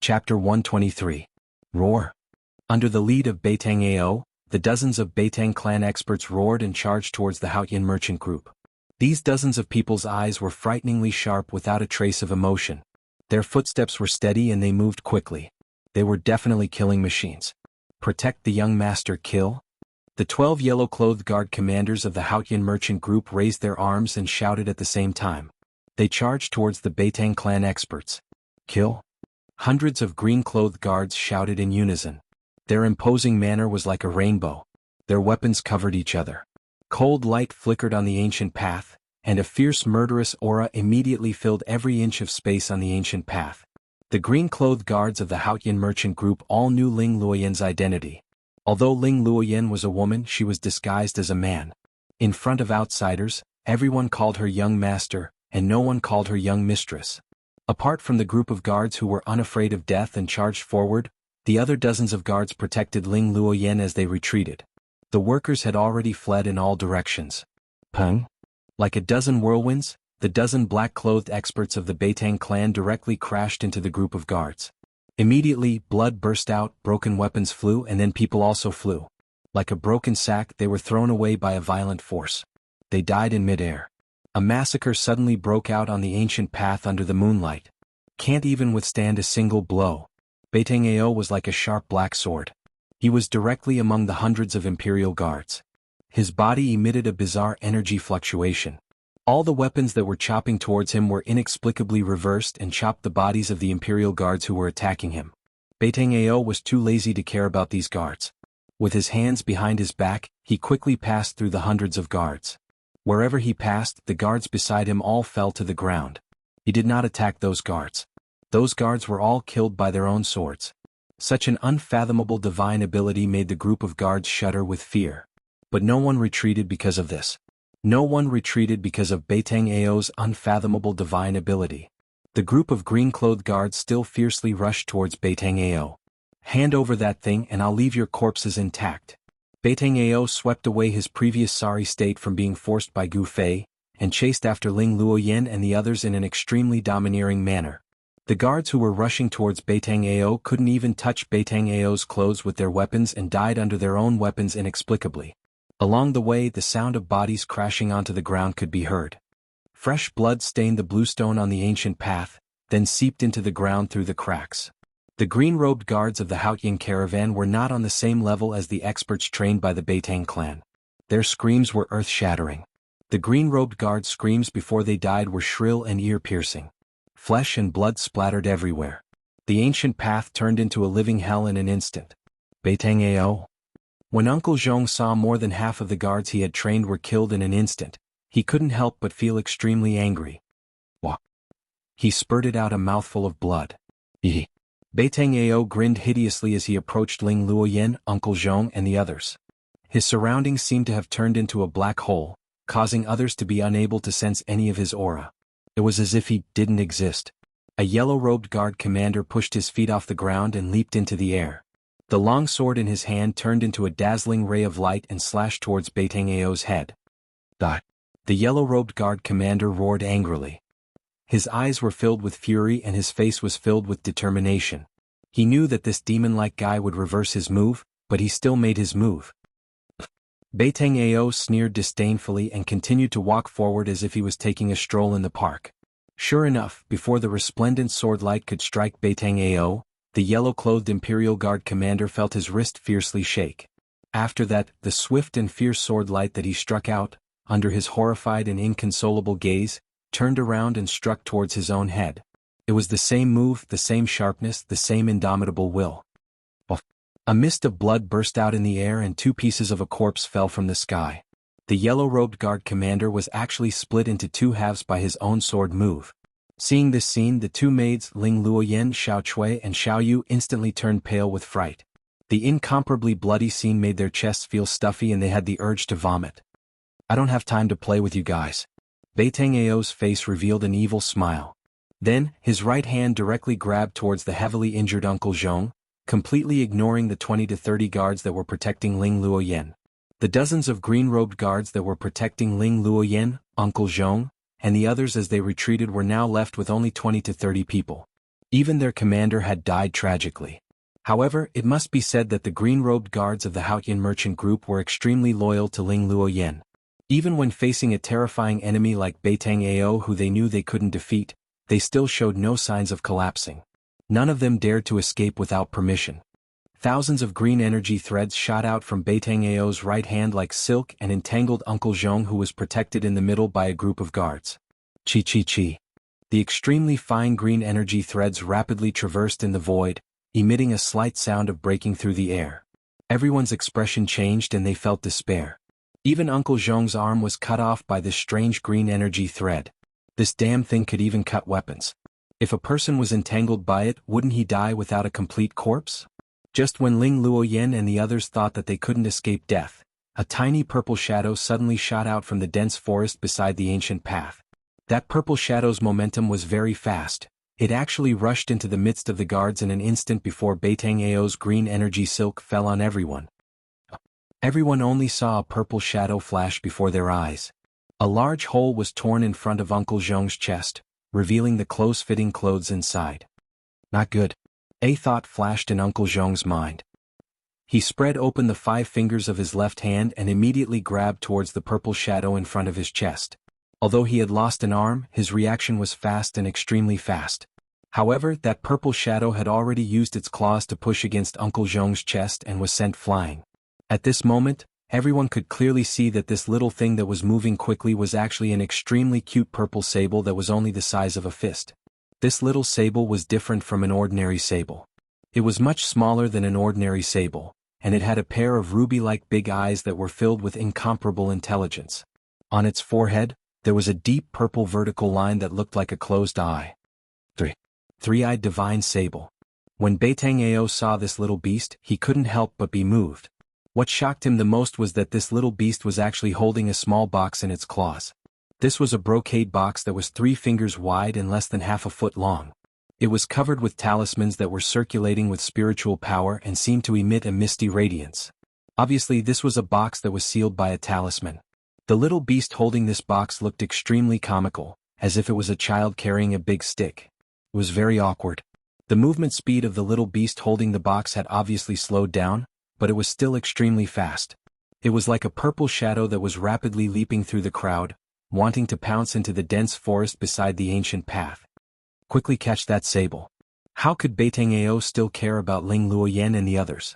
Chapter 123. Roar. Under the lead of Beitang Ao, the dozens of Beitang clan experts roared and charged towards the Haotian merchant group. These dozens of people's eyes were frighteningly sharp without a trace of emotion. Their footsteps were steady and they moved quickly. They were definitely killing machines. Protect the young master, kill? The 12 yellow-clothed guard commanders of the Haotian merchant group raised their arms and shouted at the same time. They charged towards the Beitang clan experts. Kill? Hundreds of green-clothed guards shouted in unison. Their imposing manner was like a rainbow. Their weapons covered each other. Cold light flickered on the ancient path, and a fierce murderous aura immediately filled every inch of space on the ancient path. The green-clothed guards of the Haotian merchant group all knew Ling Luoyan's identity. Although Ling Luoyan was a woman, she was disguised as a man. In front of outsiders, everyone called her young master, and no one called her young mistress. Apart from the group of guards who were unafraid of death and charged forward, the other dozens of guards protected Ling Luoyan as they retreated. The workers had already fled in all directions. Peng? Like a dozen whirlwinds, the dozen black-clothed experts of the Beitang clan directly crashed into the group of guards. Immediately, blood burst out, broken weapons flew, and then people also flew. Like a broken sack, they were thrown away by a violent force. They died in midair. A massacre suddenly broke out on the ancient path under the moonlight. Can't even withstand a single blow. Beitang Ao was like a sharp black sword. He was directly among the hundreds of Imperial guards. His body emitted a bizarre energy fluctuation. All the weapons that were chopping towards him were inexplicably reversed and chopped the bodies of the Imperial guards who were attacking him. Beitang Ao was too lazy to care about these guards. With his hands behind his back, he quickly passed through the hundreds of guards. Wherever he passed, the guards beside him all fell to the ground. He did not attack those guards. Those guards were all killed by their own swords. Such an unfathomable divine ability made the group of guards shudder with fear. But no one retreated because of this. No one retreated because of Beitang Ao's unfathomable divine ability. The group of green-clothed guards still fiercely rushed towards Beitang Ao. Hand over that thing and I'll leave your corpses intact. Beitang Ao swept away his previous sorry state from being forced by Gu Fei, and chased after Ling Luoyan and the others in an extremely domineering manner. The guards who were rushing towards Beitang Ao couldn't even touch Beitang Ao's clothes with their weapons and died under their own weapons inexplicably. Along the way, the sound of bodies crashing onto the ground could be heard. Fresh blood stained the bluestone on the ancient path, then seeped into the ground through the cracks. The green-robed guards of the Haotian caravan were not on the same level as the experts trained by the Beitang clan. Their screams were earth-shattering. The green-robed guards' screams before they died were shrill and ear-piercing. Flesh and blood splattered everywhere. The ancient path turned into a living hell in an instant. Beitang Ao. When Uncle Zhong saw more than half of the guards he had trained were killed in an instant, he couldn't help but feel extremely angry. Wah! He spurted out a mouthful of blood. Eeh! Beitang Ao grinned hideously as he approached Ling Luoyan, Uncle Zhong and the others. His surroundings seemed to have turned into a black hole, causing others to be unable to sense any of his aura. It was as if he didn't exist. A yellow-robed guard commander pushed his feet off the ground and leaped into the air. The long sword in his hand turned into a dazzling ray of light and slashed towards Beitang Ao's head. The yellow-robed guard commander roared angrily. His eyes were filled with fury and his face was filled with determination. He knew that this demon-like guy would reverse his move, but he still made his move. Beitang Ao sneered disdainfully and continued to walk forward as if he was taking a stroll in the park. Sure enough, before the resplendent sword light could strike Beitang Ao, the yellow-clothed Imperial Guard commander felt his wrist fiercely shake. After that, the swift and fierce sword light that he struck out, under his horrified and inconsolable gaze, turned around and struck towards his own head. It was the same move, the same sharpness, the same indomitable will. A mist of blood burst out in the air and 2 pieces of a corpse fell from the sky. The yellow-robed guard commander was actually split into 2 halves by his own sword move. Seeing this scene, the 2 maids, Ling Luoyan, Xiao Chui and Xiao Yu, instantly turned pale with fright. The incomparably bloody scene made their chests feel stuffy and they had the urge to vomit. I don't have time to play with you guys. Beitang Ao's face revealed an evil smile. Then, his right hand directly grabbed towards the heavily injured Uncle Zhong, completely ignoring the 20 to 30 guards that were protecting Ling Luoyan. The dozens of green-robed guards that were protecting Ling Luoyan, Uncle Zhong, and the others as they retreated were now left with only 20 to 30 people. Even their commander had died tragically. However, it must be said that the green-robed guards of the Haotian merchant group were extremely loyal to Ling Luoyan. Even when facing a terrifying enemy like Beitang Ao who they knew they couldn't defeat, they still showed no signs of collapsing. None of them dared to escape without permission. Thousands of green energy threads shot out from Beitang Ao's right hand like silk and entangled Uncle Zhong, who was protected in the middle by a group of guards. Chi chi chi. The extremely fine green energy threads rapidly traversed in the void, emitting a slight sound of breaking through the air. Everyone's expression changed and they felt despair. Even Uncle Zhong's arm was cut off by this strange green energy thread. This damn thing could even cut weapons. If a person was entangled by it, wouldn't he die without a complete corpse? Just when Ling Luoyan and the others thought that they couldn't escape death, a tiny purple shadow suddenly shot out from the dense forest beside the ancient path. That purple shadow's momentum was very fast. It actually rushed into the midst of the guards in an instant before Beitang Ao's green energy silk fell on everyone. Everyone only saw a purple shadow flash before their eyes. A large hole was torn in front of Uncle Zhong's chest, revealing the close-fitting clothes inside. Not good. A thought flashed in Uncle Zhong's mind. He spread open the 5 fingers of his left hand and immediately grabbed towards the purple shadow in front of his chest. Although he had lost an arm, his reaction was fast and extremely fast. However, that purple shadow had already used its claws to push against Uncle Zhong's chest and was sent flying. At this moment, everyone could clearly see that this little thing that was moving quickly was actually an extremely cute purple sable that was only the size of a fist. This little sable was different from an ordinary sable. It was much smaller than an ordinary sable, and it had a pair of ruby-like big eyes that were filled with incomparable intelligence. On its forehead, there was a deep purple vertical line that looked like a closed eye. Three-eyed divine sable. When Beitang Ao saw this little beast, he couldn't help but be moved. What shocked him the most was that this little beast was actually holding a small box in its claws. This was a brocade box that was 3 fingers wide and less than half a foot long. It was covered with talismans that were circulating with spiritual power and seemed to emit a misty radiance. Obviously, this was a box that was sealed by a talisman. The little beast holding this box looked extremely comical, as if it was a child carrying a big stick. It was very awkward. The movement speed of the little beast holding the box had obviously slowed down, but it was still extremely fast. It was like a purple shadow that was rapidly leaping through the crowd, wanting to pounce into the dense forest beside the ancient path. Quickly catch that sable. How could Beitang Ao still care about Ling Luoyan and the others?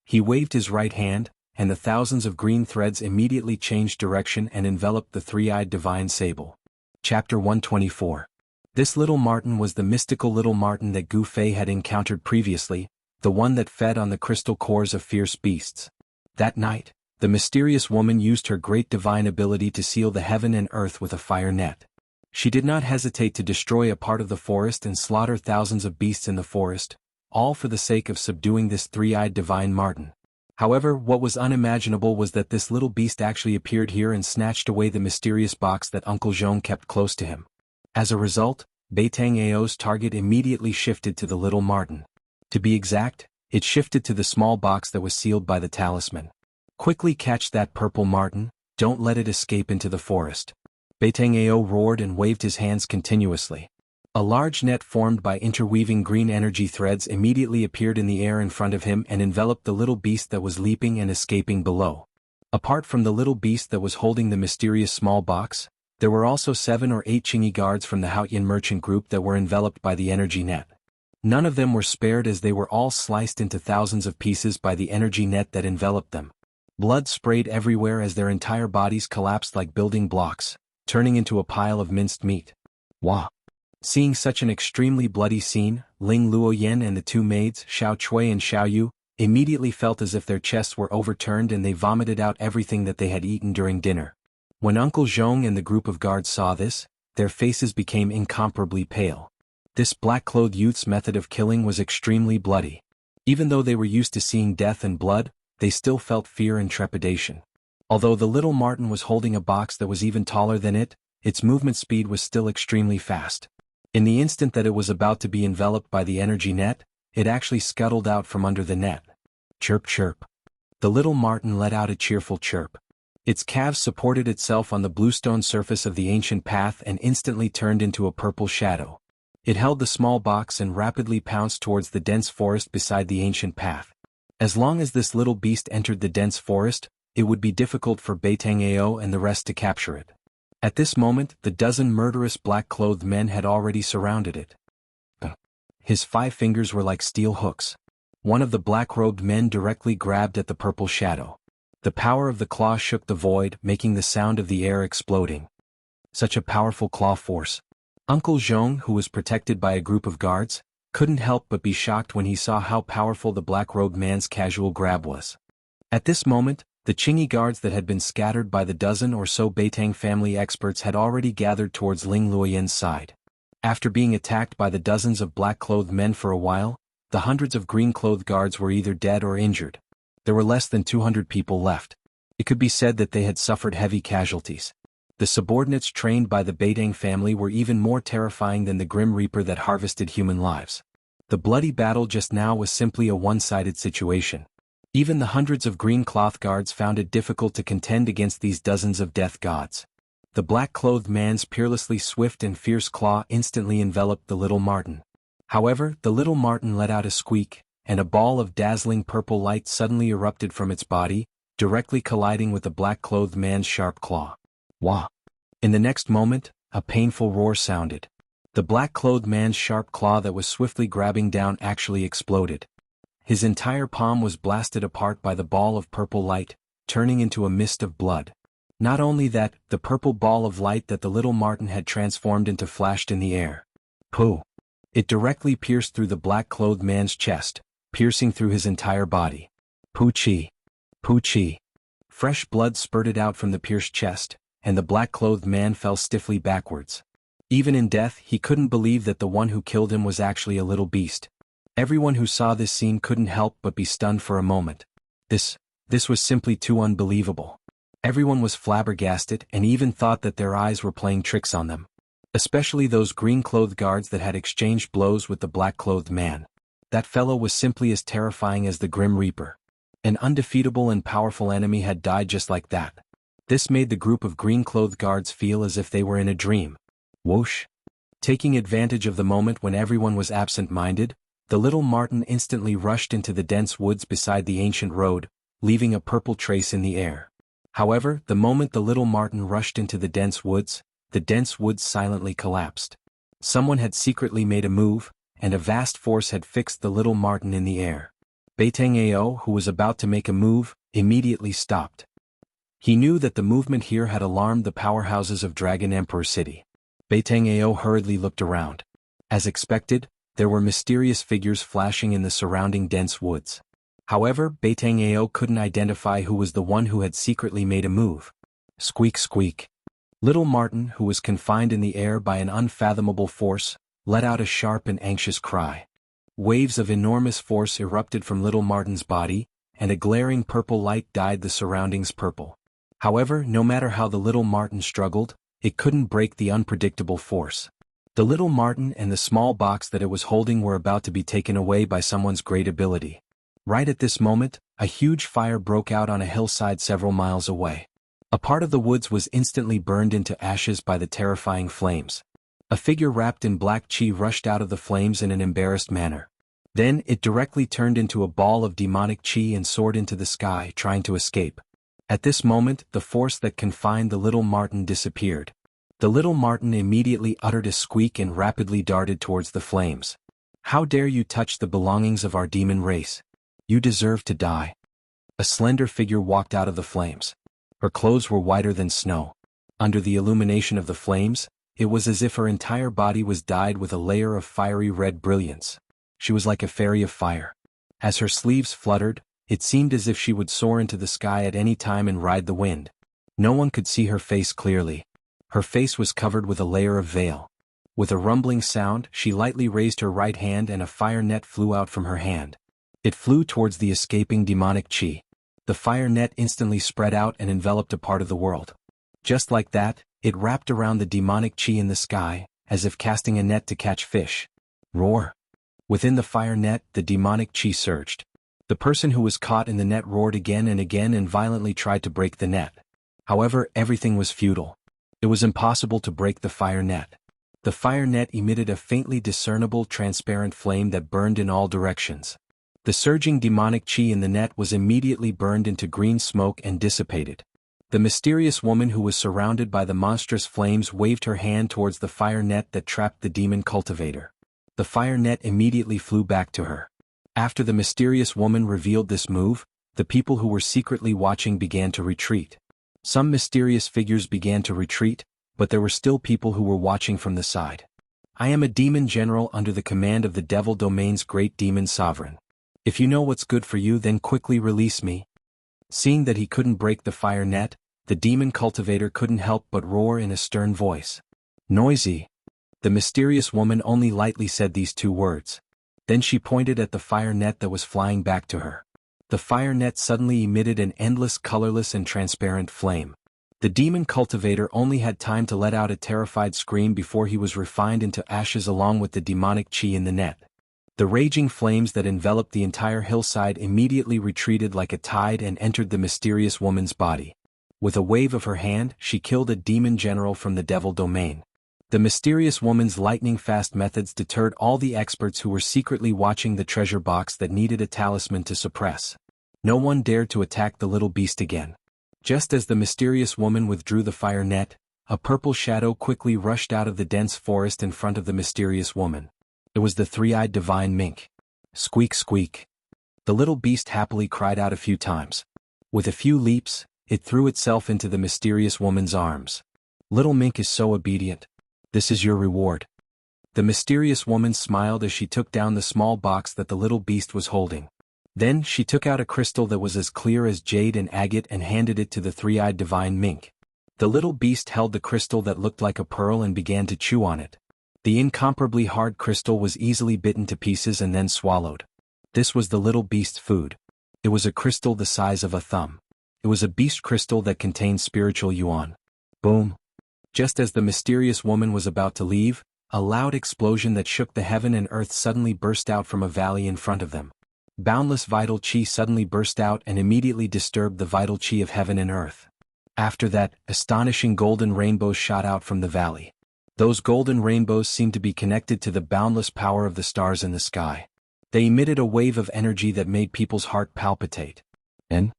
He waved his right hand, and the thousands of green threads immediately changed direction and enveloped the 3-eyed divine sable. Chapter 124. This little marten was the mystical little marten that Gu Fei had encountered previously, the one that fed on the crystal cores of fierce beasts. That night, the mysterious woman used her great divine ability to seal the heaven and earth with a fire net. She did not hesitate to destroy a part of the forest and slaughter thousands of beasts in the forest, all for the sake of subduing this 3-eyed divine marten. However, what was unimaginable was that this little beast actually appeared here and snatched away the mysterious box that Uncle Zhong kept close to him. As a result, Beitang Ao's target immediately shifted to the little marten. To be exact, it shifted to the small box that was sealed by the talisman. Quickly catch that purple marten, don't let it escape into the forest. Beitang Ao roared and waved his hands continuously. A large net formed by interweaving green energy threads immediately appeared in the air in front of him and enveloped the little beast that was leaping and escaping below. Apart from the little beast that was holding the mysterious small box, there were also 7 or 8 Qingyi guards from the Haotian merchant group that were enveloped by the energy net. None of them were spared as they were all sliced into thousands of pieces by the energy net that enveloped them. Blood sprayed everywhere as their entire bodies collapsed like building blocks, turning into a pile of minced meat. Wah! Seeing such an extremely bloody scene, Ling Luoyan and the 2 maids, Xiao Chui and Xiao Yu, immediately felt as if their chests were overturned and they vomited out everything that they had eaten during dinner. When Uncle Zhong and the group of guards saw this, their faces became incomparably pale. This black-clothed youth's method of killing was extremely bloody. Even though they were used to seeing death and blood, they still felt fear and trepidation. Although the little marten was holding a box that was even taller than it, its movement speed was still extremely fast. In the instant that it was about to be enveloped by the energy net, it actually scuttled out from under the net. Chirp chirp. The little marten let out a cheerful chirp. Its calves supported itself on the bluestone surface of the ancient path and instantly turned into a purple shadow. It held the small box and rapidly pounced towards the dense forest beside the ancient path. As long as this little beast entered the dense forest, it would be difficult for Beitang-ao and the rest to capture it. At this moment, the dozen murderous black-clothed men had already surrounded it. His 5 fingers were like steel hooks. One of the black-robed men directly grabbed at the purple shadow. The power of the claw shook the void, making the sound of the air exploding. Such a powerful claw force. Uncle Zhong, who was protected by a group of guards, couldn't help but be shocked when he saw how powerful the black-robed man's casual grab was. At this moment, the Qingyi guards that had been scattered by the dozen or so Beitang family experts had already gathered towards Ling Luoyan's side. After being attacked by the dozens of black-clothed men for a while, the hundreds of green-clothed guards were either dead or injured. There were less than 200 people left. It could be said that they had suffered heavy casualties. The subordinates trained by the Beitang family were even more terrifying than the Grim Reaper that harvested human lives. The bloody battle just now was simply a one-sided situation. Even the hundreds of green cloth guards found it difficult to contend against these dozens of death gods. The black-clothed man's peerlessly swift and fierce claw instantly enveloped the little Marten. However, the little Marten let out a squeak, and a ball of dazzling purple light suddenly erupted from its body, directly colliding with the black-clothed man's sharp claw. Wah! In the next moment, a painful roar sounded. The black-clothed man's sharp claw that was swiftly grabbing down actually exploded. His entire palm was blasted apart by the ball of purple light, turning into a mist of blood. Not only that, the purple ball of light that the little Marten had transformed into flashed in the air. Pooh! It directly pierced through the black-clothed man's chest, piercing through his entire body. Poo-chi! Poo-chi! Fresh blood spurted out from the pierced chest, and the black-clothed man fell stiffly backwards. Even in death, he couldn't believe that the one who killed him was actually a little beast. Everyone who saw this scene couldn't help but be stunned for a moment. This was simply too unbelievable. Everyone was flabbergasted and even thought that their eyes were playing tricks on them. Especially those green-clothed guards that had exchanged blows with the black-clothed man. That fellow was simply as terrifying as the Grim Reaper. An undefeatable and powerful enemy had died just like that. This made the group of green-clothed guards feel as if they were in a dream. Whoosh! Taking advantage of the moment when everyone was absent-minded, the little Marten instantly rushed into the dense woods beside the ancient road, leaving a purple trace in the air. However, the moment the little Marten rushed into the dense woods silently collapsed. Someone had secretly made a move, and a vast force had fixed the little Marten in the air. Beitang-ao, who was about to make a move, immediately stopped. He knew that the movement here had alarmed the powerhouses of Dragon Emperor City. Beitang-ao hurriedly looked around. As expected, there were mysterious figures flashing in the surrounding dense woods. However, Beitang-ao couldn't identify who was the one who had secretly made a move. Squeak squeak. Little Marten, who was confined in the air by an unfathomable force, let out a sharp and anxious cry. Waves of enormous force erupted from little Marten's body, and a glaring purple light dyed the surroundings purple. However, no matter how the little Marten struggled, it couldn't break the unpredictable force. The little Marten and the small box that it was holding were about to be taken away by someone's great ability. Right at this moment, a huge fire broke out on a hillside several miles away. A part of the woods was instantly burned into ashes by the terrifying flames. A figure wrapped in black qi rushed out of the flames in an embarrassed manner. Then it directly turned into a ball of demonic qi and soared into the sky, trying to escape. At this moment, the force that confined the little Marten disappeared. The little Marten immediately uttered a squeak and rapidly darted towards the flames. How dare you touch the belongings of our demon race? You deserve to die. A slender figure walked out of the flames. Her clothes were whiter than snow. Under the illumination of the flames, it was as if her entire body was dyed with a layer of fiery red brilliance. She was like a fairy of fire. As her sleeves fluttered, it seemed as if she would soar into the sky at any time and ride the wind. No one could see her face clearly. Her face was covered with a layer of veil. With a rumbling sound, she lightly raised her right hand and a fire net flew out from her hand. It flew towards the escaping demonic qi. The fire net instantly spread out and enveloped a part of the world. Just like that, it wrapped around the demonic qi in the sky, as if casting a net to catch fish. Roar! Within the fire net, the demonic qi surged. The person who was caught in the net roared again and violently tried to break the net. However, everything was futile. It was impossible to break the fire net. The fire net emitted a faintly discernible transparent flame that burned in all directions. The surging demonic chi in the net was immediately burned into green smoke and dissipated. The mysterious woman who was surrounded by the monstrous flames waved her hand towards the fire net that trapped the demon cultivator. The fire net immediately flew back to her. After the mysterious woman revealed this move, the people who were secretly watching began to retreat. Some mysterious figures began to retreat, but there were still people who were watching from the side. I am a demon general under the command of the Devil Domain's great demon sovereign. If you know what's good for you, then quickly release me. Seeing that he couldn't break the fire net, the demon cultivator couldn't help but roar in a stern voice. Noisy. The mysterious woman only lightly said these two words. Then she pointed at the fire net that was flying back to her. The fire net suddenly emitted an endless colorless and transparent flame. The demon cultivator only had time to let out a terrified scream before he was refined into ashes along with the demonic chi in the net. The raging flames that enveloped the entire hillside immediately retreated like a tide and entered the mysterious woman's body. With a wave of her hand, she killed a demon general from the Devil Domain. The mysterious woman's lightning-fast methods deterred all the experts who were secretly watching the treasure box that needed a talisman to suppress. No one dared to attack the little beast again. Just as the mysterious woman withdrew the fire net, a purple shadow quickly rushed out of the dense forest in front of the mysterious woman. It was the three-eyed divine mink. Squeak squeak. The little beast happily cried out a few times. With a few leaps, it threw itself into the mysterious woman's arms. Little mink is so obedient. This is your reward. The mysterious woman smiled as she took down the small box that the little beast was holding. Then she took out a crystal that was as clear as jade and agate and handed it to the three-eyed divine mink. The little beast held the crystal that looked like a pearl and began to chew on it. The incomparably hard crystal was easily bitten to pieces and then swallowed. This was the little beast's food. It was a crystal the size of a thumb. It was a beast crystal that contained spiritual yuan. Boom. Just as the mysterious woman was about to leave, a loud explosion that shook the heaven and earth suddenly burst out from a valley in front of them. Boundless vital chi suddenly burst out and immediately disturbed the vital chi of heaven and earth. After that, astonishing golden rainbows shot out from the valley. Those golden rainbows seemed to be connected to the boundless power of the stars in the sky. They emitted a wave of energy that made people's heart palpitate. And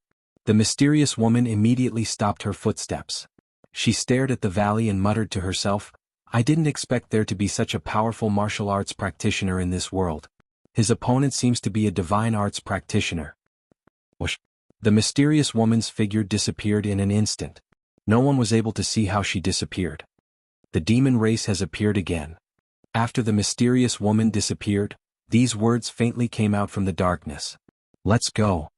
the mysterious woman immediately stopped her footsteps. She stared at the valley and muttered to herself, I didn't expect there to be such a powerful martial arts practitioner in this world. His opponent seems to be a divine arts practitioner. Whoosh. The mysterious woman's figure disappeared in an instant. No one was able to see how she disappeared. The demon race has appeared again. After the mysterious woman disappeared, these words faintly came out from the darkness. Let's go.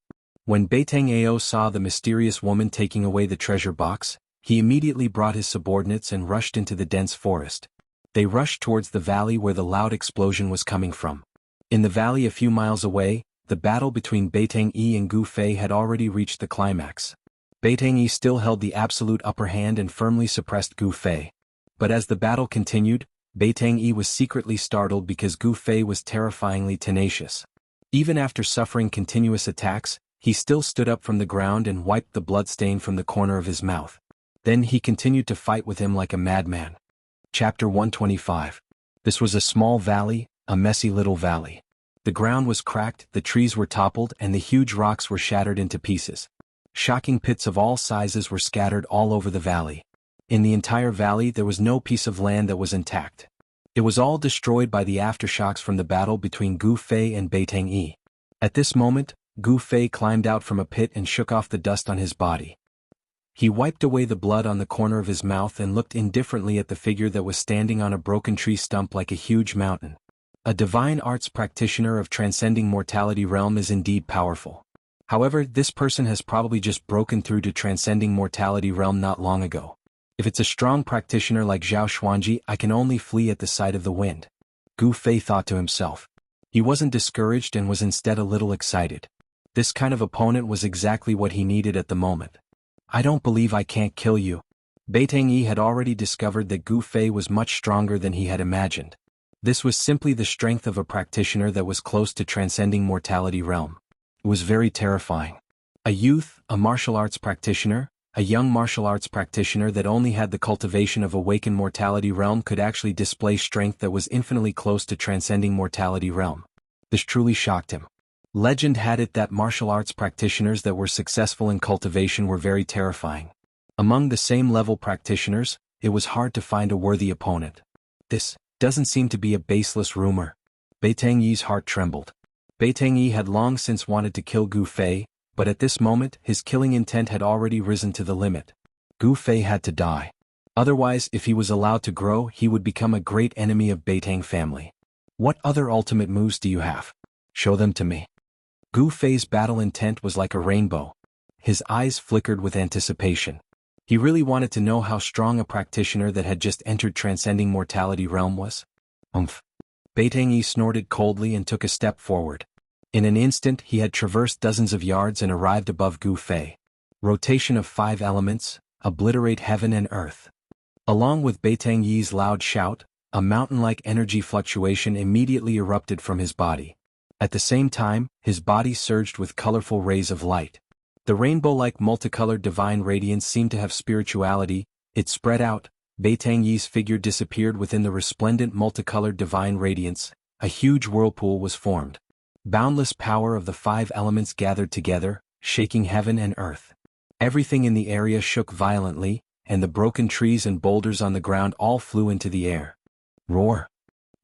When Beitang Ao saw the mysterious woman taking away the treasure box, he immediately brought his subordinates and rushed into the dense forest. They rushed towards the valley where the loud explosion was coming from. In the valley a few miles away, the battle between Beitang Yi and Gu Fei had already reached the climax. Beitang Yi still held the absolute upper hand and firmly suppressed Gu Fei. But as the battle continued, Beitang Yi was secretly startled because Gu Fei was terrifyingly tenacious. Even after suffering continuous attacks, he still stood up from the ground and wiped the bloodstain from the corner of his mouth. Then he continued to fight with him like a madman. Chapter 125. This was a small valley, a messy little valley. The ground was cracked, the trees were toppled, and the huge rocks were shattered into pieces. Shocking pits of all sizes were scattered all over the valley. In the entire valley there was no piece of land that was intact. It was all destroyed by the aftershocks from the battle between Gu Fei and Beitang Yi. At this moment, Gu Fei climbed out from a pit and shook off the dust on his body. He wiped away the blood on the corner of his mouth and looked indifferently at the figure that was standing on a broken tree stump like a huge mountain. A divine arts practitioner of transcending mortality realm is indeed powerful. However, this person has probably just broken through to transcending mortality realm not long ago. If it's a strong practitioner like Zhao Xuanji, I can only flee at the sight of the wind. Gu Fei thought to himself. He wasn't discouraged and was instead a little excited. This kind of opponent was exactly what he needed at the moment. I don't believe I can't kill you. Beitang Yi had already discovered that Gu Fei was much stronger than he had imagined. This was simply the strength of a practitioner that was close to transcending mortality realm. It was very terrifying. A youth, a martial arts practitioner, a young martial arts practitioner that only had the cultivation of awakened mortality realm could actually display strength that was infinitely close to transcending mortality realm. This truly shocked him. Legend had it that martial arts practitioners that were successful in cultivation were very terrifying. Among the same level practitioners, it was hard to find a worthy opponent. This doesn't seem to be a baseless rumor. Beitang Yi's heart trembled. Beitang Yi had long since wanted to kill Gu Fei, but at this moment his killing intent had already risen to the limit. Gu Fei had to die. Otherwise, if he was allowed to grow, he would become a great enemy of Beitang family. What other ultimate moves do you have? Show them to me. Gu Fei's battle intent was like a rainbow. His eyes flickered with anticipation. He really wanted to know how strong a practitioner that had just entered transcending mortality realm was. Beitang Yi snorted coldly and took a step forward. In an instant he had traversed dozens of yards and arrived above Gu Fei. Rotation of 5 elements, obliterate heaven and earth. Along with Beitang Yi's loud shout, a mountain-like energy fluctuation immediately erupted from his body. At the same time, his body surged with colorful rays of light. The rainbow-like multicolored divine radiance seemed to have spirituality. It spread out. Beitang Yi's figure disappeared within the resplendent multicolored divine radiance. A huge whirlpool was formed. Boundless power of the 5 elements gathered together, shaking heaven and earth. Everything in the area shook violently, and the broken trees and boulders on the ground all flew into the air. Roar!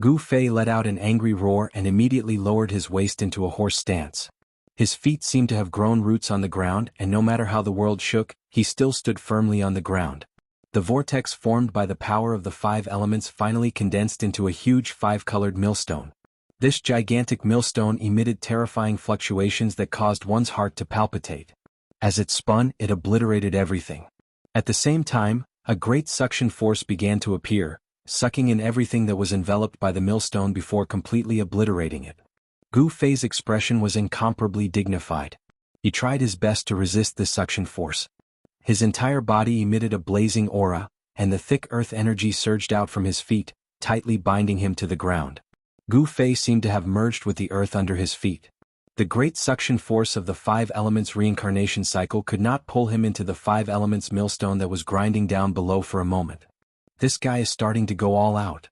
Gu Fei let out an angry roar and immediately lowered his waist into a horse stance. His feet seemed to have grown roots on the ground, and no matter how the world shook, he still stood firmly on the ground. The vortex formed by the power of the 5 elements finally condensed into a huge 5-colored millstone. This gigantic millstone emitted terrifying fluctuations that caused one's heart to palpitate. As it spun, it obliterated everything. At the same time, a great suction force began to appear, sucking in everything that was enveloped by the millstone before completely obliterating it. Gu Fei's expression was incomparably dignified. He tried his best to resist this suction force. His entire body emitted a blazing aura, and the thick earth energy surged out from his feet, tightly binding him to the ground. Gu Fei seemed to have merged with the earth under his feet. The great suction force of the 5 elements reincarnation cycle could not pull him into the 5 elements millstone that was grinding down below for a moment. This guy is starting to go all out.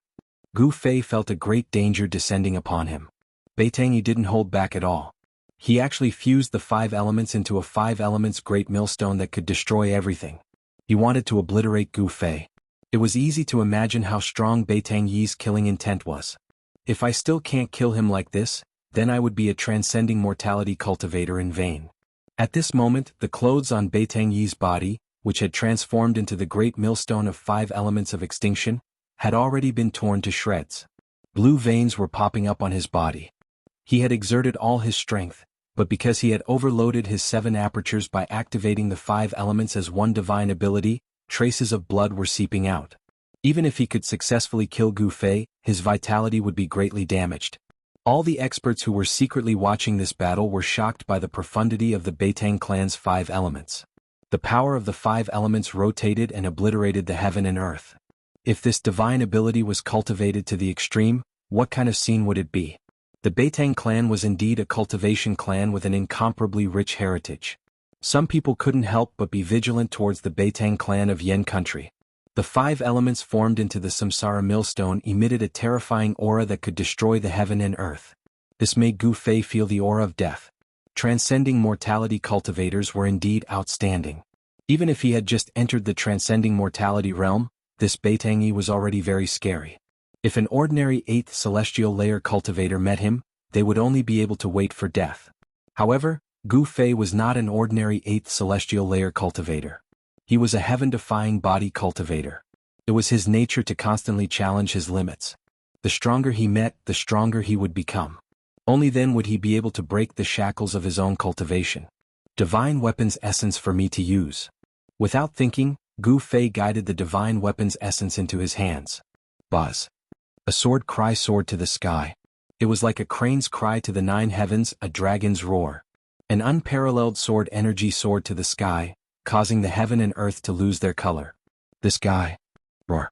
Gu Fei felt a great danger descending upon him. Beitang Yi didn't hold back at all. He actually fused the 5 elements into a 5 elements great millstone that could destroy everything. He wanted to obliterate Gu Fei. It was easy to imagine how strong Beitang Yi's killing intent was. If I still can't kill him like this, then I would be a transcending mortality cultivator in vain. At this moment, the clothes on Beitang Yi's body, which had transformed into the great millstone of 5 elements of extinction, had already been torn to shreds. Blue veins were popping up on his body. He had exerted all his strength, but because he had overloaded his 7 apertures by activating the 5 elements as one divine ability, traces of blood were seeping out. Even if he could successfully kill Gu Fei, his vitality would be greatly damaged. All the experts who were secretly watching this battle were shocked by the profundity of the Beitang clan's 5 elements. The power of the 5 elements rotated and obliterated the heaven and earth. If this divine ability was cultivated to the extreme, what kind of scene would it be? The Beitang clan was indeed a cultivation clan with an incomparably rich heritage. Some people couldn't help but be vigilant towards the Beitang clan of Yen country. The 5 elements formed into the Samsara millstone emitted a terrifying aura that could destroy the heaven and earth. This made Gu Fei feel the aura of death. Transcending mortality cultivators were indeed outstanding. Even if he had just entered the transcending mortality realm, this Beitang Yi was already very scary. If an ordinary 8th celestial layer cultivator met him, they would only be able to wait for death. However, Gu Fei was not an ordinary 8th celestial layer cultivator. He was a heaven-defying body cultivator. It was his nature to constantly challenge his limits. The stronger he met, the stronger he would become. Only then would he be able to break the shackles of his own cultivation. Divine weapon's essence for me to use. Without thinking, Gu Fei guided the divine weapon's essence into his hands. Buzz. A sword cry soared to the sky. It was like a crane's cry to the 9 heavens, a dragon's roar. An unparalleled sword energy soared to the sky, causing the heaven and earth to lose their color. This guy. Roar.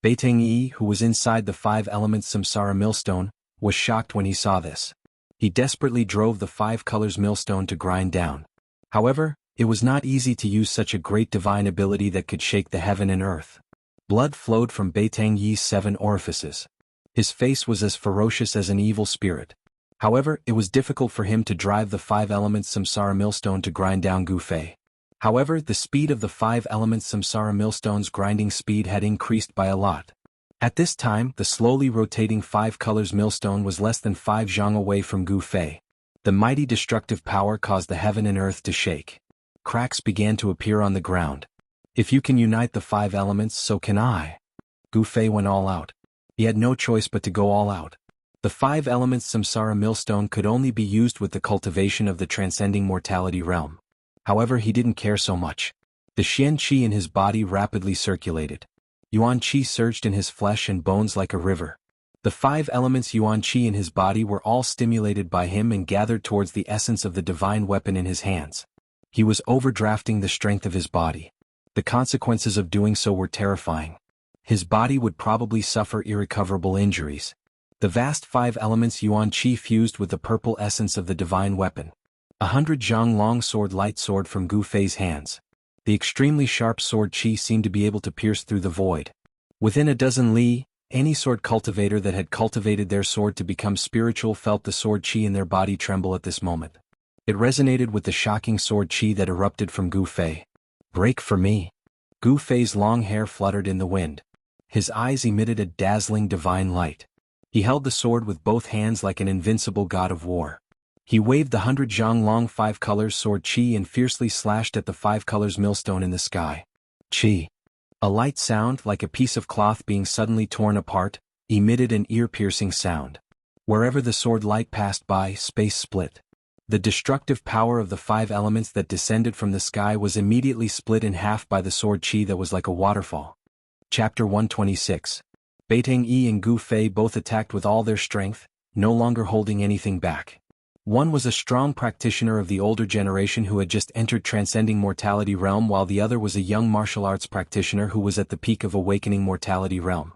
Beitang Yi, who was inside the 5 elements Samsara millstone, was shocked when he saw this. He desperately drove the 5 colors millstone to grind down. However, It was not easy to use such a great divine ability that could shake the heaven and earth. Blood flowed from Beitang Yi's 7 orifices. His face was as ferocious as an evil spirit. However, it was difficult for him to drive the 5 elements Samsara millstone to grind down Gu Fei. However, the speed of the 5 elements Samsara millstone's grinding speed had increased by a lot. At this time, the slowly rotating 5 colors millstone was less than 5 zhang away from Gu Fei. The mighty destructive power caused the heaven and earth to shake. Cracks began to appear on the ground. If you can unite the 5 elements, so can I. Gu Fei went all out. He had no choice but to go all out. The 5 elements Samsara millstone could only be used with the cultivation of the transcending mortality realm. However, he didn't care so much. The Xian Qi in his body rapidly circulated. Yuan Qi surged in his flesh and bones like a river. The 5 elements Yuan Qi in his body were all stimulated by him and gathered towards the essence of the divine weapon in his hands. He was overdrafting the strength of his body. The consequences of doing so were terrifying. His body would probably suffer irrecoverable injuries. The vast 5 elements Yuan Qi fused with the purple essence of the divine weapon. 100 zhang long sword light sword from Gu Fei's hands. The extremely sharp sword Qi seemed to be able to pierce through the void. Within a dozen li, any sword cultivator that had cultivated their sword to become spiritual felt the sword Qi in their body tremble at this moment. It resonated with the shocking sword Qi that erupted from Gu Fei. Break for me. Gu Fei's long hair fluttered in the wind. His eyes emitted a dazzling divine light. He held the sword with both hands like an invincible god of war. He waved the 100 zhang long 5 colors sword Qi and fiercely slashed at the 5 colors millstone in the sky. Qi. A light sound, like a piece of cloth being suddenly torn apart, emitted an ear-piercing sound. Wherever the sword light passed by, space split. The destructive power of the 5 elements that descended from the sky was immediately split in half by the sword Qi that was like a waterfall. Chapter 126. Beitang Yi and Gu Fei both attacked with all their strength, no longer holding anything back. One was a strong practitioner of the older generation who had just entered transcending mortality realm, while the other was a young martial arts practitioner who was at the peak of awakening mortality realm.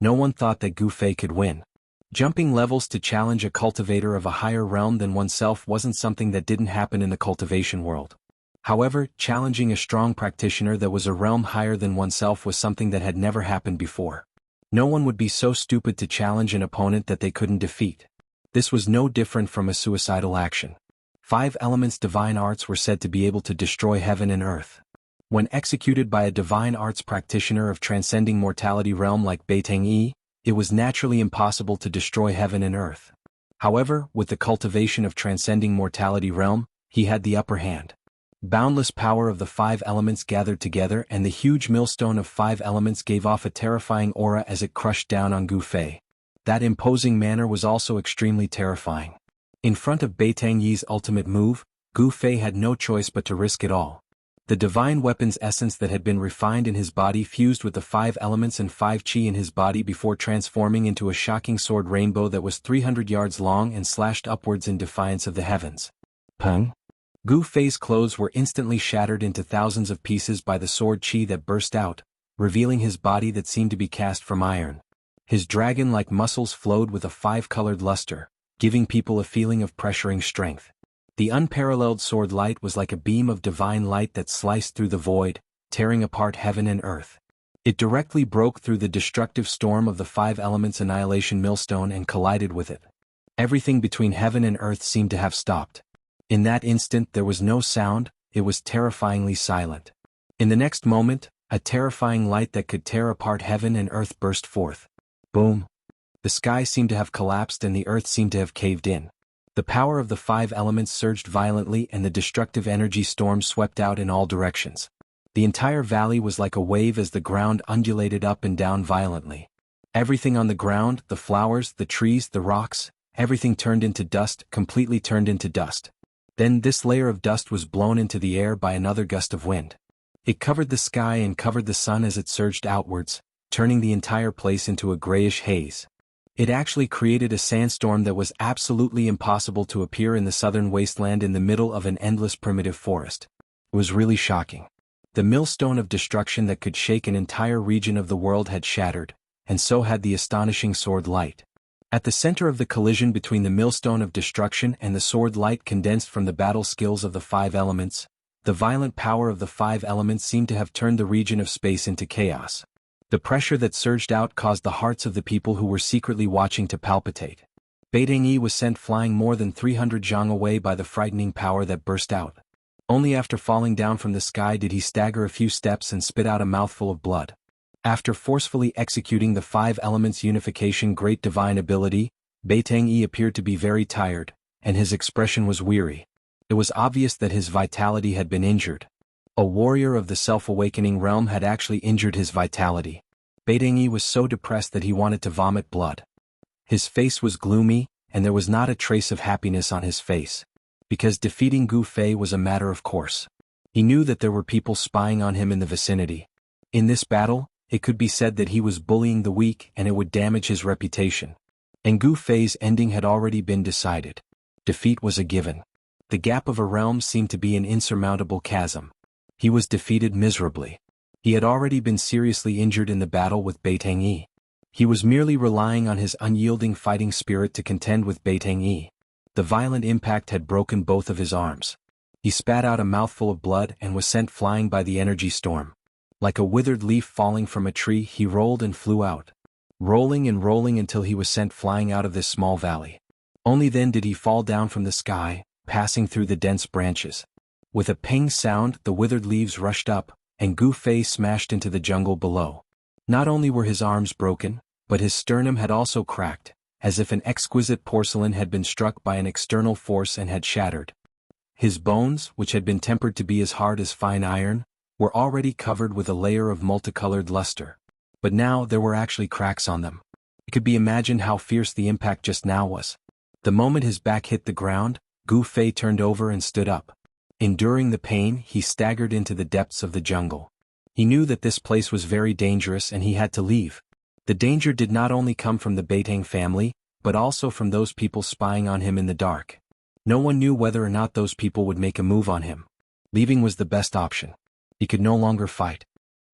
No one thought that Gu Fei could win. Jumping levels to challenge a cultivator of a higher realm than oneself wasn't something that didn't happen in the cultivation world. However, challenging a strong practitioner that was a realm higher than oneself was something that had never happened before. No one would be so stupid to challenge an opponent that they couldn't defeat. This was no different from a suicidal action. 5 elements divine arts were said to be able to destroy heaven and earth. When executed by a divine arts practitioner of transcending mortality realm like Beitang Yi, it was naturally impossible to destroy heaven and earth. However, with the cultivation of transcending mortality realm, he had the upper hand. Boundless power of the 5 elements gathered together, and the huge millstone of 5 elements gave off a terrifying aura as it crushed down on Gu Fei. That imposing manner was also extremely terrifying. In front of Beitang Yi's ultimate move, Gu Fei had no choice but to risk it all. The divine weapon's essence that had been refined in his body fused with the 5 elements and 5 Qi in his body before transforming into a shocking sword rainbow that was 300 yards long and slashed upwards in defiance of the heavens. Peng! Gu Fei's clothes were instantly shattered into thousands of pieces by the sword Qi that burst out, revealing his body that seemed to be cast from iron. His dragon-like muscles flowed with a 5-colored luster, giving people a feeling of pressuring strength. The unparalleled sword light was like a beam of divine light that sliced through the void, tearing apart heaven and earth. It directly broke through the destructive storm of the 5 elements annihilation millstone and collided with it. Everything between heaven and earth seemed to have stopped. In that instant there was no sound, it was terrifyingly silent. In the next moment, a terrifying light that could tear apart heaven and earth burst forth. Boom! The sky seemed to have collapsed and the earth seemed to have caved in. The power of the 5 elements surged violently and the destructive energy storm swept out in all directions. The entire valley was like a wave as the ground undulated up and down violently. Everything on the ground, the flowers, the trees, the rocks, everything turned into dust, completely turned into dust. Then this layer of dust was blown into the air by another gust of wind. It covered the sky and covered the sun as it surged outwards, turning the entire place into a grayish haze. It actually created a sandstorm that was absolutely impossible to appear in the southern wasteland in the middle of an endless primitive forest. It was really shocking. The millstone of destruction that could shake an entire region of the world had shattered, and so had the astonishing sword light. At the center of the collision between the millstone of destruction and the sword light condensed from the battle skills of the 5 elements, The violent power of the five elements seemed to have turned the region of space into chaos. The pressure that surged out caused the hearts of the people who were secretly watching to palpitate. Beiteng was sent flying more than 300 zhang away by the frightening power that burst out. Only after falling down from the sky did he stagger a few steps and spit out a mouthful of blood. After forcefully executing the five elements' unification great divine ability, Beiteng appeared to be very tired, and his expression was weary. It was obvious that his vitality had been injured. A warrior of the self-awakening realm had actually injured his vitality. Beiteng was so depressed that he wanted to vomit blood. His face was gloomy, and there was not a trace of happiness on his face. Because defeating Gu Fei was a matter of course. He knew that there were people spying on him in the vicinity. In this battle, it could be said that he was bullying the weak and it would damage his reputation. And Gu Fei's ending had already been decided. Defeat was a given. The gap of a realm seemed to be an insurmountable chasm. He was defeated miserably. He had already been seriously injured in the battle with Beiteng. He was merely relying on his unyielding fighting spirit to contend with Beiteng. The violent impact had broken both of his arms. He spat out a mouthful of blood and was sent flying by the energy storm. Like a withered leaf falling from a tree, he rolled and flew out. Rolling and rolling until he was sent flying out of this small valley. Only then did he fall down from the sky, passing through the dense branches. With a ping sound, the withered leaves rushed up, and Gu Fei smashed into the jungle below. Not only were his arms broken, but his sternum had also cracked, as if an exquisite porcelain had been struck by an external force and had shattered. His bones, which had been tempered to be as hard as fine iron, were already covered with a layer of multicolored luster. But now there were actually cracks on them. It could be imagined how fierce the impact just now was. The moment his back hit the ground, Gu Fei turned over and stood up. Enduring the pain, he staggered into the depths of the jungle. He knew that this place was very dangerous and he had to leave. The danger did not only come from the Beiteng family, but also from those people spying on him in the dark. No one knew whether or not those people would make a move on him. Leaving was the best option. He could no longer fight.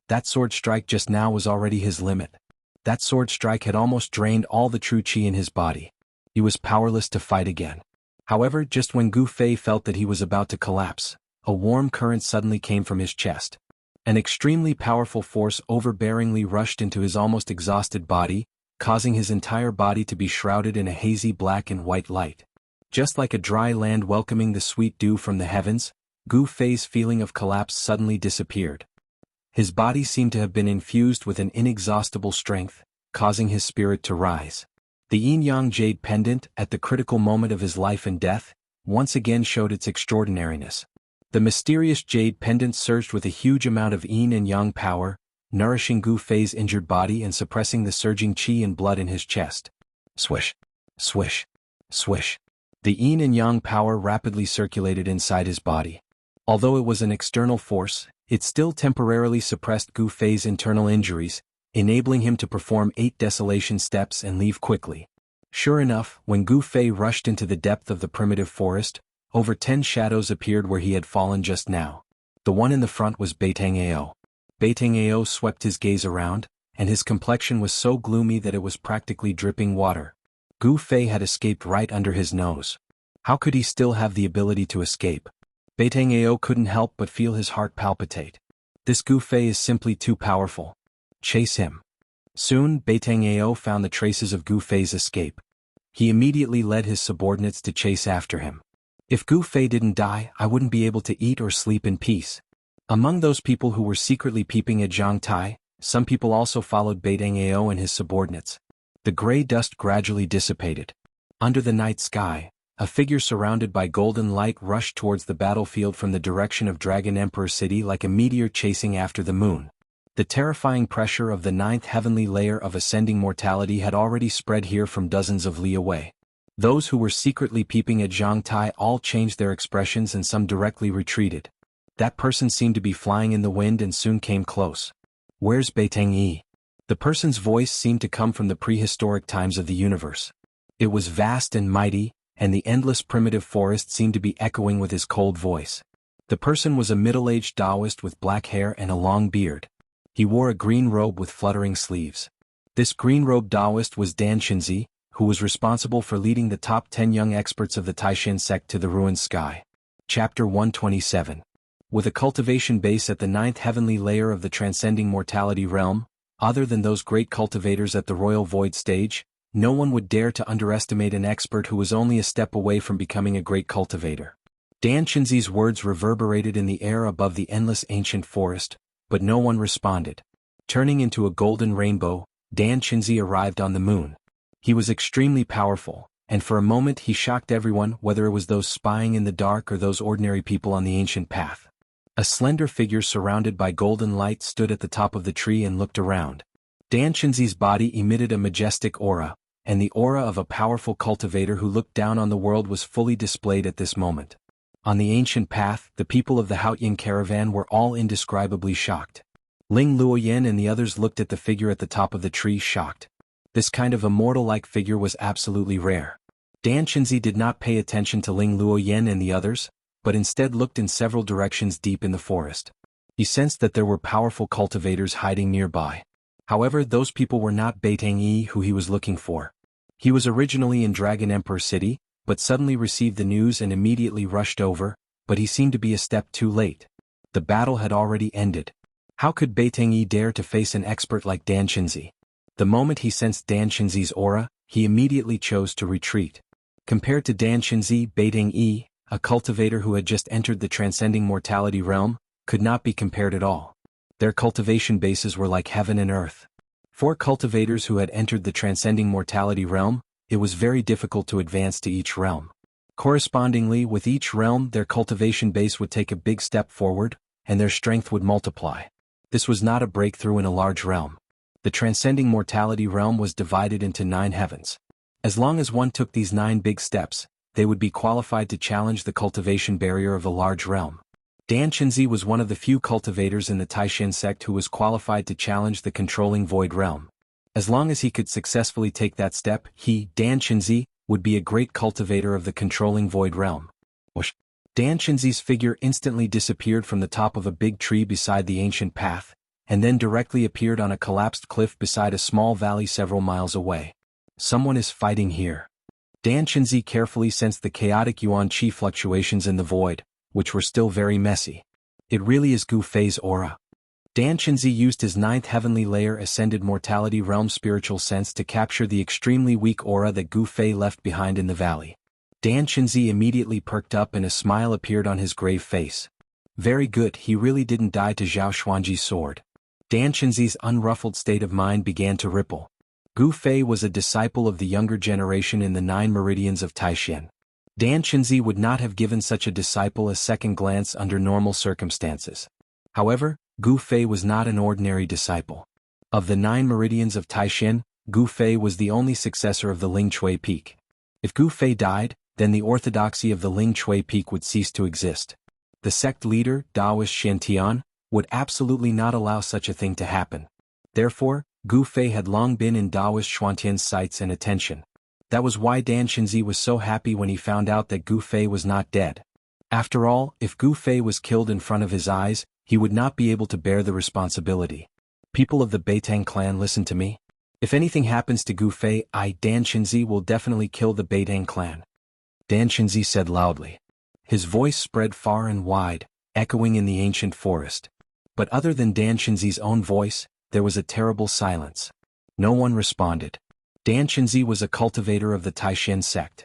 That sword strike just now was already his limit. That sword strike had almost drained all the true chi in his body. He was powerless to fight again. However, just when Gu Fei felt that he was about to collapse, a warm current suddenly came from his chest. An extremely powerful force overbearingly rushed into his almost exhausted body, causing his entire body to be shrouded in a hazy black and white light. Just like a dry land welcoming the sweet dew from the heavens, Gu Fei's feeling of collapse suddenly disappeared. His body seemed to have been infused with an inexhaustible strength, causing his spirit to rise. The yin-yang jade pendant, at the critical moment of his life and death, once again showed its extraordinariness. The mysterious jade pendant surged with a huge amount of yin and yang power, nourishing Gu Fei's injured body and suppressing the surging qi and blood in his chest. Swish, swish, swish. The yin and yang power rapidly circulated inside his body. Although it was an external force, it still temporarily suppressed Gu Fei's internal injuries, enabling him to perform 8 desolation steps and leave quickly. Sure enough, when Gu Fei rushed into the depth of the primitive forest, over 10 shadows appeared where he had fallen just now. The one in the front was Beiteng. Beiteng swept his gaze around, and his complexion was so gloomy that it was practically dripping water. Gu Fei had escaped right under his nose. How could he still have the ability to escape? Beiteng couldn't help but feel his heart palpitate. This Gu Fei is simply too powerful. Chase him. Soon, Beiteng found the traces of Gu Fei's escape. He immediately led his subordinates to chase after him. If Gu Fei didn't die, I wouldn't be able to eat or sleep in peace. Among those people who were secretly peeping at Zhang Tai, some people also followed Beiteng and his subordinates. The gray dust gradually dissipated. Under the night sky, a figure surrounded by golden light rushed towards the battlefield from the direction of Dragon Emperor City like a meteor chasing after the moon. The terrifying pressure of the 9th heavenly layer of ascending mortality had already spread here from dozens of li away. Those who were secretly peeping at Zhang Tai all changed their expressions and some directly retreated. That person seemed to be flying in the wind and soon came close. Where's Beiteng? The person's voice seemed to come from the prehistoric times of the universe. It was vast and mighty, and the endless primitive forest seemed to be echoing with his cold voice. The person was a middle-aged Taoist with black hair and a long beard. He wore a green robe with fluttering sleeves. This green-robed Taoist was Dan Xinzi, who was responsible for leading the top 10 young experts of the Taishan sect to the ruined sky. Chapter 127. With a cultivation base at the ninth heavenly layer of the transcending mortality realm, other than those great cultivators at the royal void stage, no one would dare to underestimate an expert who was only a step away from becoming a great cultivator. Dan Chenzi's words reverberated in the air above the endless ancient forest, but no one responded. Turning into a golden rainbow, Dan Chenzi arrived on the moon. He was extremely powerful, and for a moment he shocked everyone, whether it was those spying in the dark or those ordinary people on the ancient path. A slender figure surrounded by golden light stood at the top of the tree and looked around. Dan Chenzi's body emitted a majestic aura, and the aura of a powerful cultivator who looked down on the world was fully displayed at this moment. On the ancient path, the people of the Haoyin caravan were all indescribably shocked. Ling Luoyan and the others looked at the figure at the top of the tree shocked. This kind of immortal-like figure was absolutely rare. Dan Chenzi did not pay attention to Ling Luoyan and the others, but instead looked in several directions deep in the forest. He sensed that there were powerful cultivators hiding nearby. However, those people were not Beitang Yi who he was looking for. He was originally in Dragon Emperor City, but suddenly received the news and immediately rushed over, but he seemed to be a step too late. The battle had already ended. How could Beitang Yi dare to face an expert like Dan Chenzi? The moment he sensed Dan Chenzi's aura, he immediately chose to retreat. Compared to Dan Chenzi, Beitang Yi, a cultivator who had just entered the transcending mortality realm, could not be compared at all. Their cultivation bases were like heaven and earth. For cultivators who had entered the transcending mortality realm, it was very difficult to advance to each realm. Correspondingly, with each realm their cultivation base would take a big step forward, and their strength would multiply. This was not a breakthrough in a large realm. The transcending mortality realm was divided into 9 heavens. As long as one took these 9 big steps, they would be qualified to challenge the cultivation barrier of a large realm. Dan Chenzi was one of the few cultivators in the Taishan sect who was qualified to challenge the controlling void realm. As long as he could successfully take that step, he, Dan Chenzi, would be a great cultivator of the controlling void realm. Whoosh! Dan Chenzi's figure instantly disappeared from the top of a big tree beside the ancient path, and then directly appeared on a collapsed cliff beside a small valley several miles away. Someone is fighting here. Dan Chenzi carefully sensed the chaotic yuan qi fluctuations in the void, which were still very messy. It really is Gu Fei's aura. Dan Chenzi used his 9th heavenly layer ascended mortality realm spiritual sense to capture the extremely weak aura that Gu Fei left behind in the valley. Dan Chenzi immediately perked up and a smile appeared on his grave face. Very good, he really didn't die to Zhao Xuanji's sword. Dan Chenzi's unruffled state of mind began to ripple. Gu Fei was a disciple of the younger generation in the 9 meridians of Taishan. Dan Chenzi would not have given such a disciple a second glance under normal circumstances. However, Gu Fei was not an ordinary disciple. Of the 9 meridians of Taishan, Gu Fei was the only successor of the Ling Chui Peak. If Gu Fei died, then the orthodoxy of the Ling Chui Peak would cease to exist. The sect leader, Taoist Shantian, would absolutely not allow such a thing to happen. Therefore, Gu Fei had long been in Taoist Xuantian's sights and attention. That was why Dan Chenzi was so happy when he found out that Gu Fei was not dead. After all, if Gu Fei was killed in front of his eyes, he would not be able to bear the responsibility. People of the Beitang clan, listen to me. If anything happens to Gu Fei, I, Dan Chenzi, will definitely kill the Beitang clan. Dan Chenzi said loudly. His voice spread far and wide, echoing in the ancient forest. But other than Dan Chenzi's own voice, there was a terrible silence. No one responded. Dan Chenzi was a cultivator of the Taishan sect.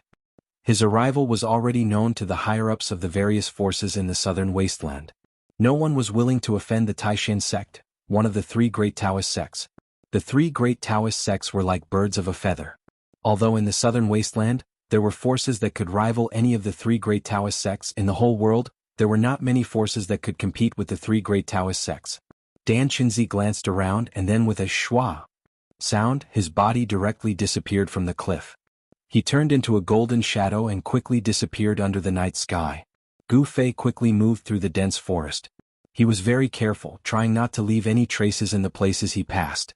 His arrival was already known to the higher-ups of the various forces in the southern wasteland. No one was willing to offend the Taishan sect, one of the 3 great Taoist sects. The 3 great Taoist sects were like birds of a feather. Although in the southern wasteland, there were forces that could rival any of the 3 great Taoist sects in the whole world, there were not many forces that could compete with the 3 great Taoist sects. Dan Chenzi glanced around and then with a schwa sound, his body directly disappeared from the cliff. He turned into a golden shadow and quickly disappeared under the night sky. Gu Fei quickly moved through the dense forest. He was very careful, trying not to leave any traces in the places he passed.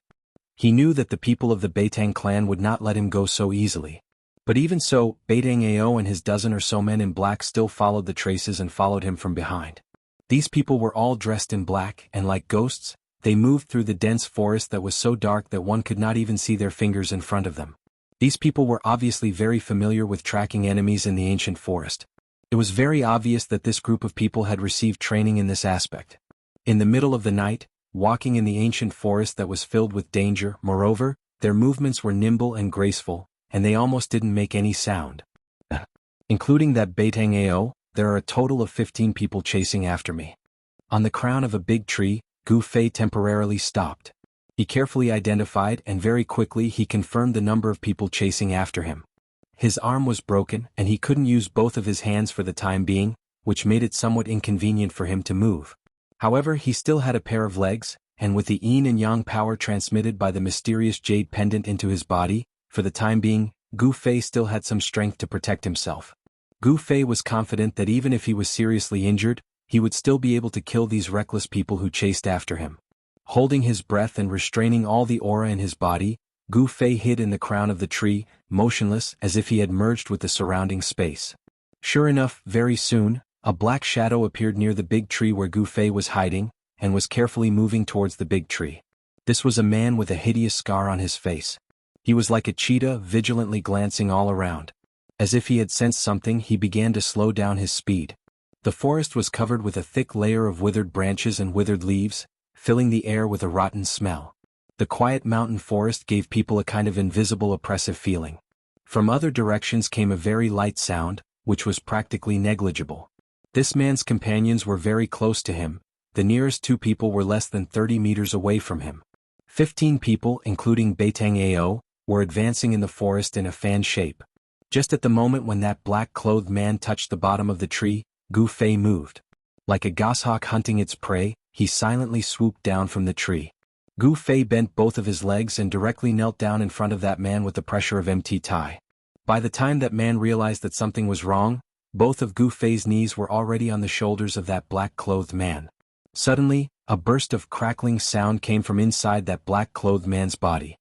He knew that the people of the Beitang clan would not let him go so easily. But even so, Beitang Ao and his dozen or so men in black still followed the traces and followed him from behind. These people were all dressed in black, and like ghosts, they moved through the dense forest that was so dark that one could not even see their fingers in front of them. These people were obviously very familiar with tracking enemies in the ancient forest. It was very obvious that this group of people had received training in this aspect. In the middle of the night, walking in the ancient forest that was filled with danger, moreover, their movements were nimble and graceful, and they almost didn't make any sound. Including that Beitang Ao, there are a total of 15 people chasing after me. On the crown of a big tree, Gu Fei temporarily stopped. He carefully identified and very quickly he confirmed the number of people chasing after him. His arm was broken and he couldn't use both of his hands for the time being, which made it somewhat inconvenient for him to move. However, he still had a pair of legs, and with the yin and yang power transmitted by the mysterious jade pendant into his body, for the time being, Gu Fei still had some strength to protect himself. Gu Fei was confident that even if he was seriously injured, he would still be able to kill these reckless people who chased after him. Holding his breath and restraining all the aura in his body, Gu Fei hid in the crown of the tree, motionless as if he had merged with the surrounding space. Sure enough, very soon, a black shadow appeared near the big tree where Gu Fei was hiding, and was carefully moving towards the big tree. This was a man with a hideous scar on his face. He was like a cheetah, vigilantly glancing all around. As if he had sensed something, he began to slow down his speed. The forest was covered with a thick layer of withered branches and withered leaves, filling the air with a rotten smell. The quiet mountain forest gave people a kind of invisible oppressive feeling. From other directions came a very light sound, which was practically negligible. This man's companions were very close to him. The nearest two people were less than 30 meters away from him. 15 people, including Beitang Ao, were advancing in the forest in a fan shape. Just at the moment when that black-clothed man touched the bottom of the tree, Gu Fei moved. Like a goshawk hunting its prey, he silently swooped down from the tree. Gu Fei bent both of his legs and directly knelt down in front of that man with the pressure of MT Tai. By the time that man realized that something was wrong, both of Gu Fei's knees were already on the shoulders of that black-clothed man. Suddenly, a burst of crackling sound came from inside that black-clothed man's body.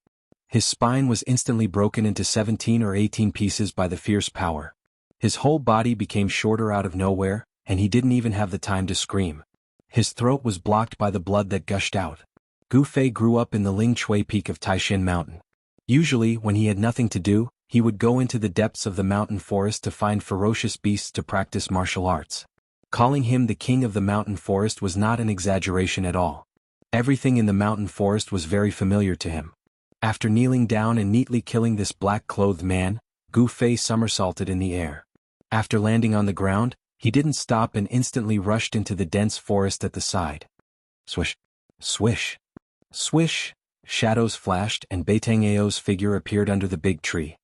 His spine was instantly broken into 17 or 18 pieces by the fierce power. His whole body became shorter out of nowhere, and he didn't even have the time to scream. His throat was blocked by the blood that gushed out. Gu Fei grew up in the Ling Chui peak of Taishan Mountain. Usually, when he had nothing to do, he would go into the depths of the mountain forest to find ferocious beasts to practice martial arts. Calling him the king of the mountain forest was not an exaggeration at all. Everything in the mountain forest was very familiar to him. After kneeling down and neatly killing this black-clothed man, Gu Fei somersaulted in the air. After landing on the ground, he didn't stop and instantly rushed into the dense forest at the side. Swish! Swish! Swish! Shadows flashed and Beitang Ao's figure appeared under the big tree.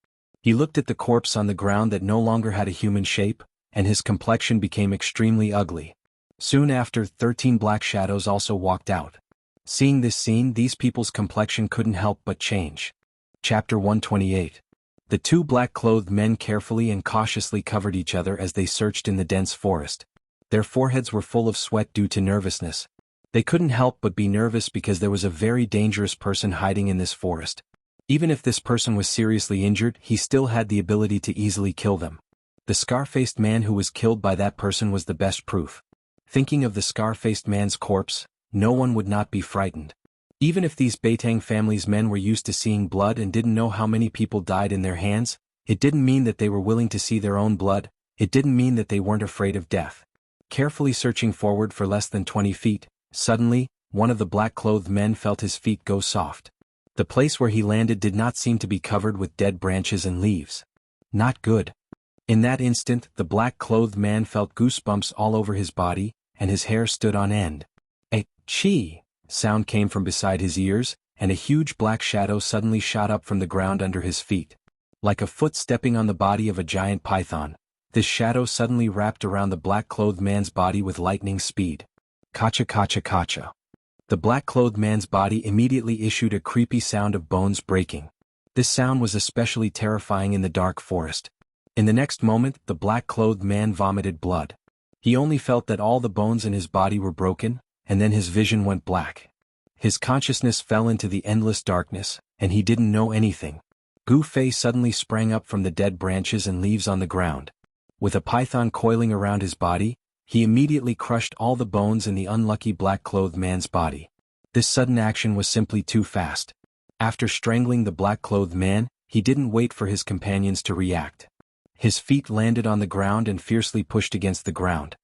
He looked at the corpse on the ground that no longer had a human shape, and his complexion became extremely ugly. Soon after, 13 black shadows also walked out. Seeing this scene, these people's complexion couldn't help but change. Chapter 128. The two black-clothed men carefully and cautiously covered each other as they searched in the dense forest. Their foreheads were full of sweat due to nervousness. They couldn't help but be nervous because there was a very dangerous person hiding in this forest. Even if this person was seriously injured, he still had the ability to easily kill them. The scar-faced man who was killed by that person was the best proof. Thinking of the scar-faced man's corpse, no one would not be frightened. Even if these Beitang family's men were used to seeing blood and didn't know how many people died in their hands, it didn't mean that they were willing to see their own blood, it didn't mean that they weren't afraid of death. Carefully searching forward for less than 20 feet, suddenly, one of the black-clothed men felt his feet go soft. The place where he landed did not seem to be covered with dead branches and leaves. Not good. In that instant, the black-clothed man felt goosebumps all over his body, and his hair stood on end. A "chee" sound came from beside his ears, and a huge black shadow suddenly shot up from the ground under his feet. Like a foot stepping on the body of a giant python, this shadow suddenly wrapped around the black-clothed man's body with lightning speed. Kacha kacha kacha. The black-clothed man's body immediately issued a creepy sound of bones breaking. This sound was especially terrifying in the dark forest. In the next moment, the black-clothed man vomited blood. He only felt that all the bones in his body were broken, and then his vision went black. His consciousness fell into the endless darkness, and he didn't know anything. Gu Fei suddenly sprang up from the dead branches and leaves on the ground. With a python coiling around his body, he immediately crushed all the bones in the unlucky black-clothed man's body. This sudden action was simply too fast. After strangling the black-clothed man, he didn't wait for his companions to react. His feet landed on the ground and fiercely pushed against the ground.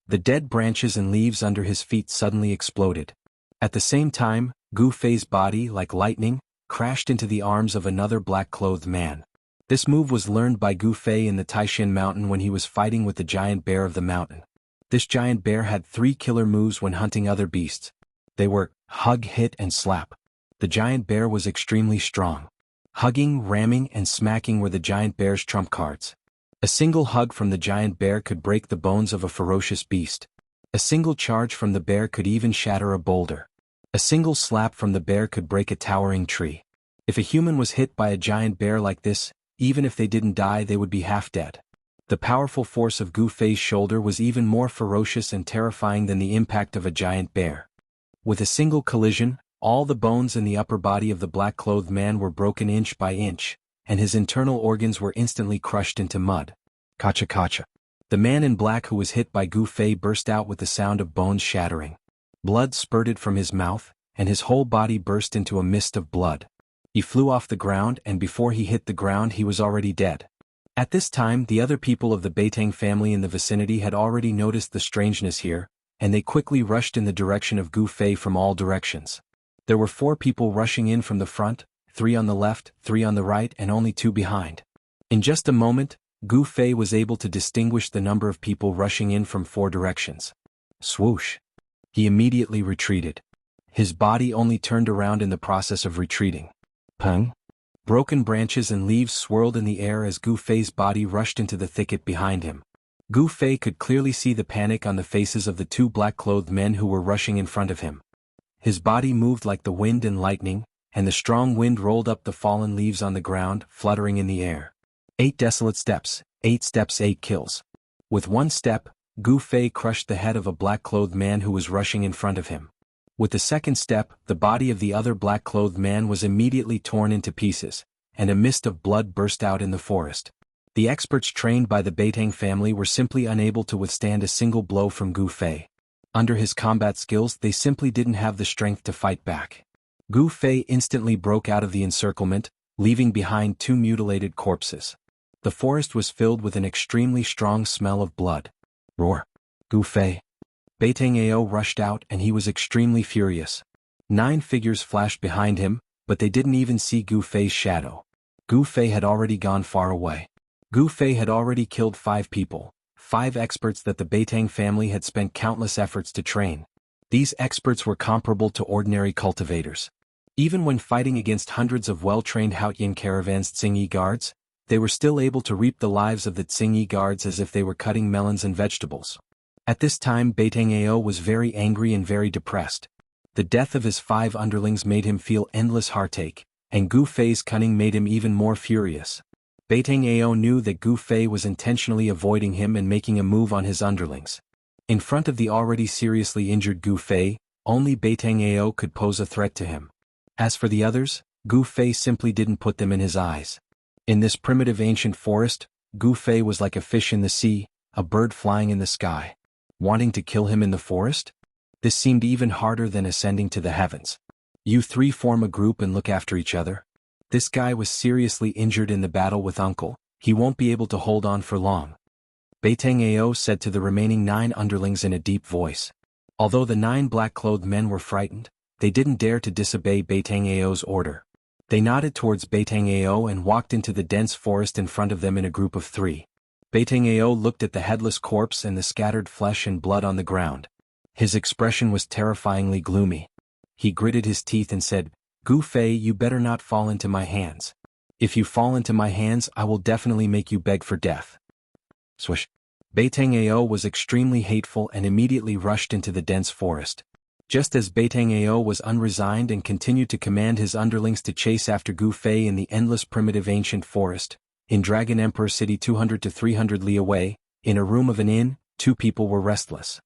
The dead branches and leaves under his feet suddenly exploded. At the same time, Gu Fei's body, like lightning, crashed into the arms of another black-clothed man. This move was learned by Gu Fei in the Taishan Mountain when he was fighting with the giant bear of the mountain. This giant bear had 3 killer moves when hunting other beasts. They were hug, hit, and slap. The giant bear was extremely strong. Hugging, ramming, and smacking were the giant bear's trump cards. A single hug from the giant bear could break the bones of a ferocious beast. A single charge from the bear could even shatter a boulder. A single slap from the bear could break a towering tree. If a human was hit by a giant bear like this, even if they didn't die, they would be half dead. The powerful force of Gu Fei's shoulder was even more ferocious and terrifying than the impact of a giant bear. With a single collision, all the bones in the upper body of the black-clothed man were broken inch by inch, and his internal organs were instantly crushed into mud. Kacha kacha. The man in black who was hit by Gu Fei burst out with the sound of bones shattering. Blood spurted from his mouth, and his whole body burst into a mist of blood. He flew off the ground, and before he hit the ground he was already dead. At this time, the other people of the Beitang family in the vicinity had already noticed the strangeness here, and they quickly rushed in the direction of Gu Fei from all directions. There were 4 people rushing in from the front, 3 on the left, 3 on the right, and only 2 behind. In just a moment, Gu Fei was able to distinguish the number of people rushing in from 4 directions. Swoosh! He immediately retreated. His body only turned around in the process of retreating. Peng! Broken branches and leaves swirled in the air as Gu Fei's body rushed into the thicket behind him. Gu Fei could clearly see the panic on the faces of the 2 black-clothed men who were rushing in front of him. His body moved like the wind and lightning, and the strong wind rolled up the fallen leaves on the ground, fluttering in the air. 8 desolate steps, 8 steps, 8 kills. With 1 step, Gu Fei crushed the head of a black-clothed man who was rushing in front of him. With the second step, the body of the other black-clothed man was immediately torn into pieces, and a mist of blood burst out in the forest. The experts trained by the Beitang family were simply unable to withstand a single blow from Gu Fei. Under his combat skills, they simply didn't have the strength to fight back. Gu Fei instantly broke out of the encirclement, leaving behind 2 mutilated corpses. The forest was filled with an extremely strong smell of blood. Roar! Gu Fei! Beitang Ao rushed out and he was extremely furious. 9 figures flashed behind him, but they didn't even see Gu Fei's shadow. Gu Fei had already gone far away. Gu Fei had already killed 5 people, 5 experts that the Beitang family had spent countless efforts to train. These experts were comparable to ordinary cultivators. Even when fighting against hundreds of well-trained Haotian caravans Tsingyi guards, they were still able to reap the lives of the Tsingyi guards as if they were cutting melons and vegetables. At this time Beitang Ao was very angry and very depressed. The death of his 5 underlings made him feel endless heartache, and Gu Fei's cunning made him even more furious. Beitang Ao knew that Gu Fei was intentionally avoiding him and making a move on his underlings. In front of the already seriously injured Gu Fei, only Beitang Ao could pose a threat to him. As for the others, Gu Fei simply didn't put them in his eyes. In this primitive ancient forest, Gu Fei was like a fish in the sea, a bird flying in the sky. Wanting to kill him in the forest? This seemed even harder than ascending to the heavens. You 3 form a group and look after each other. This guy was seriously injured in the battle with Uncle, he won't be able to hold on for long. Beitang Ao said to the remaining 9 underlings in a deep voice. Although the 9 black-clothed men were frightened, they didn't dare to disobey Beitang Ao's order. They nodded towards Beitang Ao and walked into the dense forest in front of them in a group of 3. Beitang Ao looked at the headless corpse and the scattered flesh and blood on the ground. His expression was terrifyingly gloomy. He gritted his teeth and said, "Gu Fei, you better not fall into my hands. If you fall into my hands, I will definitely make you beg for death." Swish. Beitang Ao was extremely hateful and immediately rushed into the dense forest. Just as Beitang Ao was unresigned and continued to command his underlings to chase after Gu Fei in the endless primitive ancient forest, in Dragon Emperor City 200 to 300 li away, in a room of an inn, 2 people were restless.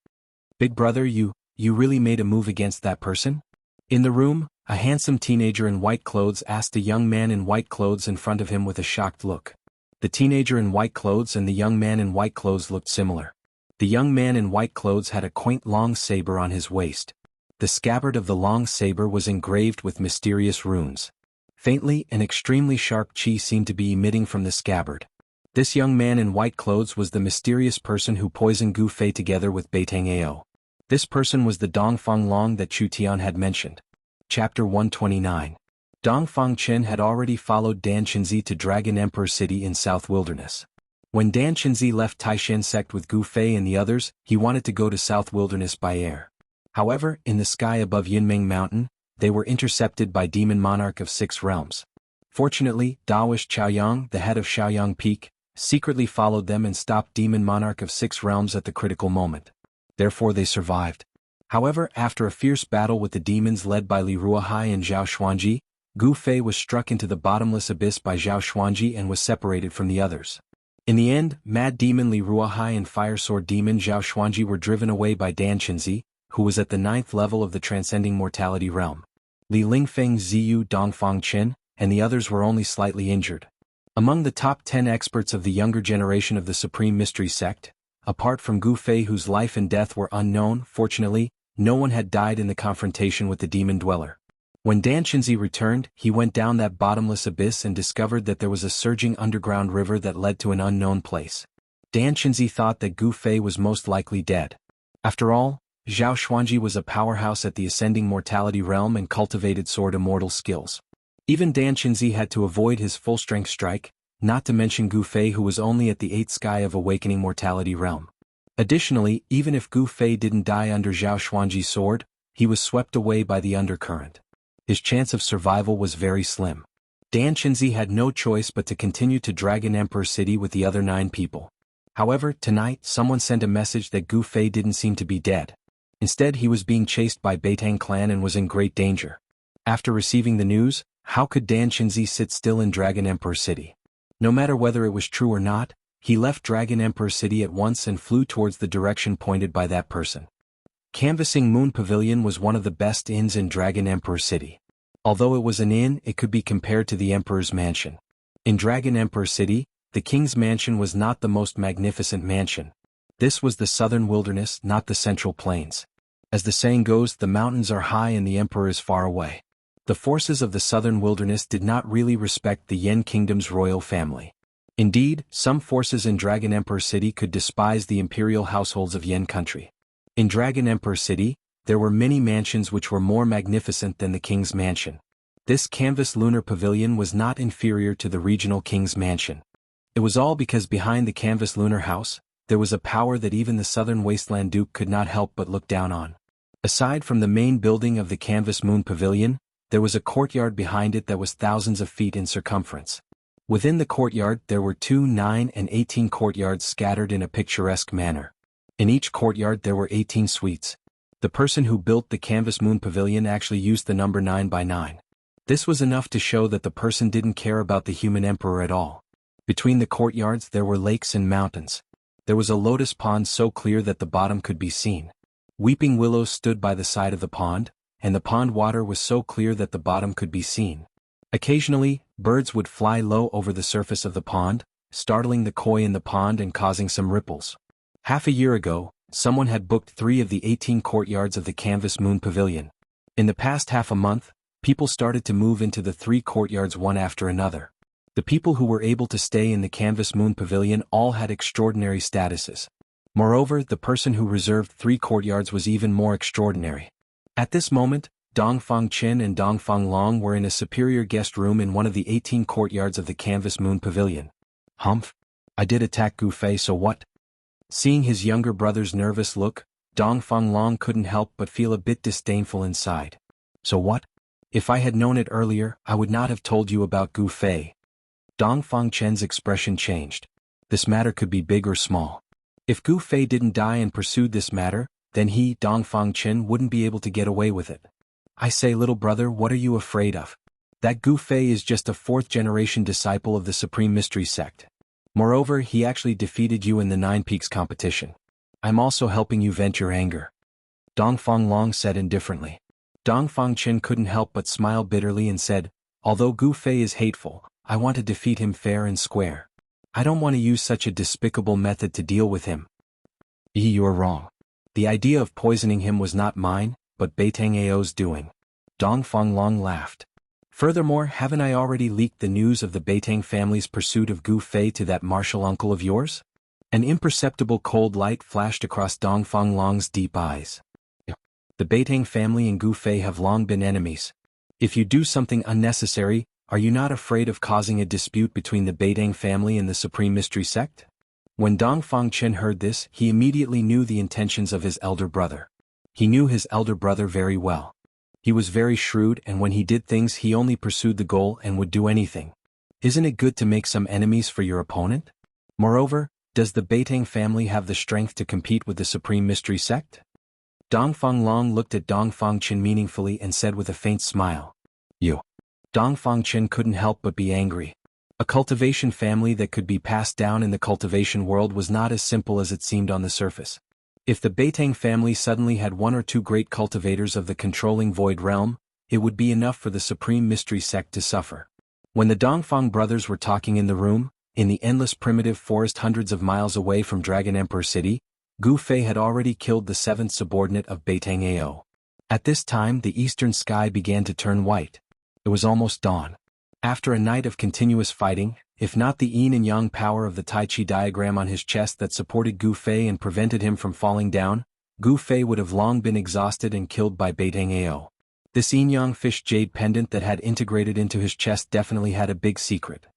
"Big brother, you really made a move against that person?" In the room, a handsome teenager in white clothes asked a young man in white clothes in front of him with a shocked look. The teenager in white clothes and the young man in white clothes looked similar. The young man in white clothes had a quaint long saber on his waist. The scabbard of the long saber was engraved with mysterious runes. Faintly, an extremely sharp chi seemed to be emitting from the scabbard. This young man in white clothes was the mysterious person who poisoned Gu Fei together with Beitang Ao. This person was the Dongfang Long that Chu Tian had mentioned. Chapter 129. Dongfang Chen had already followed Dan Qinzi to Dragon Emperor City in South Wilderness. When Dan Qinzi left Taishan sect with Gu Fei and the others, he wanted to go to South Wilderness by air. However, in the sky above Yinming Mountain, they were intercepted by Demon Monarch of 6 realms. Fortunately, Daoish Chaoyang, the head of Shaoyang Peak, secretly followed them and stopped Demon Monarch of 6 realms at the critical moment. Therefore they survived. However, after a fierce battle with the demons led by Li Ruohai and Zhao Xuanji, Gu Fei was struck into the bottomless abyss by Zhao Xuanji and was separated from the others. In the end, Mad Demon Li Ruohai and Fire Sword Demon Zhao Xuanji were driven away by Dan Qinzi, who was at the 9th level of the Transcending Mortality Realm. Li Lingfeng Ziyu Dongfang Qin, and the others were only slightly injured. Among the top 10 experts of the younger generation of the Supreme Mystery Sect, apart from Gu Fei whose life and death were unknown, fortunately, no one had died in the confrontation with the demon dweller. When Dan Qinzi returned, he went down that bottomless abyss and discovered that there was a surging underground river that led to an unknown place. Dan Qinzi thought that Gu Fei was most likely dead. After all, Zhao Xuanji was a powerhouse at the Ascending Mortality Realm and cultivated sword immortal skills. Even Dan Qinzi had to avoid his full-strength strike, not to mention Gu Fei who was only at the 8th sky of Awakening Mortality Realm. Additionally, even if Gu Fei didn't die under Zhao Xuanji's sword, he was swept away by the undercurrent. His chance of survival was very slim. Dan Qinzi had no choice but to continue to Dragon Emperor City with the other 9 people. However, tonight someone sent a message that Gu Fei didn't seem to be dead. Instead, he was being chased by Beitang clan and was in great danger. After receiving the news, how could Dan Qinzi sit still in Dragon Emperor City? No matter whether it was true or not, he left Dragon Emperor City at once and flew towards the direction pointed by that person. Canvassing Moon Pavilion was one of the best inns in Dragon Emperor City. Although it was an inn, it could be compared to the Emperor's mansion. In Dragon Emperor City, the king's mansion was not the most magnificent mansion. This was the southern wilderness, not the central plains. As the saying goes, the mountains are high and the emperor is far away. The forces of the southern wilderness did not really respect the Yen Kingdom's royal family. Indeed, some forces in Dragon Emperor City could despise the imperial households of Yen country. In Dragon Emperor City, there were many mansions which were more magnificent than the king's mansion. This canvas lunar pavilion was not inferior to the regional king's mansion. It was all because behind the canvas lunar house, there was a power that even the southern wasteland duke could not help but look down on. Aside from the main building of the canvas moon pavilion, there was a courtyard behind it that was thousands of feet in circumference. Within the courtyard there were 2, 9, and 18 courtyards scattered in a picturesque manner. In each courtyard there were 18 suites. The person who built the canvas moon pavilion actually used the number 9 by 9. This was enough to show that the person didn't care about the human emperor at all. Between the courtyards there were lakes and mountains. There was a lotus pond so clear that the bottom could be seen. Weeping willows stood by the side of the pond, and the pond water was so clear that the bottom could be seen. Occasionally, birds would fly low over the surface of the pond, startling the koi in the pond and causing some ripples. Half a year ago, someone had booked 3 of the 18 courtyards of the canvas moon pavilion. In the past half a month, people started to move into the 3 courtyards one after another. The people who were able to stay in the canvas moon pavilion all had extraordinary statuses. Moreover, the person who reserved 3 courtyards was even more extraordinary. At this moment, Dongfang Qin and Dongfang Long were in a superior guest room in one of the 18 courtyards of the canvas moon pavilion. Humph! I did attack Gu Fei, so what? Seeing his younger brother's nervous look, Dongfang Long couldn't help but feel a bit disdainful inside. So what? If I had known it earlier, I would not have told you about Gu Fei. Dongfang Chen's expression changed. This matter could be big or small. If Gu Fei didn't die and pursued this matter, then he, Dongfang Chen, wouldn't be able to get away with it. I say, little brother, what are you afraid of? That Gu Fei is just a 4th-generation disciple of the Supreme Mystery Sect. Moreover, he actually defeated you in the 9 Peaks competition. I'm also helping you vent your anger. Dongfang Long said indifferently. Dongfang Chen couldn't help but smile bitterly and said, although Gu Fei is hateful, I want to defeat him fair and square. I don't want to use such a despicable method to deal with him. You're wrong. The idea of poisoning him was not mine, but Beitang Ao's doing. Dongfang Long laughed. Furthermore, haven't I already leaked the news of the Beitang family's pursuit of Gu Fei to that martial uncle of yours? An imperceptible cold light flashed across Dongfang Long's deep eyes. The Beitang family and Gu Fei have long been enemies. If you do something unnecessary, are you not afraid of causing a dispute between the Beitang family and the Supreme Mystery Sect? When Dongfang Chen heard this, he immediately knew the intentions of his elder brother. He knew his elder brother very well. He was very shrewd, and when he did things he only pursued the goal and would do anything. Isn't it good to make some enemies for your opponent? Moreover, does the Beitang family have the strength to compete with the Supreme Mystery Sect? Dongfang Long looked at Dongfang Chen meaningfully and said with a faint smile, "You." Dongfang Chen couldn't help but be angry. A cultivation family that could be passed down in the cultivation world was not as simple as it seemed on the surface. If the Beitang family suddenly had one or two great cultivators of the controlling void realm, it would be enough for the Supreme Mystery Sect to suffer. When the Dongfang brothers were talking in the room, in the endless primitive forest hundreds of miles away from Dragon Emperor City, Gu Fei had already killed the seventh subordinate of Beitang Ao. At this time the eastern sky began to turn white. It was almost dawn. After a night of continuous fighting, if not the yin and yang power of the Tai Chi diagram on his chest that supported Gu Fei and prevented him from falling down, Gu Fei would have long been exhausted and killed by Beitang Ao. This yin-yang fish jade pendant that had integrated into his chest definitely had a big secret.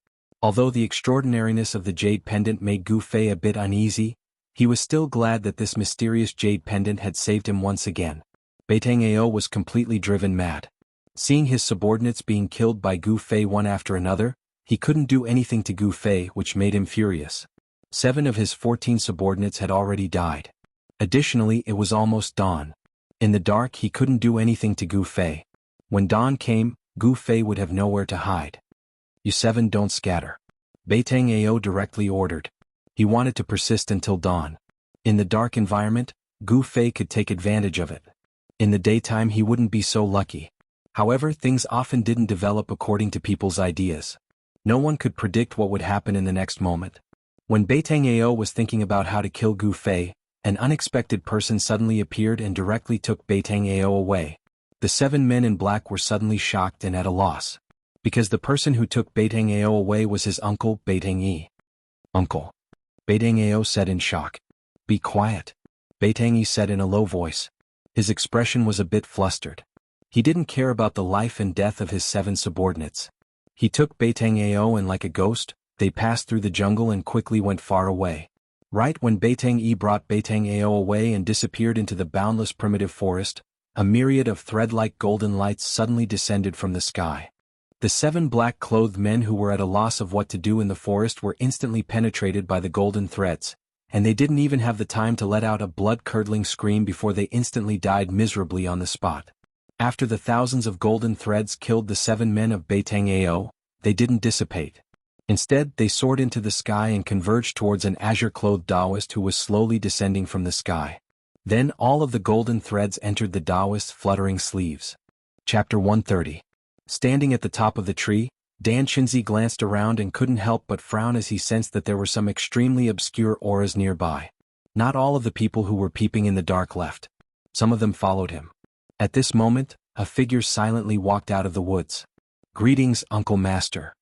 Although the extraordinariness of the jade pendant made Gu Fei a bit uneasy, he was still glad that this mysterious jade pendant had saved him once again. Beitang Ao was completely driven mad. Seeing his subordinates being killed by Gu Fei one after another, he couldn't do anything to Gu Fei, which made him furious. 7 of his 14 subordinates had already died. Additionally, it was almost dawn. In the dark he couldn't do anything to Gu Fei. When dawn came, Gu Fei would have nowhere to hide. "You 7 don't scatter," Beitang Ao directly ordered. He wanted to persist until dawn. In the dark environment, Gu Fei could take advantage of it. In the daytime he wouldn't be so lucky. However, things often didn't develop according to people's ideas. No one could predict what would happen in the next moment. When Beitang Ao was thinking about how to kill Gu Fei, an unexpected person suddenly appeared and directly took Beitang Ao away. The 7 men in black were suddenly shocked and at a loss. Because the person who took Beitang Ao away was his uncle, Beitang Yi. "Uncle," Beitang Ao said in shock. "Be quiet," Beitang Yi said in a low voice. His expression was a bit flustered. He didn't care about the life and death of his 7 subordinates. He took Beitang Ao and like a ghost, they passed through the jungle and quickly went far away. Right when Beitang Yi brought Beitang Ao away and disappeared into the boundless primitive forest, a myriad of thread-like golden lights suddenly descended from the sky. The 7 black-clothed men who were at a loss of what to do in the forest were instantly penetrated by the golden threads, and they didn't even have the time to let out a blood-curdling scream before they instantly died miserably on the spot. After the thousands of golden threads killed the 7 men of Beitang Ao, they didn't dissipate. Instead, they soared into the sky and converged towards an azure-clothed Taoist who was slowly descending from the sky. Then all of the golden threads entered the Taoist's fluttering sleeves. Chapter 130. Standing at the top of the tree, Dan Qinzi glanced around and couldn't help but frown as he sensed that there were some extremely obscure auras nearby. Not all of the people who were peeping in the dark left. Some of them followed him. At this moment, a figure silently walked out of the woods. "Greetings, Uncle Master."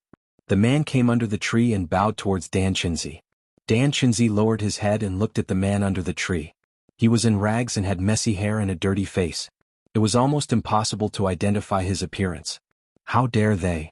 The man came under the tree and bowed towards Dan Qinzi. Dan Qinzi lowered his head and looked at the man under the tree. He was in rags and had messy hair and a dirty face. It was almost impossible to identify his appearance. How dare they?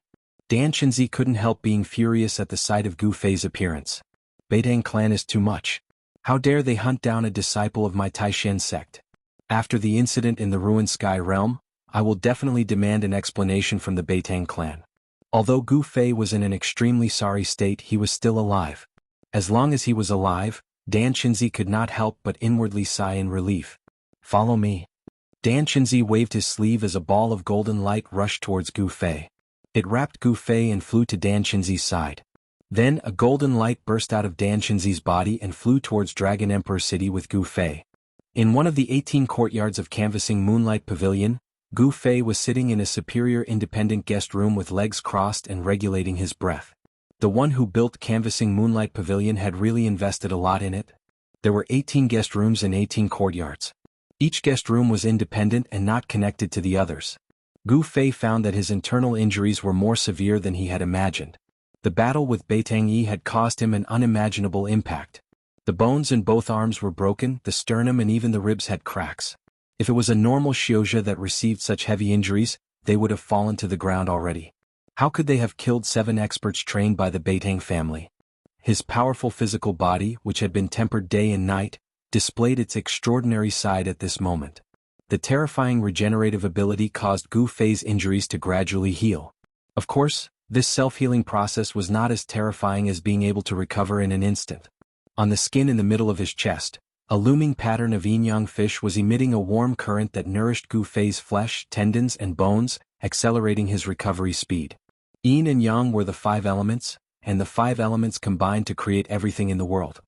Dan Qinzi couldn't help being furious at the sight of Gu Fei's appearance. Beitang clan is too much. How dare they hunt down a disciple of my Taishan sect? After the incident in the ruined sky realm, I will definitely demand an explanation from the Beitang clan. Although Gu Fei was in an extremely sorry state, he was still alive. As long as he was alive, Dan Qinzi could not help but inwardly sigh in relief. "Follow me." Dan Qinzi waved his sleeve as a ball of golden light rushed towards Gu Fei. It wrapped Gu Fei and flew to Dan Qinzi's side. Then a golden light burst out of Dan Qinzi's body and flew towards Dragon Emperor City with Gu Fei. In one of the 18 courtyards of Canvassing Moonlight Pavilion, Gu Fei was sitting in a superior independent guest room with legs crossed and regulating his breath. The one who built Canvassing Moonlight Pavilion had really invested a lot in it. There were 18 guest rooms and 18 courtyards. Each guest room was independent and not connected to the others. Gu Fei found that his internal injuries were more severe than he had imagined. The battle with Beitang Yi had caused him an unimaginable impact. The bones in both arms were broken, the sternum and even the ribs had cracks. If it was a normal Xiuzhe that received such heavy injuries, they would have fallen to the ground already. How could they have killed 7 experts trained by the Beitang family? His powerful physical body, which had been tempered day and night, displayed its extraordinary side at this moment. The terrifying regenerative ability caused Gu Fei's injuries to gradually heal. Of course, this self-healing process was not as terrifying as being able to recover in an instant. On the skin in the middle of his chest, a looming pattern of yin-yang fish was emitting a warm current that nourished Gu Fei's flesh, tendons, and bones, accelerating his recovery speed. Yin and yang were the 5 elements, and the 5 elements combined to create everything in the world.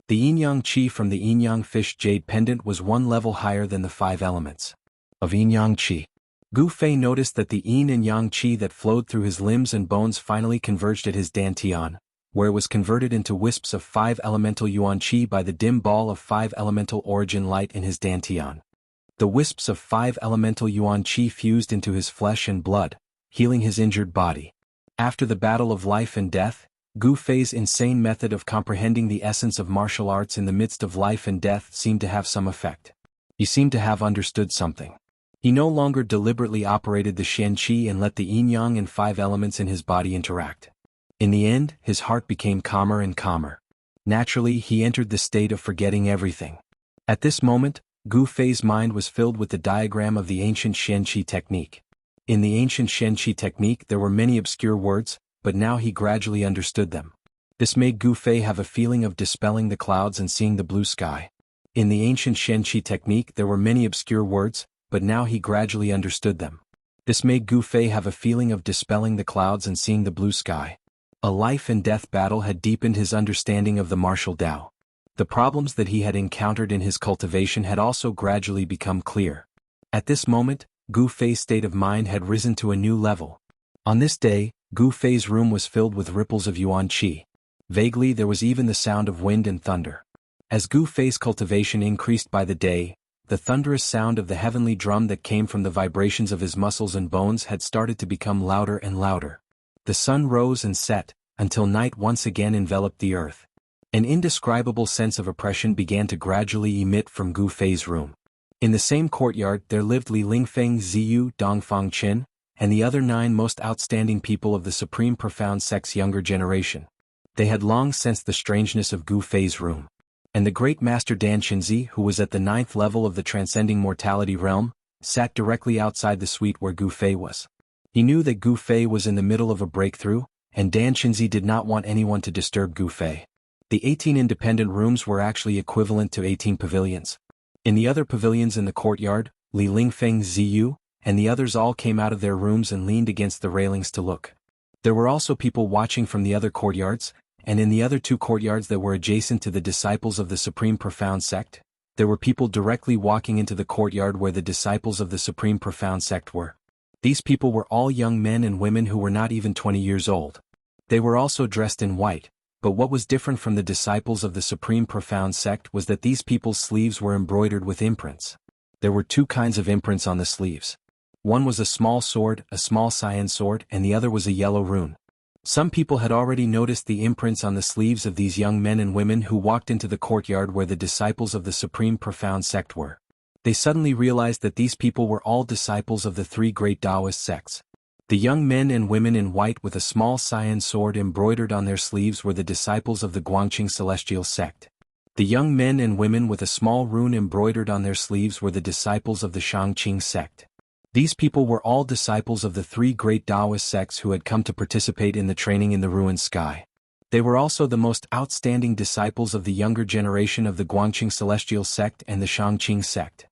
The yin-yang qi from the yin-yang fish jade pendant was 1 level higher than the 5 elements of yin-yang qi. Gu Fei noticed that the yin and yang qi that flowed through his limbs and bones finally converged at his dantian, where it was converted into wisps of 5 elemental yuan qi by the dim ball of 5 elemental origin light in his dantian. The wisps of 5 elemental yuan qi fused into his flesh and blood, healing his injured body. After the battle of life and death, Gu Fei's insane method of comprehending the essence of martial arts in the midst of life and death seemed to have some effect. He seemed to have understood something. He no longer deliberately operated the Shen Qi and let the yin-yang and 5 elements in his body interact. In the end, his heart became calmer and calmer. Naturally, he entered the state of forgetting everything. At this moment, Gu Fei's mind was filled with the diagram of the ancient Shen Qi technique. In the ancient Shen Qi technique there were many obscure words, but now he gradually understood them. This made Gu Fei have a feeling of dispelling the clouds and seeing the blue sky. In the ancient Shen Qi technique there were many obscure words, but now he gradually understood them. This made Gu Fei have a feeling of dispelling the clouds and seeing the blue sky. A life and death battle had deepened his understanding of the martial Tao. The problems that he had encountered in his cultivation had also gradually become clear. At this moment, Gu Fei's state of mind had risen to a new level. On this day, Gu Fei's room was filled with ripples of yuan qi. Vaguely there was even the sound of wind and thunder. As Gu Fei's cultivation increased by the day, the thunderous sound of the heavenly drum that came from the vibrations of his muscles and bones had started to become louder and louder. The sun rose and set, until night once again enveloped the earth. An indescribable sense of oppression began to gradually emit from Gu Fei's room. In the same courtyard there lived Li Lingfeng, Ziyu, Dongfang Qin, and the other 9 most outstanding people of the Supreme Profound Sect's younger generation. They had long sensed the strangeness of Gu Fei's room. And the great master Dan Qinzi, who was at the 9th level of the transcending mortality realm, sat directly outside the suite where Gu Fei was. He knew that Gu Fei was in the middle of a breakthrough, and Dan Qinzi did not want anyone to disturb Gu Fei. The 18 independent rooms were actually equivalent to 18 pavilions. In the other pavilions in the courtyard, Li Lingfeng, Ziyu, and the others all came out of their rooms and leaned against the railings to look. There were also people watching from the other courtyards, and in the other 2 courtyards that were adjacent to the disciples of the Supreme Profound Sect, there were people directly walking into the courtyard where the disciples of the Supreme Profound Sect were. These people were all young men and women who were not even 20 years old. They were also dressed in white, but what was different from the disciples of the Supreme Profound Sect was that these people's sleeves were embroidered with imprints. There were 2 kinds of imprints on the sleeves. One was a small sword, a small cyan sword, and the other was a yellow rune. Some people had already noticed the imprints on the sleeves of these young men and women who walked into the courtyard where the disciples of the Supreme Profound Sect were. They suddenly realized that these people were all disciples of the 3 great Taoist sects. The young men and women in white with a small cyan sword embroidered on their sleeves were the disciples of the Guangqing Celestial Sect. The young men and women with a small rune embroidered on their sleeves were the disciples of the Shangqing Sect. These people were all disciples of the 3 great Taoist sects who had come to participate in the training in the ruined sky. They were also the most outstanding disciples of the younger generation of the Guangqing Celestial Sect and the Shangqing Sect.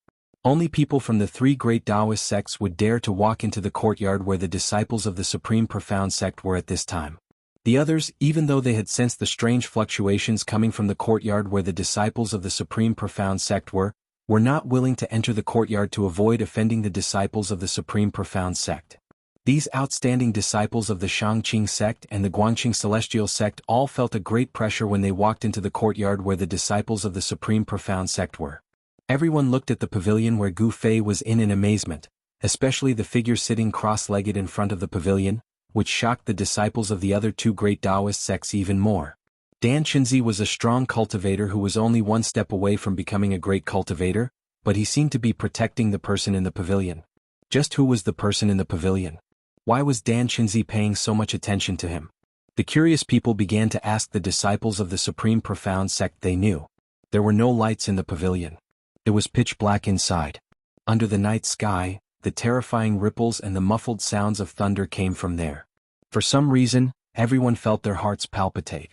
Only people from the 3 great Taoist sects would dare to walk into the courtyard where the disciples of the Supreme Profound Sect were at this time. The others, even though they had sensed the strange fluctuations coming from the courtyard where the disciples of the Supreme Profound Sect were not willing to enter the courtyard to avoid offending the disciples of the Supreme Profound Sect. These outstanding disciples of the Shangqing Sect and the Guangqing Celestial Sect all felt a great pressure when they walked into the courtyard where the disciples of the Supreme Profound Sect were. Everyone looked at the pavilion where Gu Fei was in amazement, especially the figure sitting cross-legged in front of the pavilion, which shocked the disciples of the other two great Taoist sects even more. Dan Qinzi was a strong cultivator who was only one step away from becoming a great cultivator, but he seemed to be protecting the person in the pavilion. Just who was the person in the pavilion? Why was Dan Qinzi paying so much attention to him? The curious people began to ask the disciples of the Supreme Profound sect they knew. There were no lights in the pavilion. It was pitch black inside. Under the night sky, the terrifying ripples and the muffled sounds of thunder came from there. For some reason, everyone felt their hearts palpitate.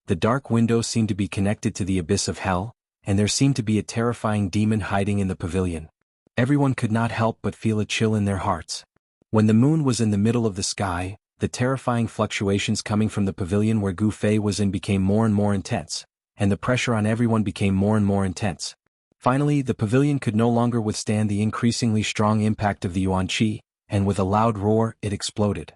The dark window seemed to be connected to the abyss of hell, and there seemed to be a terrifying demon hiding in the pavilion. Everyone could not help but feel a chill in their hearts. When the moon was in the middle of the sky, the terrifying fluctuations coming from the pavilion where Gu Fei was in became more and more intense, and the pressure on everyone became more and more intense. Finally, the pavilion could no longer withstand the increasingly strong impact of the Yuan Qi, and with a loud roar, it exploded.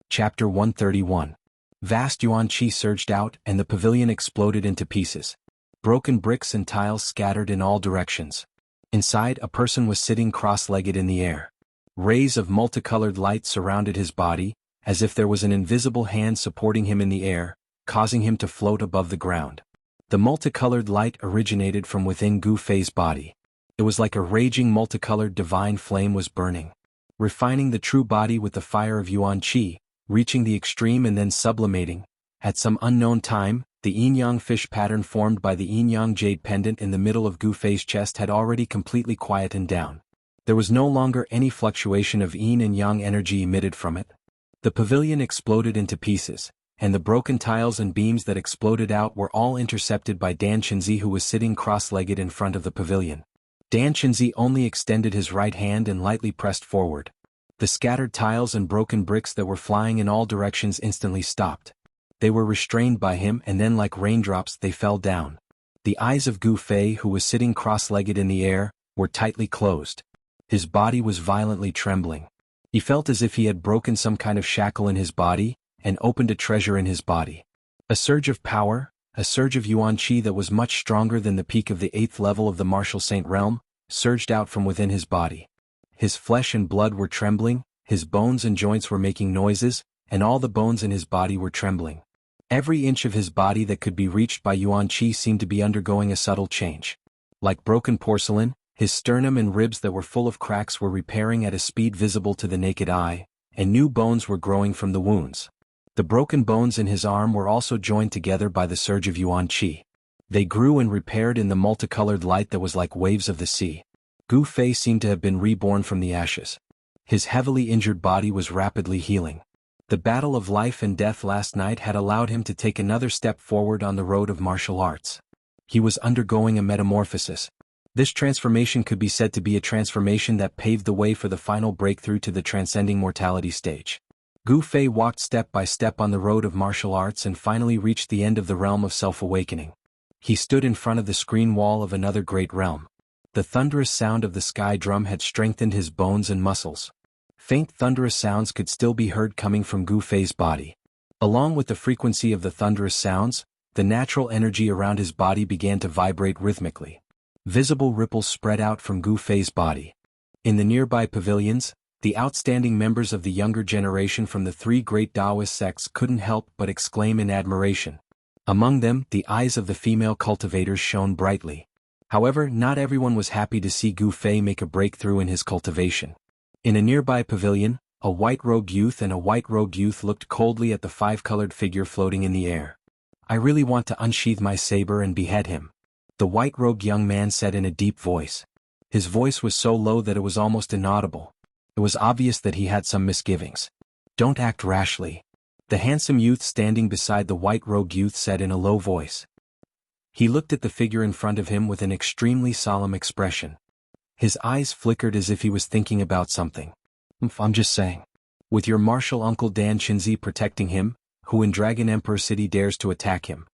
Chapter 131. Vast Yuan Qi surged out, and the pavilion exploded into pieces. Broken bricks and tiles scattered in all directions. Inside, a person was sitting cross-legged in the air. Rays of multicolored light surrounded his body, as if there was an invisible hand supporting him in the air, causing him to float above the ground. The multicolored light originated from within Gu Fei's body. It was like a raging multicolored divine flame was burning, refining the true body with the fire of Yuan Qi, reaching the extreme and then sublimating. At some unknown time, the yin-yang fish pattern formed by the yin-yang jade pendant in the middle of Gu Fei's chest had already completely quietened down. There was no longer any fluctuation of yin and yang energy emitted from it. The pavilion exploded into pieces, and the broken tiles and beams that exploded out were all intercepted by Dan Qinzi, who was sitting cross-legged in front of the pavilion. Dan Qinzi only extended his right hand and lightly pressed forward. The scattered tiles and broken bricks that were flying in all directions instantly stopped. They were restrained by him, and then like raindrops they fell down. The eyes of Gu Fei, who was sitting cross-legged in the air, were tightly closed. His body was violently trembling. He felt as if he had broken some kind of shackle in his body, and opened a treasure in his body. A surge of power, a surge of Yuan Qi that was much stronger than the peak of the 8th level of the martial saint realm, surged out from within his body. His flesh and blood were trembling, his bones and joints were making noises, and all the bones in his body were trembling. Every inch of his body that could be reached by Yuan Qi seemed to be undergoing a subtle change. Like broken porcelain, his sternum and ribs that were full of cracks were repairing at a speed visible to the naked eye, and new bones were growing from the wounds. The broken bones in his arm were also joined together by the surge of Yuan Qi. They grew and repaired in the multicolored light that was like waves of the sea. Gu Fei seemed to have been reborn from the ashes. His heavily injured body was rapidly healing. The battle of life and death last night had allowed him to take another step forward on the road of martial arts. He was undergoing a metamorphosis. This transformation could be said to be a transformation that paved the way for the final breakthrough to the transcending mortality stage. Gu Fei walked step by step on the road of martial arts and finally reached the end of the realm of self-awakening. He stood in front of the screen wall of another great realm. The thunderous sound of the sky drum had strengthened his bones and muscles. Faint thunderous sounds could still be heard coming from Gu Fei's body. Along with the frequency of the thunderous sounds, the natural energy around his body began to vibrate rhythmically. Visible ripples spread out from Gu Fei's body. In the nearby pavilions, the outstanding members of the younger generation from the three great Taoist sects couldn't help but exclaim in admiration. Among them, the eyes of the female cultivators shone brightly. However, not everyone was happy to see Gu Fei make a breakthrough in his cultivation. In a nearby pavilion, a white-robed youth and a white-robed youth looked coldly at the five-colored figure floating in the air. "I really want to unsheath my saber and behead him," the white-robed young man said in a deep voice. His voice was so low that it was almost inaudible. It was obvious that he had some misgivings. "Don't act rashly," the handsome youth standing beside the white-robed youth said in a low voice. He looked at the figure in front of him with an extremely solemn expression. His eyes flickered as if he was thinking about something. "I'm just saying. With your martial uncle Dan Qinzi protecting him, who in Dragon Emperor City dares to attack him?"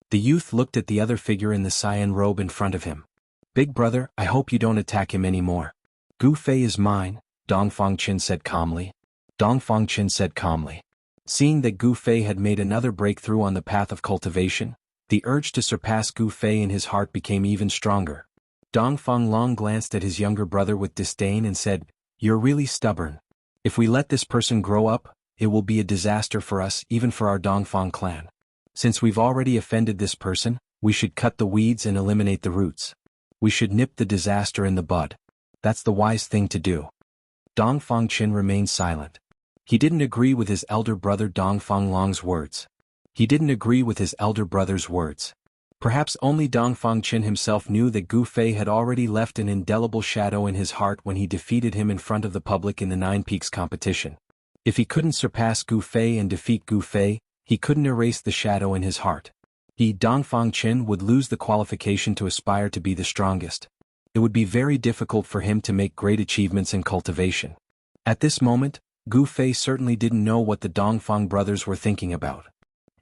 The youth looked at the other figure in the cyan robe in front of him. "Big brother, I hope you don't attack him anymore." "Gu Fei is mine," Dongfang Qin said calmly. Dongfang Qin said calmly. Seeing that Gu Fei had made another breakthrough on the path of cultivation, the urge to surpass Gu Fei in his heart became even stronger. Dongfang Long glanced at his younger brother with disdain and said, You're really stubborn. If we let this person grow up, it will be a disaster for us, even for our Dongfang clan. Since we've already offended this person, we should cut the weeds and eliminate the roots. We should nip the disaster in the bud. That's the wise thing to do. Dongfang Qin remained silent. He didn't agree with his elder brother Dongfang Long's words. He didn't agree with his elder brother's words. Perhaps only Dongfang Qin himself knew that Gu Fei had already left an indelible shadow in his heart when he defeated him in front of the public in the Nine Peaks competition. If he couldn't surpass Gu Fei and defeat Gu Fei, he couldn't erase the shadow in his heart. He, Dongfang Qin, would lose the qualification to aspire to be the strongest. It would be very difficult for him to make great achievements in cultivation. At this moment, Gu Fei certainly didn't know what the Dongfang brothers were thinking about.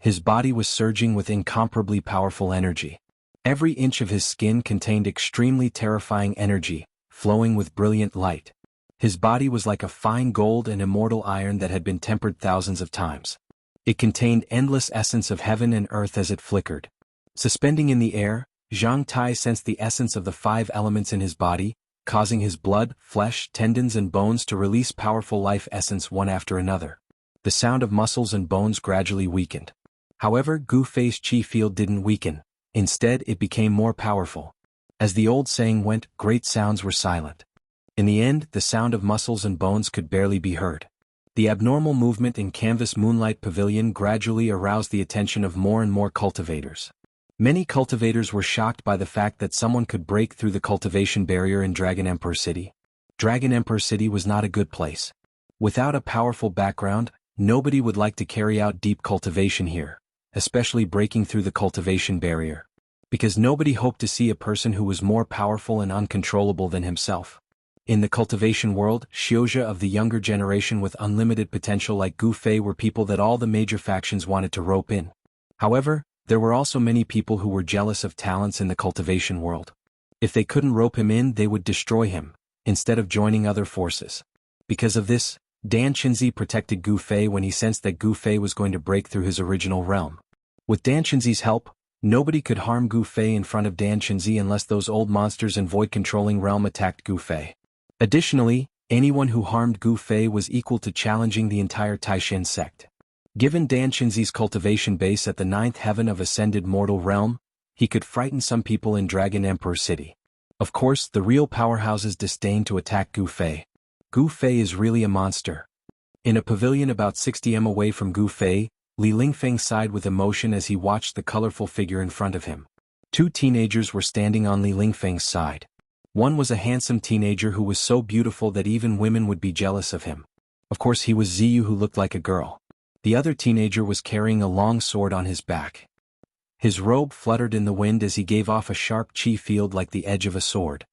His body was surging with incomparably powerful energy. Every inch of his skin contained extremely terrifying energy, flowing with brilliant light. His body was like a fine gold and immortal iron that had been tempered thousands of times. It contained endless essence of heaven and earth as it flickered. Suspending in the air, Zhang Tai sensed the essence of the 5 elements in his body, causing his blood, flesh, tendons and bones to release powerful life essence one after another. The sound of muscles and bones gradually weakened. However, Gu Fei's chi field didn't weaken. Instead, it became more powerful. As the old saying went, great sounds were silent. In the end, the sound of muscles and bones could barely be heard. The abnormal movement in Canvas Moonlight Pavilion gradually aroused the attention of more and more cultivators. Many cultivators were shocked by the fact that someone could break through the cultivation barrier in Dragon Emperor City. Dragon Emperor City was not a good place. Without a powerful background, nobody would like to carry out deep cultivation here, especially breaking through the cultivation barrier. Because nobody hoped to see a person who was more powerful and uncontrollable than himself. In the cultivation world, Xiozha of the younger generation with unlimited potential like Gu Fei were people that all the major factions wanted to rope in. However, there were also many people who were jealous of talents in the cultivation world. If they couldn't rope him in, they would destroy him, instead of joining other forces. Because of this, Dan Qinzi protected Gu Fei when he sensed that Gu Fei was going to break through his original realm. With Dan Qinzi's help, nobody could harm Gu Fei in front of Dan Qinzi unless those old monsters in void-controlling realm attacked Gu Fei. Additionally, anyone who harmed Gu Fei was equal to challenging the entire Taishin sect. Given Dan Qinzi's cultivation base at the 9th heaven of Ascended Mortal Realm, he could frighten some people in Dragon Emperor City. Of course, the real powerhouses disdained to attack Gu Fei. Gu Fei is really a monster. In a pavilion about 60 m away from Gu Fei, Li Lingfeng sighed with emotion as he watched the colorful figure in front of him. 2 teenagers were standing on Li Lingfeng's side. One was a handsome teenager who was so beautiful that even women would be jealous of him. Of course, he was Ziyu, who looked like a girl. The other teenager was carrying a long sword on his back. His robe fluttered in the wind as he gave off a sharp chi field like the edge of a sword.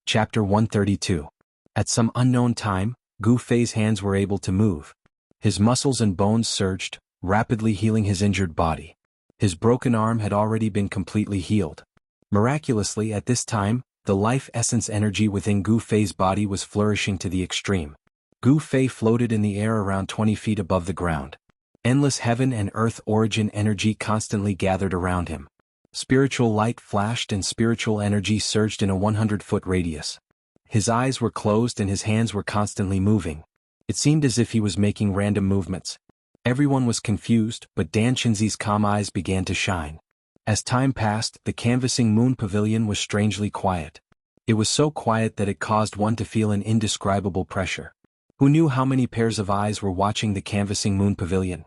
Chapter 132. At some unknown time, Gu Fei's hands were able to move. His muscles and bones surged, rapidly healing his injured body. His broken arm had already been completely healed. Miraculously, at this time, the life essence energy within Gu Fei's body was flourishing to the extreme. Gu Fei floated in the air around 20 feet above the ground. Endless heaven and earth origin energy constantly gathered around him. Spiritual light flashed and spiritual energy surged in a 100-foot radius. His eyes were closed and his hands were constantly moving. It seemed as if he was making random movements. Everyone was confused, but Dan Qinzi's calm eyes began to shine. As time passed, the canvassing moon pavilion was strangely quiet. It was so quiet that it caused one to feel an indescribable pressure. Who knew how many pairs of eyes were watching the canvassing moon pavilion?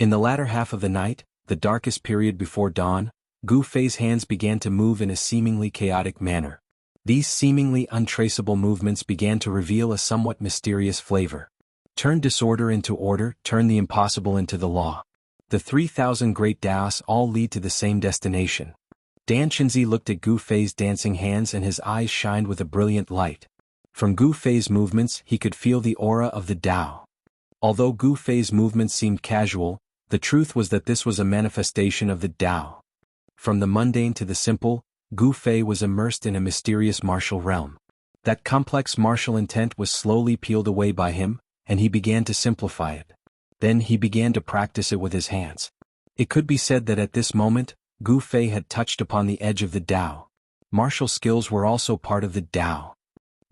In the latter half of the night, the darkest period before dawn, Gu Fei's hands began to move in a seemingly chaotic manner. These seemingly untraceable movements began to reveal a somewhat mysterious flavor. Turn disorder into order, turn the impossible into the law. The 3,000 great Taoists all lead to the same destination. Dan Qinzi looked at Gu Fei's dancing hands and his eyes shined with a brilliant light. From Gu Fei's movements he could feel the aura of the Tao. Although Gu Fei's movements seemed casual, the truth was that this was a manifestation of the Tao. From the mundane to the simple, Gu Fei was immersed in a mysterious martial realm. That complex martial intent was slowly peeled away by him, and he began to simplify it. Then he began to practice it with his hands. It could be said that at this moment, Gu Fei had touched upon the edge of the Tao. Martial skills were also part of the Tao.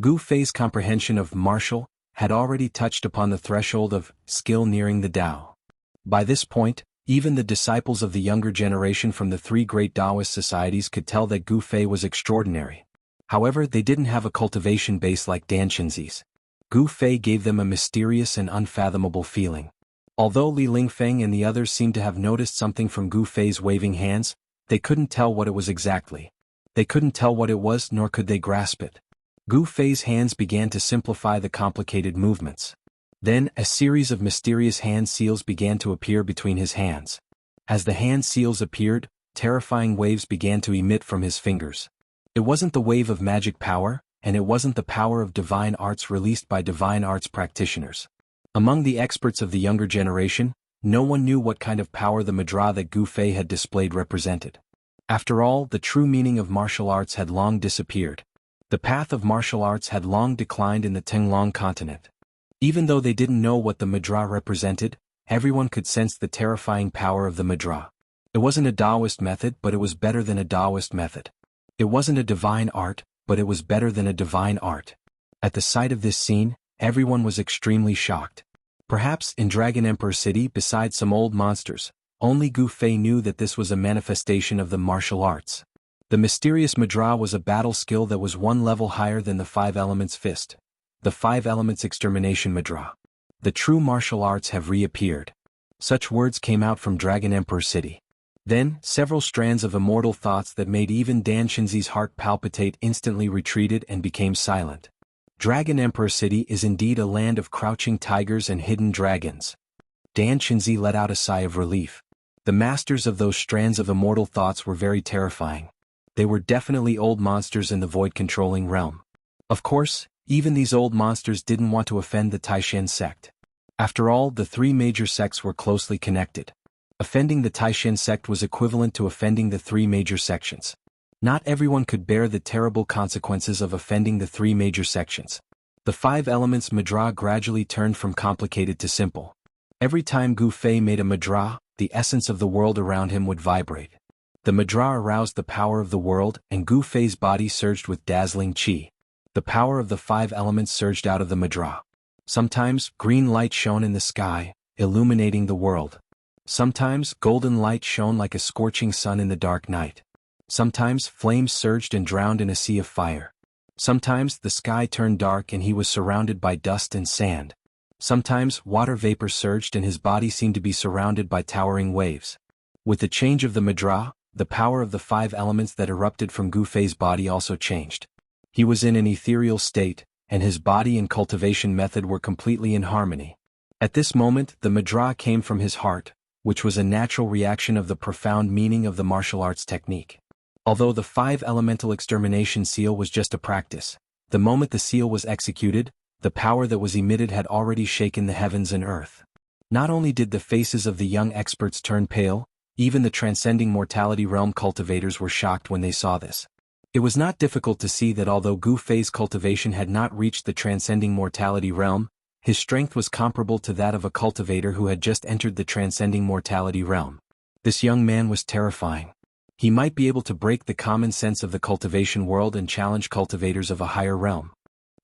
Gu Fei's comprehension of martial had already touched upon the threshold of skill nearing the Tao. By this point, even the disciples of the younger generation from the three great Taoist societies could tell that Gu Fei was extraordinary. However, they didn't have a cultivation base like Danqinzi's. Gu Fei gave them a mysterious and unfathomable feeling. Although Li Lingfeng and the others seemed to have noticed something from Gu Fei's waving hands, they couldn't tell what it was exactly. They couldn't tell what it was, nor could they grasp it. Gu Fei's hands began to simplify the complicated movements. Then, a series of mysterious hand seals began to appear between his hands. As the hand seals appeared, terrifying waves began to emit from his fingers. It wasn't the wave of magic power, and it wasn't the power of divine arts released by divine arts practitioners. Among the experts of the younger generation, no one knew what kind of power the madra that Gu Fei had displayed represented. After all, the true meaning of martial arts had long disappeared. The path of martial arts had long declined in the Tenglong continent. Even though they didn't know what the madra represented, everyone could sense the terrifying power of the madra. It wasn't a Taoist method, but it was better than a Taoist method. It wasn't a divine art, but it was better than a divine art. At the sight of this scene, everyone was extremely shocked. Perhaps in Dragon Emperor City, besides some old monsters, only Gu Fei knew that this was a manifestation of the martial arts. The mysterious madra was a battle skill that was one level higher than the Five Elements fist. The Five Elements extermination madra. The true martial arts have reappeared. Such words came out from Dragon Emperor City. Then, several strands of immortal thoughts that made even Dan Shinzi's heart palpitate instantly retreated and became silent. Dragon Emperor City is indeed a land of crouching tigers and hidden dragons. Dan Shinzi let out a sigh of relief. The masters of those strands of immortal thoughts were very terrifying. They were definitely old monsters in the void-controlling realm. Of course, even these old monsters didn't want to offend the Taishan sect. After all, the three major sects were closely connected. Offending the Taishan sect was equivalent to offending the three major sections. Not everyone could bear the terrible consequences of offending the three major sections. The Five Elements madra gradually turned from complicated to simple. Every time Gu Fei made a madra, the essence of the world around him would vibrate. The madra aroused the power of the world, and Gu Fei's body surged with dazzling qi. The power of the Five Elements surged out of the madra. Sometimes, green light shone in the sky, illuminating the world. Sometimes, golden light shone like a scorching sun in the dark night. Sometimes, flames surged and drowned in a sea of fire. Sometimes, the sky turned dark and he was surrounded by dust and sand. Sometimes, water vapor surged and his body seemed to be surrounded by towering waves. With the change of the madra, the power of the Five Elements that erupted from Gu Fei's body also changed. He was in an ethereal state, and his body and cultivation method were completely in harmony. At this moment, the madra came from his heart, which was a natural reaction of the profound meaning of the martial arts technique. Although the Five Elemental Extermination seal was just a practice, the moment the seal was executed, the power that was emitted had already shaken the heavens and earth. Not only did the faces of the young experts turn pale, even the transcending mortality realm cultivators were shocked when they saw this. It was not difficult to see that although Gu Fei's cultivation had not reached the transcending mortality realm, his strength was comparable to that of a cultivator who had just entered the transcending mortality realm. This young man was terrifying. He might be able to break the common sense of the cultivation world and challenge cultivators of a higher realm.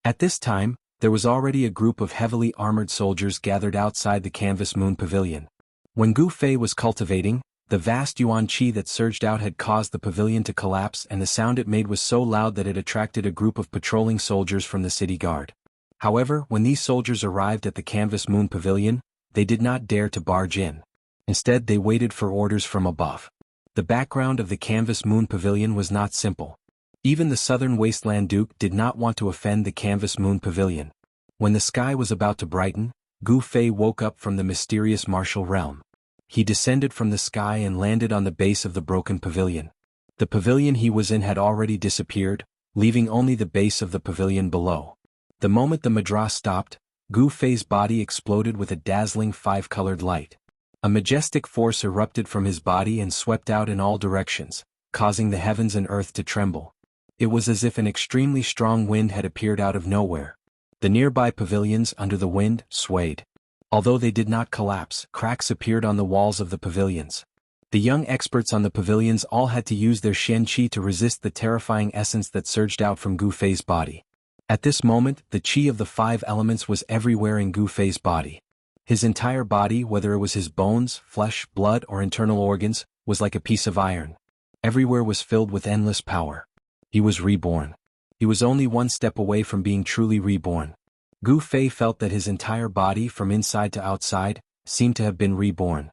At this time, there was already a group of heavily armored soldiers gathered outside the Canvas Moon Pavilion. When Gu Fei was cultivating, the vast yuan qi that surged out had caused the pavilion to collapse, and the sound it made was so loud that it attracted a group of patrolling soldiers from the city guard. However, when these soldiers arrived at the Canvas Moon Pavilion, they did not dare to barge in. Instead, they waited for orders from above. The background of the Canvas Moon Pavilion was not simple. Even the Southern Wasteland Duke did not want to offend the Canvas Moon Pavilion. When the sky was about to brighten, Gu Fei woke up from the mysterious martial realm. He descended from the sky and landed on the base of the broken pavilion. The pavilion he was in had already disappeared, leaving only the base of the pavilion below. The moment the madras stopped, Gu Fei's body exploded with a dazzling five-colored light. A majestic force erupted from his body and swept out in all directions, causing the heavens and earth to tremble. It was as if an extremely strong wind had appeared out of nowhere. The nearby pavilions under the wind swayed. Although they did not collapse, cracks appeared on the walls of the pavilions. The young experts on the pavilions all had to use their Shen Qi to resist the terrifying essence that surged out from Gu Fei's body. At this moment, the qi of the 5 elements was everywhere in Gu Fei's body. His entire body, whether it was his bones, flesh, blood, or internal organs, was like a piece of iron. Everywhere was filled with endless power. He was reborn. He was only one step away from being truly reborn. Gu Fei felt that his entire body, from inside to outside, seemed to have been reborn.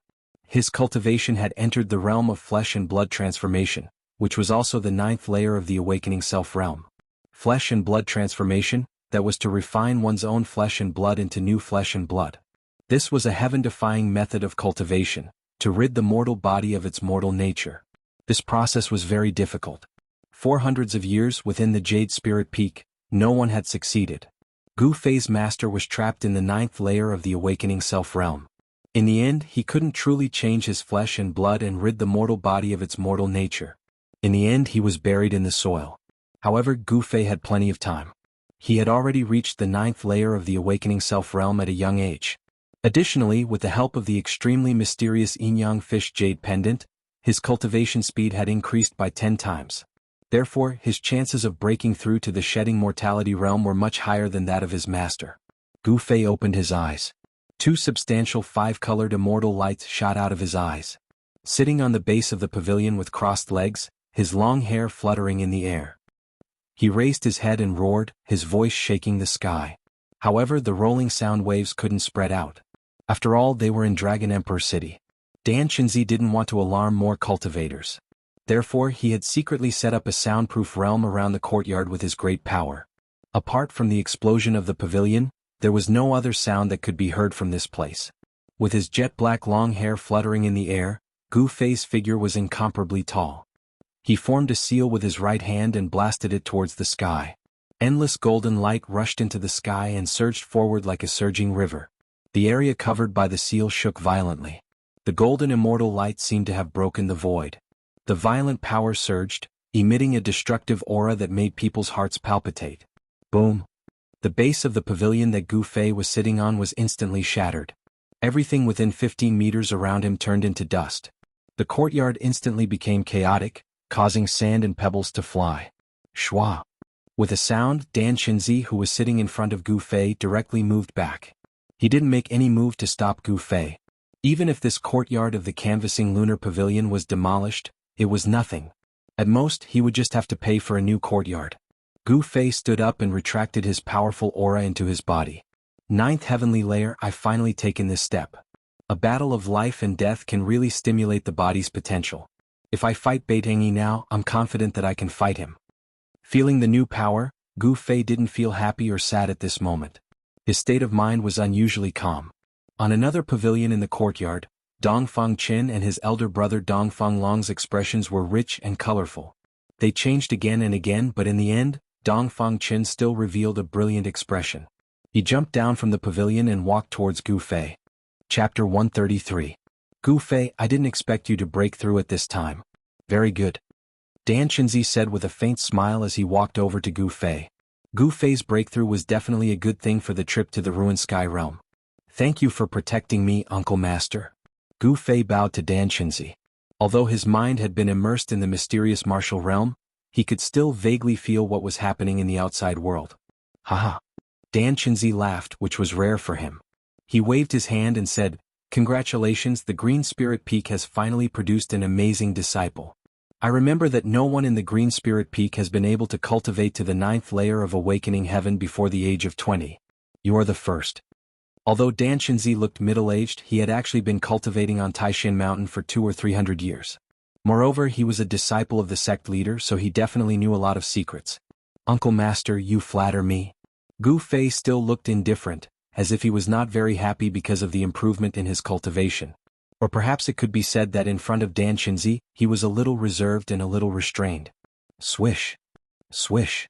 His cultivation had entered the realm of flesh and blood transformation, which was also the 9th layer of the awakening self-realm. Flesh and blood transformation, that was to refine one's own flesh and blood into new flesh and blood. This was a heaven-defying method of cultivation, to rid the mortal body of its mortal nature. This process was very difficult. For hundreds of years within the Jade Spirit Peak, no one had succeeded. Gu Fei's master was trapped in the 9th layer of the awakening self-realm. In the end, he couldn't truly change his flesh and blood and rid the mortal body of its mortal nature. In the end, he was buried in the soil. However, Gu Fei had plenty of time. He had already reached the 9th layer of the awakening self-realm at a young age. Additionally, with the help of the extremely mysterious yin-yang fish jade pendant, his cultivation speed had increased by 10 times. Therefore, his chances of breaking through to the shedding mortality realm were much higher than that of his master. Gu Fei opened his eyes. 2 substantial 5-colored immortal lights shot out of his eyes. Sitting on the base of the pavilion with crossed legs, his long hair fluttering in the air. He raised his head and roared, his voice shaking the sky. However, the rolling sound waves couldn't spread out. After all, they were in Dragon Emperor City. Dan Qinzi didn't want to alarm more cultivators. Therefore, he had secretly set up a soundproof realm around the courtyard with his great power. Apart from the explosion of the pavilion, there was no other sound that could be heard from this place. With his jet-black long hair fluttering in the air, Gu Fei's figure was incomparably tall. He formed a seal with his right hand and blasted it towards the sky. Endless golden light rushed into the sky and surged forward like a surging river. The area covered by the seal shook violently. The golden immortal light seemed to have broken the void. The violent power surged, emitting a destructive aura that made people's hearts palpitate. Boom! The base of the pavilion that Gu Fei was sitting on was instantly shattered. Everything within 15 meters around him turned into dust. The courtyard instantly became chaotic, causing sand and pebbles to fly. Shwa! With a sound, Dan Qinzi, who was sitting in front of Gu Fei, directly moved back. He didn't make any move to stop Gu Fei. Even if this courtyard of the canvassing lunar pavilion was demolished, it was nothing. At most, he would just have to pay for a new courtyard. Gu Fei stood up and retracted his powerful aura into his body. 9th heavenly layer, I've finally taken this step. A battle of life and death can really stimulate the body's potential. If I fight Beitangi now, I'm confident that I can fight him. Feeling the new power, Gu Fei didn't feel happy or sad at this moment. His state of mind was unusually calm. On another pavilion in the courtyard, Dongfang Qin and his elder brother Dongfang Long's expressions were rich and colorful. They changed again and again, but in the end, Dongfang Qin still revealed a brilliant expression. He jumped down from the pavilion and walked towards Gu Fei. Chapter 133. Gu Fei, I didn't expect you to break through at this time. Very good. Dan Qinzi said with a faint smile as he walked over to Gu Fei. Gu Fei's breakthrough was definitely a good thing for the trip to the ruined sky realm. Thank you for protecting me, Uncle Master. Gu Fei bowed to Dan Qinzi. Although his mind had been immersed in the mysterious martial realm, he could still vaguely feel what was happening in the outside world. Haha. Dan Qinzi laughed, which was rare for him. He waved his hand and said, Congratulations, the Green Spirit Peak has finally produced an amazing disciple. I remember that no one in the Green Spirit Peak has been able to cultivate to the 9th layer of awakening heaven before the age of 20. You are the first. Although Dan Qinzi looked middle-aged, he had actually been cultivating on Taishan Mountain for 200 or 300 years. Moreover, he was a disciple of the sect leader, so he definitely knew a lot of secrets. Uncle Master, you flatter me. Gu Fei still looked indifferent, as if he was not very happy because of the improvement in his cultivation. Or perhaps it could be said that in front of Dan Qinzi, he was a little reserved and a little restrained. Swish. Swish.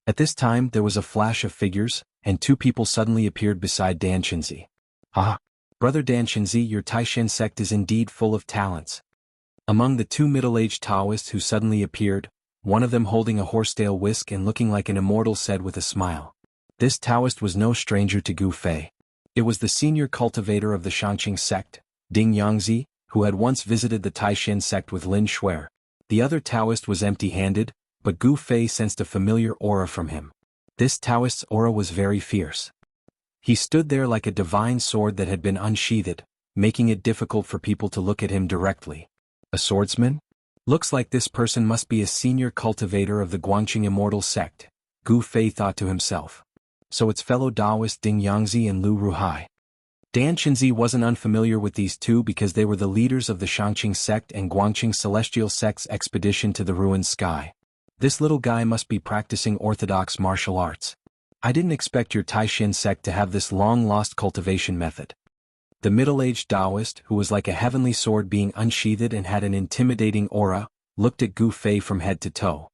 At this time there was a flash of figures, and 2 people suddenly appeared beside Dan Qinzi. Ah, Brother Dan Qinzi, your Taishan sect is indeed full of talents. Among the 2 middle-aged Taoists who suddenly appeared, one of them holding a horsetail whisk and looking like an immortal said with a smile. This Taoist was no stranger to Gu Fei. It was the senior cultivator of the Shangqing sect, Ding Yangzi, who had once visited the Taishan sect with Lin Shuer. The other Taoist was empty-handed, but Gu Fei sensed a familiar aura from him. This Taoist's aura was very fierce. He stood there like a divine sword that had been unsheathed, making it difficult for people to look at him directly. A swordsman? Looks like this person must be a senior cultivator of the Guangqing Immortal sect, Gu Fei thought to himself. So it's fellow Taoist Ding Yangzi and Lu Ruhai. Dan Qinzi wasn't unfamiliar with these two because they were the leaders of the Shangqing sect and Guangqing Celestial sect's expedition to the ruined sky. This little guy must be practicing orthodox martial arts. I didn't expect your Taishin sect to have this long-lost cultivation method. The middle-aged Taoist, who was like a heavenly sword being unsheathed and had an intimidating aura, looked at Gu Fei from head to toe.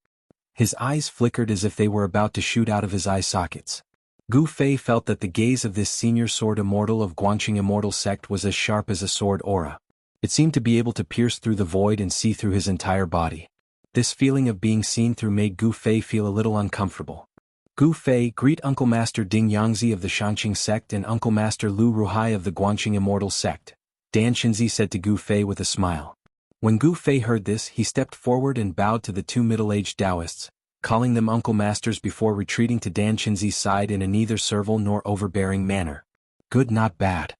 His eyes flickered as if they were about to shoot out of his eye sockets. Gu Fei felt that the gaze of this senior sword immortal of Guangqing Immortal sect was as sharp as a sword aura. It seemed to be able to pierce through the void and see through his entire body. This feeling of being seen through made Gu Fei feel a little uncomfortable. Gu Fei, greet Uncle Master Ding Yangzi of the Shangqing sect and Uncle Master Lu Ruhai of the Guangqing Immortal sect, Dan Qinzi said to Gu Fei with a smile. When Gu Fei heard this, he stepped forward and bowed to the two middle-aged Taoists, calling them Uncle Masters before retreating to Dan Qinzi's side in a neither servile nor overbearing manner. Good, not bad.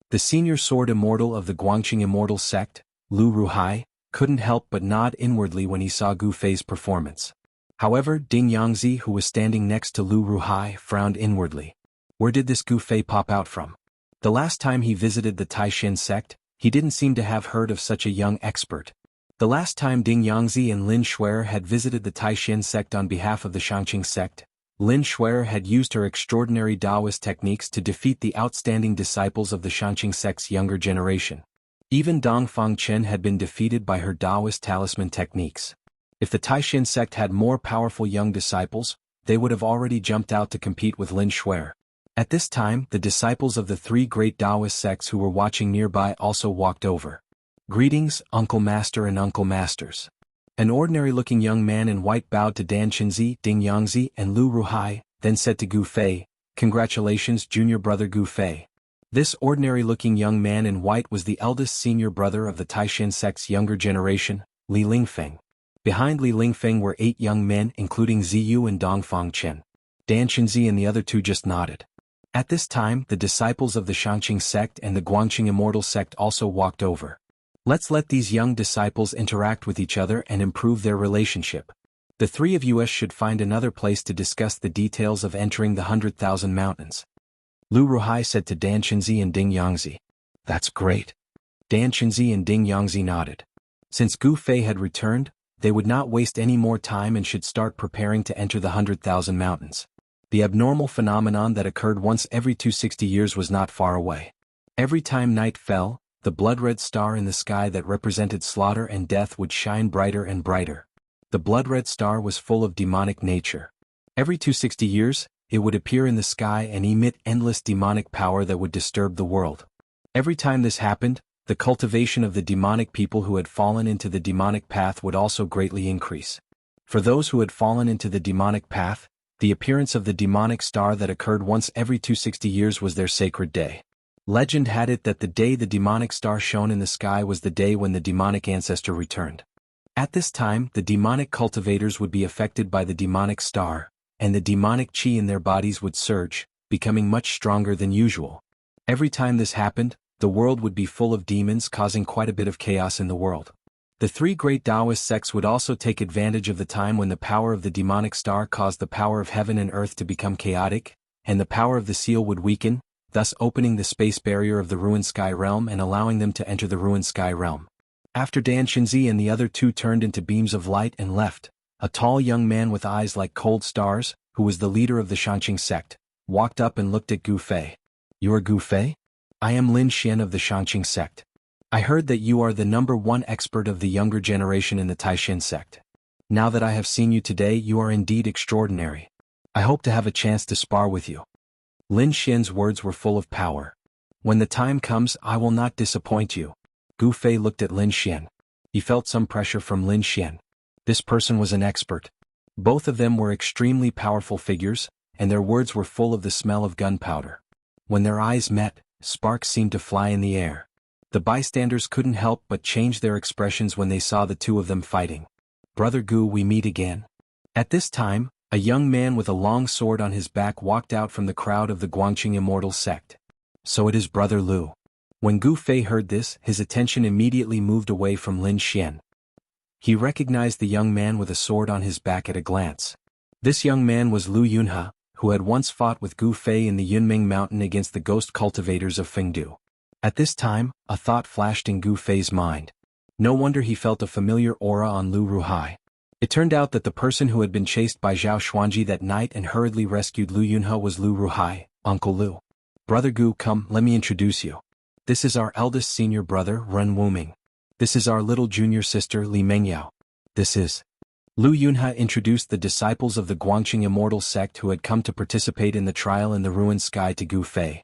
The senior sword immortal of the Guangqing Immortal sect, Lu Ruhai, couldn't help but nod inwardly when he saw Gu Fei's performance. However, Ding Yangzi, who was standing next to Lu Ruhai, frowned inwardly. Where did this Gu Fei pop out from? The last time he visited the Taishin sect, he didn't seem to have heard of such a young expert. The last time Ding Yangzi and Lin Shuer had visited the Taishin sect on behalf of the Shangqing sect, Lin Shuer had used her extraordinary Taoist techniques to defeat the outstanding disciples of the Shangqing sect's younger generation. Even Dongfang Chen had been defeated by her Taoist talisman techniques. If the Taishin sect had more powerful young disciples, they would have already jumped out to compete with Lin Shuer. At this time, the disciples of the three great Taoist sects who were watching nearby also walked over. Greetings, Uncle Master and Uncle Masters. An ordinary-looking young man in white bowed to Dan Qinzi, Ding Yangzi, and Lu Ruhai, then said to Gu Fei, "Congratulations, junior brother Gu Fei." This ordinary-looking young man in white was the eldest senior brother of the Taishin sect's younger generation, Li Lingfeng. Behind Li Lingfeng were 8 young men including Ziyu and Dongfang Chen. Dan Qinzi and the other two just nodded. At this time, the disciples of the Shangqing sect and the Guangqing Immortal sect also walked over. Let's let these young disciples interact with each other and improve their relationship. The three of us should find another place to discuss the details of entering the 100,000 mountains. Lu Ruhai said to Dan Qinzi and Ding Yangzi. That's great. Dan Qinzi and Ding Yangzi nodded. Since Gu Fei had returned, they would not waste any more time and should start preparing to enter the 100,000 mountains. The abnormal phenomenon that occurred once every 260 years was not far away. Every time night fell, the blood-red star in the sky that represented slaughter and death would shine brighter and brighter. The blood-red star was full of demonic nature. Every 260 years, it would appear in the sky and emit endless demonic power that would disturb the world. Every time this happened, the cultivation of the demonic people who had fallen into the demonic path would also greatly increase. For those who had fallen into the demonic path, the appearance of the demonic star that occurred once every 260 years was their sacred day. Legend had it that the day the demonic star shone in the sky was the day when the demonic ancestor returned. At this time, the demonic cultivators would be affected by the demonic star, and the demonic chi in their bodies would surge, becoming much stronger than usual. Every time this happened, the world would be full of demons, causing quite a bit of chaos in the world. The three great Taoist sects would also take advantage of the time when the power of the demonic star caused the power of heaven and earth to become chaotic, and the power of the seal would weaken, thus opening the space barrier of the ruined sky realm and allowing them to enter the ruined sky realm. After Dan Qinzi and the other two turned into beams of light and left, a tall young man with eyes like cold stars, who was the leader of the Shangqing sect, walked up and looked at Gu Fei. "You're Gu Fei? I am Lin Xian of the Shangqing sect. I heard that you are the #1 expert of the younger generation in the Taishin sect. Now that I have seen you today, you are indeed extraordinary. I hope to have a chance to spar with you." Lin Xian's words were full of power. "When the time comes, I will not disappoint you." Gu Fei looked at Lin Xian. He felt some pressure from Lin Xian. This person was an expert. Both of them were extremely powerful figures, and their words were full of the smell of gunpowder. When their eyes met, sparks seemed to fly in the air. The bystanders couldn't help but change their expressions when they saw the two of them fighting. "Brother Gu, we meet again." At this time, A young man with a long sword on his back walked out from the crowd of the Guangqing Immortal sect. So it is Brother Lu. When Gu Fei heard this, his attention immediately moved away from Lin Xian. He recognized the young man with a sword on his back at a glance. This young man was Lu Yunhe, who had once fought with Gu Fei in the Yunming Mountain against the ghost cultivators of Fengdu. At this time, a thought flashed in Gu Fei's mind. No wonder he felt a familiar aura on Lu Ruhai. It turned out that the person who had been chased by Zhao Xuanji that night and hurriedly rescued Lu Yunhe was Lu Ruhai, Uncle Lu. Brother Gu, come, let me introduce you. This is our eldest senior brother, Ren Wuming. This is our little junior sister, Li Mengyao. This is... Lu Yunhe introduced the disciples of the Guangqing Immortal sect who had come to participate in the trial in the ruined sky to Gu Fei.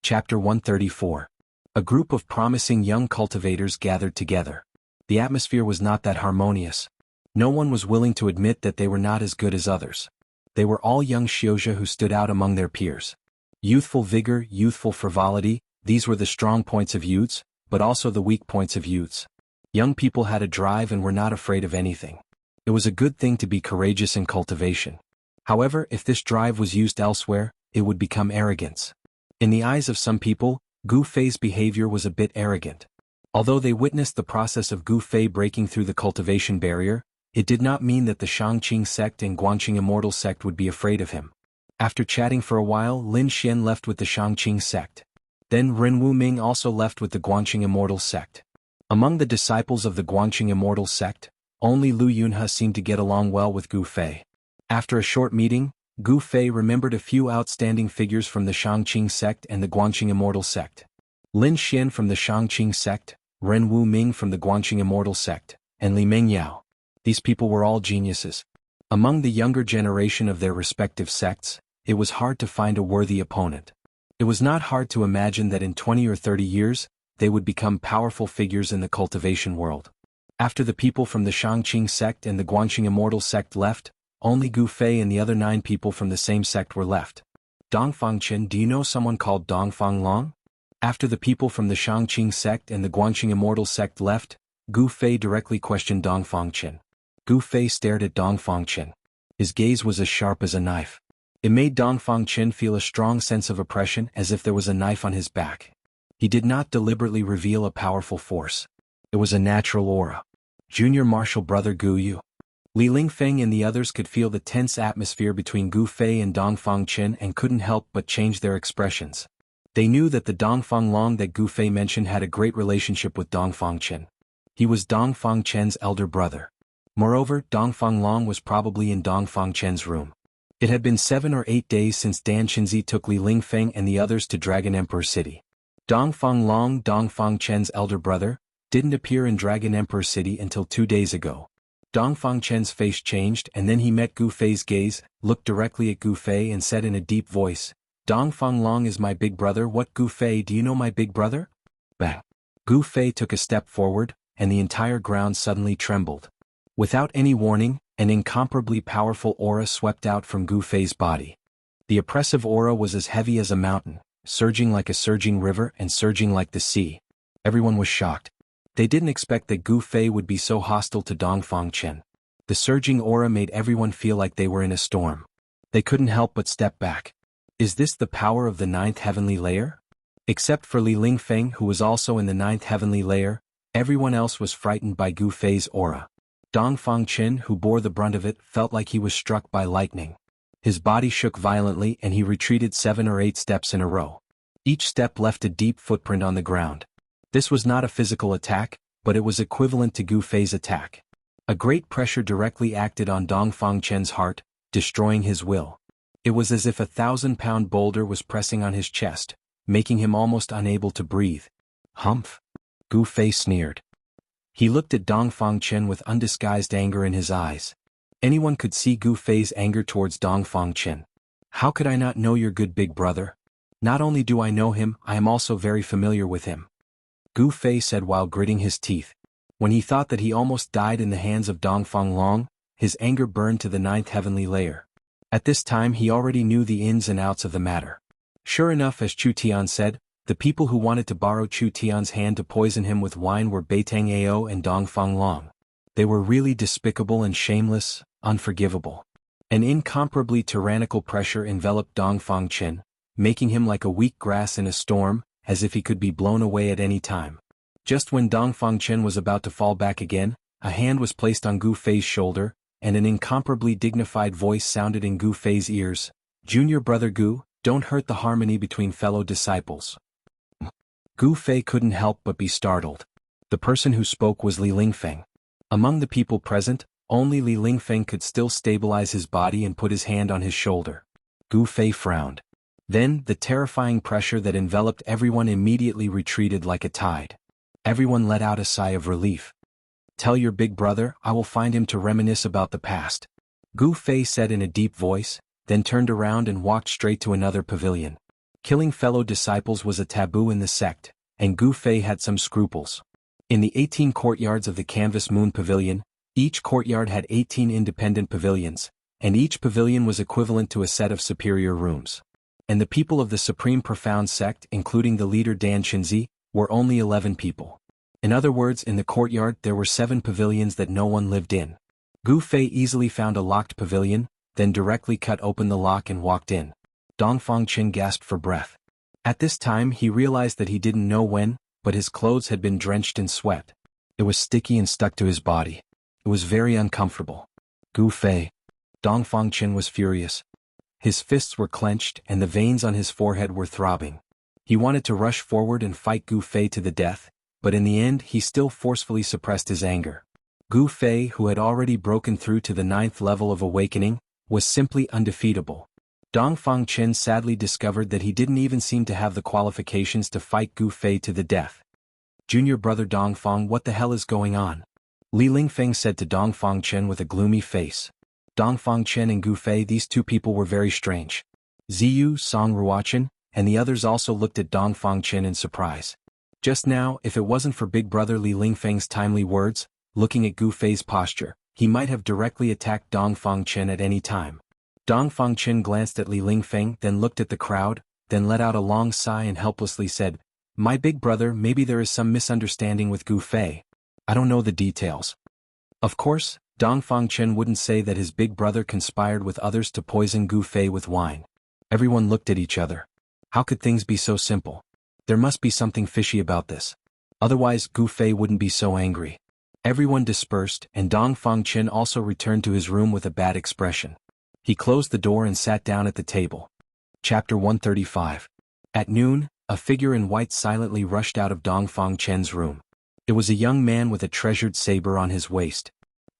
Chapter 134. A group of promising young cultivators gathered together. The atmosphere was not that harmonious. No one was willing to admit that they were not as good as others. They were all young Xiozha who stood out among their peers. Youthful vigor, youthful frivolity, these were the strong points of youths, but also the weak points of youths. Young people had a drive and were not afraid of anything. It was a good thing to be courageous in cultivation. However, if this drive was used elsewhere, it would become arrogance. In the eyes of some people, Gu Fei's behavior was a bit arrogant. Although they witnessed the process of Gu Fei breaking through the cultivation barrier, it did not mean that the Shangqing sect and Guangqing Immortal sect would be afraid of him. After chatting for a while, Lin Xian left with the Shangqing sect. Then Ren Wuming also left with the Guangqing Immortal sect. Among the disciples of the Guangqing Immortal sect, only Lu Yunhe seemed to get along well with Gu Fei. After a short meeting, Gu Fei remembered a few outstanding figures from the Shangqing sect and the Guangqing Immortal sect. Lin Xian from the Shangqing sect, Ren Wuming from the Guangqing Immortal sect, and Li Mengyao. These people were all geniuses. Among the younger generation of their respective sects, it was hard to find a worthy opponent. It was not hard to imagine that in 20 or 30 years, they would become powerful figures in the cultivation world. After the people from the Shangqing sect and the Guangqing Immortal sect left, only Gu Fei and the other 9 people from the same sect were left. Dongfang Chen, do you know someone called Dongfang Long? After the people from the Shangqing sect and the Guangqing Immortal sect left, Gu Fei directly questioned Dongfang Chen. Gu Fei stared at Dongfang Chen. His gaze was as sharp as a knife. It made Dongfang Chen feel a strong sense of oppression as if there was a knife on his back. He did not deliberately reveal a powerful force. It was a natural aura. Junior Marshal Brother Gu Yu. Li Lingfeng and the others could feel the tense atmosphere between Gu Fei and Dongfang Chen and couldn't help but change their expressions. They knew that the Dongfang Long that Gu Fei mentioned had a great relationship with Dongfang Chen. He was Dongfang Chen's elder brother. Moreover, Dongfang Long was probably in Dongfang Chen's room. It had been 7 or 8 days since Dan Qinzi took Li Lingfeng and the others to Dragon Emperor City. Dongfang Long, Dongfang Chen's elder brother, didn't appear in Dragon Emperor City until 2 days ago. Dongfang Chen's face changed and then he met Gu Fei's gaze, looked directly at Gu Fei and said in a deep voice, Dongfang Long is my big brother. What, Gu Fei, do you know my big brother? Bang. Gu Fei took a step forward, and the entire ground suddenly trembled. Without any warning, an incomparably powerful aura swept out from Gu Fei's body. The oppressive aura was as heavy as a mountain, surging like a surging river and surging like the sea. Everyone was shocked. They didn't expect that Gu Fei would be so hostile to Dongfang Chen. The surging aura made everyone feel like they were in a storm. They couldn't help but step back. Is this the power of the 9th heavenly layer? Except for Li Lingfeng, who was also in the 9th heavenly layer, everyone else was frightened by Gu Fei's aura. Dongfang Chen, who bore the brunt of it, felt like he was struck by lightning. His body shook violently and he retreated 7 or 8 steps in a row. Each step left a deep footprint on the ground. This was not a physical attack, but it was equivalent to Gu Fei's attack. A great pressure directly acted on Dongfang Chen's heart, destroying his will. It was as if a 1,000-pound boulder was pressing on his chest, making him almost unable to breathe. Humph! Gu Fei sneered. He looked at Dongfang Chen with undisguised anger in his eyes. Anyone could see Gu Fei's anger towards Dongfang Chen. How could I not know your good big brother? Not only do I know him, I am also very familiar with him. Gu Fei said while gritting his teeth. When he thought that he almost died in the hands of Dongfang Long, his anger burned to the 9th heavenly layer. At this time he already knew the ins and outs of the matter. Sure enough, as Chu Tian said, the people who wanted to borrow Chu Tian's hand to poison him with wine were Beitang Ao and Dongfang Long. They were really despicable and shameless, unforgivable. An incomparably tyrannical pressure enveloped Dong Fangchen, making him like a weak grass in a storm, as if he could be blown away at any time. Just when Dong Fangchen was about to fall back again, a hand was placed on Gu Fei's shoulder, and an incomparably dignified voice sounded in Gu Fei's ears. "Junior brother Gu, don't hurt the harmony between fellow disciples." Gu Fei couldn't help but be startled. The person who spoke was Li Lingfeng. Among the people present, only Li Lingfeng could still stabilize his body and put his hand on his shoulder. Gu Fei frowned. Then, the terrifying pressure that enveloped everyone immediately retreated like a tide. Everyone let out a sigh of relief. "Tell your big brother I will find him to reminisce about the past," Gu Fei said in a deep voice, then turned around and walked straight to another pavilion. Killing fellow disciples was a taboo in the sect, and Gu Fei had some scruples. In the 18 courtyards of the Canvas Moon Pavilion, each courtyard had 18 independent pavilions, and each pavilion was equivalent to a set of superior rooms. And the people of the Supreme Profound Sect, including the leader Dan Chinzi, were only 11 people. In other words, in the courtyard there were 7 pavilions that no one lived in. Gu Fei easily found a locked pavilion, then directly cut open the lock and walked in. Dong Fangchen gasped for breath. At this time he realized that he didn't know when, but his clothes had been drenched in sweat. It was sticky and stuck to his body. It was very uncomfortable. "Gu Fei." Dong Fangchen was furious. His fists were clenched and the veins on his forehead were throbbing. He wanted to rush forward and fight Gu Fei to the death, but in the end he still forcefully suppressed his anger. Gu Fei, who had already broken through to the 9th level of awakening, was simply undefeatable. Dong Fangchen sadly discovered that he didn't even seem to have the qualifications to fight Gu Fei to the death. "Junior brother Dong Fang, what the hell is going on?" Li Lingfeng said to Dong Fangchen with a gloomy face. Dong Fangchen and Gu Fei, these two people were very strange. Ziyu, Song Ruochen, and the others also looked at Dong Fangchen in surprise. Just now, if it wasn't for big brother Li Lingfeng's timely words, looking at Gu Fei's posture, he might have directly attacked Dong Fangchen at any time. Dong Fangchen glanced at Li Lingfeng, then looked at the crowd, then let out a long sigh and helplessly said, "My big brother, maybe there is some misunderstanding with Gu Fei. I don't know the details." Of course, Dong Fangchen wouldn't say that his big brother conspired with others to poison Gu Fei with wine. Everyone looked at each other. How could things be so simple? There must be something fishy about this. Otherwise Gu Fei wouldn't be so angry. Everyone dispersed, and Dong Fangchen also returned to his room with a bad expression. He closed the door and sat down at the table. Chapter 135. At noon, a figure in white silently rushed out of Dong Fangchen's room. It was a young man with a treasured saber on his waist.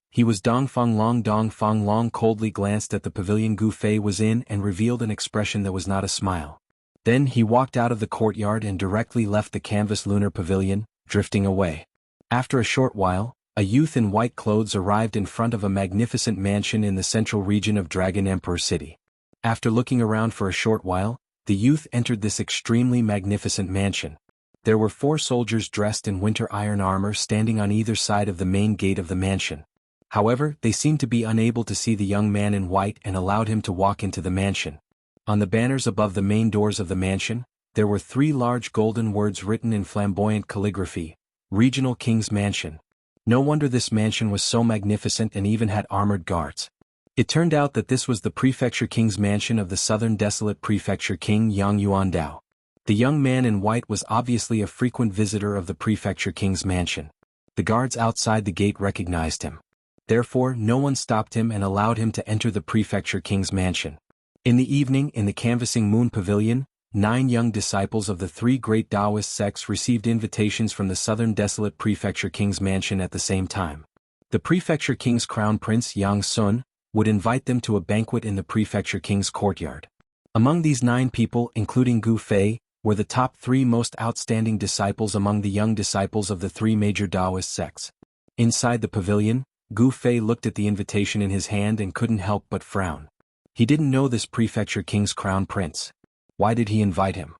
He was Dong Fang Long. Dong Fang Long coldly glanced at the pavilion Gu Fei was in and revealed an expression that was not a smile. Then he walked out of the courtyard and directly left the canvas lunar pavilion, drifting away. After a short while, a youth in white clothes arrived in front of a magnificent mansion in the central region of Dragon Emperor City. After looking around for a short while, the youth entered this extremely magnificent mansion. There were 4 soldiers dressed in winter iron armor standing on either side of the main gate of the mansion. However, they seemed to be unable to see the young man in white and allowed him to walk into the mansion. On the banners above the main doors of the mansion, there were 3 large golden words written in flamboyant calligraphy: Regional King's Mansion. No wonder this mansion was so magnificent and even had armored guards. It turned out that this was the Prefecture King's mansion of the Southern Desolate Prefecture King Yang Yuandao. The young man in white was obviously a frequent visitor of the Prefecture King's mansion. The guards outside the gate recognized him. Therefore, no one stopped him and allowed him to enter the Prefecture King's mansion. In the evening, in the Canvassing Moon Pavilion, 9 young disciples of the 3 great Taoist sects received invitations from the Southern Desolate Prefecture King's mansion at the same time. The Prefecture King's Crown Prince Yang Sun would invite them to a banquet in the Prefecture King's courtyard. Among these 9 people, including Gu Fei, were the top 3 most outstanding disciples among the young disciples of the 3 major Taoist sects. Inside the pavilion, Gu Fei looked at the invitation in his hand and couldn't help but frown. He didn't know this Prefecture King's Crown Prince. Why did he invite him?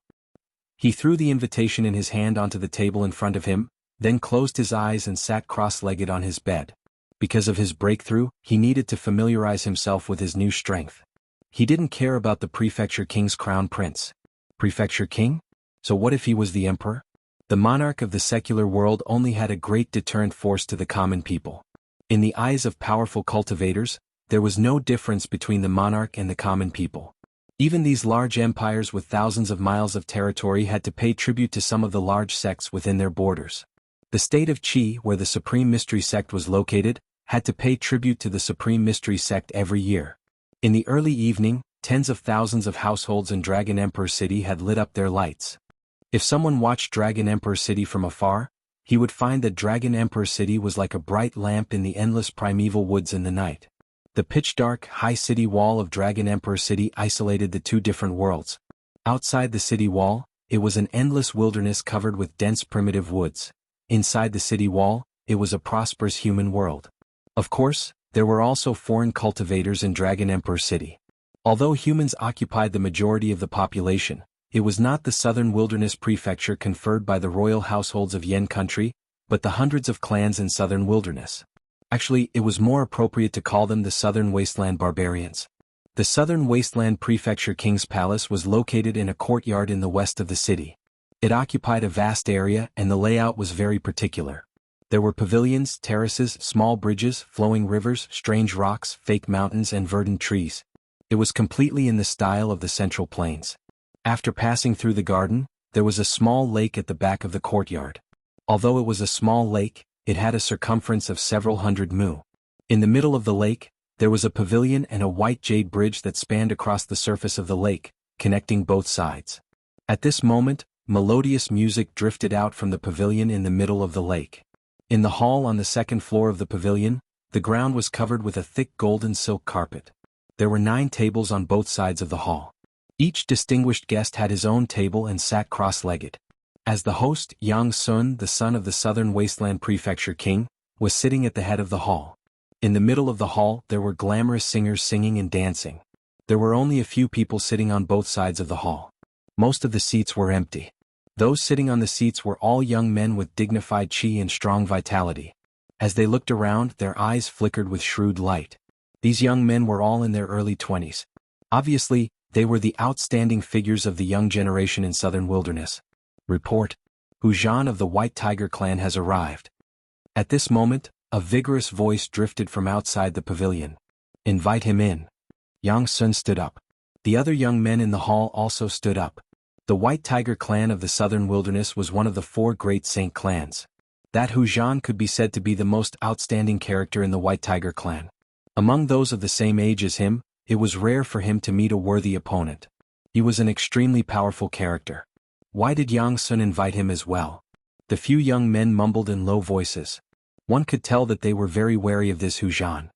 He threw the invitation in his hand onto the table in front of him, then closed his eyes and sat cross-legged on his bed. Because of his breakthrough, he needed to familiarize himself with his new strength. He didn't care about the Prefecture King's Crown Prince. Prefecture King? So what if he was the emperor? The monarch of the secular world only had a great deterrent force to the common people. In the eyes of powerful cultivators, there was no difference between the monarch and the common people. Even these large empires with thousands of miles of territory had to pay tribute to some of the large sects within their borders. The state of Qi, where the Supreme Mystery Sect was located, had to pay tribute to the Supreme Mystery Sect every year. In the early evening, tens of thousands of households in Dragon Emperor City had lit up their lights. If someone watched Dragon Emperor City from afar, he would find that Dragon Emperor City was like a bright lamp in the endless primeval woods in the night. The pitch-dark, high city wall of Dragon Emperor City isolated the two different worlds. Outside the city wall, it was an endless wilderness covered with dense primitive woods. Inside the city wall, it was a prosperous human world. Of course, there were also foreign cultivators in Dragon Emperor City. Although humans occupied the majority of the population, it was not the southern wilderness prefecture conferred by the royal households of Yen country, but the hundreds of clans in southern wilderness. Actually, it was more appropriate to call them the Southern Wasteland Barbarians. The Southern Wasteland Prefecture King's Palace was located in a courtyard in the west of the city. It occupied a vast area and the layout was very particular. There were pavilions, terraces, small bridges, flowing rivers, strange rocks, fake mountains and verdant trees. It was completely in the style of the Central Plains. After passing through the garden, there was a small lake at the back of the courtyard. Although it was a small lake, it had a circumference of several hundred mu. In the middle of the lake, there was a pavilion and a white jade bridge that spanned across the surface of the lake, connecting both sides. At this moment, melodious music drifted out from the pavilion in the middle of the lake. In the hall on the second floor of the pavilion, the ground was covered with a thick golden silk carpet. There were 9 tables on both sides of the hall. Each distinguished guest had his own table and sat cross-legged. As the host, Yang Sun, the son of the Southern Wasteland Prefecture King, was sitting at the head of the hall. In the middle of the hall, there were glamorous singers singing and dancing. There were only a few people sitting on both sides of the hall. Most of the seats were empty. Those sitting on the seats were all young men with dignified chi and strong vitality. As they looked around, their eyes flickered with shrewd light. These young men were all in their early 20s. Obviously, they were the outstanding figures of the young generation in southern wilderness. Report: Hu Zhan of the White Tiger clan has arrived. At this moment, a vigorous voice drifted from outside the pavilion. Invite him in. Yang Sun stood up. The other young men in the hall also stood up. The White Tiger clan of the southern wilderness was one of the 4 great saint clans. That Hu Zhan could be said to be the most outstanding character in the White Tiger clan. Among those of the same age as him, it was rare for him to meet a worthy opponent. He was an extremely powerful character. Why did Yang Sun invite him as well? The few young men mumbled in low voices. One could tell that they were very wary of this Hu Zhan.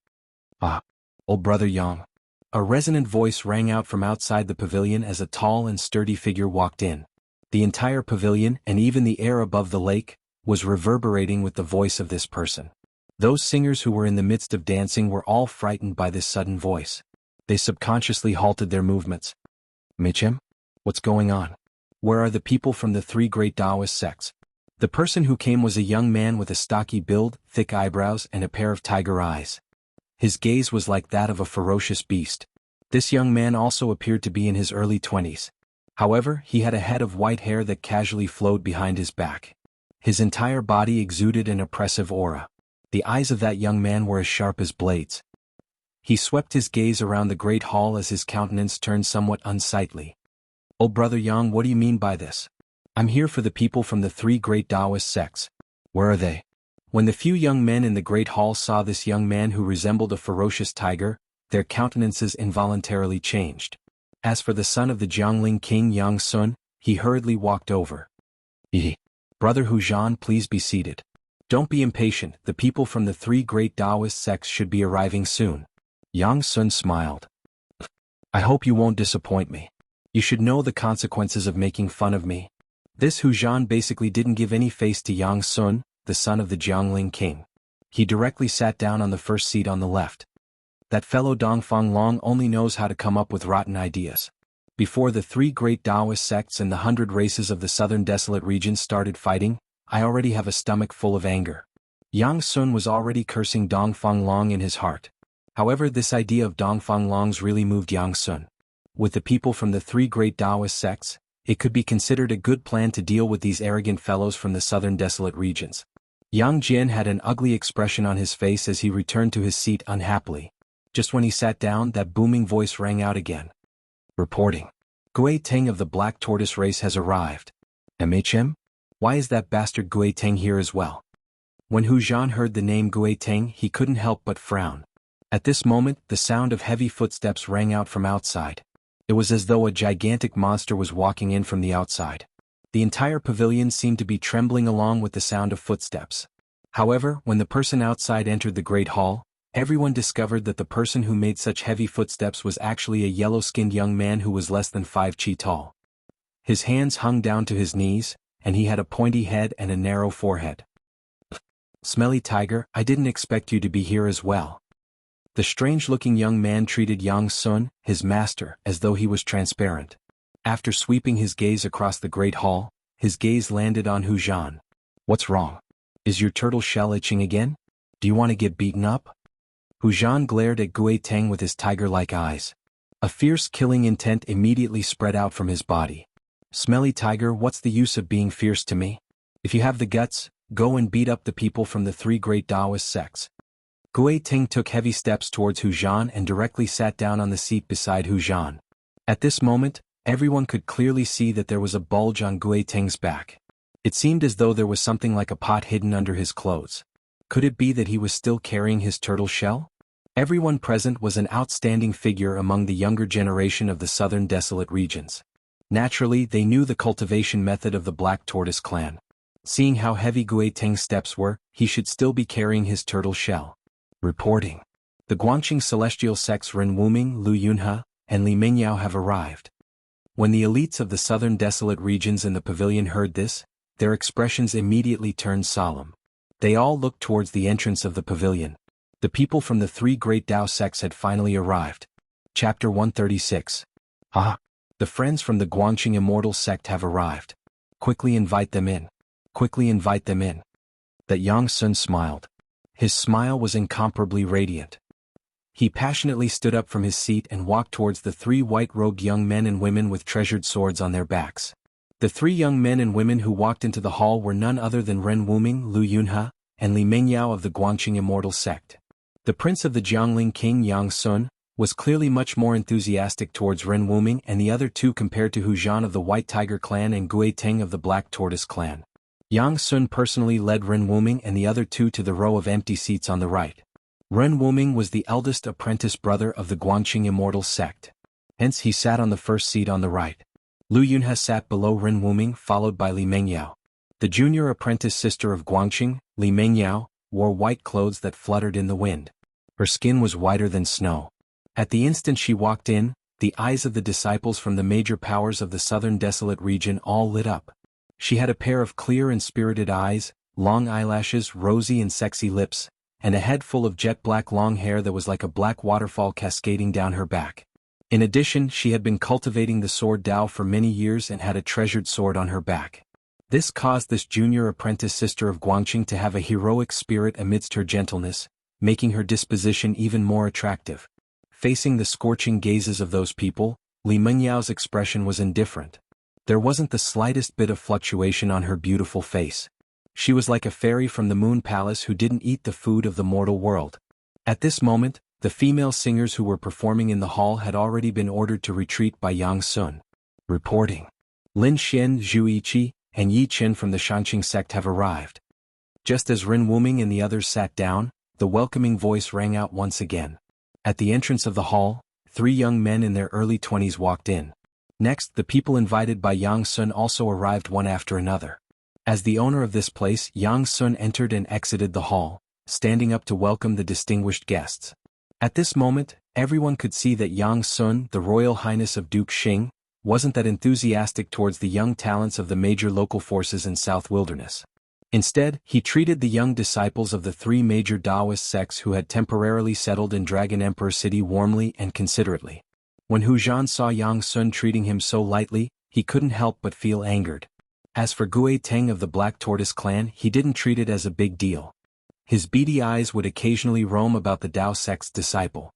Ah, old brother Yang. A resonant voice rang out from outside the pavilion as a tall and sturdy figure walked in. The entire pavilion, and even the air above the lake, was reverberating with the voice of this person. Those singers who were in the midst of dancing were all frightened by this sudden voice. They subconsciously halted their movements. Michem? What's going on? Where are the people from the 3 great Taoist sects? The person who came was a young man with a stocky build, thick eyebrows and a pair of tiger eyes. His gaze was like that of a ferocious beast. This young man also appeared to be in his early 20s. However, he had a head of white hair that casually flowed behind his back. His entire body exuded an oppressive aura. The eyes of that young man were as sharp as blades. He swept his gaze around the great hall as his countenance turned somewhat unsightly. "Oh brother Yang, what do you mean by this? I'm here for the people from the 3 great Taoist sects. Where are they?" When the few young men in the great hall saw this young man who resembled a ferocious tiger, their countenances involuntarily changed. As for the son of the Jiangling king Yang Sun, he hurriedly walked over. Brother Hu Zhan, please be seated. Don't be impatient, the people from the 3 great Taoist sects should be arriving soon. Yang Sun smiled. I hope you won't disappoint me. You should know the consequences of making fun of me. This Hu Zhan basically didn't give any face to Yang Sun, the son of the Jiangling king. He directly sat down on the first seat on the left. That fellow Dongfang Long only knows how to come up with rotten ideas. Before the 3 great Taoist sects and the 100 races of the southern desolate region started fighting, I already have a stomach full of anger. Yang Sun was already cursing Dongfang Long in his heart. However, this idea of Dongfang Long's really moved Yang Sun. With the people from the 3 great Taoist sects, it could be considered a good plan to deal with these arrogant fellows from the southern desolate regions. Yang Jian had an ugly expression on his face as he returned to his seat unhappily. Just when he sat down, that booming voice rang out again. Reporting. Gui Teng of the Black Tortoise race has arrived. MHM? Why is that bastard Gui Teng here as well? When Hu Zhan heard the name Gui Teng, he couldn't help but frown. At this moment, the sound of heavy footsteps rang out from outside. It was as though a gigantic monster was walking in from the outside. The entire pavilion seemed to be trembling along with the sound of footsteps. However, when the person outside entered the great hall, everyone discovered that the person who made such heavy footsteps was actually a yellow-skinned young man who was less than 5 chi tall. His hands hung down to his knees, and he had a pointy head and a narrow forehead. Smelly tiger, I didn't expect you to be here as well. The strange-looking young man treated Yang Sun, his master, as though he was transparent. After sweeping his gaze across the great hall, his gaze landed on Hu Zhan. What's wrong? Is your turtle shell itching again? Do you want to get beaten up? Hu Zhan glared at Gui Teng with his tiger-like eyes. A fierce killing intent immediately spread out from his body. Smelly tiger, what's the use of being fierce to me? If you have the guts, go and beat up the people from the 3 great Taoist sects. Gui Teng took heavy steps towards Hu Zhan and directly sat down on the seat beside Hu Zhan. At this moment, everyone could clearly see that there was a bulge on Gui Teng's back. It seemed as though there was something like a pot hidden under his clothes. Could it be that he was still carrying his turtle shell? Everyone present was an outstanding figure among the younger generation of the southern desolate regions. Naturally, they knew the cultivation method of the Black Tortoise clan. Seeing how heavy Gui Teng's steps were, he should still be carrying his turtle shell. Reporting. The Guangqing celestial sects Ren Wuming, Lu Yunhe, and Li Mingyao have arrived. When the elites of the southern desolate regions in the pavilion heard this, their expressions immediately turned solemn. They all looked towards the entrance of the pavilion. The people from the 3 great Tao sects had finally arrived. Chapter 136. Ah! The friends from the Guangqing Immortal sect have arrived. Quickly invite them in. Quickly invite them in. That Yang Sun smiled. His smile was incomparably radiant. He passionately stood up from his seat and walked towards the 3 white-robed young men and women with treasured swords on their backs. The 3 young men and women who walked into the hall were none other than Ren Wuming, Lu Yunhe, and Li Mingyao of the Guangqing Immortal sect. The prince of the Jiangling king Yang Sun was clearly much more enthusiastic towards Ren Wuming and the other 2 compared to Hu Zhan of the White Tiger clan and Gui Teng of the Black Tortoise clan. Yang Sun personally led Ren Wuming and the other 2 to the row of empty seats on the right. Ren Wuming was the eldest apprentice brother of the Guangqing Immortal sect. Hence he sat on the first seat on the right. Lu Yunhe sat below Ren Wuming, followed by Li Mingyao. The junior apprentice sister of Guangqing, Li Mingyao, wore white clothes that fluttered in the wind. Her skin was whiter than snow. At the instant she walked in, the eyes of the disciples from the major powers of the southern desolate region all lit up. She had a pair of clear and spirited eyes, long eyelashes, rosy and sexy lips, and a head full of jet-black long hair that was like a black waterfall cascading down her back. In addition, she had been cultivating the sword Dao for many years and had a treasured sword on her back. This caused this junior apprentice sister of Guangqing to have a heroic spirit amidst her gentleness, making her disposition even more attractive. Facing the scorching gazes of those people, Li Mingyao's expression was indifferent. There wasn't the slightest bit of fluctuation on her beautiful face. She was like a fairy from the moon palace who didn't eat the food of the mortal world. At this moment, the female singers who were performing in the hall had already been ordered to retreat by Yang Sun. Reporting. Lin Xian, Zhu Yiqi, and Yi Chen from the Shanqing sect have arrived. Just as Ren Wuming and the others sat down, the welcoming voice rang out once again. At the entrance of the hall, 3 young men in their early 20s walked in. Next, the people invited by Yang Sun also arrived one after another. As the owner of this place, Yang Sun entered and exited the hall, standing up to welcome the distinguished guests. At this moment, everyone could see that Yang Sun, the Royal Highness of Duke Xing, wasn't that enthusiastic towards the young talents of the major local forces in South Wilderness. Instead, he treated the young disciples of the 3 major Taoist sects who had temporarily settled in Dragon Emperor City warmly and considerately. When Hu Zhan saw Yang Sun treating him so lightly, he couldn't help but feel angered. As for Gui Teng of the Black Tortoise clan, he didn't treat it as a big deal. His beady eyes would occasionally roam about the Tao sect's disciple.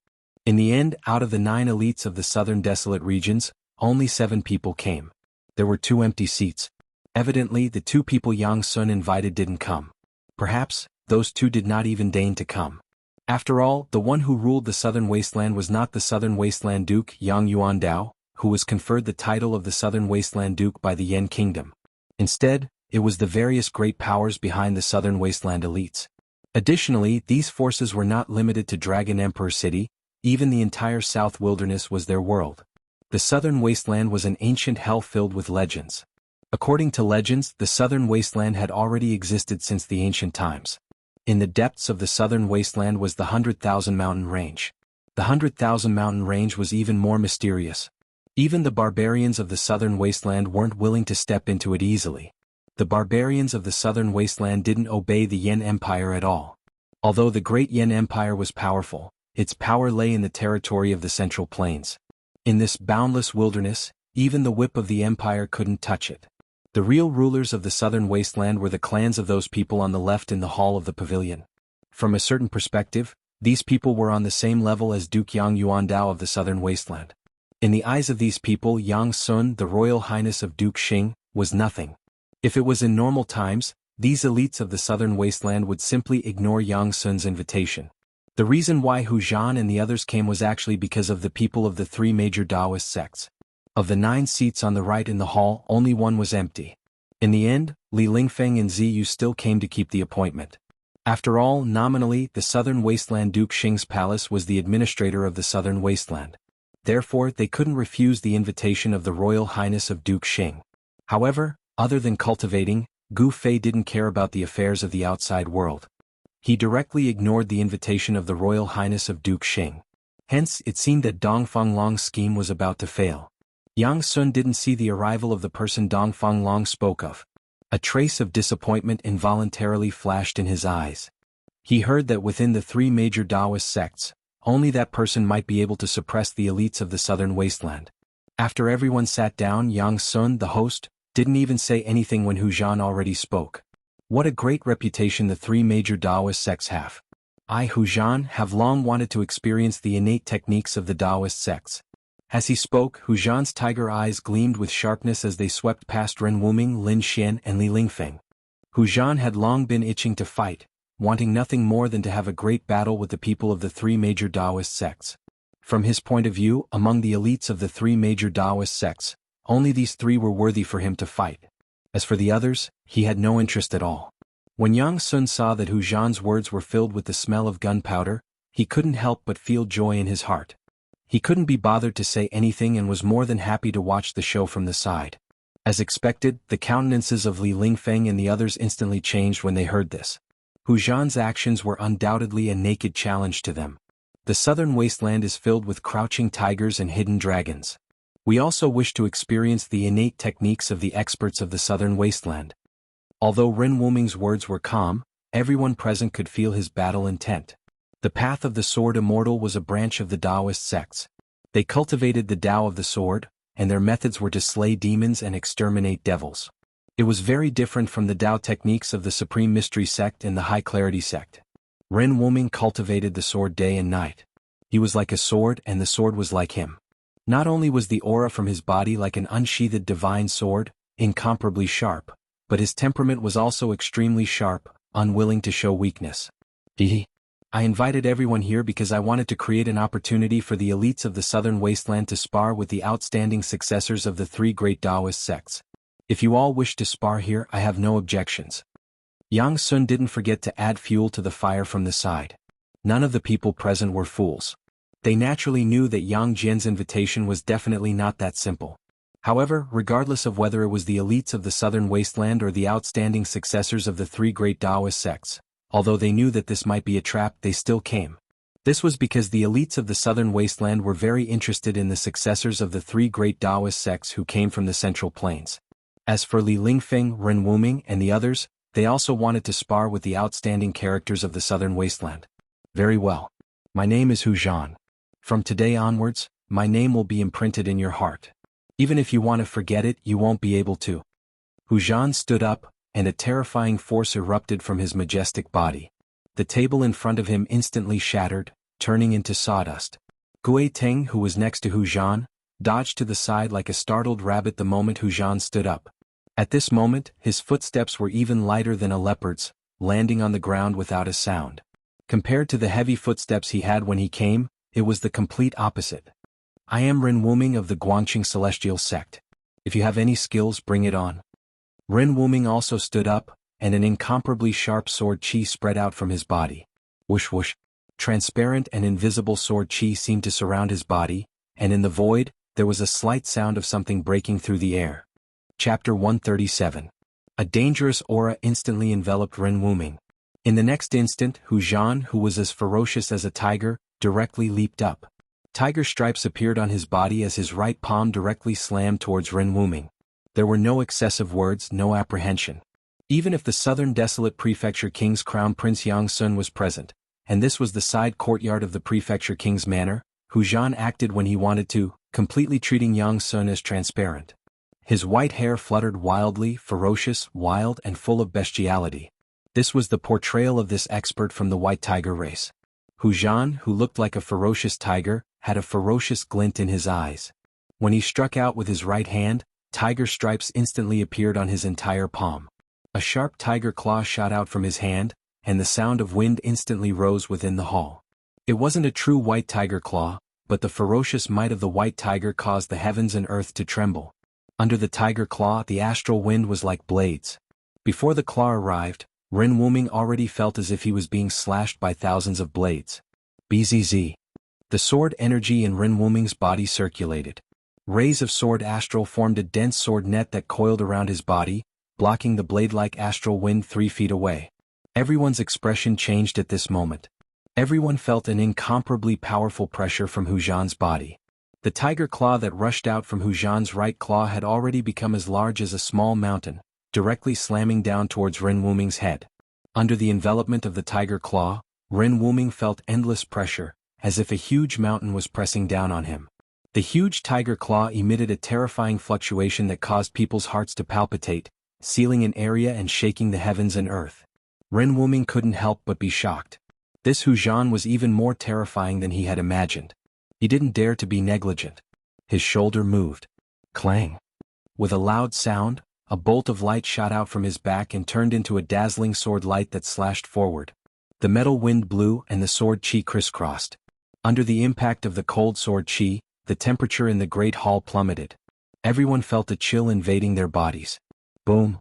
In the end, out of the 9 elites of the southern desolate regions, only 7 people came. There were 2 empty seats. Evidently, the 2 people Yang Sun invited didn't come. Perhaps, those 2 did not even deign to come. After all, the one who ruled the southern wasteland was not the southern wasteland Duke Yang Yuandao, who was conferred the title of the southern wasteland Duke by the Yan Kingdom. Instead, it was the various great powers behind the southern wasteland elites. Additionally, these forces were not limited to Dragon Emperor City, even the entire South Wilderness was their world. The southern wasteland was an ancient hell filled with legends. According to legends, the southern wasteland had already existed since the ancient times. In the depths of the southern wasteland was the 100,000 Mountain Range. The 100,000 Mountain Range was even more mysterious. Even the barbarians of the southern wasteland weren't willing to step into it easily. The barbarians of the southern wasteland didn't obey the Yan Empire at all. Although the great Yan Empire was powerful, its power lay in the territory of the Central Plains. In this boundless wilderness, even the whip of the empire couldn't touch it. The real rulers of the southern wasteland were the clans of those people on the left in the hall of the pavilion. From a certain perspective, these people were on the same level as Duke Yang Yuandao of the southern wasteland. In the eyes of these people, Yang Sun, the Royal Highness of Duke Xing, was nothing. If it was in normal times, these elites of the southern wasteland would simply ignore Yang Sun's invitation. The reason why Hu Zhan and the others came was actually because of the people of the three major Taoist sects. Of the 9 seats on the right in the hall, only one was empty. In the end, Li Lingfeng and Ziyu still came to keep the appointment. After all, nominally, the southern wasteland Duke Xing's palace was the administrator of the southern wasteland. Therefore, they couldn't refuse the invitation of the Royal Highness of Duke Xing. However, other than cultivating, Gu Fei didn't care about the affairs of the outside world. He directly ignored the invitation of the Royal Highness of Duke Xing. Hence, it seemed that Dong Fanglong's scheme was about to fail. Yang Sun didn't see the arrival of the person Dong Fanglong spoke of. A trace of disappointment involuntarily flashed in his eyes. He heard that within the 3 major Taoist sects, only that person might be able to suppress the elites of the southern wasteland. After everyone sat down, Yang Sun, the host, didn't even say anything when Hu Zhan already spoke. What a great reputation the 3 major Taoist sects have. I, Hu Zhan, have long wanted to experience the innate techniques of the Taoist sects. As he spoke, Hu Zhan's tiger eyes gleamed with sharpness as they swept past Ren Wuming, Lin Xian and Li Lingfeng. Hu Zhan had long been itching to fight, wanting nothing more than to have a great battle with the people of the 3 major Taoist sects. From his point of view, among the elites of the 3 major Taoist sects, only these 3 were worthy for him to fight. As for the others, he had no interest at all. When Yang Sun saw that Hu Zhan's words were filled with the smell of gunpowder, he couldn't help but feel joy in his heart. He couldn't be bothered to say anything and was more than happy to watch the show from the side. As expected, the countenances of Li Lingfeng and the others instantly changed when they heard this. Hu Zhan's actions were undoubtedly a naked challenge to them. The southern wasteland is filled with crouching tigers and hidden dragons. We also wish to experience the innate techniques of the experts of the southern wasteland. Although Ren Wuming's words were calm, everyone present could feel his battle intent. The path of the sword Immortal was a branch of the Taoist sects. They cultivated the Tao of the sword, and their methods were to slay demons and exterminate devils. It was very different from the Tao techniques of the Supreme Mystery sect and the High Clarity sect. Ren Wuming cultivated the sword day and night. He was like a sword and the sword was like him. Not only was the aura from his body like an unsheathed divine sword, incomparably sharp, but his temperament was also extremely sharp, unwilling to show weakness. I invited everyone here because I wanted to create an opportunity for the elites of the southern wasteland to spar with the outstanding successors of the 3 great Taoist sects. If you all wish to spar here, I have no objections. Yang Sun didn't forget to add fuel to the fire from the side. None of the people present were fools. They naturally knew that Yang Jian's invitation was definitely not that simple. However, regardless of whether it was the elites of the southern wasteland or the outstanding successors of the 3 great Taoist sects, although they knew that this might be a trap, they still came. This was because the elites of the southern wasteland were very interested in the successors of the 3 great Taoist sects who came from the Central Plains. As for Li Lingfeng, Ren Wuming, and the others, they also wanted to spar with the outstanding characters of the southern wasteland. Very well. My name is Hu Zhan. From today onwards, my name will be imprinted in your heart. Even if you want to forget it, you won't be able to. Hu Zhan stood up, and a terrifying force erupted from his majestic body. The table in front of him instantly shattered, turning into sawdust. Gui Teng, who was next to Hu Zhan, dodged to the side like a startled rabbit the moment Hu Zhan stood up. At this moment, his footsteps were even lighter than a leopard's, landing on the ground without a sound. Compared to the heavy footsteps he had when he came, it was the complete opposite. I am Ren Wuming of the Guangqing Celestial Sect. If you have any skills, bring it on. Ren Wuming also stood up, and an incomparably sharp sword chi spread out from his body. Whoosh whoosh. Transparent and invisible sword chi seemed to surround his body, and in the void, there was a slight sound of something breaking through the air. Chapter 137. A dangerous aura instantly enveloped Ren Wuming. In the next instant, Hu Zhan, who was as ferocious as a tiger, directly leaped up. Tiger stripes appeared on his body as his right palm directly slammed towards Ren Wuming. There were no excessive words, no apprehension. Even if the southern desolate prefecture king's crown prince Yang Sun was present, and this was the side courtyard of the prefecture king's manor, Hu Zhan acted when he wanted to, completely treating Yang Sun as transparent. His white hair fluttered wildly, ferocious, wild, and full of bestiality. This was the portrayal of this expert from the white tiger race. Hu Zhan, who looked like a ferocious tiger, had a ferocious glint in his eyes. When he struck out with his right hand, tiger stripes instantly appeared on his entire palm. A sharp tiger claw shot out from his hand, and the sound of wind instantly rose within the hall. It wasn't a true white tiger claw, but the ferocious might of the white tiger caused the heavens and earth to tremble. Under the tiger claw, the astral wind was like blades. Before the claw arrived, Ren Wuming already felt as if he was being slashed by thousands of blades. Bzz. The sword energy in Ren Wuming's body circulated. Rays of sword astral formed a dense sword net that coiled around his body, blocking the blade-like astral wind 3 feet away. Everyone's expression changed at this moment. Everyone felt an incomparably powerful pressure from Hu Zhan's body. The tiger claw that rushed out from Hu Zhan's right claw had already become as large as a small mountain, directly slamming down towards Ren Wuming's head. Under the envelopment of the tiger claw, Ren Wuming felt endless pressure, as if a huge mountain was pressing down on him. The huge tiger claw emitted a terrifying fluctuation that caused people's hearts to palpitate, sealing an area and shaking the heavens and earth. Ren Wuming couldn't help but be shocked. This Hu Zhan was even more terrifying than he had imagined. He didn't dare to be negligent. His shoulder moved. Clang. With a loud sound, a bolt of light shot out from his back and turned into a dazzling sword light that slashed forward. The metal wind blew and the sword chi crisscrossed. Under the impact of the cold sword chi, the temperature in the great hall plummeted. Everyone felt a chill invading their bodies. Boom.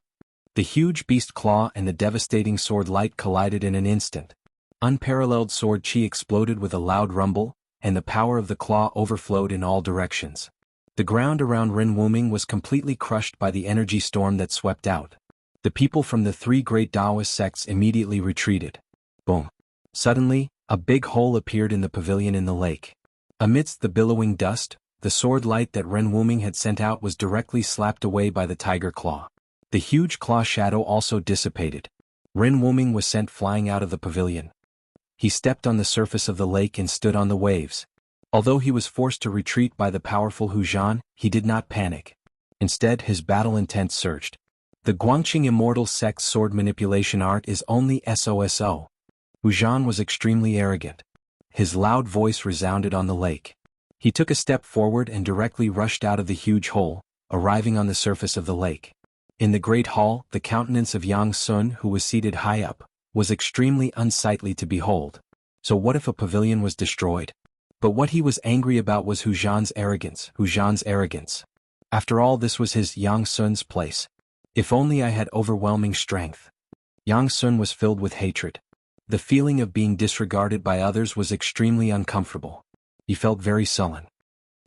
The huge beast claw and the devastating sword light collided in an instant. Unparalleled sword chi exploded with a loud rumble, and the power of the claw overflowed in all directions. The ground around Ren Wuming was completely crushed by the energy storm that swept out. The people from the 3 great Taoist sects immediately retreated. Boom. Suddenly, a big hole appeared in the pavilion in the lake. Amidst the billowing dust, the sword light that Ren Wuming had sent out was directly slapped away by the tiger claw. The huge claw shadow also dissipated. Ren Wuming was sent flying out of the pavilion. He stepped on the surface of the lake and stood on the waves. Although he was forced to retreat by the powerful Hu Zhan, he did not panic. Instead, his battle intent surged. The Guangqing Immortal sect's sword manipulation art is only SOSO. Hu Zhan was extremely arrogant. His loud voice resounded on the lake. He took a step forward and directly rushed out of the huge hole, arriving on the surface of the lake. In the great hall, the countenance of Yang Sun, who was seated high up, was extremely unsightly to behold. So what if a pavilion was destroyed? But what he was angry about was Hu Zhan's arrogance, After all, this was his Yang Sun's place. If only I had overwhelming strength. Yang Sun was filled with hatred. The feeling of being disregarded by others was extremely uncomfortable. He felt very sullen.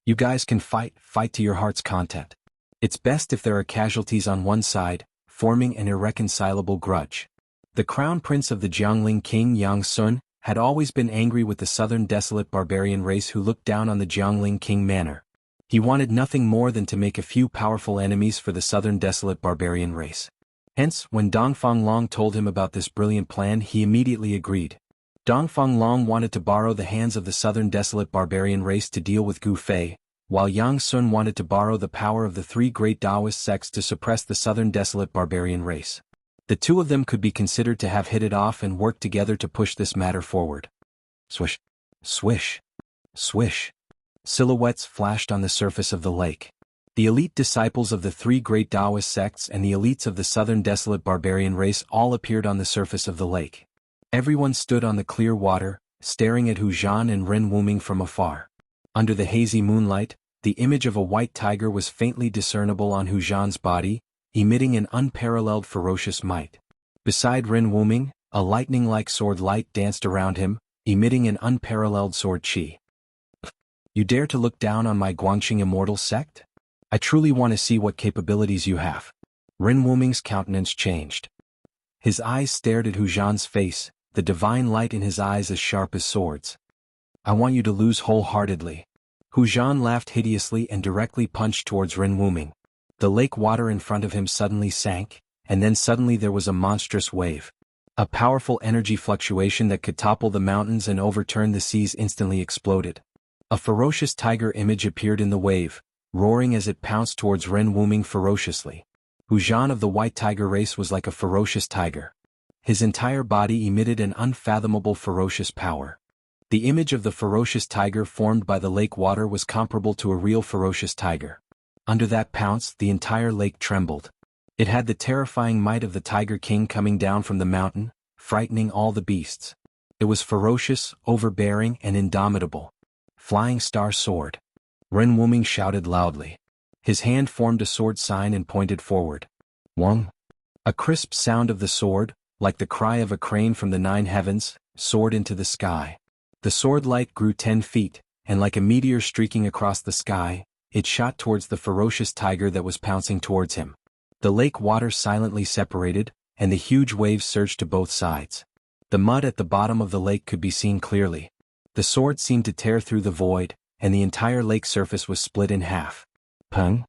You guys can fight to your heart's content. It's best if there are casualties on one side, forming an irreconcilable grudge. The crown prince of the Jiangling king Yang Sun had always been angry with the southern desolate barbarian race who looked down on the Jiangling king manor. He wanted nothing more than to make a few powerful enemies for the southern desolate barbarian race. Hence, when Dongfang Long told him about this brilliant plan, he immediately agreed. Dongfang Long wanted to borrow the hands of the southern desolate barbarian race to deal with Gu Fei, while Yang Sun wanted to borrow the power of the 3 great Taoist sects to suppress the southern desolate barbarian race. The two of them could be considered to have hit it off and worked together to push this matter forward. Swish. Swish. Swish. Silhouettes flashed on the surface of the lake. The elite disciples of the 3 great Taoist sects and the elites of the southern desolate barbarian race all appeared on the surface of the lake. Everyone stood on the clear water, staring at Hu Zhan and Ren Wuming from afar. Under the hazy moonlight, the image of a white tiger was faintly discernible on Hu Zhan's body, emitting an unparalleled ferocious might. Beside Ren Wuming, a lightning-like sword light danced around him, emitting an unparalleled sword chi. You dare to look down on my Guangxing Immortal sect? I truly want to see what capabilities you have. Ren Wuming's countenance changed. His eyes stared at Hu Zhan's face, the divine light in his eyes as sharp as swords. I want you to lose wholeheartedly. Hu Zhan laughed hideously and directly punched towards Ren Wuming. The lake water in front of him suddenly sank, and then suddenly there was a monstrous wave. A powerful energy fluctuation that could topple the mountains and overturn the seas instantly exploded. A ferocious tiger image appeared in the wave, roaring as it pounced towards Ren Wuming ferociously. Hu Zhan of the white tiger race was like a ferocious tiger. His entire body emitted an unfathomable ferocious power. The image of the ferocious tiger formed by the lake water was comparable to a real ferocious tiger. Under that pounce, the entire lake trembled. It had the terrifying might of the Tiger King coming down from the mountain, frightening all the beasts. It was ferocious, overbearing, and indomitable. Flying Star Sword. Ren Wuming shouted loudly. His hand formed a sword sign and pointed forward. Wong. A crisp sound of the sword, like the cry of a crane from the 9 heavens, soared into the sky. The sword light grew 10 feet, and like a meteor streaking across the sky, it shot towards the ferocious tiger that was pouncing towards him. The lake water silently separated, and the huge waves surged to both sides. The mud at the bottom of the lake could be seen clearly. The sword seemed to tear through the void, and the entire lake surface was split in half. Pung!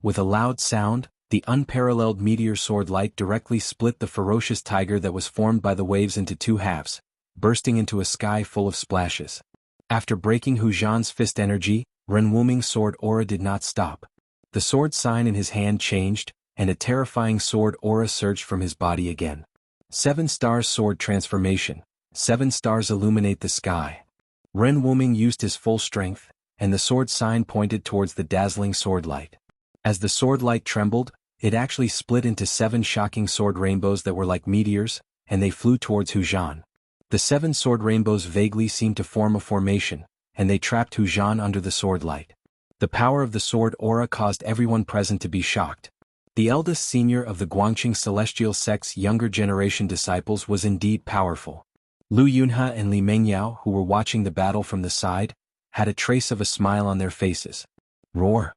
With a loud sound, the unparalleled meteor sword light directly split the ferocious tiger that was formed by the waves into 2 halves, bursting into a sky full of splashes. After breaking Hu Zhan's fist energy, Ren Wuming's sword aura did not stop. The sword sign in his hand changed, and a terrifying sword aura surged from his body again. 7 stars sword transformation. 7 stars illuminate the sky. Ren Wuming used his full strength, and the sword sign pointed towards the dazzling sword light. As the sword light trembled, it actually split into 7 shocking sword rainbows that were like meteors, and they flew towards Hu Zhan. The 7 sword rainbows vaguely seemed to form a formation, and they trapped Hu Zhan under the sword light. The power of the sword aura caused everyone present to be shocked. The eldest senior of the Guangxing Celestial Sect's younger generation disciples was indeed powerful. Lu Yunhe and Li Mengyao, who were watching the battle from the side, had a trace of a smile on their faces. Roar!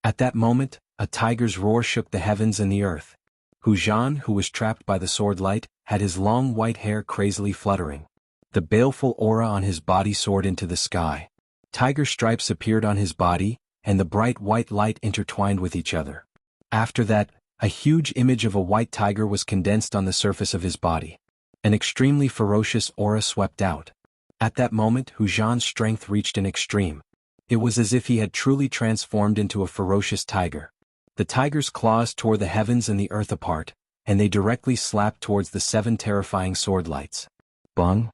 At that moment, a tiger's roar shook the heavens and the earth. Hu Zhan, who was trapped by the sword light, had his long white hair crazily fluttering. The baleful aura on his body soared into the sky. Tiger stripes appeared on his body, and the bright white light intertwined with each other. After that, a huge image of a white tiger was condensed on the surface of his body. An extremely ferocious aura swept out. At that moment, Hu Zhan's strength reached an extreme. It was as if he had truly transformed into a ferocious tiger. The tiger's claws tore the heavens and the earth apart, and they directly slapped towards the 7 terrifying sword lights. Bung!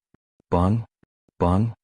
Bung! Bung!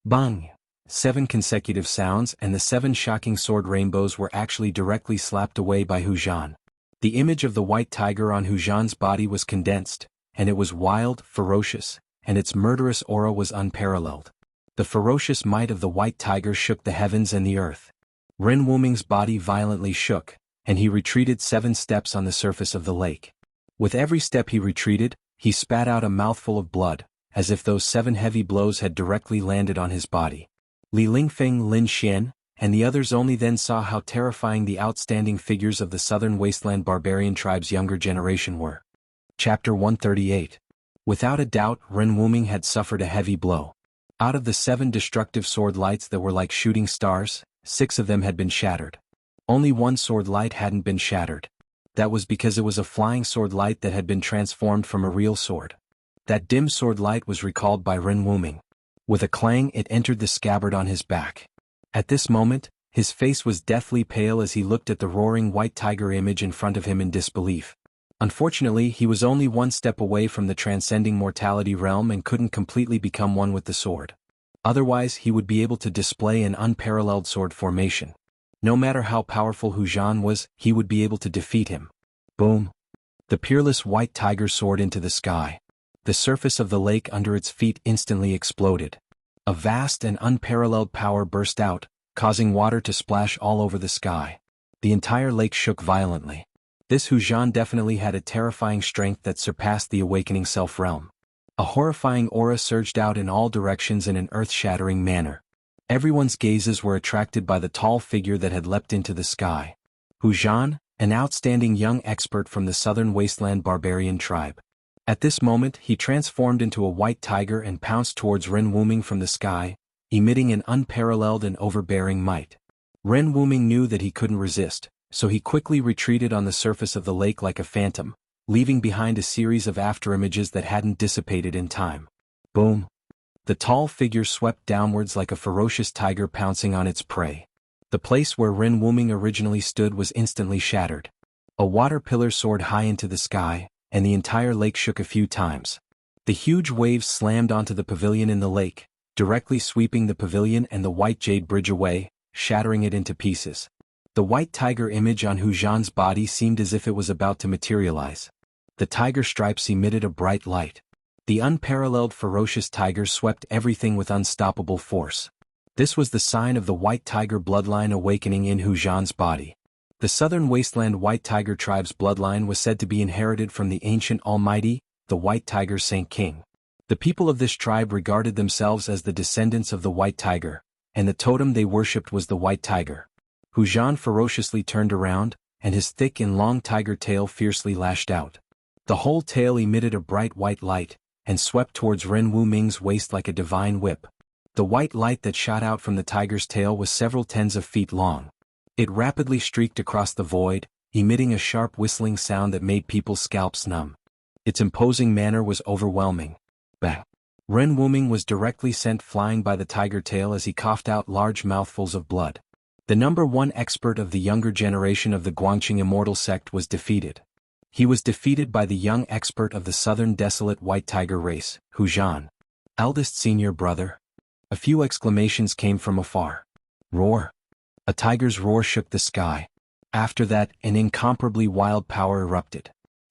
Bung! 7 consecutive sounds, and the 7 shocking sword rainbows were actually directly slapped away by Hu Zhan. The image of the white tiger on Hu Zhan's body was condensed, and it was wild, ferocious, and its murderous aura was unparalleled. The ferocious might of the white tiger shook the heavens and the earth. Ren Wuming's body violently shook, and he retreated 7 steps on the surface of the lake. With every step he retreated, he spat out a mouthful of blood, as if those 7 heavy blows had directly landed on his body. Li Lingfeng, Lin Xian, and the others only then saw how terrifying the outstanding figures of the southern wasteland barbarian tribe's younger generation were. Chapter 138. Without a doubt, Ren Wuming had suffered a heavy blow. Out of the 7 destructive sword lights that were like shooting stars, 6 of them had been shattered. Only 1 sword light hadn't been shattered. That was because it was a flying sword light that had been transformed from a real sword. That dim sword light was recalled by Ren Wuming. With a clang, it entered the scabbard on his back. At this moment, his face was deathly pale as he looked at the roaring white tiger image in front of him in disbelief. Unfortunately, he was only 1 step away from the transcending mortality realm and couldn't completely become one with the sword. Otherwise, he would be able to display an unparalleled sword formation. No matter how powerful Hu Zhan was, he would be able to defeat him. Boom! The peerless white tiger soared into the sky. the surface of the lake under its feet instantly exploded. A vast and unparalleled power burst out, causing water to splash all over the sky. The entire lake shook violently. This Hu Zhan definitely had a terrifying strength that surpassed the awakening self-realm. A horrifying aura surged out in all directions in an earth-shattering manner. Everyone's gazes were attracted by the tall figure that had leapt into the sky. Hu Zhan, an outstanding young expert from the southern wasteland barbarian tribe. At this moment he transformed into a white tiger and pounced towards Ren Wuming from the sky, emitting an unparalleled and overbearing might. Ren Wuming knew that he couldn't resist, so he quickly retreated on the surface of the lake like a phantom, leaving behind a series of afterimages that hadn't dissipated in time. Boom! The tall figure swept downwards like a ferocious tiger pouncing on its prey. The place where Ren Wuming originally stood was instantly shattered. A water pillar soared high into the sky, and the entire lake shook a few times. The huge waves slammed onto the pavilion in the lake, directly sweeping the pavilion and the white jade bridge away, shattering it into pieces. The white tiger image on Hu Zhan's body seemed as if it was about to materialize. The tiger stripes emitted a bright light. The unparalleled ferocious tiger swept everything with unstoppable force. This was the sign of the white tiger bloodline awakening in Hu Zhan's body. The southern wasteland white tiger tribe's bloodline was said to be inherited from the ancient almighty, the white tiger Saint King. The people of this tribe regarded themselves as the descendants of the white tiger, and the totem they worshipped was the white tiger. Hu Zhan ferociously turned around, and his thick and long tiger tail fiercely lashed out. The whole tail emitted a bright white light, and swept towards Ren Wuming's waist like a divine whip. The white light that shot out from the tiger's tail was several tens of feet long. It rapidly streaked across the void, emitting a sharp whistling sound that made people's scalps numb. Its imposing manner was overwhelming. Bang! Ren Wuming was directly sent flying by the tiger tail as he coughed out large mouthfuls of blood. The #1 expert of the younger generation of the Guangqing Immortal sect was defeated. He was defeated by the young expert of the southern desolate white tiger race, Hu Zhan. Eldest senior brother. A few exclamations came from afar. Roar! A tiger's roar shook the sky. After that, an incomparably wild power erupted.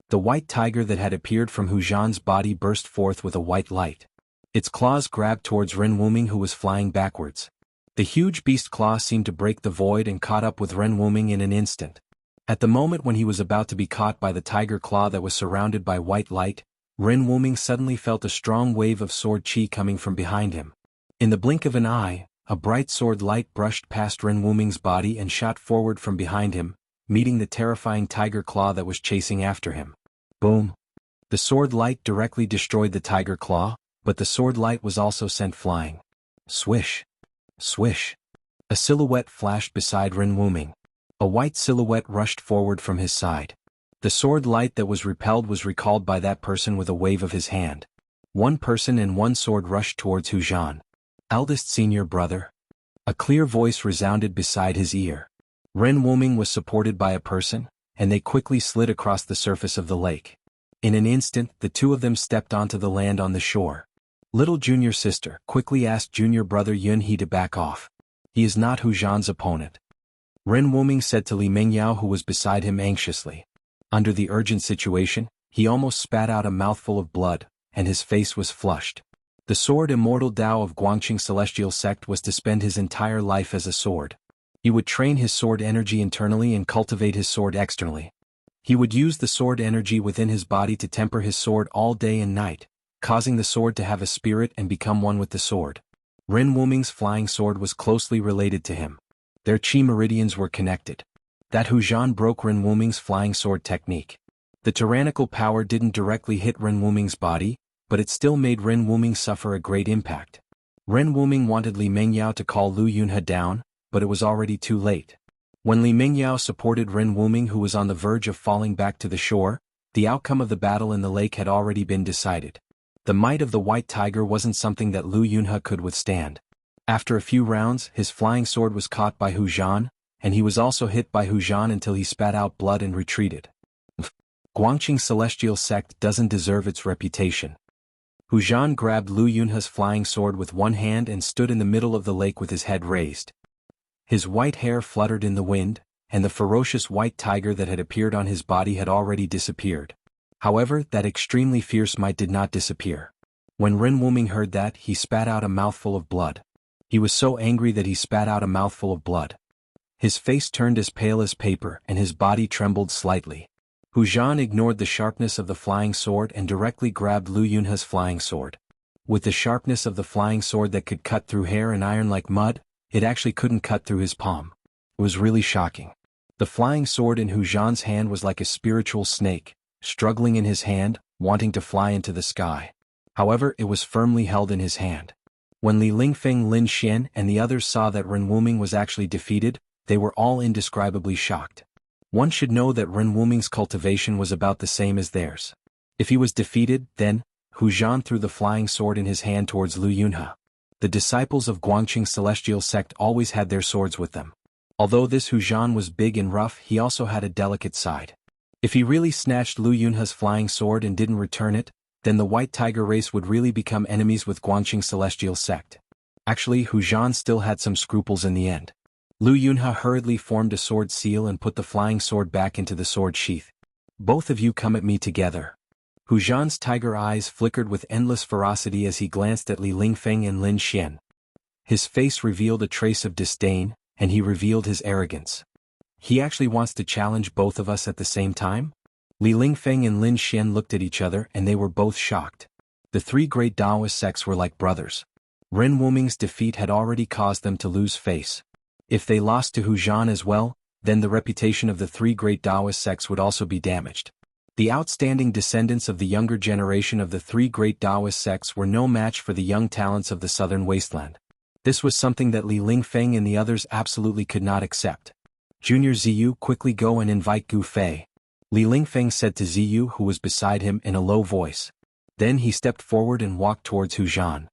The white tiger that had appeared from Hu Zhan's body burst forth with a white light. Its claws grabbed towards Ren Wuming, who was flying backwards. The huge beast claw seemed to break the void and caught up with Ren Wuming in an instant. At the moment when he was about to be caught by the tiger claw that was surrounded by white light, Ren Wuming suddenly felt a strong wave of sword chi coming from behind him. In the blink of an eye, a bright sword light brushed past Ren Wuming's body and shot forward from behind him, meeting the terrifying tiger claw that was chasing after him. Boom! The sword light directly destroyed the tiger claw, but the sword light was also sent flying. Swish! Swish! A silhouette flashed beside Ren Wuming. A white silhouette rushed forward from his side. The sword light that was repelled was recalled by that person with a wave of his hand. One person and one sword rushed towards Hu Zhan. Eldest senior brother. A clear voice resounded beside his ear. Ren Wuming was supported by a person, and they quickly slid across the surface of the lake. In an instant, the two of them stepped onto the land on the shore. Little junior sister quickly asked junior brother Yun He to back off. He is not Hu Zhan's opponent. Ren Wuming said to Li Mengyao, who was beside him anxiously. Under the urgent situation, he almost spat out a mouthful of blood, and his face was flushed. The sword Immortal Dao of Guangqing Celestial Sect was to spend his entire life as a sword. He would train his sword energy internally and cultivate his sword externally. He would use the sword energy within his body to temper his sword all day and night, causing the sword to have a spirit and become one with the sword. Ren Wuming's flying sword was closely related to him. Their chi meridians were connected. That Hu Zhan broke Ren Wuming's flying sword technique. The tyrannical power didn't directly hit Ren Wuming's body, but it still made Ren Wuming suffer a great impact. Ren Wuming wanted Li Mengyao to call Lu Yunhe down, but it was already too late. When Li Mengyao supported Ren Wuming, who was on the verge of falling back to the shore, the outcome of the battle in the lake had already been decided. The might of the white tiger wasn't something that Lu Yunhe could withstand. After a few rounds, his flying sword was caught by Hu Zhan, and he was also hit by Hu Zhan until he spat out blood and retreated. Guangqing Celestial Sect doesn't deserve its reputation. Hu Zhan grabbed Lu Yunhe's flying sword with one hand and stood in the middle of the lake with his head raised. His white hair fluttered in the wind, and the ferocious white tiger that had appeared on his body had already disappeared. However, that extremely fierce might did not disappear. When Ren Wuming heard that, he spat out a mouthful of blood. He was so angry that he spat out a mouthful of blood. His face turned as pale as paper and his body trembled slightly. Hu Zhan ignored the sharpness of the flying sword and directly grabbed Lu Yunhe's flying sword. With the sharpness of the flying sword that could cut through hair and iron like mud, it actually couldn't cut through his palm. It was really shocking. The flying sword in Hu Zhan's hand was like a spiritual snake, struggling in his hand, wanting to fly into the sky. However, it was firmly held in his hand. When Li Lingfeng, Lin Xian and the others saw that Ren Wuming was actually defeated, they were all indescribably shocked. One should know that Ren Wuming's cultivation was about the same as theirs. If he was defeated, then, Hu Zhan threw the flying sword in his hand towards Lu Yunhe. The disciples of Guangqing Celestial Sect always had their swords with them. Although this Hu Zhan was big and rough, he also had a delicate side. If he really snatched Lu Yunhe's flying sword and didn't return it, then the White Tiger race would really become enemies with Guangqing Celestial Sect. Actually, Hu Zhan still had some scruples in the end. Lu Yunhe hurriedly formed a sword seal and put the flying sword back into the sword sheath. Both of you come at me together. Hu Zhan's tiger eyes flickered with endless ferocity as he glanced at Li Lingfeng and Lin Xian. His face revealed a trace of disdain, and he revealed his arrogance. He actually wants to challenge both of us at the same time? Li Lingfeng and Lin Xian looked at each other and they were both shocked. The three great Taoist sects were like brothers. Ren Wuming's defeat had already caused them to lose face. If they lost to Hu Zhan as well, then the reputation of the three great Taoist sects would also be damaged. The outstanding descendants of the younger generation of the three great Taoist sects were no match for the young talents of the southern wasteland. This was something that Li Lingfeng and the others absolutely could not accept. Junior Ziyu, quickly go and invite Gu Fei. Li Lingfeng said to Ziyu, who was beside him, in a low voice. Then he stepped forward and walked towards Hu Zhan.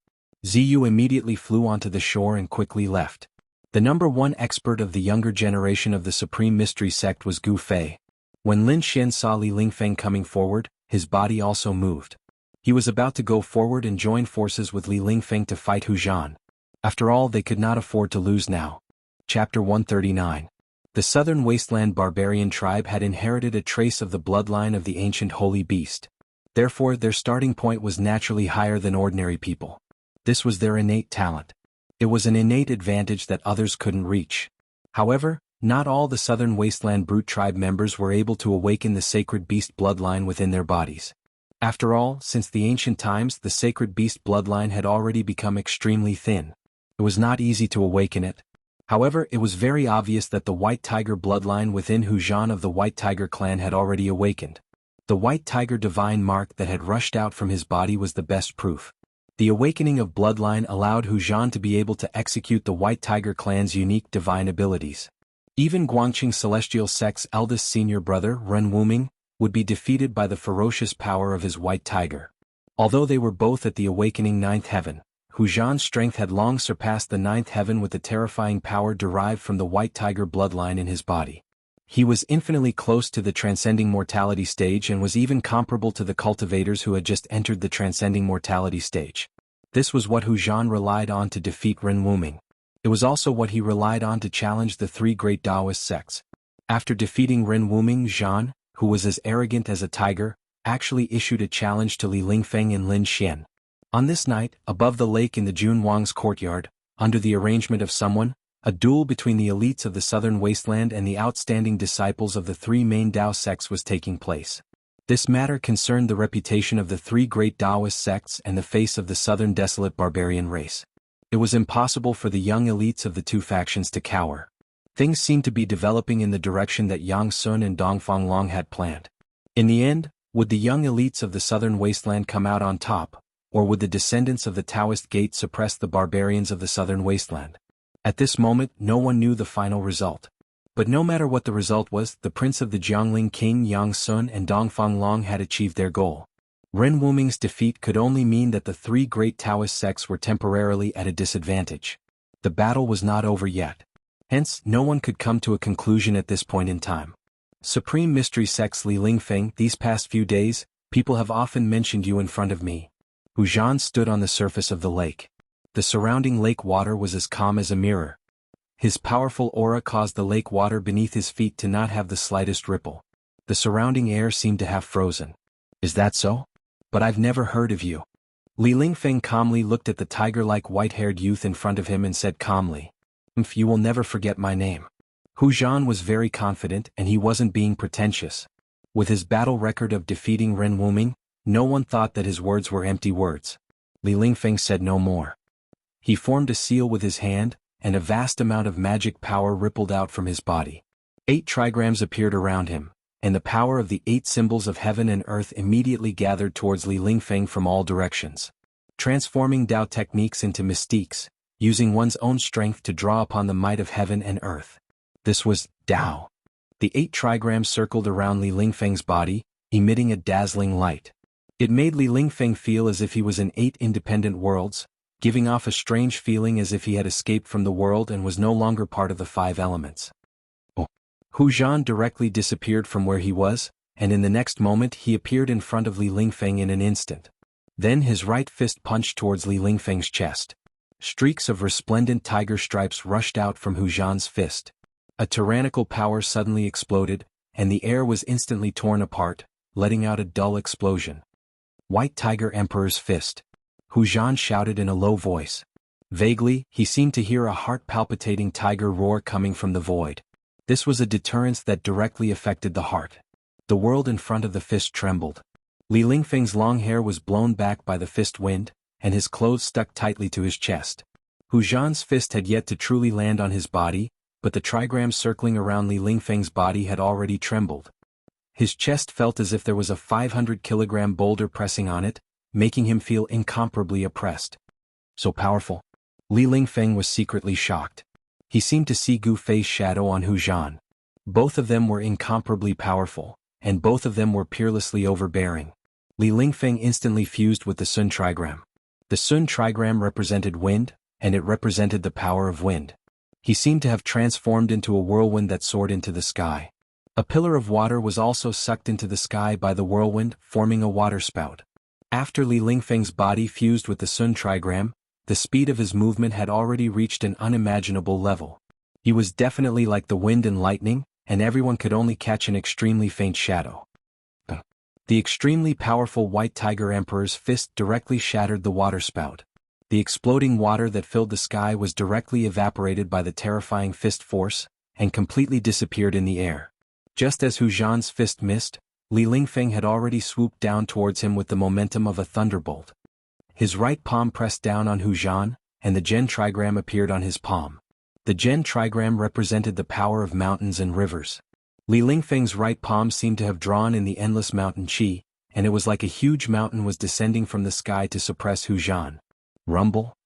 Ziyu immediately flew onto the shore and quickly left. The number one expert of the younger generation of the Supreme Mystery Sect was Gu Fei. When Lin Xian saw Li Lingfeng coming forward, his body also moved. He was about to go forward and join forces with Li Lingfeng to fight Hu Zhan. After all, they could not afford to lose now. Chapter 139. The Southern Wasteland barbarian tribe had inherited a trace of the bloodline of the ancient holy beast. Therefore, their starting point was naturally higher than ordinary people. This was their innate talent. It was an innate advantage that others couldn't reach. However, not all the Southern Wasteland Brute tribe members were able to awaken the sacred beast bloodline within their bodies. After all, since the ancient times, the sacred beast bloodline had already become extremely thin. It was not easy to awaken it. However, it was very obvious that the White Tiger bloodline within Hu Zhan of the White Tiger clan had already awakened. The White Tiger divine mark that had rushed out from his body was the best proof. The awakening of bloodline allowed Hu Zhan to be able to execute the White Tiger clan's unique divine abilities. Even Guangqing Celestial Sect's eldest senior brother, Ren Wuming, would be defeated by the ferocious power of his White Tiger. Although they were both at the awakening ninth heaven, Hu Zhan's strength had long surpassed the ninth heaven with the terrifying power derived from the White Tiger bloodline in his body. He was infinitely close to the transcending mortality stage and was even comparable to the cultivators who had just entered the transcending mortality stage. This was what Hu Zhan relied on to defeat Ren Wuming. It was also what he relied on to challenge the three great Taoist sects. After defeating Ren Wuming, Zhan, who was as arrogant as a tiger, actually issued a challenge to Li Lingfeng and Lin Xian. On this night, above the lake in the Jun Wang's courtyard, under the arrangement of someone, a duel between the elites of the southern wasteland and the outstanding disciples of the three main Tao sects was taking place. This matter concerned the reputation of the three great Taoist sects and the face of the southern desolate barbarian race. It was impossible for the young elites of the two factions to cower. Things seemed to be developing in the direction that Yang Sun and Dongfang Long had planned. In the end, would the young elites of the southern wasteland come out on top, or would the descendants of the Taoist gate suppress the barbarians of the southern wasteland? At this moment, no one knew the final result. But no matter what the result was, the prince of the Jiangling King Yang Sun and Dongfang Long had achieved their goal. Ren Wuming's defeat could only mean that the three great Taoist sects were temporarily at a disadvantage. The battle was not over yet. Hence, no one could come to a conclusion at this point in time. Supreme Mystery Sects Li Lingfeng, these past few days, people have often mentioned you in front of me. Hu Zhan stood on the surface of the lake. The surrounding lake water was as calm as a mirror. His powerful aura caused the lake water beneath his feet to not have the slightest ripple. The surrounding air seemed to have frozen. Is that so? But I've never heard of you. Li Lingfeng calmly looked at the tiger-like white-haired youth in front of him and said calmly, You will never forget my name. Hu Zhan was very confident and he wasn't being pretentious. With his battle record of defeating Ren Wuming, no one thought that his words were empty words. Li Lingfeng said no more. He formed a seal with his hand, and a vast amount of magic power rippled out from his body. 8 trigrams appeared around him, and the power of the 8 symbols of heaven and earth immediately gathered towards Li Lingfeng from all directions. Transforming Dao techniques into mystiques, using one's own strength to draw upon the might of heaven and earth. This was Dao. The 8 trigrams circled around Li Lingfeng's body, emitting a dazzling light. It made Li Lingfeng feel as if he was in 8 independent worlds, giving off a strange feeling as if he had escaped from the world and was no longer part of the 5 elements. Hu Zhan directly disappeared from where he was, and in the next moment he appeared in front of Li Lingfeng in an instant. Then his right fist punched towards Li Lingfeng's chest. Streaks of resplendent tiger stripes rushed out from Hu Zhan's fist. A tyrannical power suddenly exploded, and the air was instantly torn apart, letting out a dull explosion. White Tiger Emperor's fist. Hu Zhan shouted in a low voice. Vaguely, he seemed to hear a heart-palpitating tiger roar coming from the void. This was a deterrence that directly affected the heart. The world in front of the fist trembled. Li Lingfeng's long hair was blown back by the fist wind, and his clothes stuck tightly to his chest. Hu Zhan's fist had yet to truly land on his body, but the trigrams circling around Li Lingfeng's body had already trembled. His chest felt as if there was a 500-kilogram boulder pressing on it, making him feel incomparably oppressed. So powerful. Li Lingfeng was secretly shocked. He seemed to see Gu Fei's shadow on Hu Zhan. Both of them were incomparably powerful, and both of them were peerlessly overbearing. Li Lingfeng instantly fused with the Sun trigram. The Sun trigram represented wind, and it represented the power of wind. He seemed to have transformed into a whirlwind that soared into the sky. A pillar of water was also sucked into the sky by the whirlwind, forming a waterspout. After Li Lingfeng's body fused with the Sun trigram, the speed of his movement had already reached an unimaginable level. He was definitely like the wind and lightning, and everyone could only catch an extremely faint shadow. The extremely powerful White Tiger Emperor's fist directly shattered the waterspout. The exploding water that filled the sky was directly evaporated by the terrifying fist force, and completely disappeared in the air. Just as Hu Zhan's fist missed, Li Lingfeng had already swooped down towards him with the momentum of a thunderbolt. His right palm pressed down on Hu Zhan, and the Gen trigram appeared on his palm. The Gen trigram represented the power of mountains and rivers. Li Lingfeng's right palm seemed to have drawn in the endless mountain qi, and it was like a huge mountain was descending from the sky to suppress Hu Zhan. Rumble?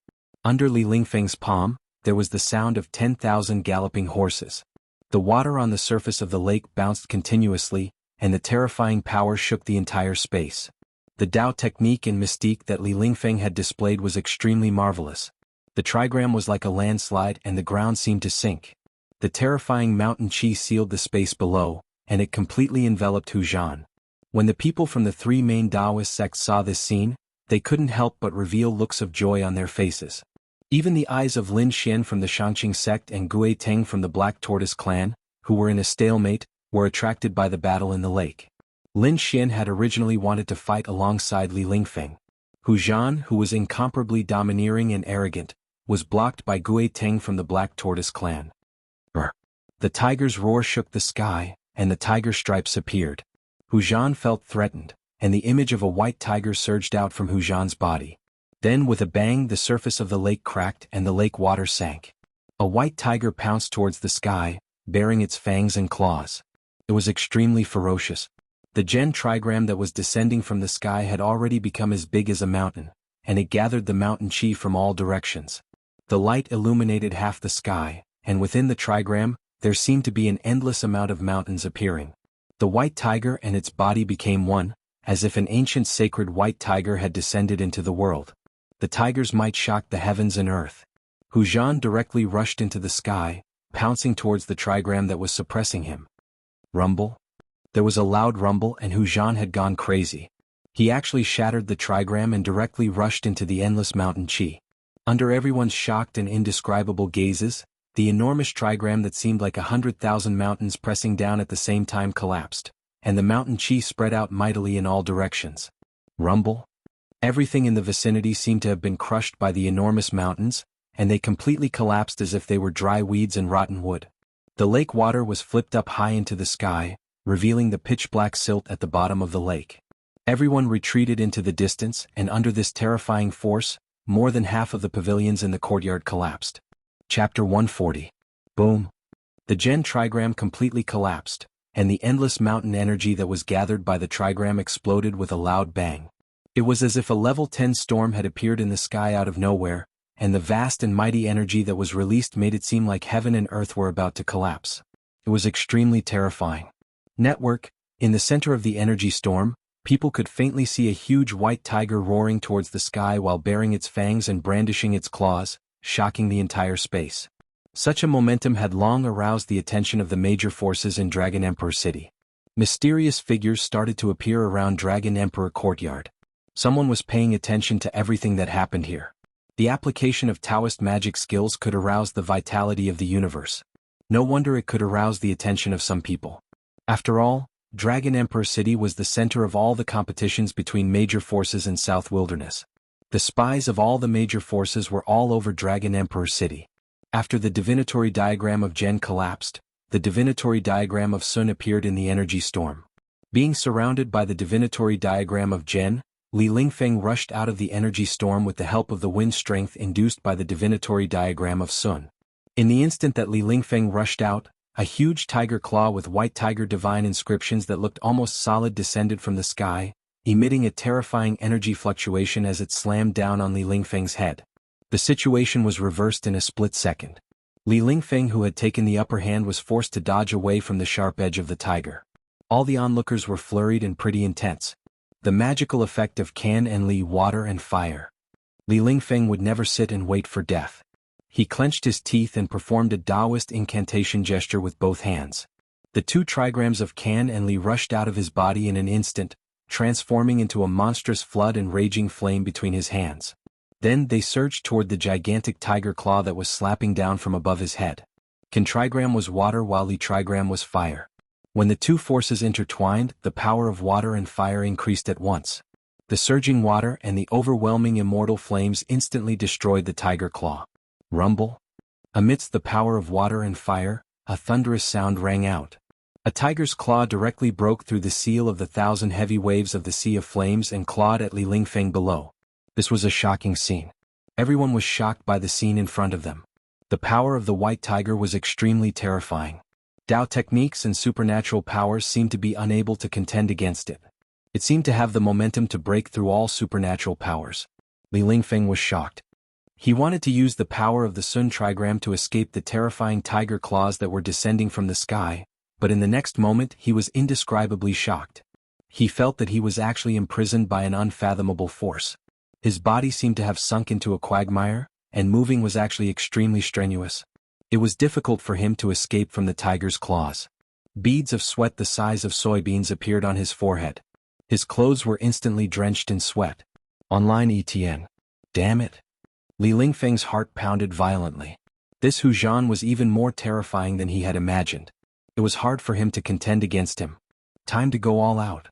Under Li Lingfeng's palm, there was the sound of 10,000 galloping horses. The water on the surface of the lake bounced continuously, and the terrifying power shook the entire space. The Dao technique and mystique that Li Lingfeng had displayed was extremely marvelous. The trigram was like a landslide and the ground seemed to sink. The terrifying mountain qi sealed the space below, and it completely enveloped Hu Zhan. When the people from the 3 main Taoist sects saw this scene, they couldn't help but reveal looks of joy on their faces. Even the eyes of Lin Xian from the Shangqing sect and Gue Teng from the Black Tortoise clan, who were in a stalemate, were attracted by the battle in the lake. Lin Xian had originally wanted to fight alongside Li Lingfeng. Hu Zhan, who was incomparably domineering and arrogant, was blocked by Gue Teng from the Black Tortoise clan. The tiger's roar shook the sky, and the tiger stripes appeared. Hu Zhan felt threatened, and the image of a white tiger surged out from Hu Zhan's body. Then with a bang the surface of the lake cracked and the lake water sank. A white tiger pounced towards the sky, bearing its fangs and claws. It was extremely ferocious. The Gen trigram that was descending from the sky had already become as big as a mountain, and it gathered the mountain qi from all directions. The light illuminated half the sky, and within the trigram, there seemed to be an endless amount of mountains appearing. The white tiger and its body became one, as if an ancient sacred white tiger had descended into the world. The tiger's might shocked the heavens and earth. Hu Zhan directly rushed into the sky, pouncing towards the trigram that was suppressing him. Rumble? There was a loud rumble and Hu Zhan had gone crazy. He actually shattered the trigram and directly rushed into the endless mountain qi. Under everyone's shocked and indescribable gazes, the enormous trigram that seemed like 100,000 mountains pressing down at the same time collapsed. and the mountain chi spread out mightily in all directions. Rumble? Everything in the vicinity seemed to have been crushed by the enormous mountains, and they completely collapsed as if they were dry weeds and rotten wood. The lake water was flipped up high into the sky, revealing the pitch-black silt at the bottom of the lake. Everyone retreated into the distance, and under this terrifying force, more than half of the pavilions in the courtyard collapsed. Chapter 140. Boom. The Gen trigram completely collapsed, and the endless mountain energy that was gathered by the trigram exploded with a loud bang. It was as if a level 10 storm had appeared in the sky out of nowhere, and the vast and mighty energy that was released made it seem like heaven and earth were about to collapse. It was extremely terrifying. Network, in the center of the energy storm, people could faintly see a huge white tiger roaring towards the sky while baring its fangs and brandishing its claws, shocking the entire space. Such a momentum had long aroused the attention of the major forces in Dragon Emperor City. Mysterious figures started to appear around Dragon Emperor Courtyard. Someone was paying attention to everything that happened here. The application of Taoist magic skills could arouse the vitality of the universe. No wonder it could arouse the attention of some people. After all, Dragon Emperor City was the center of all the competitions between major forces in South Wilderness. The spies of all the major forces were all over Dragon Emperor City. After the divinatory diagram of Gen collapsed, the divinatory diagram of Sun appeared in the energy storm. Being surrounded by the divinatory diagram of Gen, Li Lingfeng rushed out of the energy storm with the help of the wind strength induced by the divinatory diagram of Sun. In the instant that Li Lingfeng rushed out, a huge tiger claw with white tiger divine inscriptions that looked almost solid descended from the sky, emitting a terrifying energy fluctuation as it slammed down on Li Lingfeng's head. The situation was reversed in a split second. Li Lingfeng, who had taken the upper hand, was forced to dodge away from the sharp edge of the tiger. All the onlookers were flurried and pretty intense. The magical effect of Can and Li, water and fire. Li Lingfeng would never sit and wait for death. He clenched his teeth and performed a Taoist incantation gesture with both hands. The two trigrams of Can and Li rushed out of his body in an instant, transforming into a monstrous flood and raging flame between his hands. Then they surged toward the gigantic tiger claw that was slapping down from above his head. Can trigram was water while Li trigram was fire. When the two forces intertwined, the power of water and fire increased at once. The surging water and the overwhelming immortal flames instantly destroyed the tiger claw. Rumble? Amidst the power of water and fire, a thunderous sound rang out. A tiger's claw directly broke through the seal of the 1,000 heavy waves of the Sea of Flames and clawed at Li Lingfeng below. This was a shocking scene. Everyone was shocked by the scene in front of them. The power of the white tiger was extremely terrifying. Tao techniques and supernatural powers seemed to be unable to contend against it. It seemed to have the momentum to break through all supernatural powers. Li Lingfeng was shocked. He wanted to use the power of the Sun trigram to escape the terrifying tiger claws that were descending from the sky, but in the next moment he was indescribably shocked. He felt that he was actually imprisoned by an unfathomable force. His body seemed to have sunk into a quagmire, and moving was actually extremely strenuous. It was difficult for him to escape from the tiger's claws. Beads of sweat the size of soybeans appeared on his forehead. His clothes were instantly drenched in sweat. Online ETN. Damn it. Li Lingfeng's heart pounded violently. This Hu Zhan was even more terrifying than he had imagined. It was hard for him to contend against him. Time to go all out.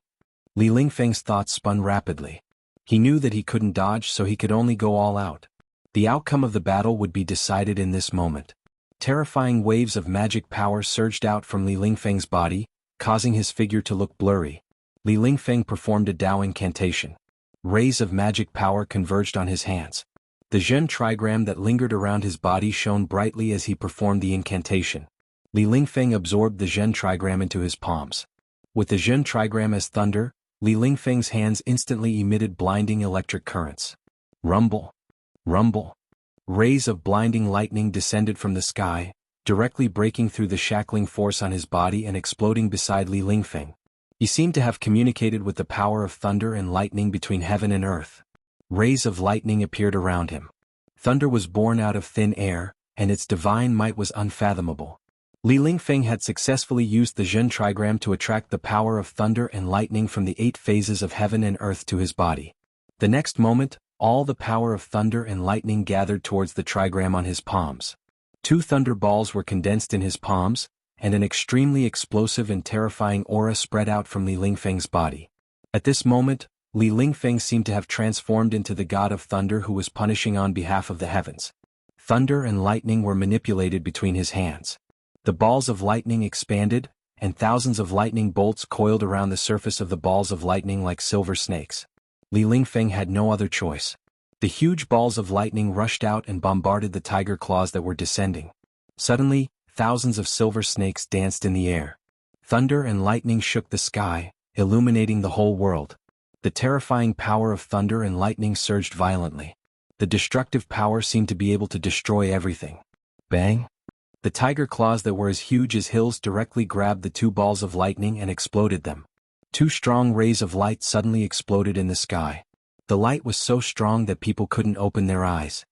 Li Lingfeng's thoughts spun rapidly. He knew that he couldn't dodge, so he could only go all out. The outcome of the battle would be decided in this moment. Terrifying waves of magic power surged out from Li Lingfeng's body, causing his figure to look blurry. Li Lingfeng performed a Tao incantation. Rays of magic power converged on his hands. The Zhen trigram that lingered around his body shone brightly as he performed the incantation. Li Lingfeng absorbed the Zhen trigram into his palms. With the Zhen trigram as thunder, Li Lingfeng's hands instantly emitted blinding electric currents. Rumble. Rumble. Rays of blinding lightning descended from the sky, directly breaking through the shackling force on his body and exploding beside Li Lingfeng. He seemed to have communicated with the power of thunder and lightning between heaven and earth. Rays of lightning appeared around him. Thunder was born out of thin air, and its divine might was unfathomable. Li Lingfeng had successfully used the Zhen trigram to attract the power of thunder and lightning from the 8 phases of heaven and earth to his body. The next moment, all the power of thunder and lightning gathered towards the trigram on his palms. 2 thunder balls were condensed in his palms, and an extremely explosive and terrifying aura spread out from Li Lingfeng's body. At this moment, Li Lingfeng seemed to have transformed into the god of thunder who was punishing on behalf of the heavens. Thunder and lightning were manipulated between his hands. The balls of lightning expanded, and thousands of lightning bolts coiled around the surface of the balls of lightning like silver snakes. Li Lingfeng had no other choice. The huge balls of lightning rushed out and bombarded the tiger claws that were descending. Suddenly, thousands of silver snakes danced in the air. Thunder and lightning shook the sky, illuminating the whole world. The terrifying power of thunder and lightning surged violently. The destructive power seemed to be able to destroy everything. Bang! The tiger claws that were as huge as hills directly grabbed the two balls of lightning and exploded them. Two strong rays of light suddenly exploded in the sky. The light was so strong that people couldn't open their eyes.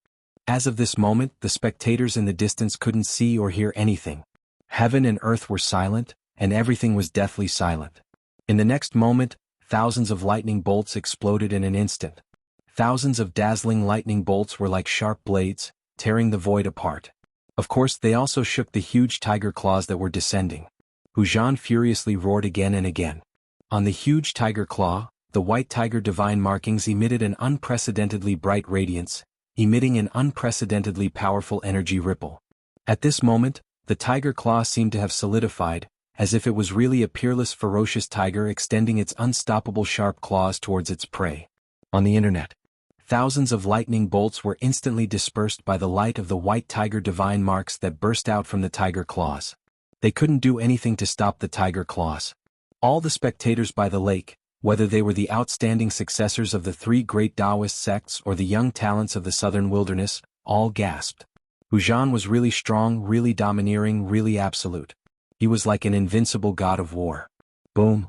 As of this moment, the spectators in the distance couldn't see or hear anything. Heaven and earth were silent, and everything was deathly silent. In the next moment, thousands of lightning bolts exploded in an instant. Thousands of dazzling lightning bolts were like sharp blades, tearing the void apart. Of course, they also shook the huge tiger claws that were descending. Hu Zhan furiously roared again and again. On the huge tiger claw, the white tiger divine markings emitted an unprecedentedly bright radiance, emitting an unprecedentedly powerful energy ripple. At this moment, the tiger claw seemed to have solidified, as if it was really a peerless ferocious tiger extending its unstoppable sharp claws towards its prey. On the internet, thousands of lightning bolts were instantly dispersed by the light of the white tiger divine marks that burst out from the tiger claws. They couldn't do anything to stop the tiger claws. All the spectators by the lake, whether they were the outstanding successors of the three great Taoist sects or the young talents of the southern wilderness, all gasped. Hu Zhan was really strong, really domineering, really absolute. He was like an invincible god of war. Boom!